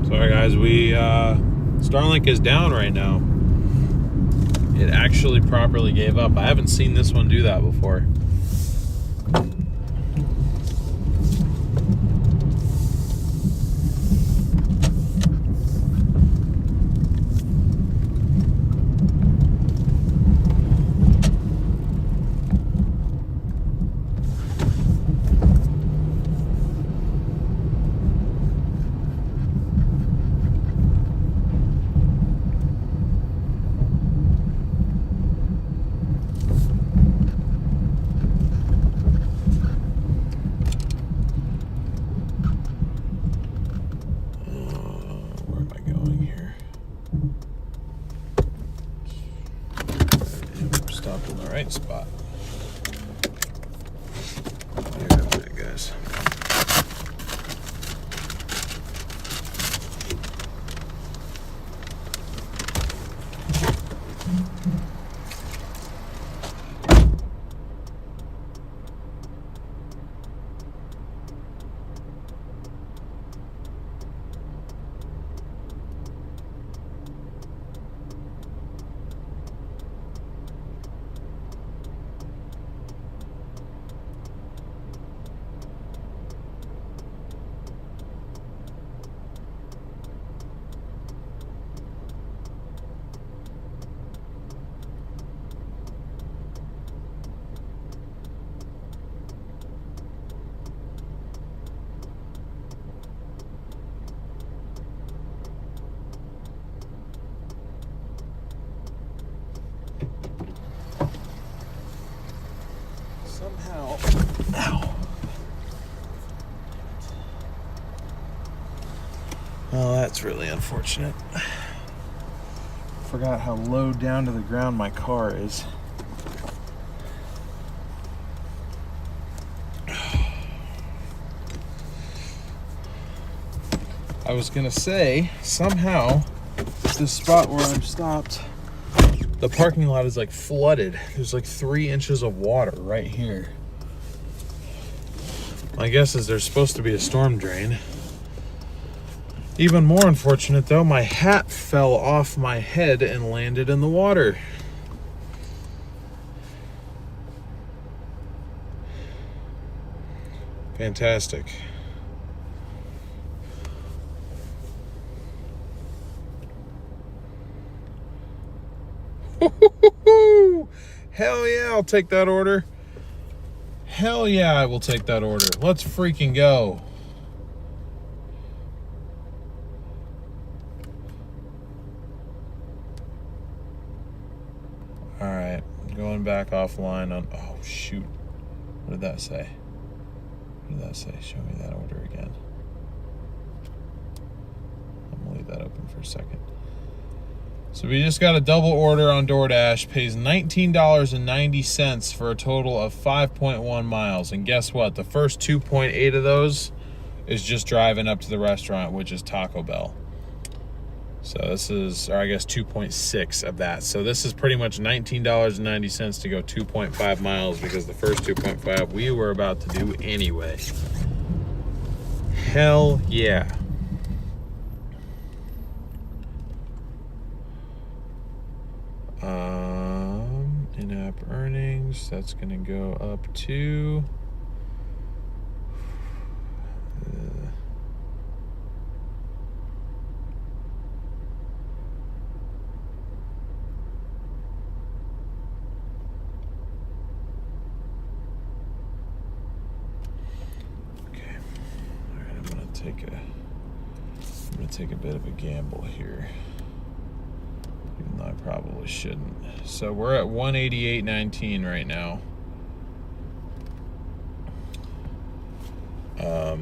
Sorry guys, Starlink is down right now. It actually properly gave up. I haven't seen this one do that before. Spot. Here, there it goes. Somehow, ow. Well, that's really unfortunate. Forgot how low down to the ground my car is. I was gonna say, somehow, this spot where I'm stopped, the parking lot is like flooded. There's like 3 inches of water right here. My guess is there's supposed to be a storm drain. Even more unfortunate though, my hat fell off my head and landed in the water. Fantastic. Hell yeah, I'll take that order. Hell yeah, I will take that order. Let's freaking go. All right, going back offline on, oh shoot. What did that say? What did that say? Show me that order again. I'm gonna leave that open for a second. So we just got a double order on Doordash, pays $19.90 for a total of 5.1 miles. And guess what? The first 2.8 of those is just driving up to the restaurant, which is Taco Bell. So this is, or I guess 2.6 of that. So this is pretty much $19.90 to go 2.5 miles because the first 2.5 we were about to do anyway. Hell yeah. In-app earnings, that's gonna go up to okay. All right, I'm gonna take a bit of a gamble here. Even though I probably shouldn't. So we're at 188.19 right now. So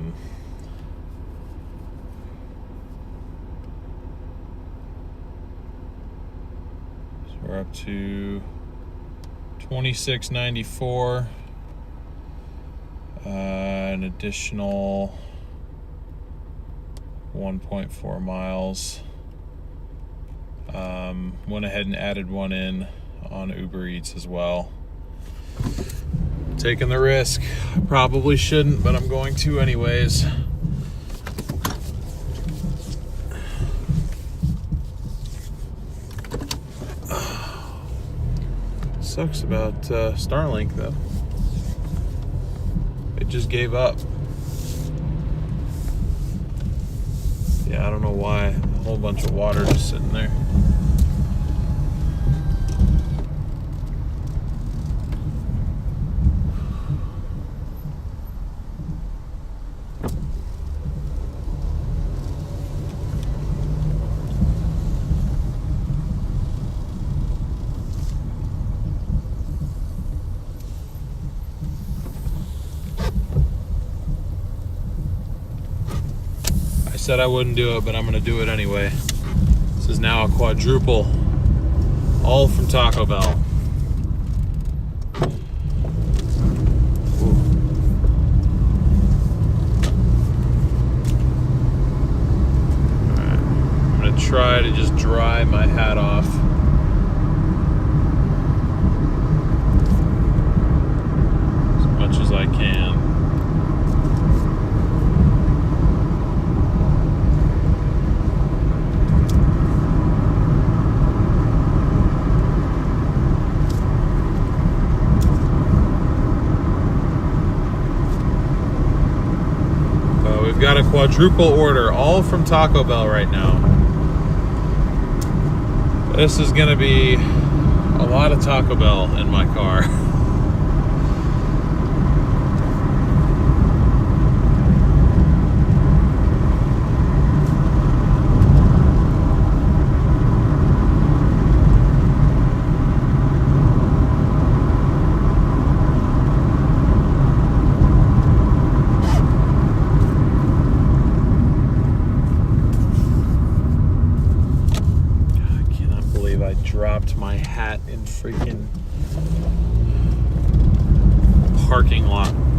we're up to 26.94. An additional 1.4 miles. Went ahead and added one in on Uber Eats as well. Taking the risk. I probably shouldn't, but I'm going to anyways. Sucks about Starlink though. It just gave up. Yeah, I don't know why. A whole bunch of water just sitting there. Said I wouldn't do it, but I'm gonna do it anyway. This is now a quadruple, all from Taco Bell. Ooh. All right. I'm gonna try to just dry my hat off. As much as I can. Got a quadruple order, all from Taco Bell right now. This is gonna be a lot of Taco Bell in my car. Dropped my hat in freaking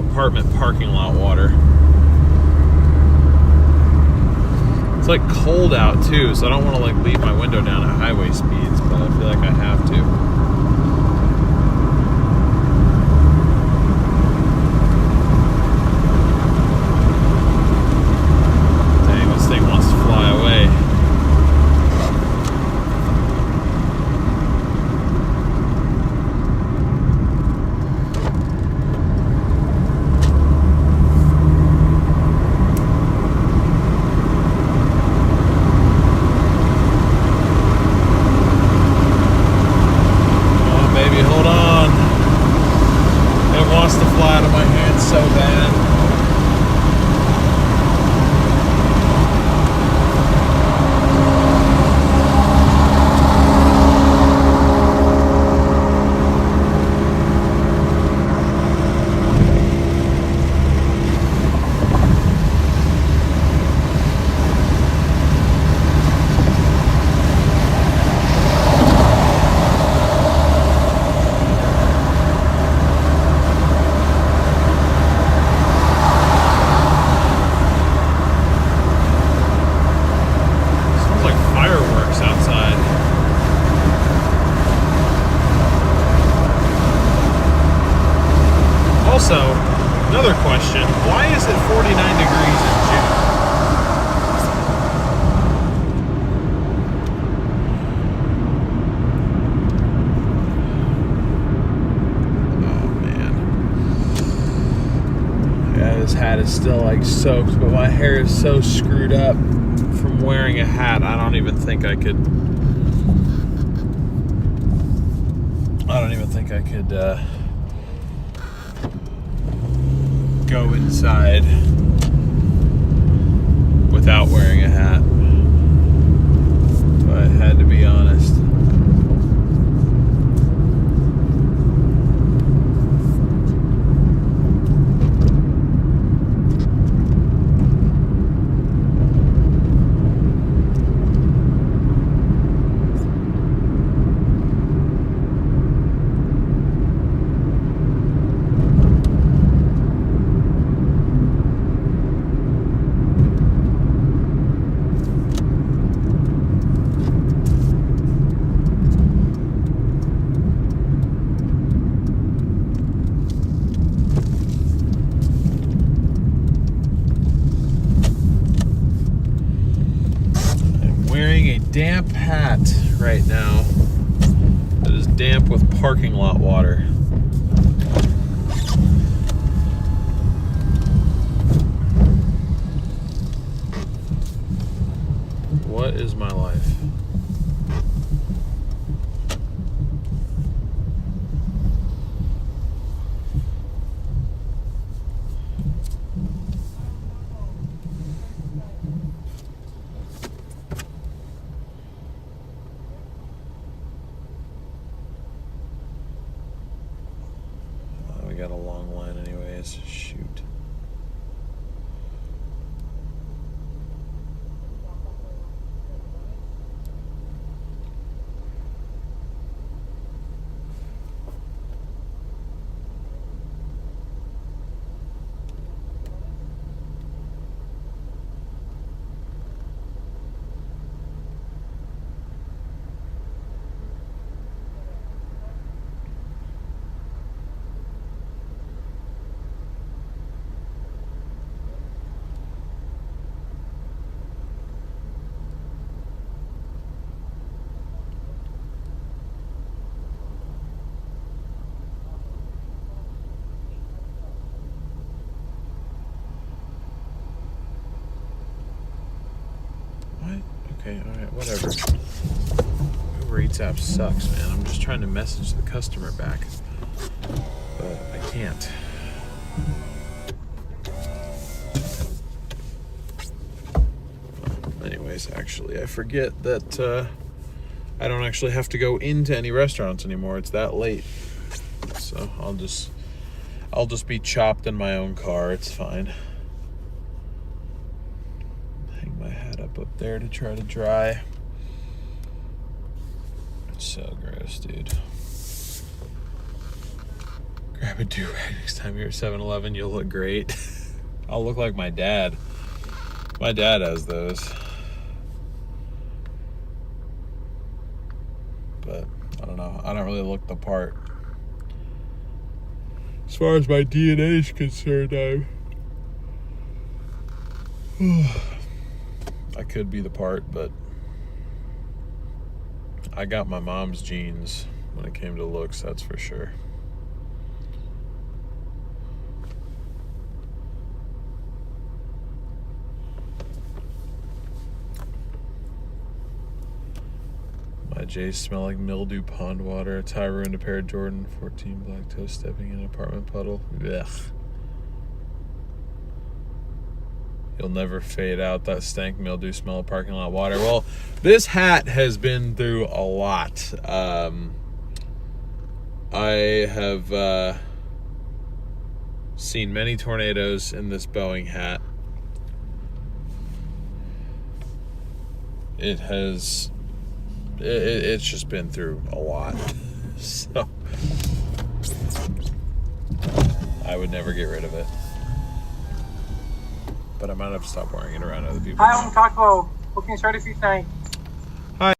apartment parking lot water. It's like cold out too, so I don't want to like leave my window down at highway speeds, but I feel like I have to. Dang, this thing wants to fly away. Also, another question, why is it 49 degrees in June? Oh man. Yeah, this hat is still like soaked, but my hair is so screwed up from wearing a hat, I don't even think I could go inside without wearing a hat. If I had to be honest. Damp hat right now that is damp with parking lot water. What is my life? Got a long line anyways. Shoot. Okay, alright, whatever. Uber Eats app sucks, man. I'm just trying to message the customer back, but I can't. Anyways, actually, I forget that I don't actually have to go into any restaurants anymore. It's that late. So I'll just be chopped in my own car. It's fine. Up there to try to dry. It's so gross, dude. Grab a do-rag next time you're at 7-Eleven. You'll look great. I'll look like my dad. My dad has those. but I don't know. I don't really look the part. As far as my DNA is concerned, I could be the part, but I got my mom's genes when it came to looks, that's for sure. My J's smell like mildew pond water. A tie ruined a pair of Jordan 14 black toes stepping in an apartment puddle. Ugh. You'll never fade out that stank mildew smell of parking lot water. Well, this hat has been through a lot. I have seen many tornadoes in this Boeing hat. It's just been through a lot. So I would never get rid of it. But I might have to stop wearing it around other people. Hi, I'm Taco. Booking started 59. Hi.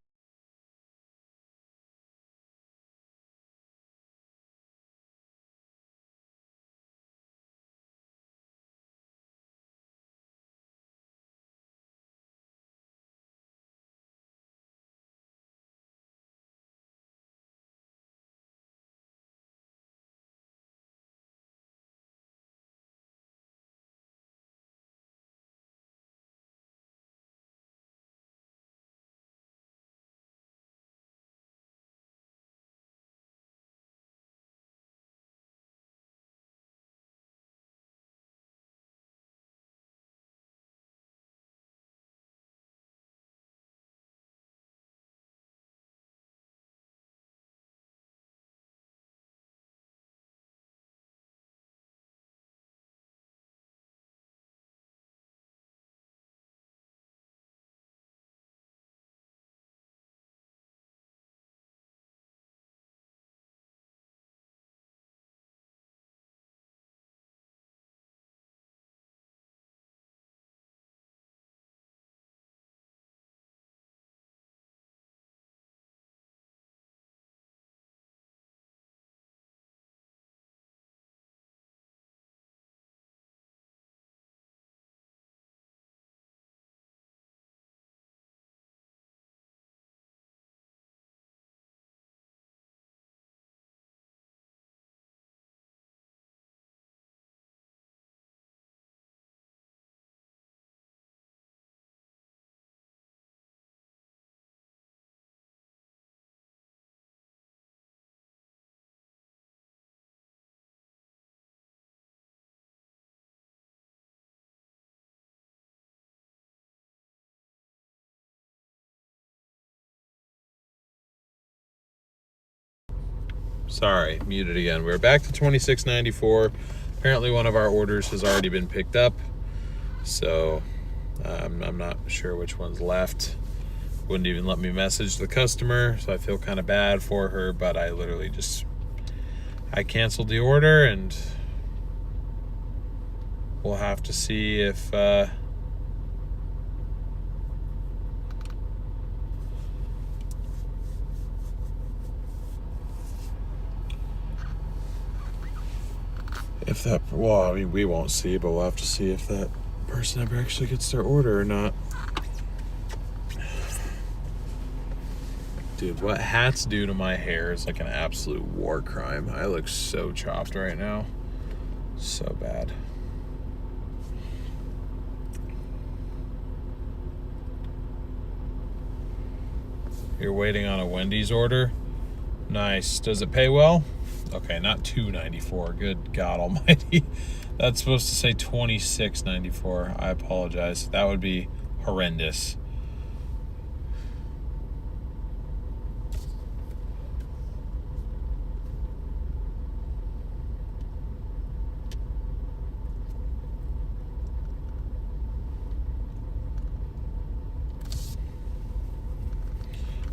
Sorry, muted again. We're back to $26.94. Apparently one of our orders has already been picked up. So I'm not sure which one's left. Wouldn't even let me message the customer, so I feel kind of bad for her, but I literally I canceled the order, and we'll have to see if that, well, I mean, we won't see, but we'll have to see if that person ever actually gets their order or not. Dude, what hats do to my hair is like an absolute war crime. I look so chopped right now. So bad. You're waiting on a Wendy's order? Nice. Does it pay well? Okay, not $2.94. Good God Almighty. That's supposed to say $26.94. I apologize. That would be horrendous.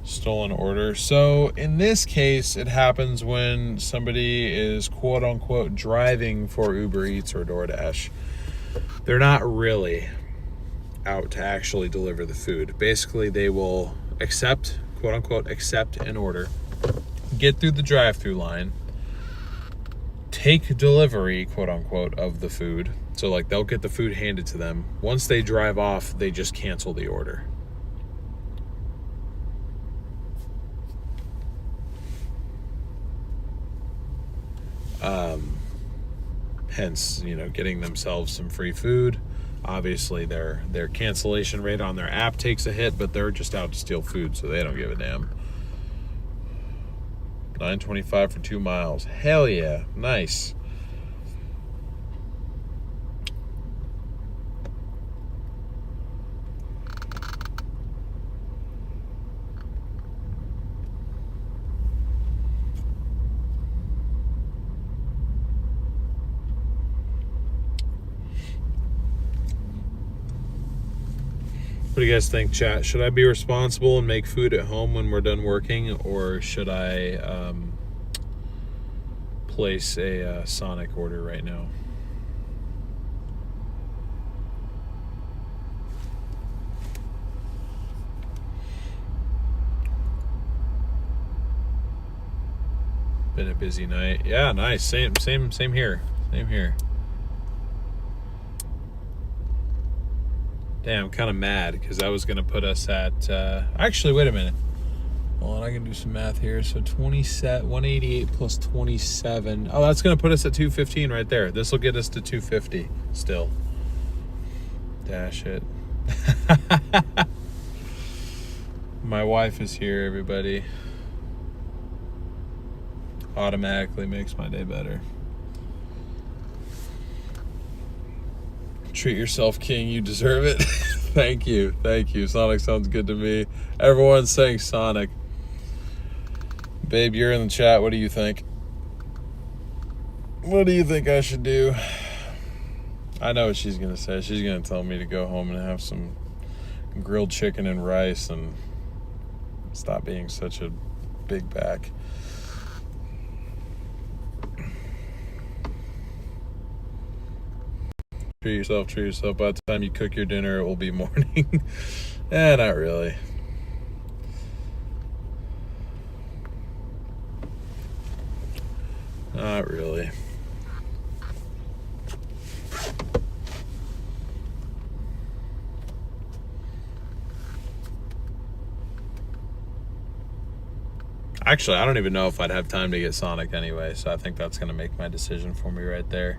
Stolen order. So in this case, it happens when somebody is quote unquote driving for Uber Eats or Doordash. They're not really out to actually deliver the food. Basically, they will accept quote unquote, accept an order, get through the drive-through line, take delivery, quote unquote, of the food. So like they'll get the food handed to them. Once they drive off, they just cancel the order. Hence, getting themselves some free food. Obviously, their cancellation rate on their app takes a hit, but they're just out to steal food, so they don't give a damn. $9.25 for 2 miles. Hell yeah. Nice. What do you guys think, chat? Should I be responsible and make food at home when we're done working, or should I place a Sonic order right now? Been a busy night. Yeah, nice. Same here. Same here. Damn, I'm kind of mad because I was going to put us at... actually, wait a minute. Hold on, I can do some math here. So 188 plus 27. Oh, that's going to put us at 215 right there. This will get us to 250 still. Dash it. My wife is here, everybody. Automatically makes my day better. Treat yourself, King. You deserve it. Thank you. Sonic sounds good to me. Everyone's saying Sonic. Babe, you're in the chat. What do you think? What do you think I should do? I know what she's going to say. She's going to tell me to go home and have some grilled chicken and rice and stop being such a big back. Treat yourself. By the time you cook your dinner, it will be morning. Not really. Not really. Actually, I don't even know if I'd have time to get Sonic anyway, so I think that's going to make my decision for me right there.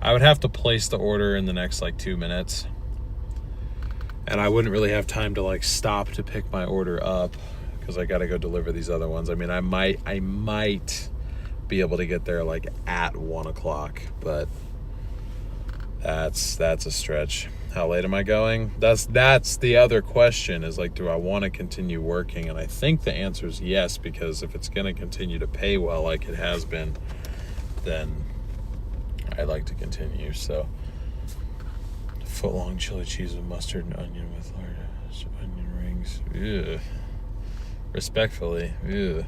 I would have to place the order in the next 2 minutes, and I wouldn't really have time to stop to pick my order up because I got to go deliver these other ones. I mean, I might be able to get there at 1 o'clock, but that's a stretch. How late am I going? That's the other question is do I want to continue working? And I think the answer is yes, because if it's going to continue to pay well like it has been, then I'd like to continue. So, foot-long chili cheese with mustard and onion with large onion rings. Ew. Respectfully. Ew.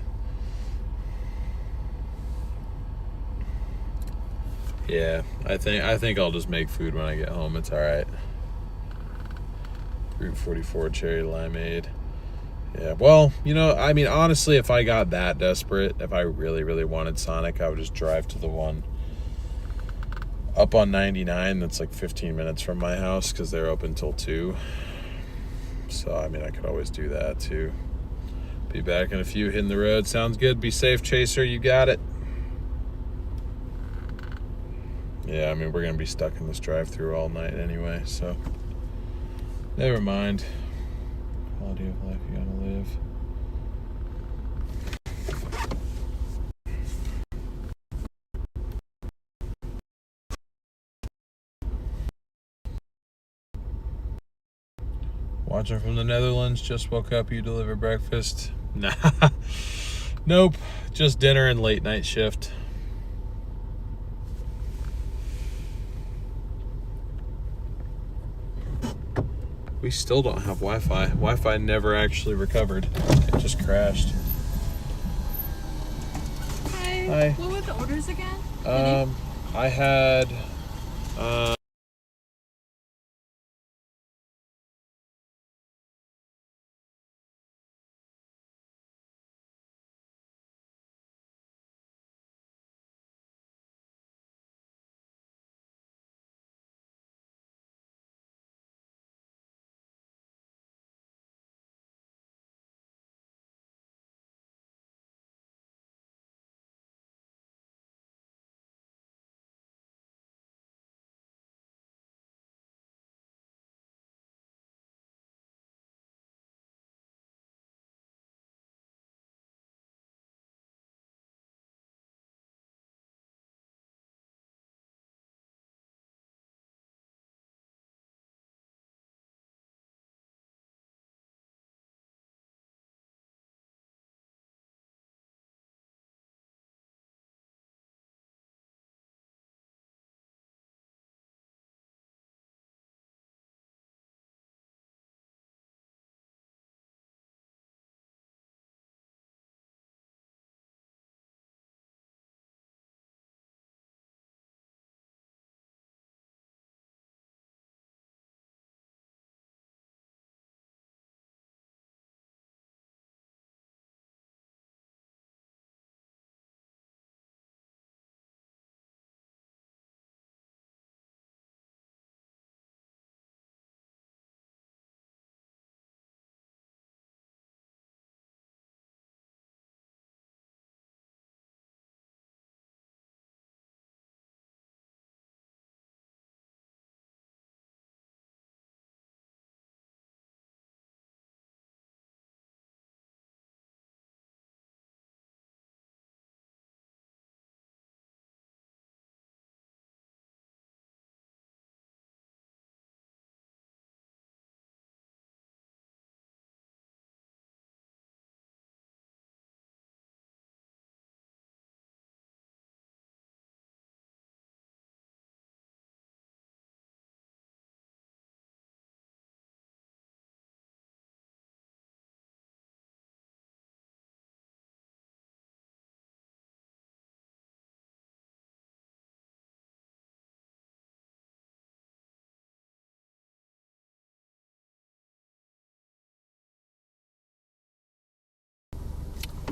Yeah, I think I'll just make food when I get home. It's all right. Route 44 cherry limeade. Yeah, well, I mean, honestly, if I got that desperate, if I really, really wanted Sonic, I would just drive to the one up on 99 that's 15 minutes from my house because they're open till 2. So, I mean, I could always do that too. Be back in a few, hitting the road. Sounds good. Be safe, Chaser. You got it. Yeah, I mean, we're going to be stuck in this drive-thru all night anyway, so never mind. Quality of life you gotta live. Watching from the Netherlands, just woke up, you deliver breakfast? Nah. Nope, just dinner and late night shift. We still don't have Wi-Fi. Wi-Fi never actually recovered. It just crashed. Hi. What were the orders again? I had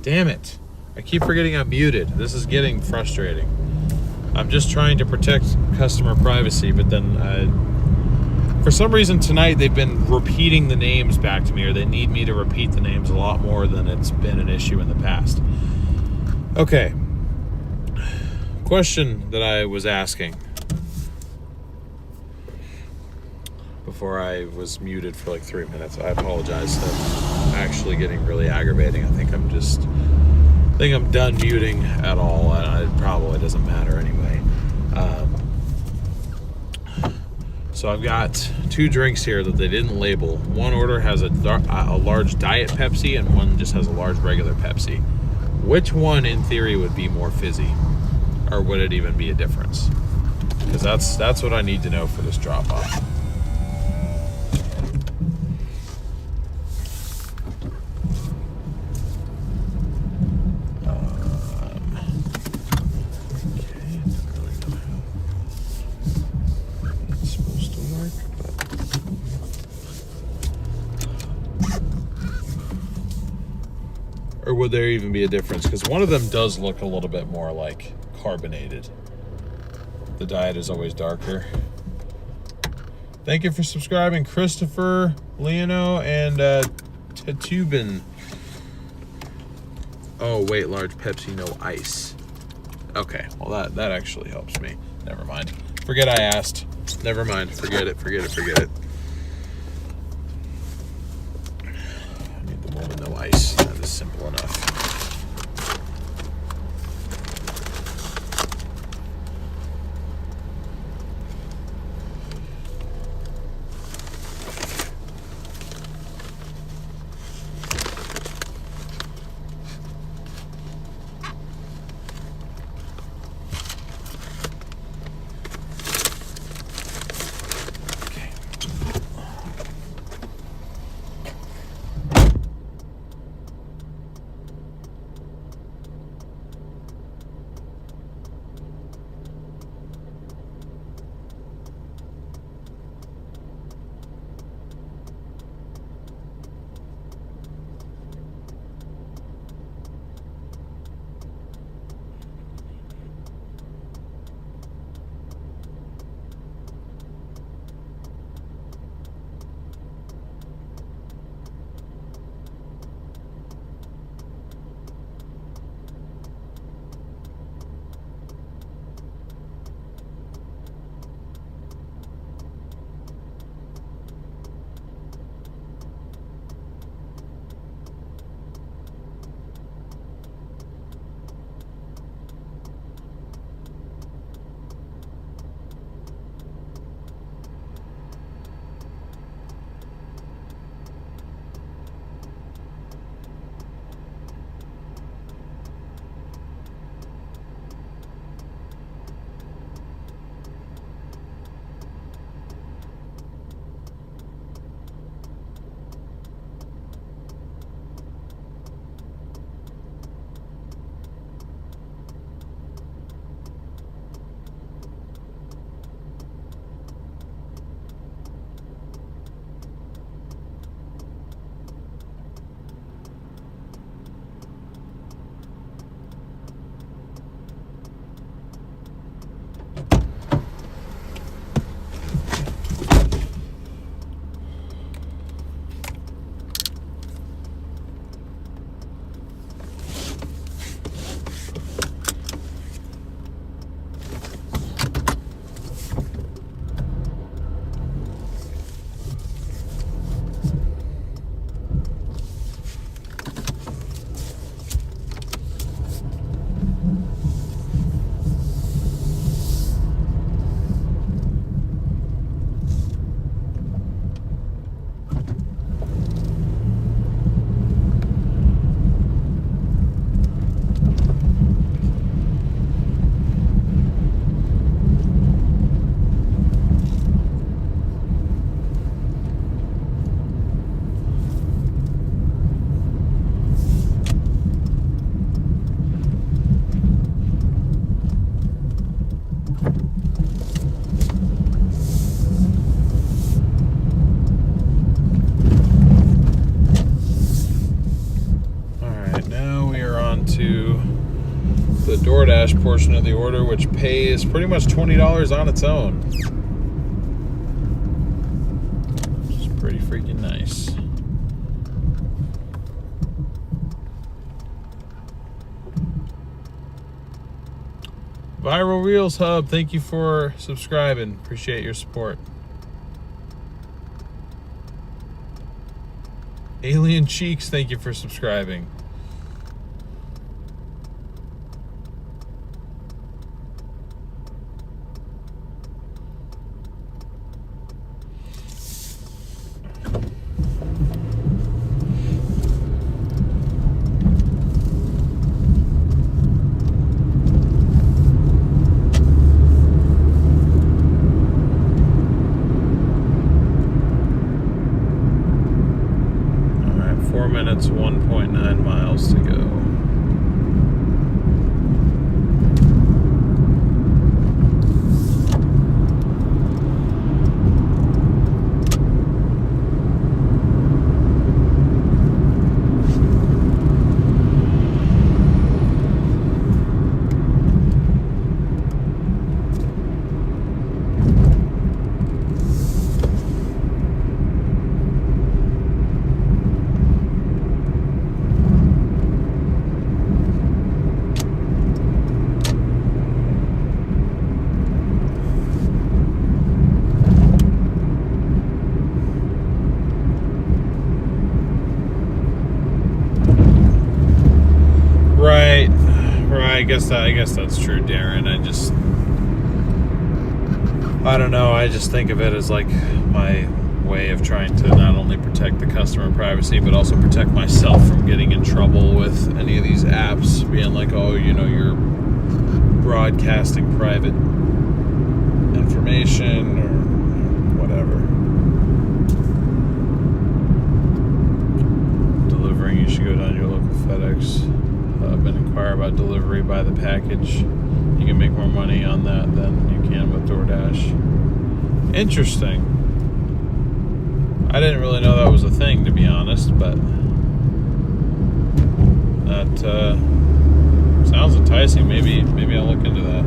Damn it. I keep forgetting I'm muted. This is getting frustrating. I'm just trying to protect customer privacy, but then for some reason tonight they've been repeating the names back to me, or they need me to repeat the names a lot more than it's been an issue in the past. Okay. Question that I was asking before I was muted for like 3 minutes. I apologize. That's actually getting really aggravating. I think I'm done muting at all. It probably doesn't matter anyway. So I've got 2 drinks here that they didn't label. One order has a large Diet Pepsi, and one just has a large regular Pepsi. Which one, in theory, would be more fizzy? Or would it even be a difference? Because that's what I need to know for this drop-off. Or would there even be a difference? Because one of them does look a little bit more like carbonated. The Diet is always darker. Thank you for subscribing, Christopher, Leono, and Tetubin. Oh, wait, large Pepsi, no ice. Okay, well that actually helps me. Never mind. Forget I asked. Never mind. Forget it. I need the one with no ice. That is simple enough. the Doordash portion of the order, which pays pretty much $20 on its own. Which is pretty freaking nice. Viral Reels Hub, thank you for subscribing. Appreciate your support. Alien Cheeks, thank you for subscribing. All right, 4 minutes, 1.9 miles to go. Right. I guess that's true, Darren. I don't know. I just think of it as like my way of trying to not only protect the customer privacy, but also protect myself from getting in trouble with any of these apps being like, oh, you know, you're broadcasting private information or whatever. Delivering, you should go down to your local FedEx and inquire about delivery by the package. You can make more money on that than you can with Doordash. Interesting. I didn't really know that was a thing, to be honest, but that sounds enticing. Maybe I'll look into that.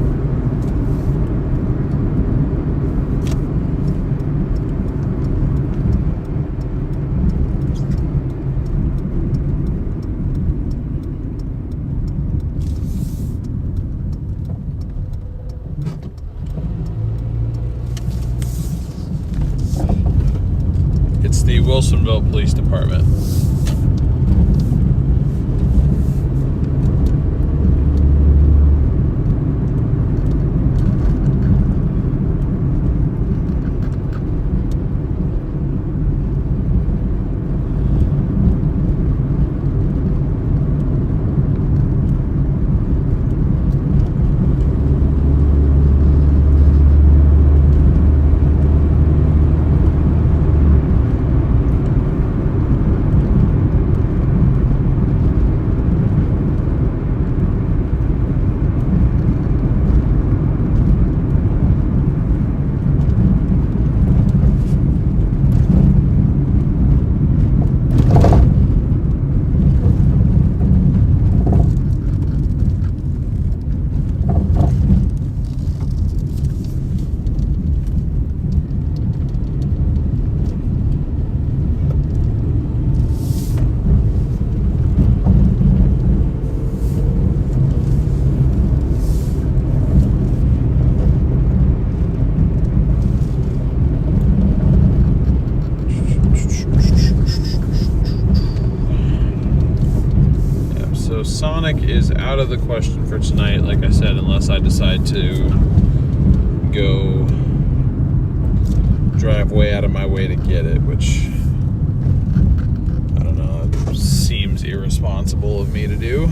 It's the Wilsonville Police Department. Sonic is out of the question for tonight, like I said, unless I decide to go drive way out of my way to get it, which I don't know, it seems irresponsible of me to do.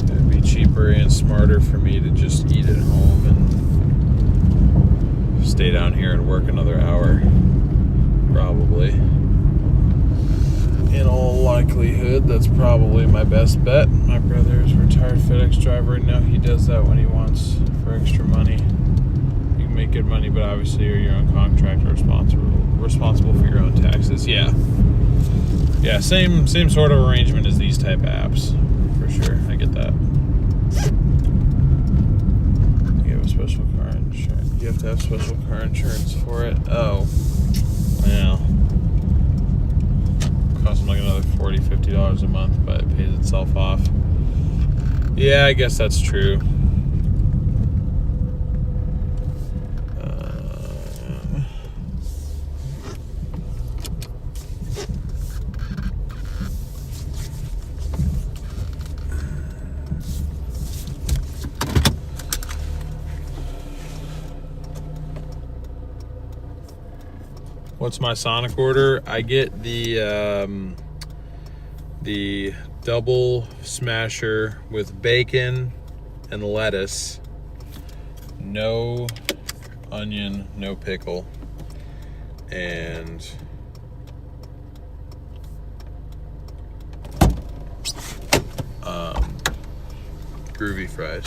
It'd be cheaper and smarter for me to just eat at home and stay down here and work another hour, probably. In all likelihood, that's probably my best bet. My brother is a retired FedEx driver, and now he does that when he wants for extra money. You can make good money, but obviously you're your own contractor, responsible for your own taxes. Yeah, same sort of arrangement as these type of apps, for sure. I get that. You have a special car insurance. You have to have special car insurance for it. Oh, yeah. Costs them like another $40, $50 a month, but it pays itself off. Yeah, I guess that's true. What's my Sonic order? I get the double smasher with bacon and lettuce, no onion, no pickle, and groovy fries.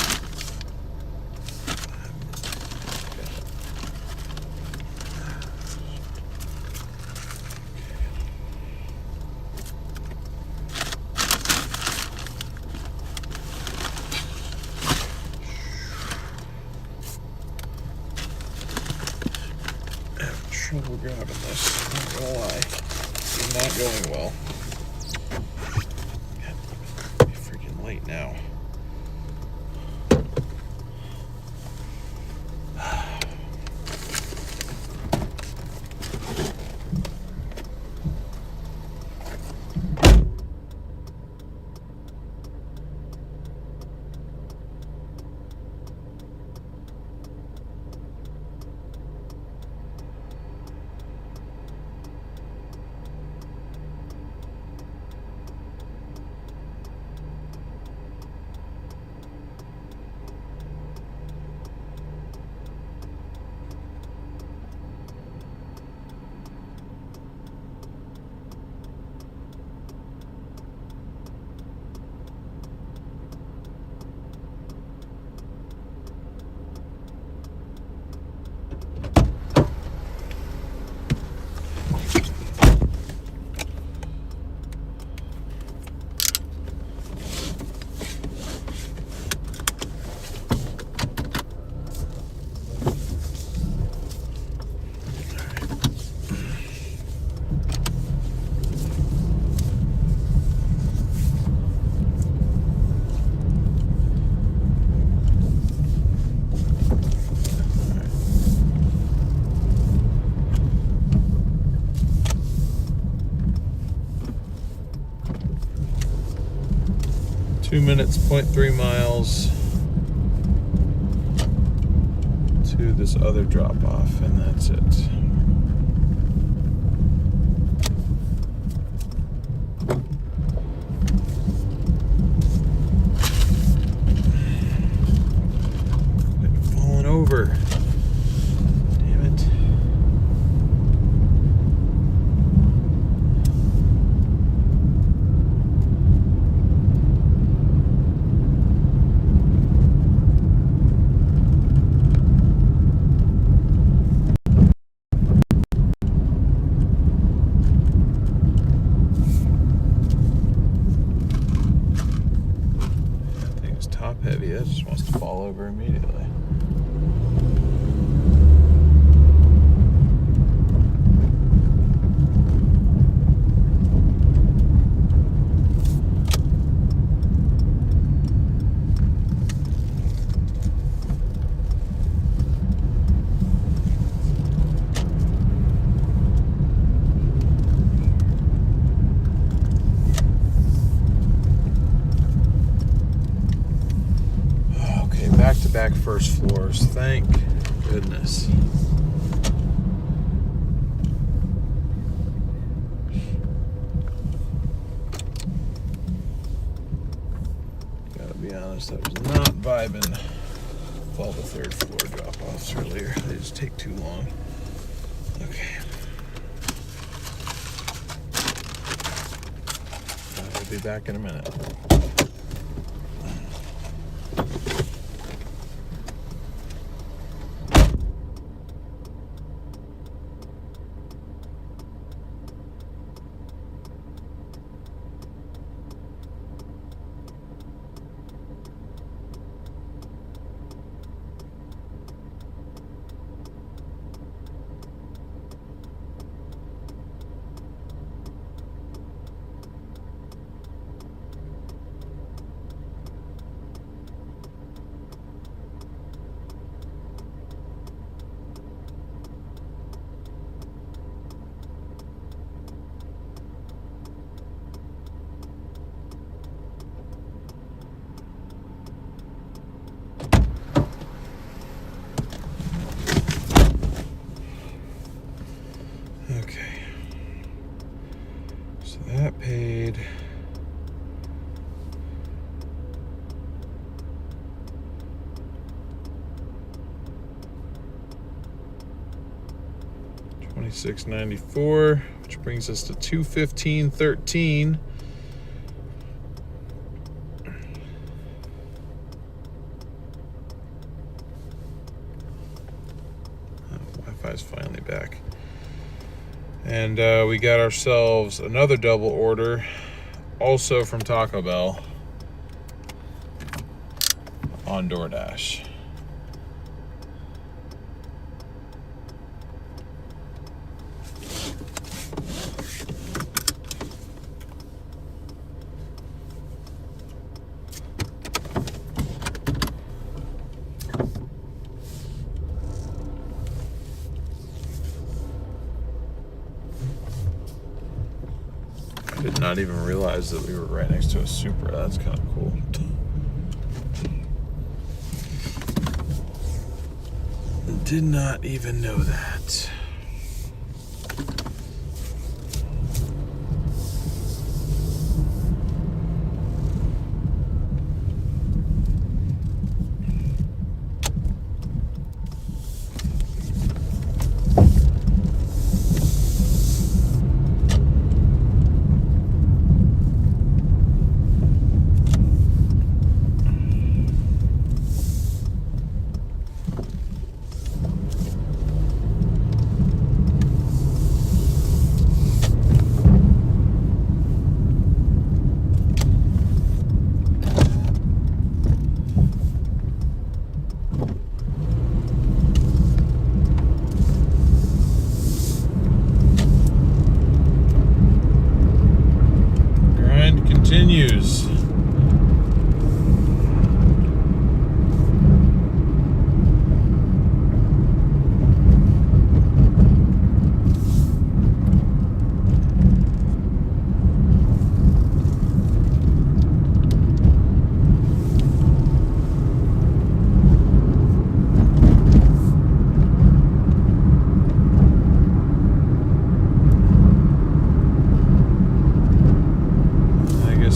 Trouble grabbing this, not gonna lie. It's not going well. It's freaking late now. Two minutes, 0.3 miles to this other drop off, and that's it. Falling over. Damn it. Top heavy, that just wants to fall over immediately. Back first floors, thank goodness. Gotta be honest, I was not vibing with all the third floor drop-offs earlier. They just take too long. Okay. I'll be back in a minute. $26.94, which brings us to $215.13. Wi-Fi's finally back. And we got ourselves another double order, also from Taco Bell, on Doordash. I did not even realize that we were right next to a Supra. That's kind of cool. Did not even know that. Continues.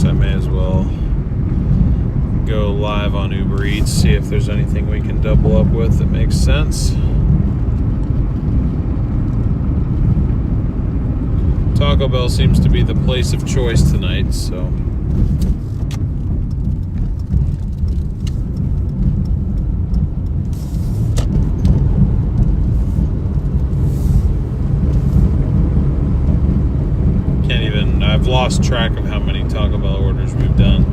I may as well go live on Uber Eats, see if there's anything we can double up with that makes sense. Taco Bell seems to be the place of choice tonight, so. I've lost track of how many Taco Bell orders we've done.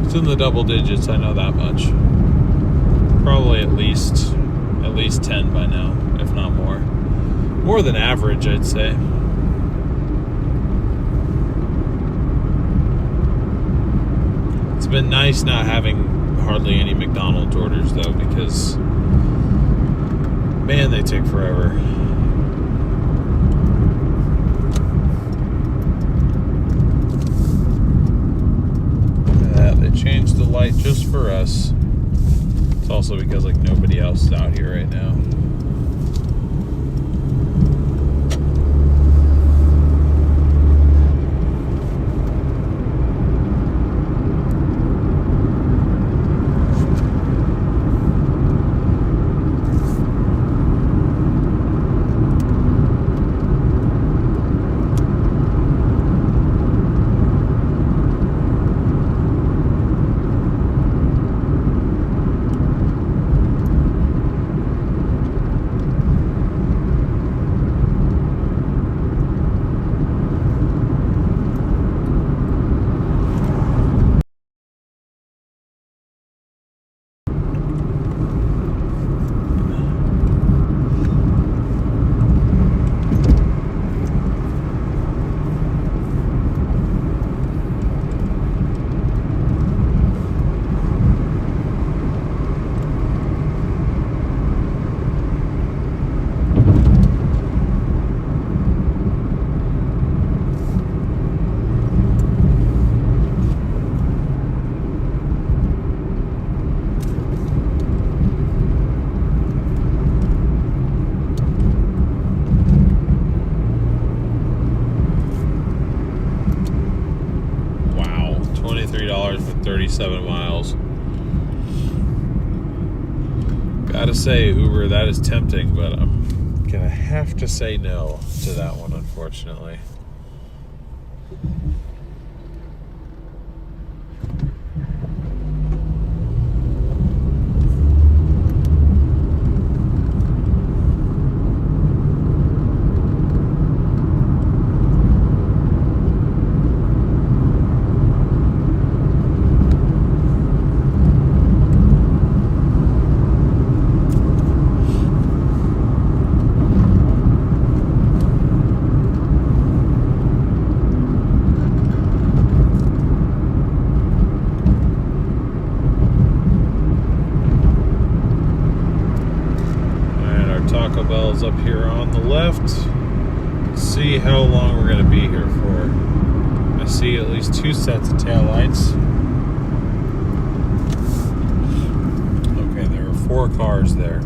It's in the double digits, I know that much. Probably at least 10 by now, if not more. More than average, I'd say. It's been nice not having hardly any McDonald's orders though, because man, they take forever. Yeah, they changed the light just for us. It's also because like nobody else is out here right now. 27 miles. Gotta say, Uber, that is tempting, but I'm gonna have to say no to that one, unfortunately. Taco Bell's up here on the left. Let's see how long we're going to be here for. I see at least 2 sets of taillights. Okay, there are 4 cars there.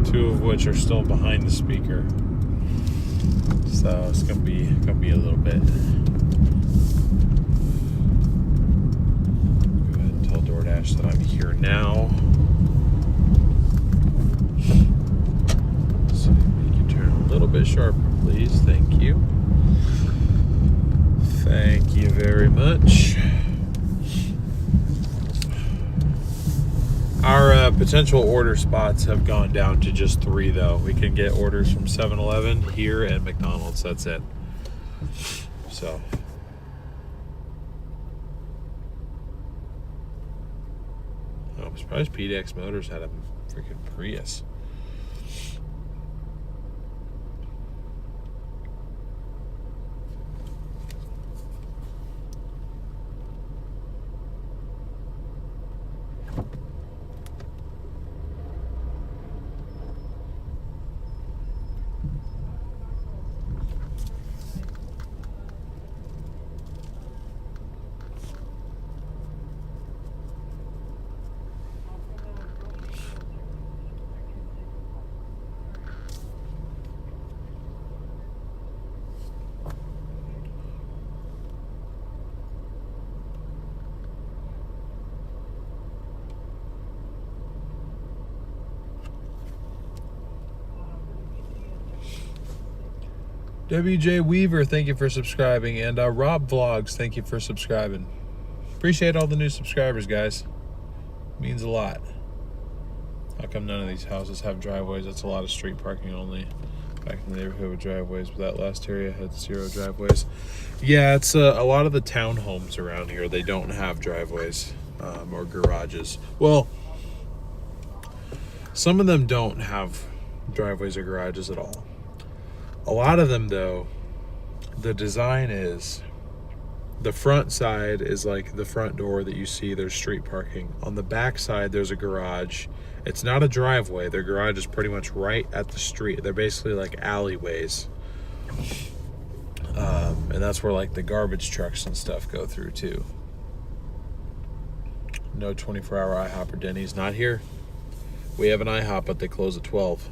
2 of which are still behind the speaker. So it's gonna be a little bit. Go ahead and tell Doordash that I'm here now. A little bit sharper, please. Thank you. Thank you very much. Our potential order spots have gone down to just 3, though. We can get orders from 7-Eleven, here, and McDonald's. That's it. So. I'm surprised PDX Motors had a freaking Prius. WJ Weaver, thank you for subscribing. And Rob Vlogs, thank you for subscribing. Appreciate all the new subscribers, guys. Means a lot. How come none of these houses have driveways? That's a lot of street parking only. Back in the neighborhood with driveways, but that last area had 0 driveways. Yeah, it's a lot of the townhomes around here. They don't have driveways or garages. Well, some of them don't have driveways or garages at all. A lot of them, though, the design is, the front side is like the front door that you see, there's street parking. On the back side, there's a garage. It's not a driveway. Their garage is pretty much right at the street. They're basically like alleyways. And that's where like the garbage trucks and stuff go through too. No 24-hour IHOP or Denny's, not here. We have an IHOP, but they close at 12.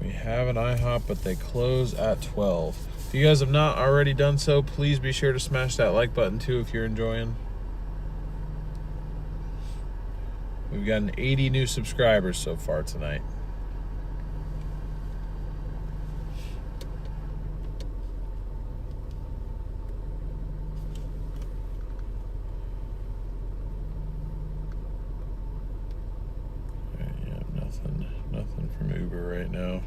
We have an IHOP, but they close at 12. If you guys have not already done so, please be sure to smash that like button too if you're enjoying. We've gotten 80 new subscribers so far tonight. Nothing from Uber right now.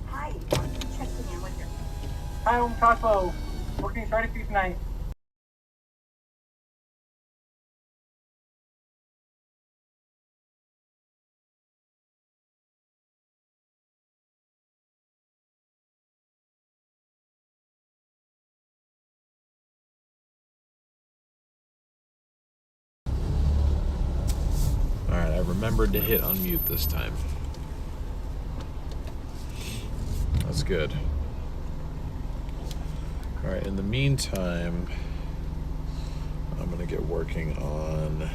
Hi, checking in with your. Hi, I'm Taco. Working started for you tonight. Alright, I remembered to hit unmute this time. That's good. All right, in the meantime, I'm gonna get working on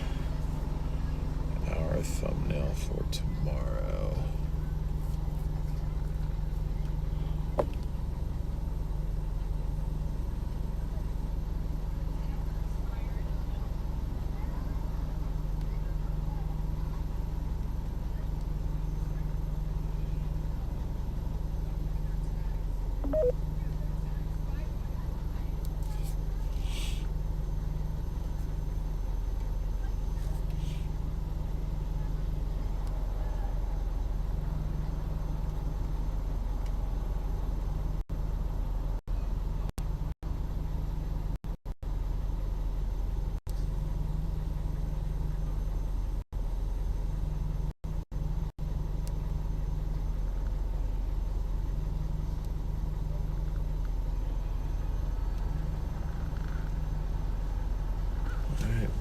our thumbnail for tomorrow.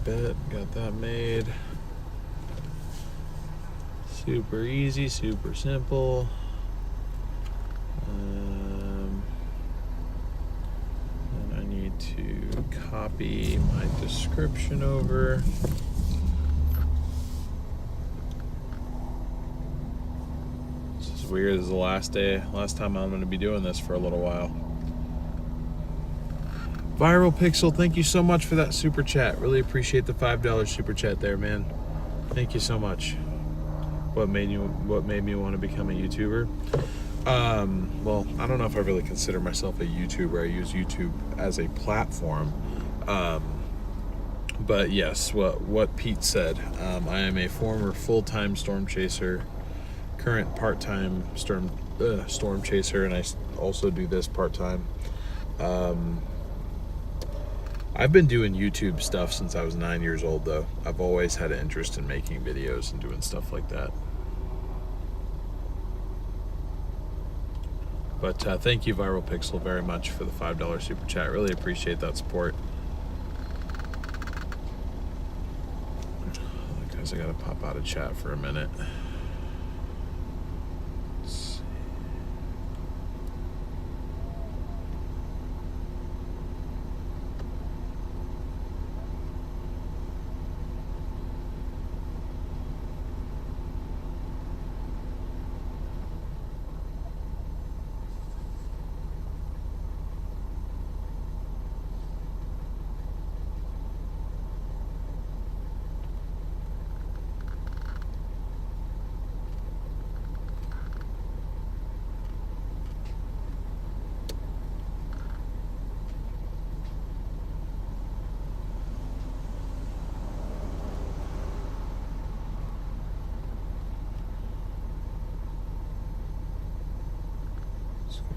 Bet, got that made. Super easy, super simple. And I need to copy my description over. This is weird. This is the last time I'm going to be doing this for a little while. Viral Pixel, thank you so much for that super chat. Really appreciate the $5 super chat there, man. Thank you so much. What made me want to become a YouTuber? Well, I don't know if I really consider myself a YouTuber. I use YouTube as a platform. But yes, what Pete said. I am a former full-time storm chaser, current part-time storm chaser, and I also do this part-time. I've been doing YouTube stuff since I was 9 years old, though. I've always had an interest in making videos and doing stuff like that. But thank you, Viral Pixel, very much for the $5 super chat. Really appreciate that support. Guys, I gotta pop out of chat for a minute.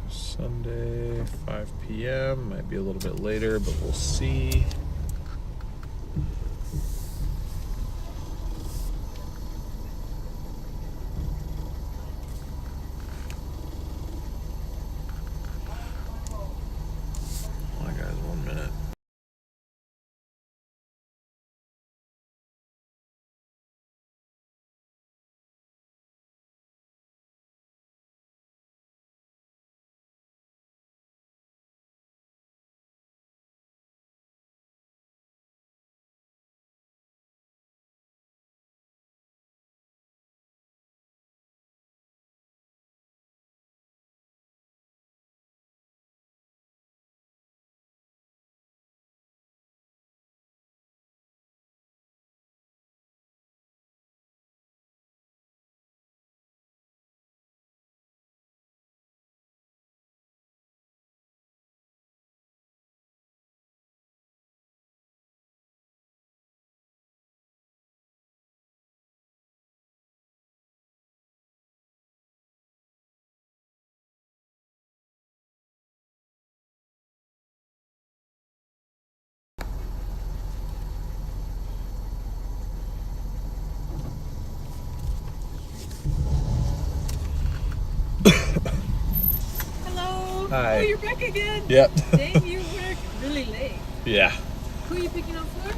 Sunday, 5 p.m. Might be a little bit later, but we'll see. Hold on, guys, 1 minute. Hello. Hi. Oh, you're back again. Yep. Dang, you work really late. Yeah. Who are you picking up for?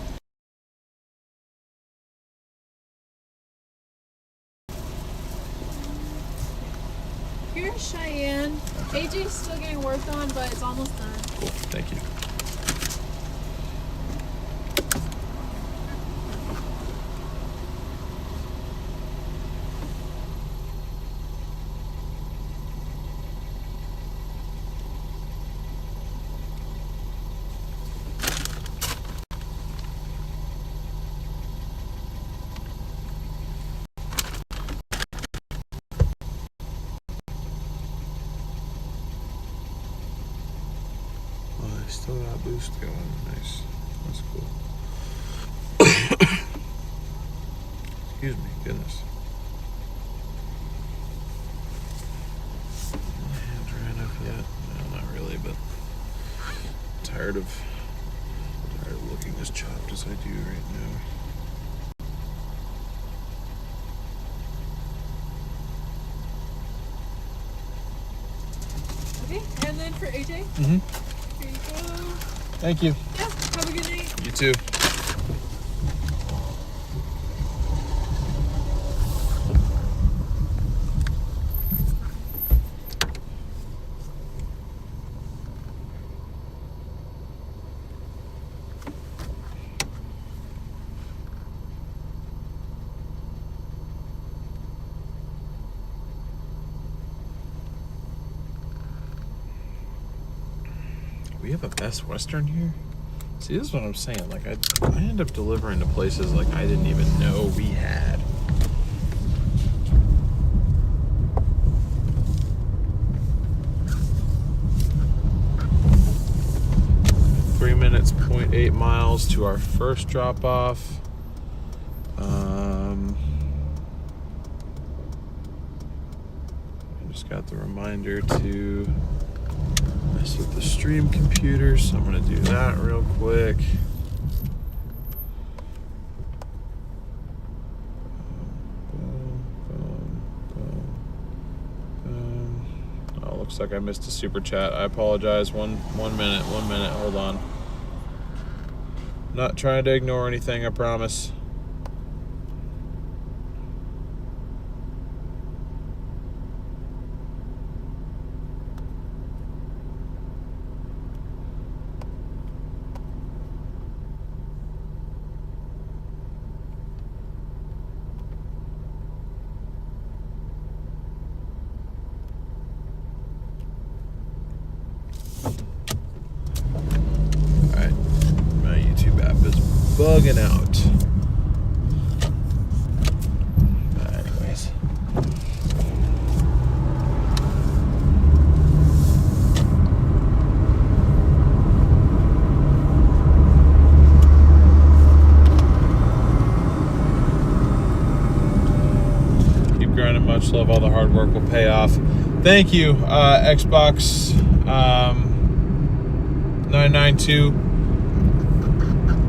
Here's Cheyenne. AJ's still getting worked on, but it's almost done. Cool. Thank you. Still got boost going. Nice. That's cool. Excuse me. Goodness. My hand dry enough yet? No, not really, but tired of looking as chopped as I do right now. Okay, and then for AJ. Mm-hmm. Here you go. Thank you. Yeah, have a good night. You too. We have a Best Western here? See, this is what I'm saying. Like, I end up delivering to places like I didn't even know we had. Three minutes, 0.8 miles to our first drop off. I just got the reminder to mess with the stream computer, so I'm going to do that real quick. Oh, looks like I missed a super chat. I apologize. One minute. Hold on. Not trying to ignore anything, I promise. Bugging out. Anyways. Keep grinding. Much love. All the hard work will pay off. Thank you, Xbox 992.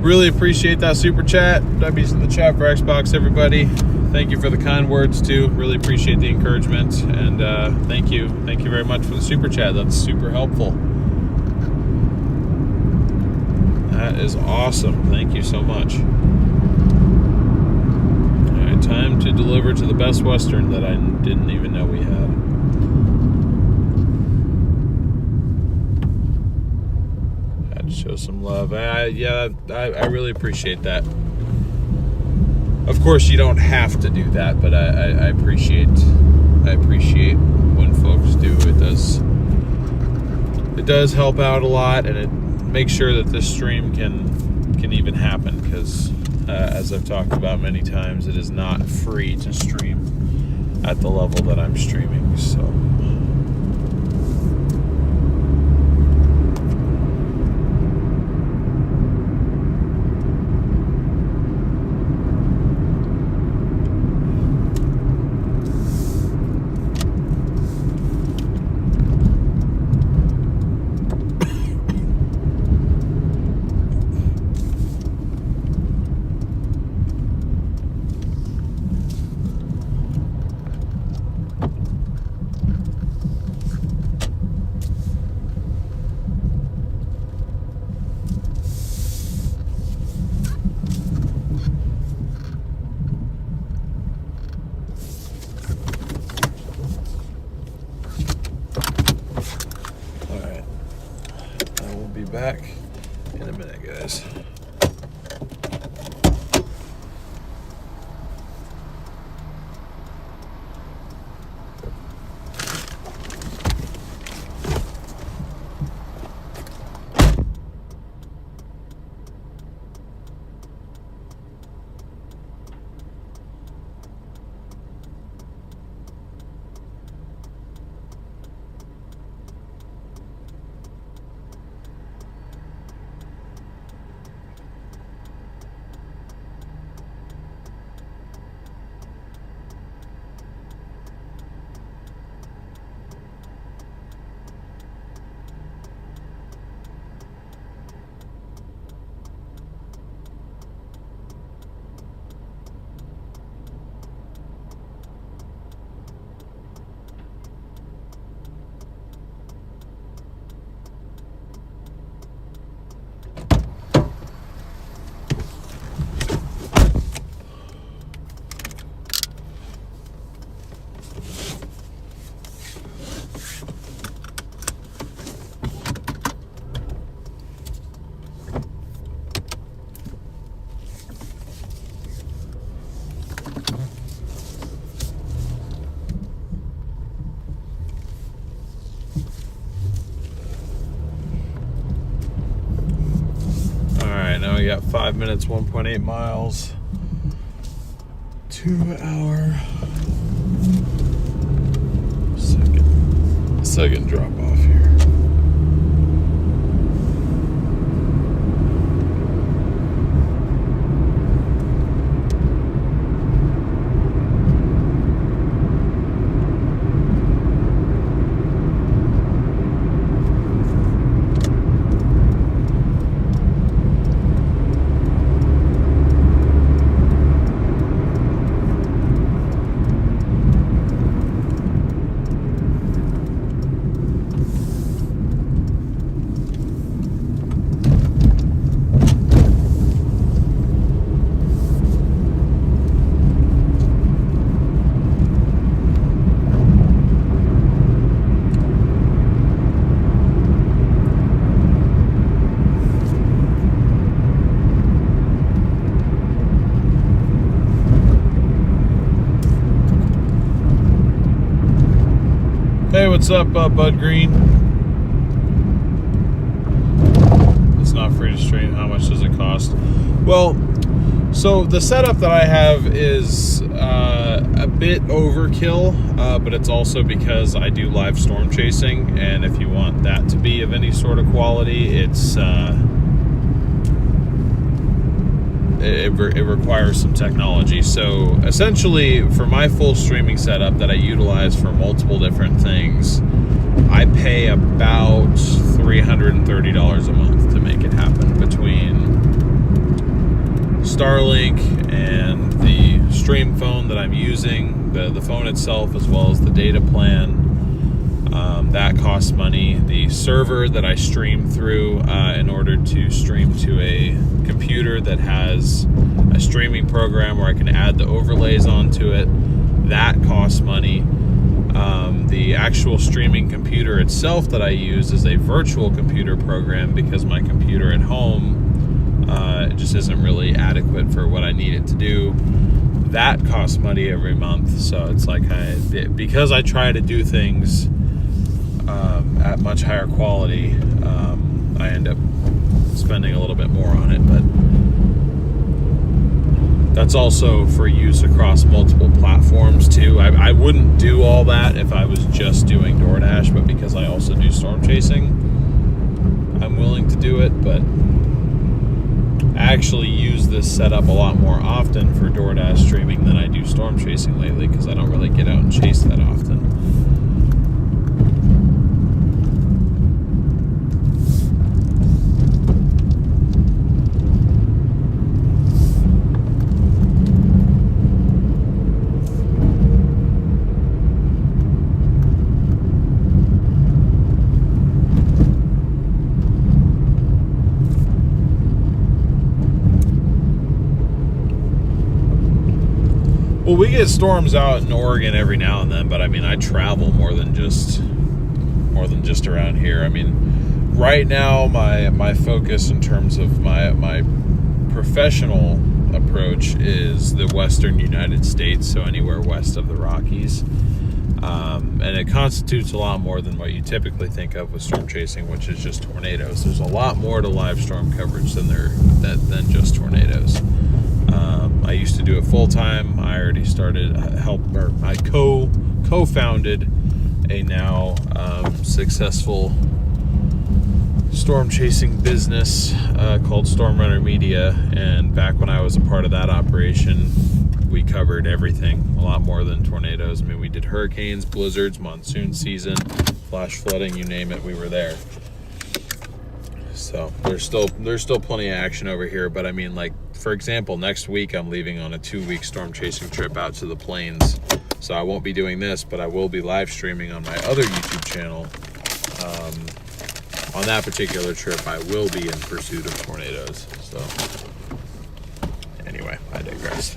Really appreciate that super chat. W's in the chat for Xbox, everybody. Thank you for the kind words too. Really appreciate the encouragement, and thank you very much for the super chat. That's super helpful. That is awesome. Thank you so much. All right, time to deliver to the Best Western that I didn't even know we had. Show some love. I really appreciate that. Of course, you don't have to do that, but I appreciate when folks do. It does help out a lot, and it makes sure that this stream can even happen, because as I've talked about many times, it is not free to stream at the level that I'm streaming. So we got 5 minutes, 1.8 miles. 2 hour. Second drop off here. Hey, what's up, Bud Green? It's not free to stream. How much does it cost? Well, so the setup that I have is a bit overkill, but it's also because I do live storm chasing, and if you want that to be of any sort of quality, it requires some technology. So essentially, for my full streaming setup that I utilize for multiple different things, I pay about $330 a month to make it happen, between Starlink and the stream phone that I'm using, the phone itself, as well as the data plan. That costs money. The server that I stream through in order to stream to a computer that has a streaming program where I can add the overlays onto it, that costs money. The actual streaming computer itself that I use is a virtual computer program, because my computer at home just isn't really adequate for what I need it to do. That costs money every month. So it's like, because I try to do things at much higher quality, I end up spending a little bit more on it, but that's also for use across multiple platforms too. I wouldn't do all that if I was just doing Doordash, but because I also do storm chasing, I'm willing to do it. But I actually use this setup a lot more often for Doordash streaming than I do storm chasing lately, because I don't really get out and chase that often. Well, we get storms out in Oregon every now and then, but I mean, I travel more than just around here. I mean, right now my focus in terms of my professional approach is the western United States, so anywhere west of the Rockies. And it constitutes a lot more than what you typically think of with storm chasing, which is just tornadoes. There's a lot more to live storm coverage than just tornadoes. I used to do it full time. I already started I co-founded a now successful storm chasing business called Storm Runner Media. And back when I was a part of that operation, we covered everything, a lot more than tornadoes. I mean, we did hurricanes, blizzards, monsoon season, flash flooding, you name it, we were there. So there's still plenty of action over here. But I mean, like, for example, next week I'm leaving on a 2-week storm chasing trip out to the plains. So I won't be doing this, but I will be live streaming on my other YouTube channel. On that particular trip, I will be in pursuit of tornadoes. So anyway, I digress.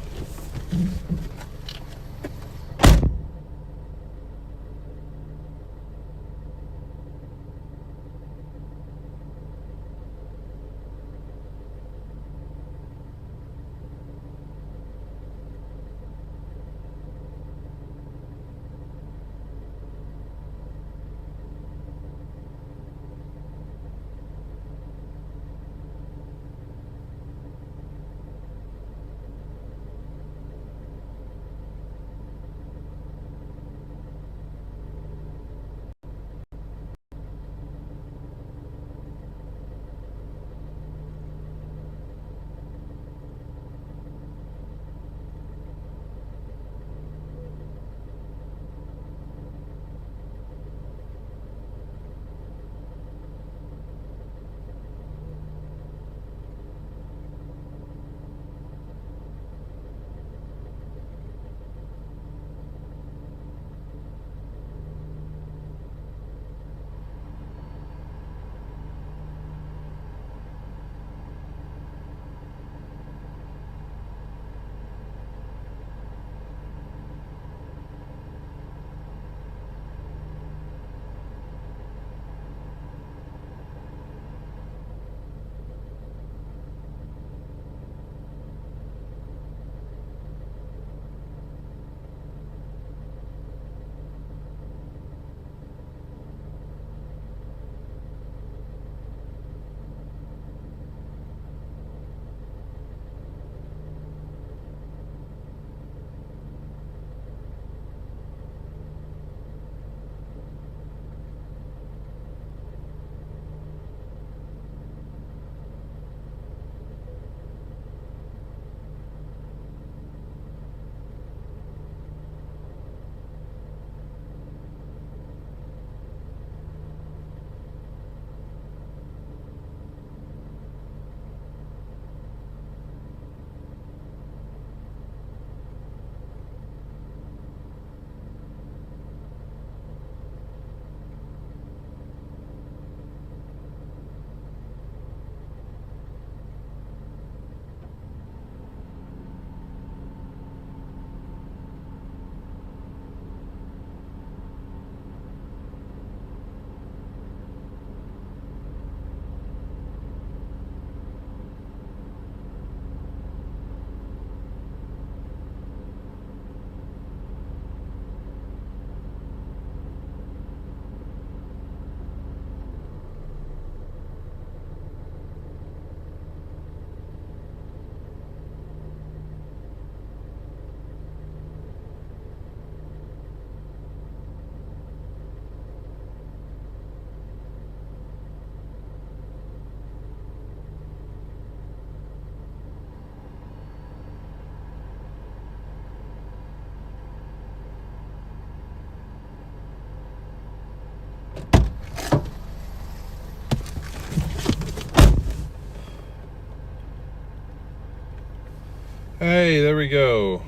Hey, there we go.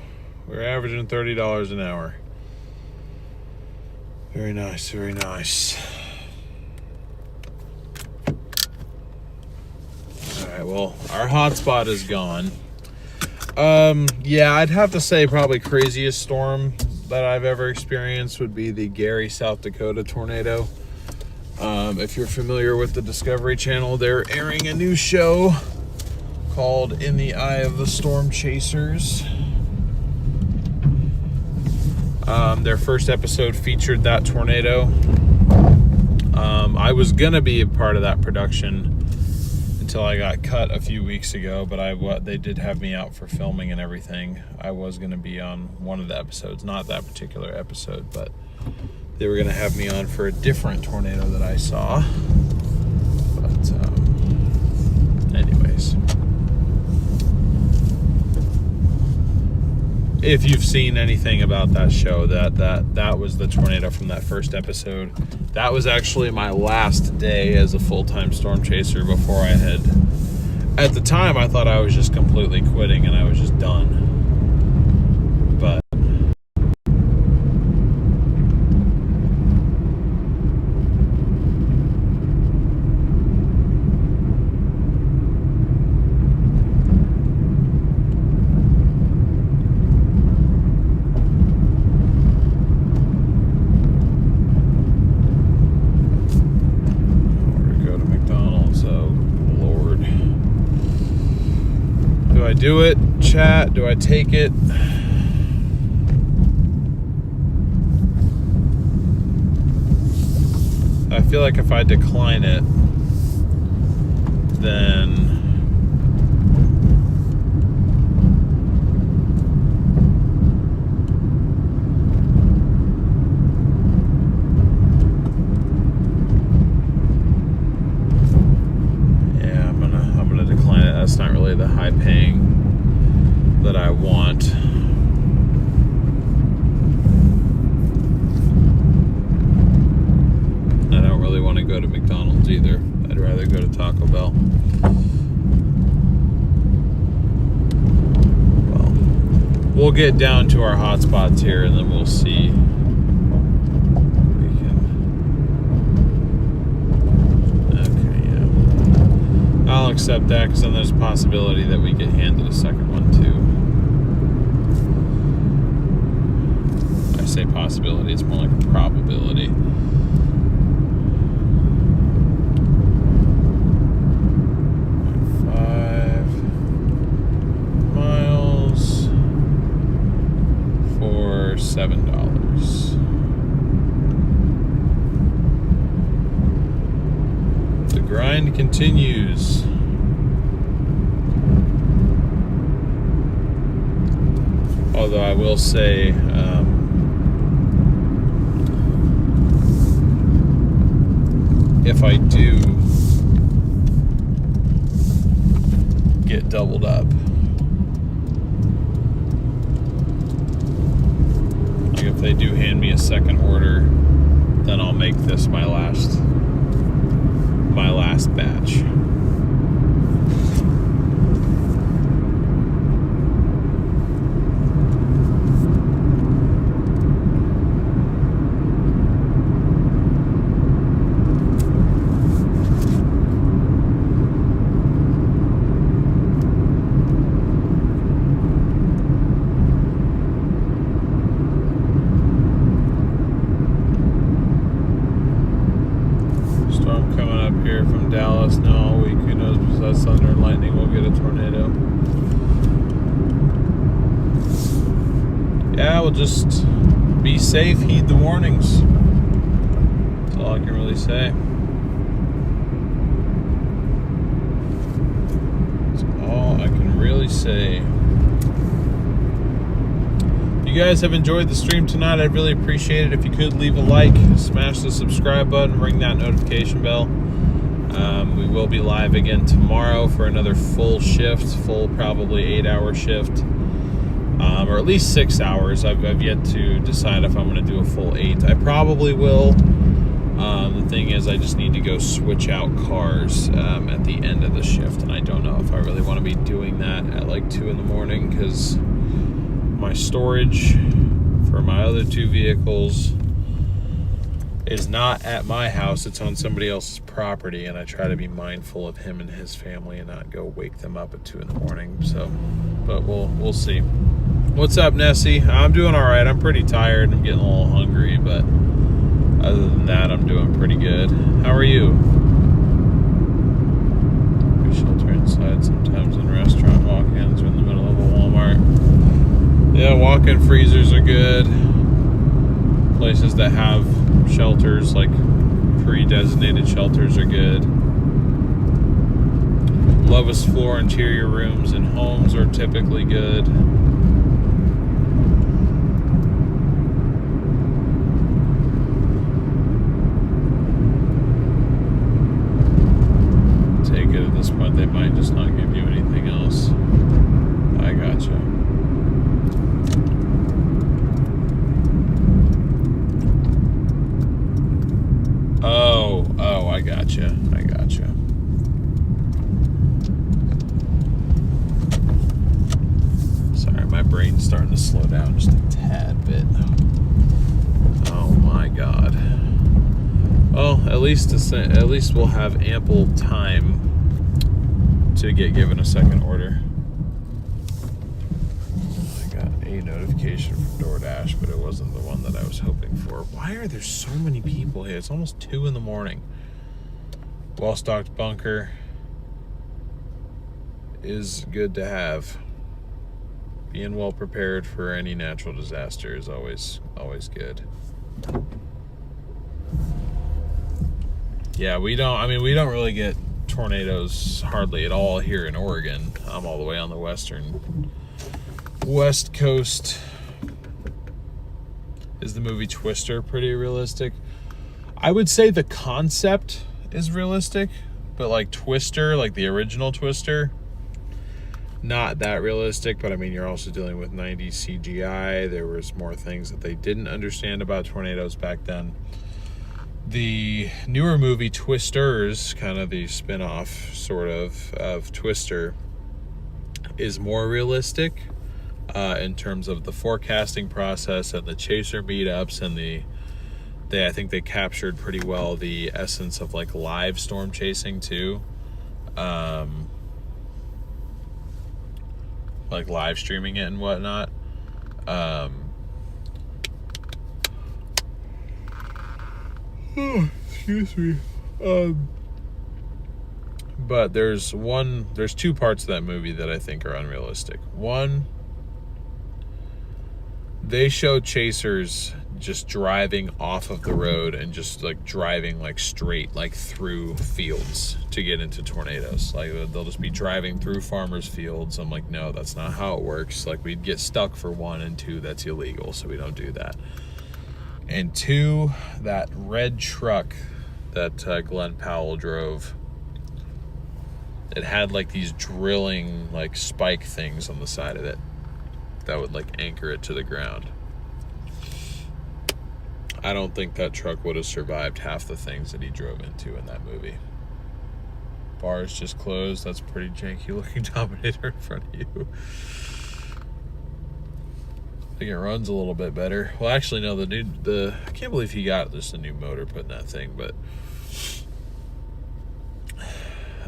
We're averaging $30 an hour. Very nice, very nice. All right, well, our hotspot is gone. Yeah, I'd have to say probably craziest storm that I've ever experienced would be the Gary, South Dakota tornado. If you're familiar with the Discovery Channel, they're airing a new show called In the Eye of the Storm Chasers. Their first episode featured that tornado. I was gonna be a part of that production until I got cut a few weeks ago, but they did have me out for filming and everything. I was gonna be on one of the episodes, not that particular episode, but they were gonna have me on for a different tornado that I saw. But anyways, if you've seen anything about that show, that was the tornado from that first episode. That was actually my last day as a full-time storm chaser before I had, at the time I thought I was just completely quitting and I was just done. But do I do it? Chat? Do I take it? I feel like if I decline it, then yeah, I'm gonna decline it. That's not really the high paying that I want. I don't really want to go to McDonald's either. I'd rather go to Taco Bell. Well, we'll get down to our hotspots here and then we'll see. I'll accept that because then there's a possibility that we get handed a second one too. I say possibility, it's more like a probability. For $7. The grind continues. Although I will say, if I do get doubled up, like if they do hand me a second order, then I'll make this my last batch. Storm coming up here from Dallas now all week. Who knows, besides thunder and lightning, we'll get a tornado. Yeah, we'll just be safe, heed the warnings. That's all I can really say. That's all I can really say. If you guys have enjoyed the stream tonight, I'd really appreciate it if you could leave a like, smash the subscribe button, ring that notification bell. We will be live again tomorrow for another full shift, probably 8-hour shift, or at least 6 hours. I've yet to decide if I'm going to do a full 8. I probably will. The thing is, I just need to go switch out cars at the end of the shift, and I don't know if I really want to be doing that at like 2 in the morning because my storage for my other 2 vehicles is not at my house. It's on somebody else's property, and I try to be mindful of him and his family and not go wake them up at 2 in the morning. So, but we'll see. What's up, Nessie? I'm doing all right. I'm pretty tired. I'm getting a little hungry, but other than that, I'm doing pretty good. How are you? We shelter inside sometimes in restaurant walk-ins or in the middle of a Walmart. Yeah, walk-in freezers are good. Places that have shelters, like pre-designated shelters, are good. Lowest floor interior rooms in homes are typically good. Take it at this point, they might just not give you anything else. I gotcha. Oh, I gotcha. Sorry, my brain's starting to slow down just a tad bit. Oh my God. Well, at least we'll have ample time to get given a second order. I got a notification from Doordash, but it wasn't the one that I was hoping for. Why are there so many people here? It's almost 2 in the morning. Well-stocked bunker is good to have. Being well prepared for any natural disaster is always good. Yeah, we don't really get tornadoes hardly at all here in Oregon. I'm all the way on the west coast. Is the movie Twister pretty realistic? I would say the concept is realistic, but like Twister, like the original Twister, not that realistic. But I mean, you're also dealing with 90s CGI. There was more things that they didn't understand about tornadoes back then. The newer movie Twisters, kind of the spin-off sort of Twister, is more realistic in terms of the forecasting process and the chaser meetups, and I think they captured pretty well the essence of like live storm chasing too, like live streaming it and whatnot. Excuse me. But there's 2 parts of that movie that I think are unrealistic. One, they show chasers just driving off of the road and just like driving like straight like through fields to get into tornadoes. Like they'll just be driving through farmers' fields. I'm like, no, that's not how it works. Like we'd get stuck for 1, and 2, that's illegal, so we don't do that. And 2, that red truck that Glenn Powell drove, it had like these drilling like spike things on the side of it that would like anchor it to the ground. I don't think that truck would have survived half the things that he drove into in that movie. Bars just closed. That's a pretty janky looking Dominator in front of you. I think it runs a little bit better. Well, actually, no, I can't believe he got just a new motor put in that thing, but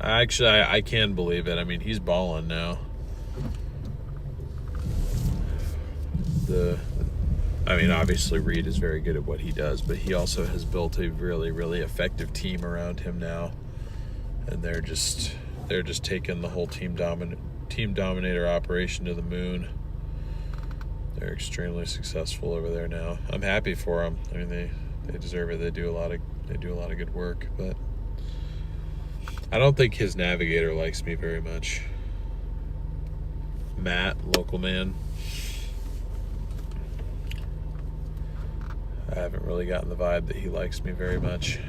actually, I can believe it. I mean, he's balling now. Obviously Reed is very good at what he does, but he also has built a really, really effective team around him now, and they're just taking the whole team dominator operation to the moon. They're extremely successful over there now. I'm happy for them. I mean, they deserve it. They do a lot of good work, but I don't think his navigator likes me very much. Matt, local man. I haven't really gotten the vibe that he likes me very much.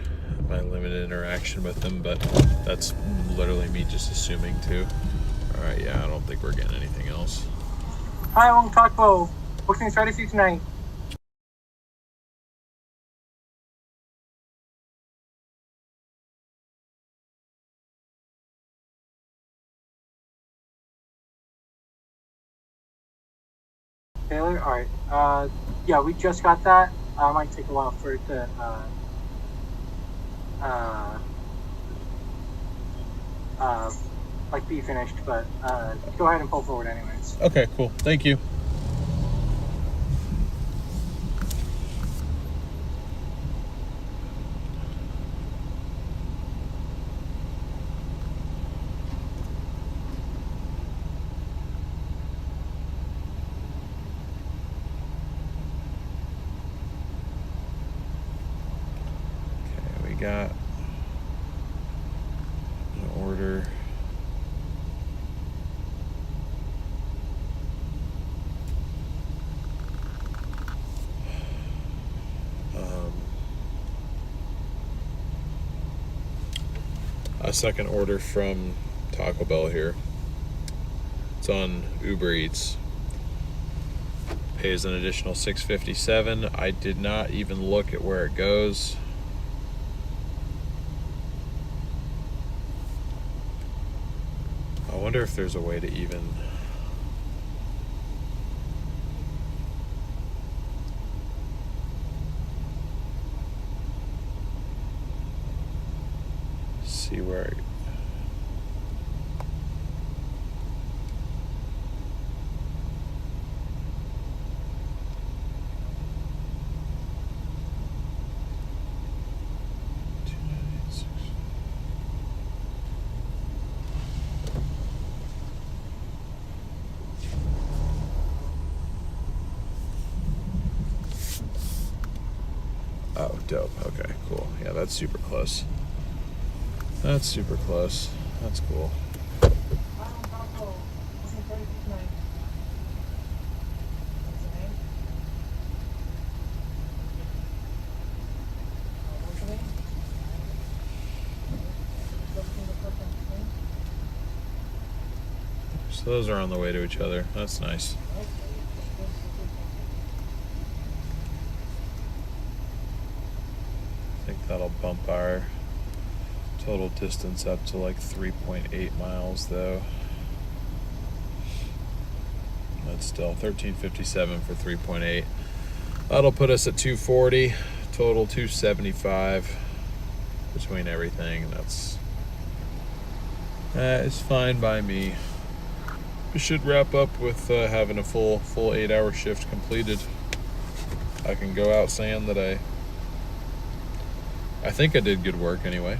My limited interaction with him, but that's literally me just assuming too. All right, yeah, I don't think we're getting anything else. Hi, Long Taco. Booking's ready for you tonight. Taylor? Alright. Yeah, we just got that. It might take a while for it to, like be finished, but, go ahead and pull forward anyways. Okay, cool. Thank you. Okay, we got an order. A second order from Taco Bell here. It's on Uber Eats. Pays an additional $6.57. I did not even look at where it goes. I wonder if there's a way to even see where it... Oh, dope. Okay, cool. Yeah, that's super close. That's super close. That's cool. So those are on the way to each other. That's nice. I think that'll bump our total distance up to like 3.8 miles though. That's still 1357 for 3.8. That'll put us at 240, total 275 between everything. That is fine by me. We should wrap up with having a full 8-hour shift completed. I can go out saying that I think I did good work anyway.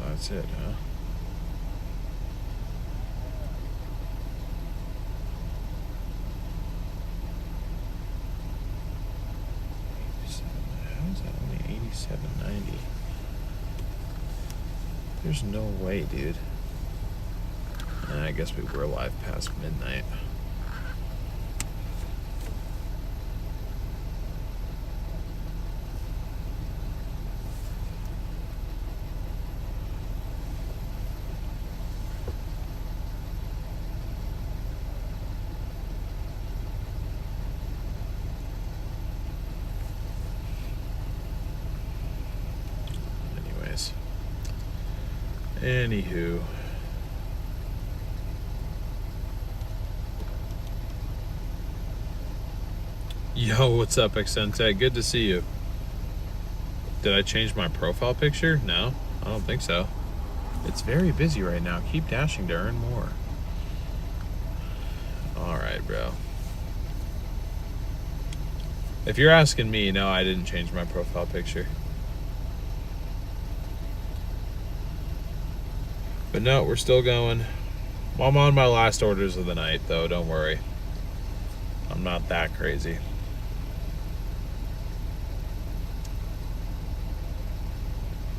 That's it, huh? How is that only 87.90? There's no way, dude. I guess we were live past midnight. Anywho. Yo, what's up, Exente? Good to see you. Did I change my profile picture? No, I don't think so. It's very busy right now. Keep dashing to earn more. Alright, bro. If you're asking me, no, I didn't change my profile picture. But no, we're still going. Well, I'm on my last orders of the night, though. Don't worry. I'm not that crazy.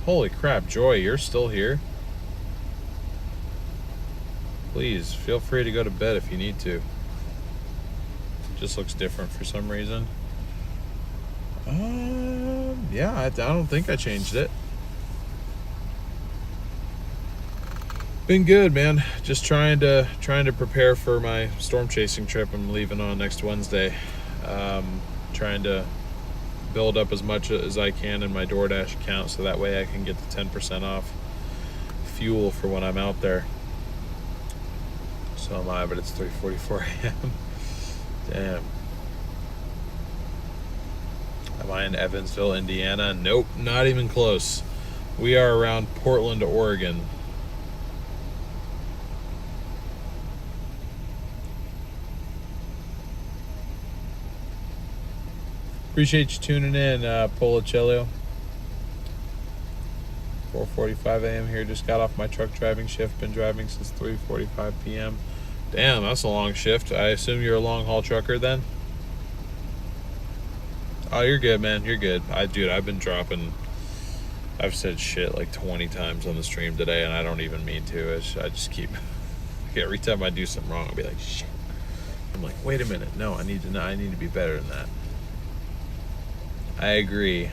Holy crap, Joy, you're still here? Please, feel free to go to bed if you need to. Just looks different for some reason. Yeah, I don't think I changed it. Been good, man. Just trying to prepare for my storm chasing trip. I'm leaving on next Wednesday. Trying to build up as much as I can in my Doordash account so that way I can get the 10% off fuel for when I'm out there. So am I, but it's 3:44 a.m. Damn. Am I in Evansville, Indiana? Nope, not even close. We are around Portland, Oregon. Appreciate you tuning in, Policello. 4:45 a.m. here. Just got off my truck driving shift. Been driving since 3:45 p.m. Damn, that's a long shift. I assume you're a long haul trucker then? Oh, you're good, man. You're good. I've been dropping. I've said shit like 20 times on the stream today, and I don't even mean to. I just keep. Every time I do something wrong, I'll be like, shit. I'm like, wait a minute. No, I need to be better than that. I agree.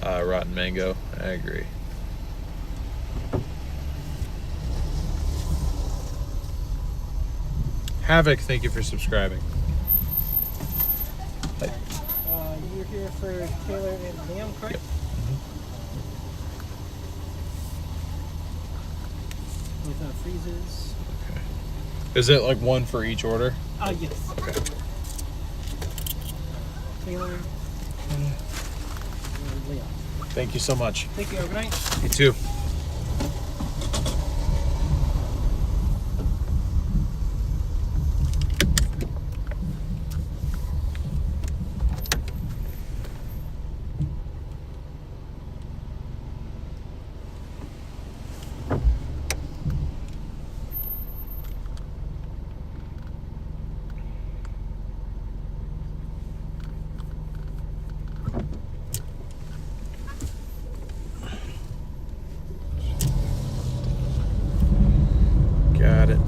Rotten Mango. I agree. Havoc, thank you for subscribing. You're here for Taylor and Liam, correct? Yep. With freezes. Okay. Is it like one for each order? Yes. Okay. Taylor and Liam. Thank you so much. Thank you. Have a good night. You too. Got it.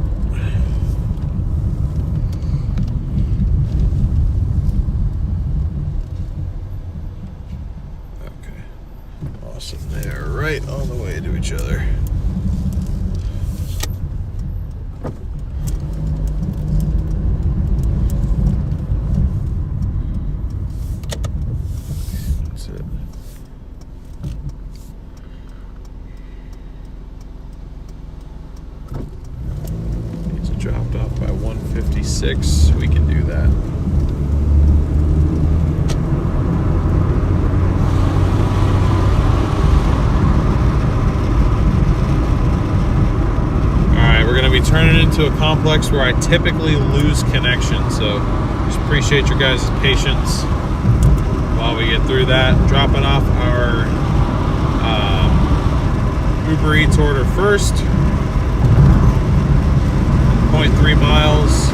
Okay. Awesome. They're right on the way to each other. That's it. Needs it dropped off by 1:56. We can do that. Alright, we're going to be turning into a complex where I typically lose connection, so just appreciate your guys' patience while we get through that. Dropping off our Uber Eats order first. 0.3 miles.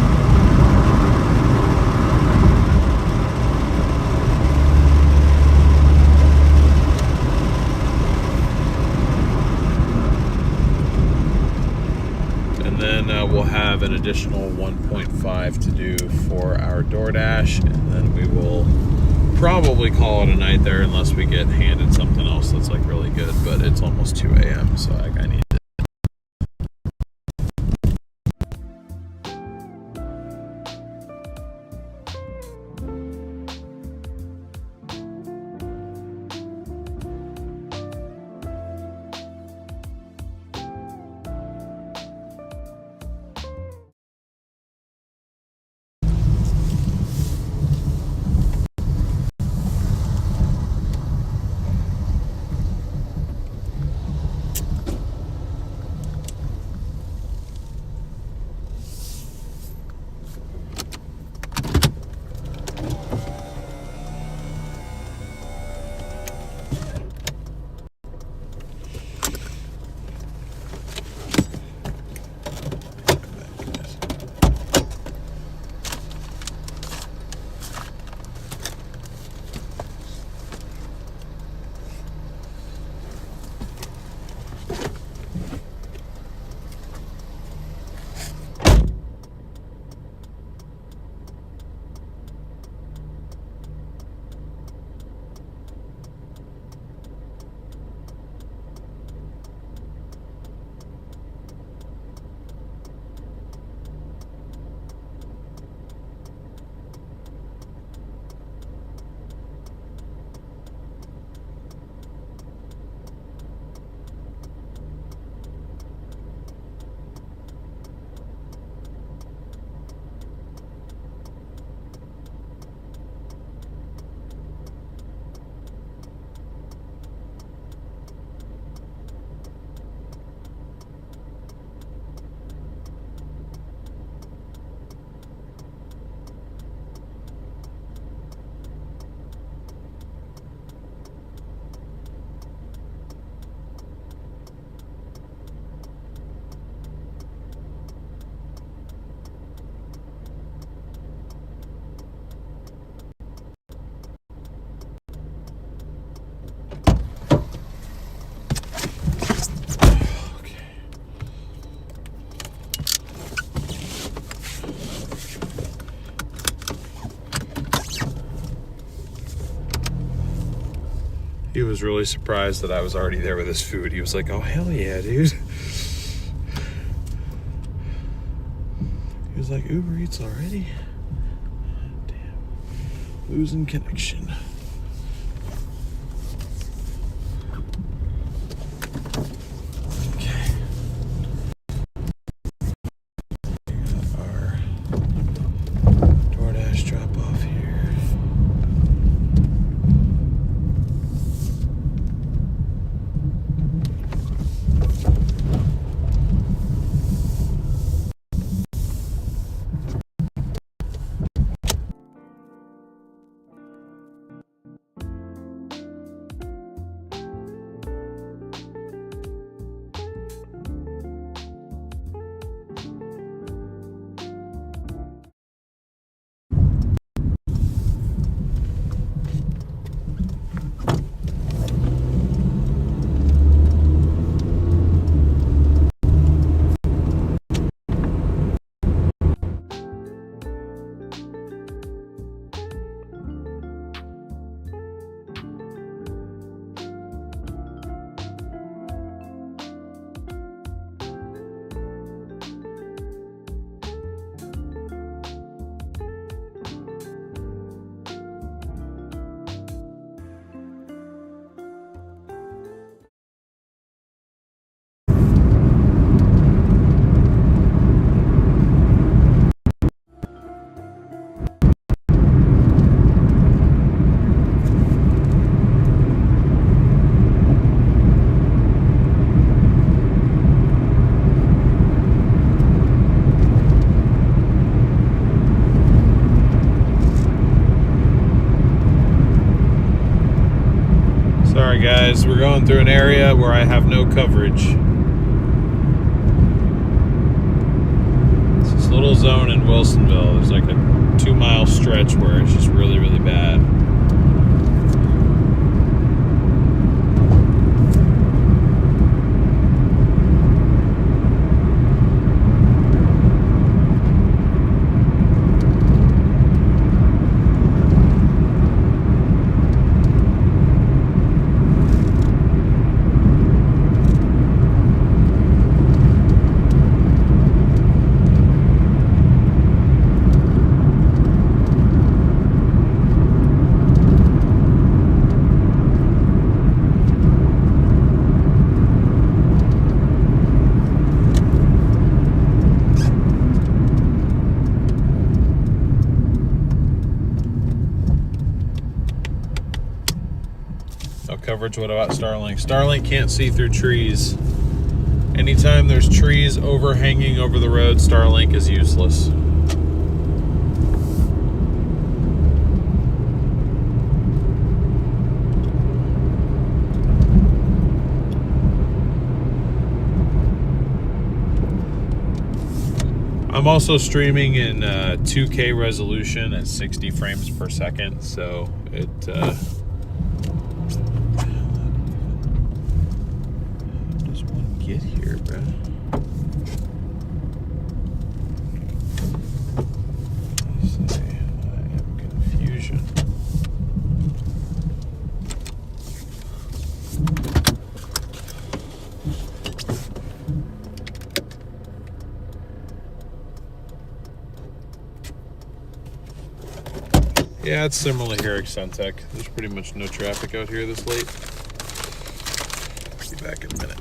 And then we'll have an additional 1.5 to do for our Doordash, and then we will probably call it a night there unless we get handed something else that's like really good, but it's almost 2 a.m. so I need to. He was really surprised that I was already there with his food. He was like, oh, hell yeah, dude. He was like, Uber Eats already? Damn. Losing connection. Okay. We got our Doordash drop off here. Sorry guys, we're going through an area where I have no coverage. It's this little zone in Wilsonville. There's like a 2-mile stretch where it's just really, really bad. No coverage. What about Starlink? Starlink can't see through trees. Anytime there's trees overhanging over the road, Starlink is useless. I'm also streaming in 2K resolution at 60 frames per second, so it how does one get here, bro? Let's see. I am confusion. Yeah, it's similar here at Suntech. There's pretty much no traffic out here this late. Be back in a minute.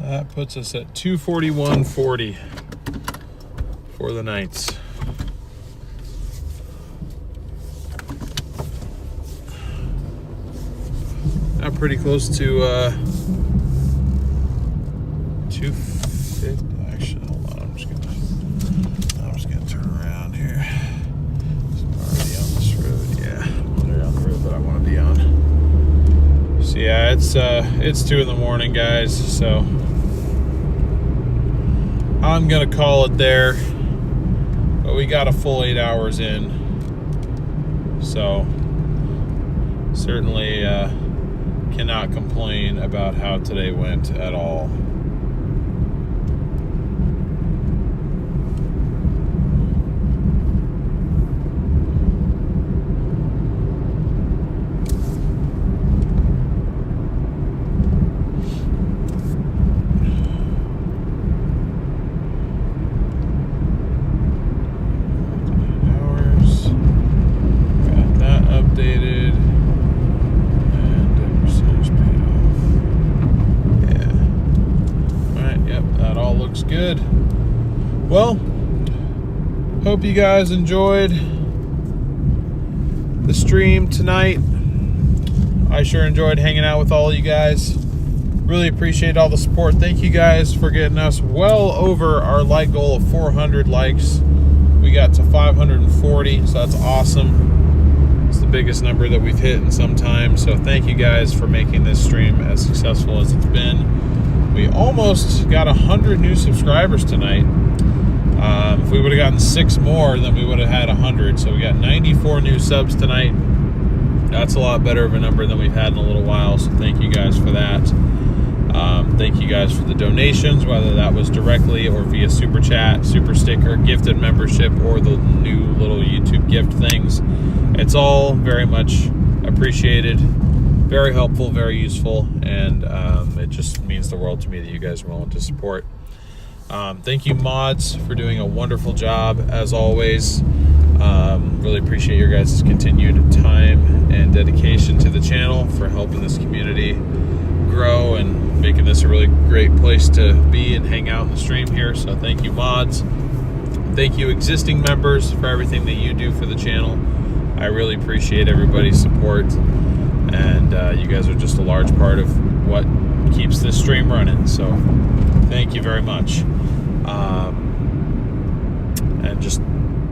That puts us at 241.40 for the nights. Not pretty close to 250. Actually, hold on. I'm just gonna turn around here. So I'm already on this road. Yeah, I'm already on the road that I want to be on. So yeah, it's 2 in the morning, guys. So I'm gonna call it there. But we got a full 8 hours in. So certainly cannot complain about how today went at all. Good. Well, hope you guys enjoyed the stream tonight. I sure enjoyed hanging out with all of you guys. Really appreciate all the support. Thank you guys for getting us well over our like goal of 400 likes. We got to 540, so that's awesome. It's the biggest number that we've hit in some time. So thank you guys for making this stream as successful as it's been. We almost got 100 new subscribers tonight. If we would have gotten 6 more, then we would have had 100. So we got 94 new subs tonight. That's a lot better of a number than we've had in a little while. So thank you guys for that. Thank you guys for the donations, whether that was directly or via super chat, super sticker, gifted membership, or the new little YouTube gift things. It's all very much appreciated. Very helpful, very useful, and it just means the world to me that you guys are willing to support. Thank you, mods, for doing a wonderful job, as always. Really appreciate your guys' continued time and dedication to the channel for helping this community grow and making this a really great place to be and hang out in the stream here. So thank you, mods. Thank you, existing members, for everything that you do for the channel. I really appreciate everybody's support. And you guys are just a large part of what keeps this stream running. So thank you very much. And just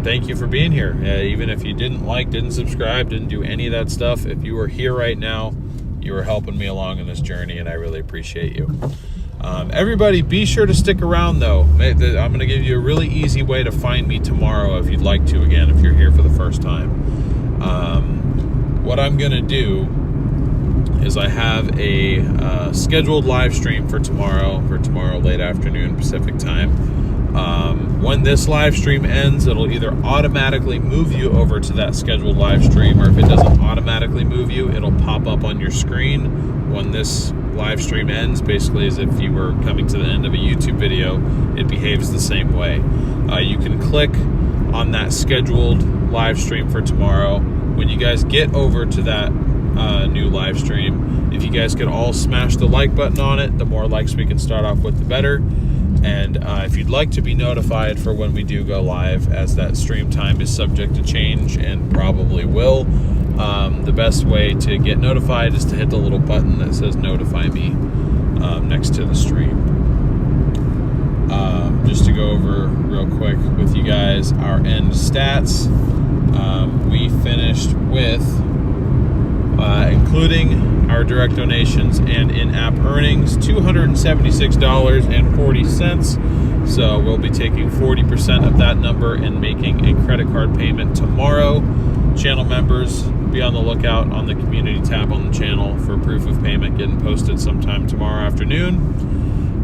thank you for being here. Even if you didn't subscribe, didn't do any of that stuff, if you are here right now, you are helping me along in this journey, and I really appreciate you. Everybody, be sure to stick around, though. I'm going to give you a really easy way to find me tomorrow if you'd like to, again, if you're here for the first time. What I'm going to do is I have a scheduled live stream for tomorrow late afternoon Pacific time. When this live stream ends, it'll either automatically move you over to that scheduled live stream, or if it doesn't automatically move you, it'll pop up on your screen when this live stream ends, basically as if you were coming to the end of a YouTube video. It behaves the same way. You can click on that scheduled live stream for tomorrow. When you guys get over to that new live stream, if you guys could all smash the like button on it, the more likes we can start off with, the better. And if you'd like to be notified for when we do go live, as that stream time is subject to change and probably will, the best way to get notified is to hit the little button that says notify me next to the stream. Just to go over real quick with you guys, our end stats, we finished with, including our direct donations and in-app earnings, $276.40. So we'll be taking 40% of that number and making a credit card payment tomorrow. Channel members, be on the lookout on the community tab on the channel for proof of payment getting posted sometime tomorrow afternoon.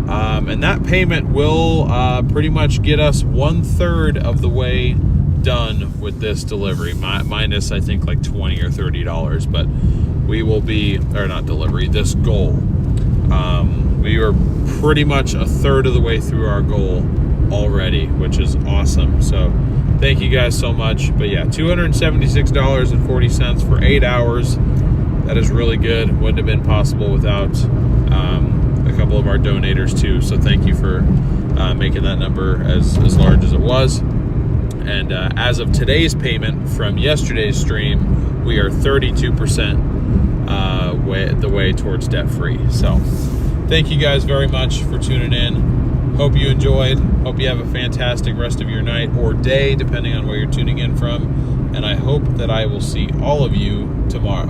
And that payment will pretty much get us 1/3 of the way done with this delivery, minus I think like $20 or $30, but we will be, or not delivery, this goal. We are pretty much 1/3 of the way through our goal already, which is awesome. So thank you guys so much. But yeah, $276.40 for 8 hours. That is really good. Wouldn't have been possible without a couple of our donators too. So thank you for making that number as large as it was. And as of today's payment from yesterday's stream, we are 32% the way towards debt free. So thank you guys very much for tuning in. Hope you enjoyed. Hope you have a fantastic rest of your night or day, depending on where you're tuning in from. And I hope that I will see all of you tomorrow.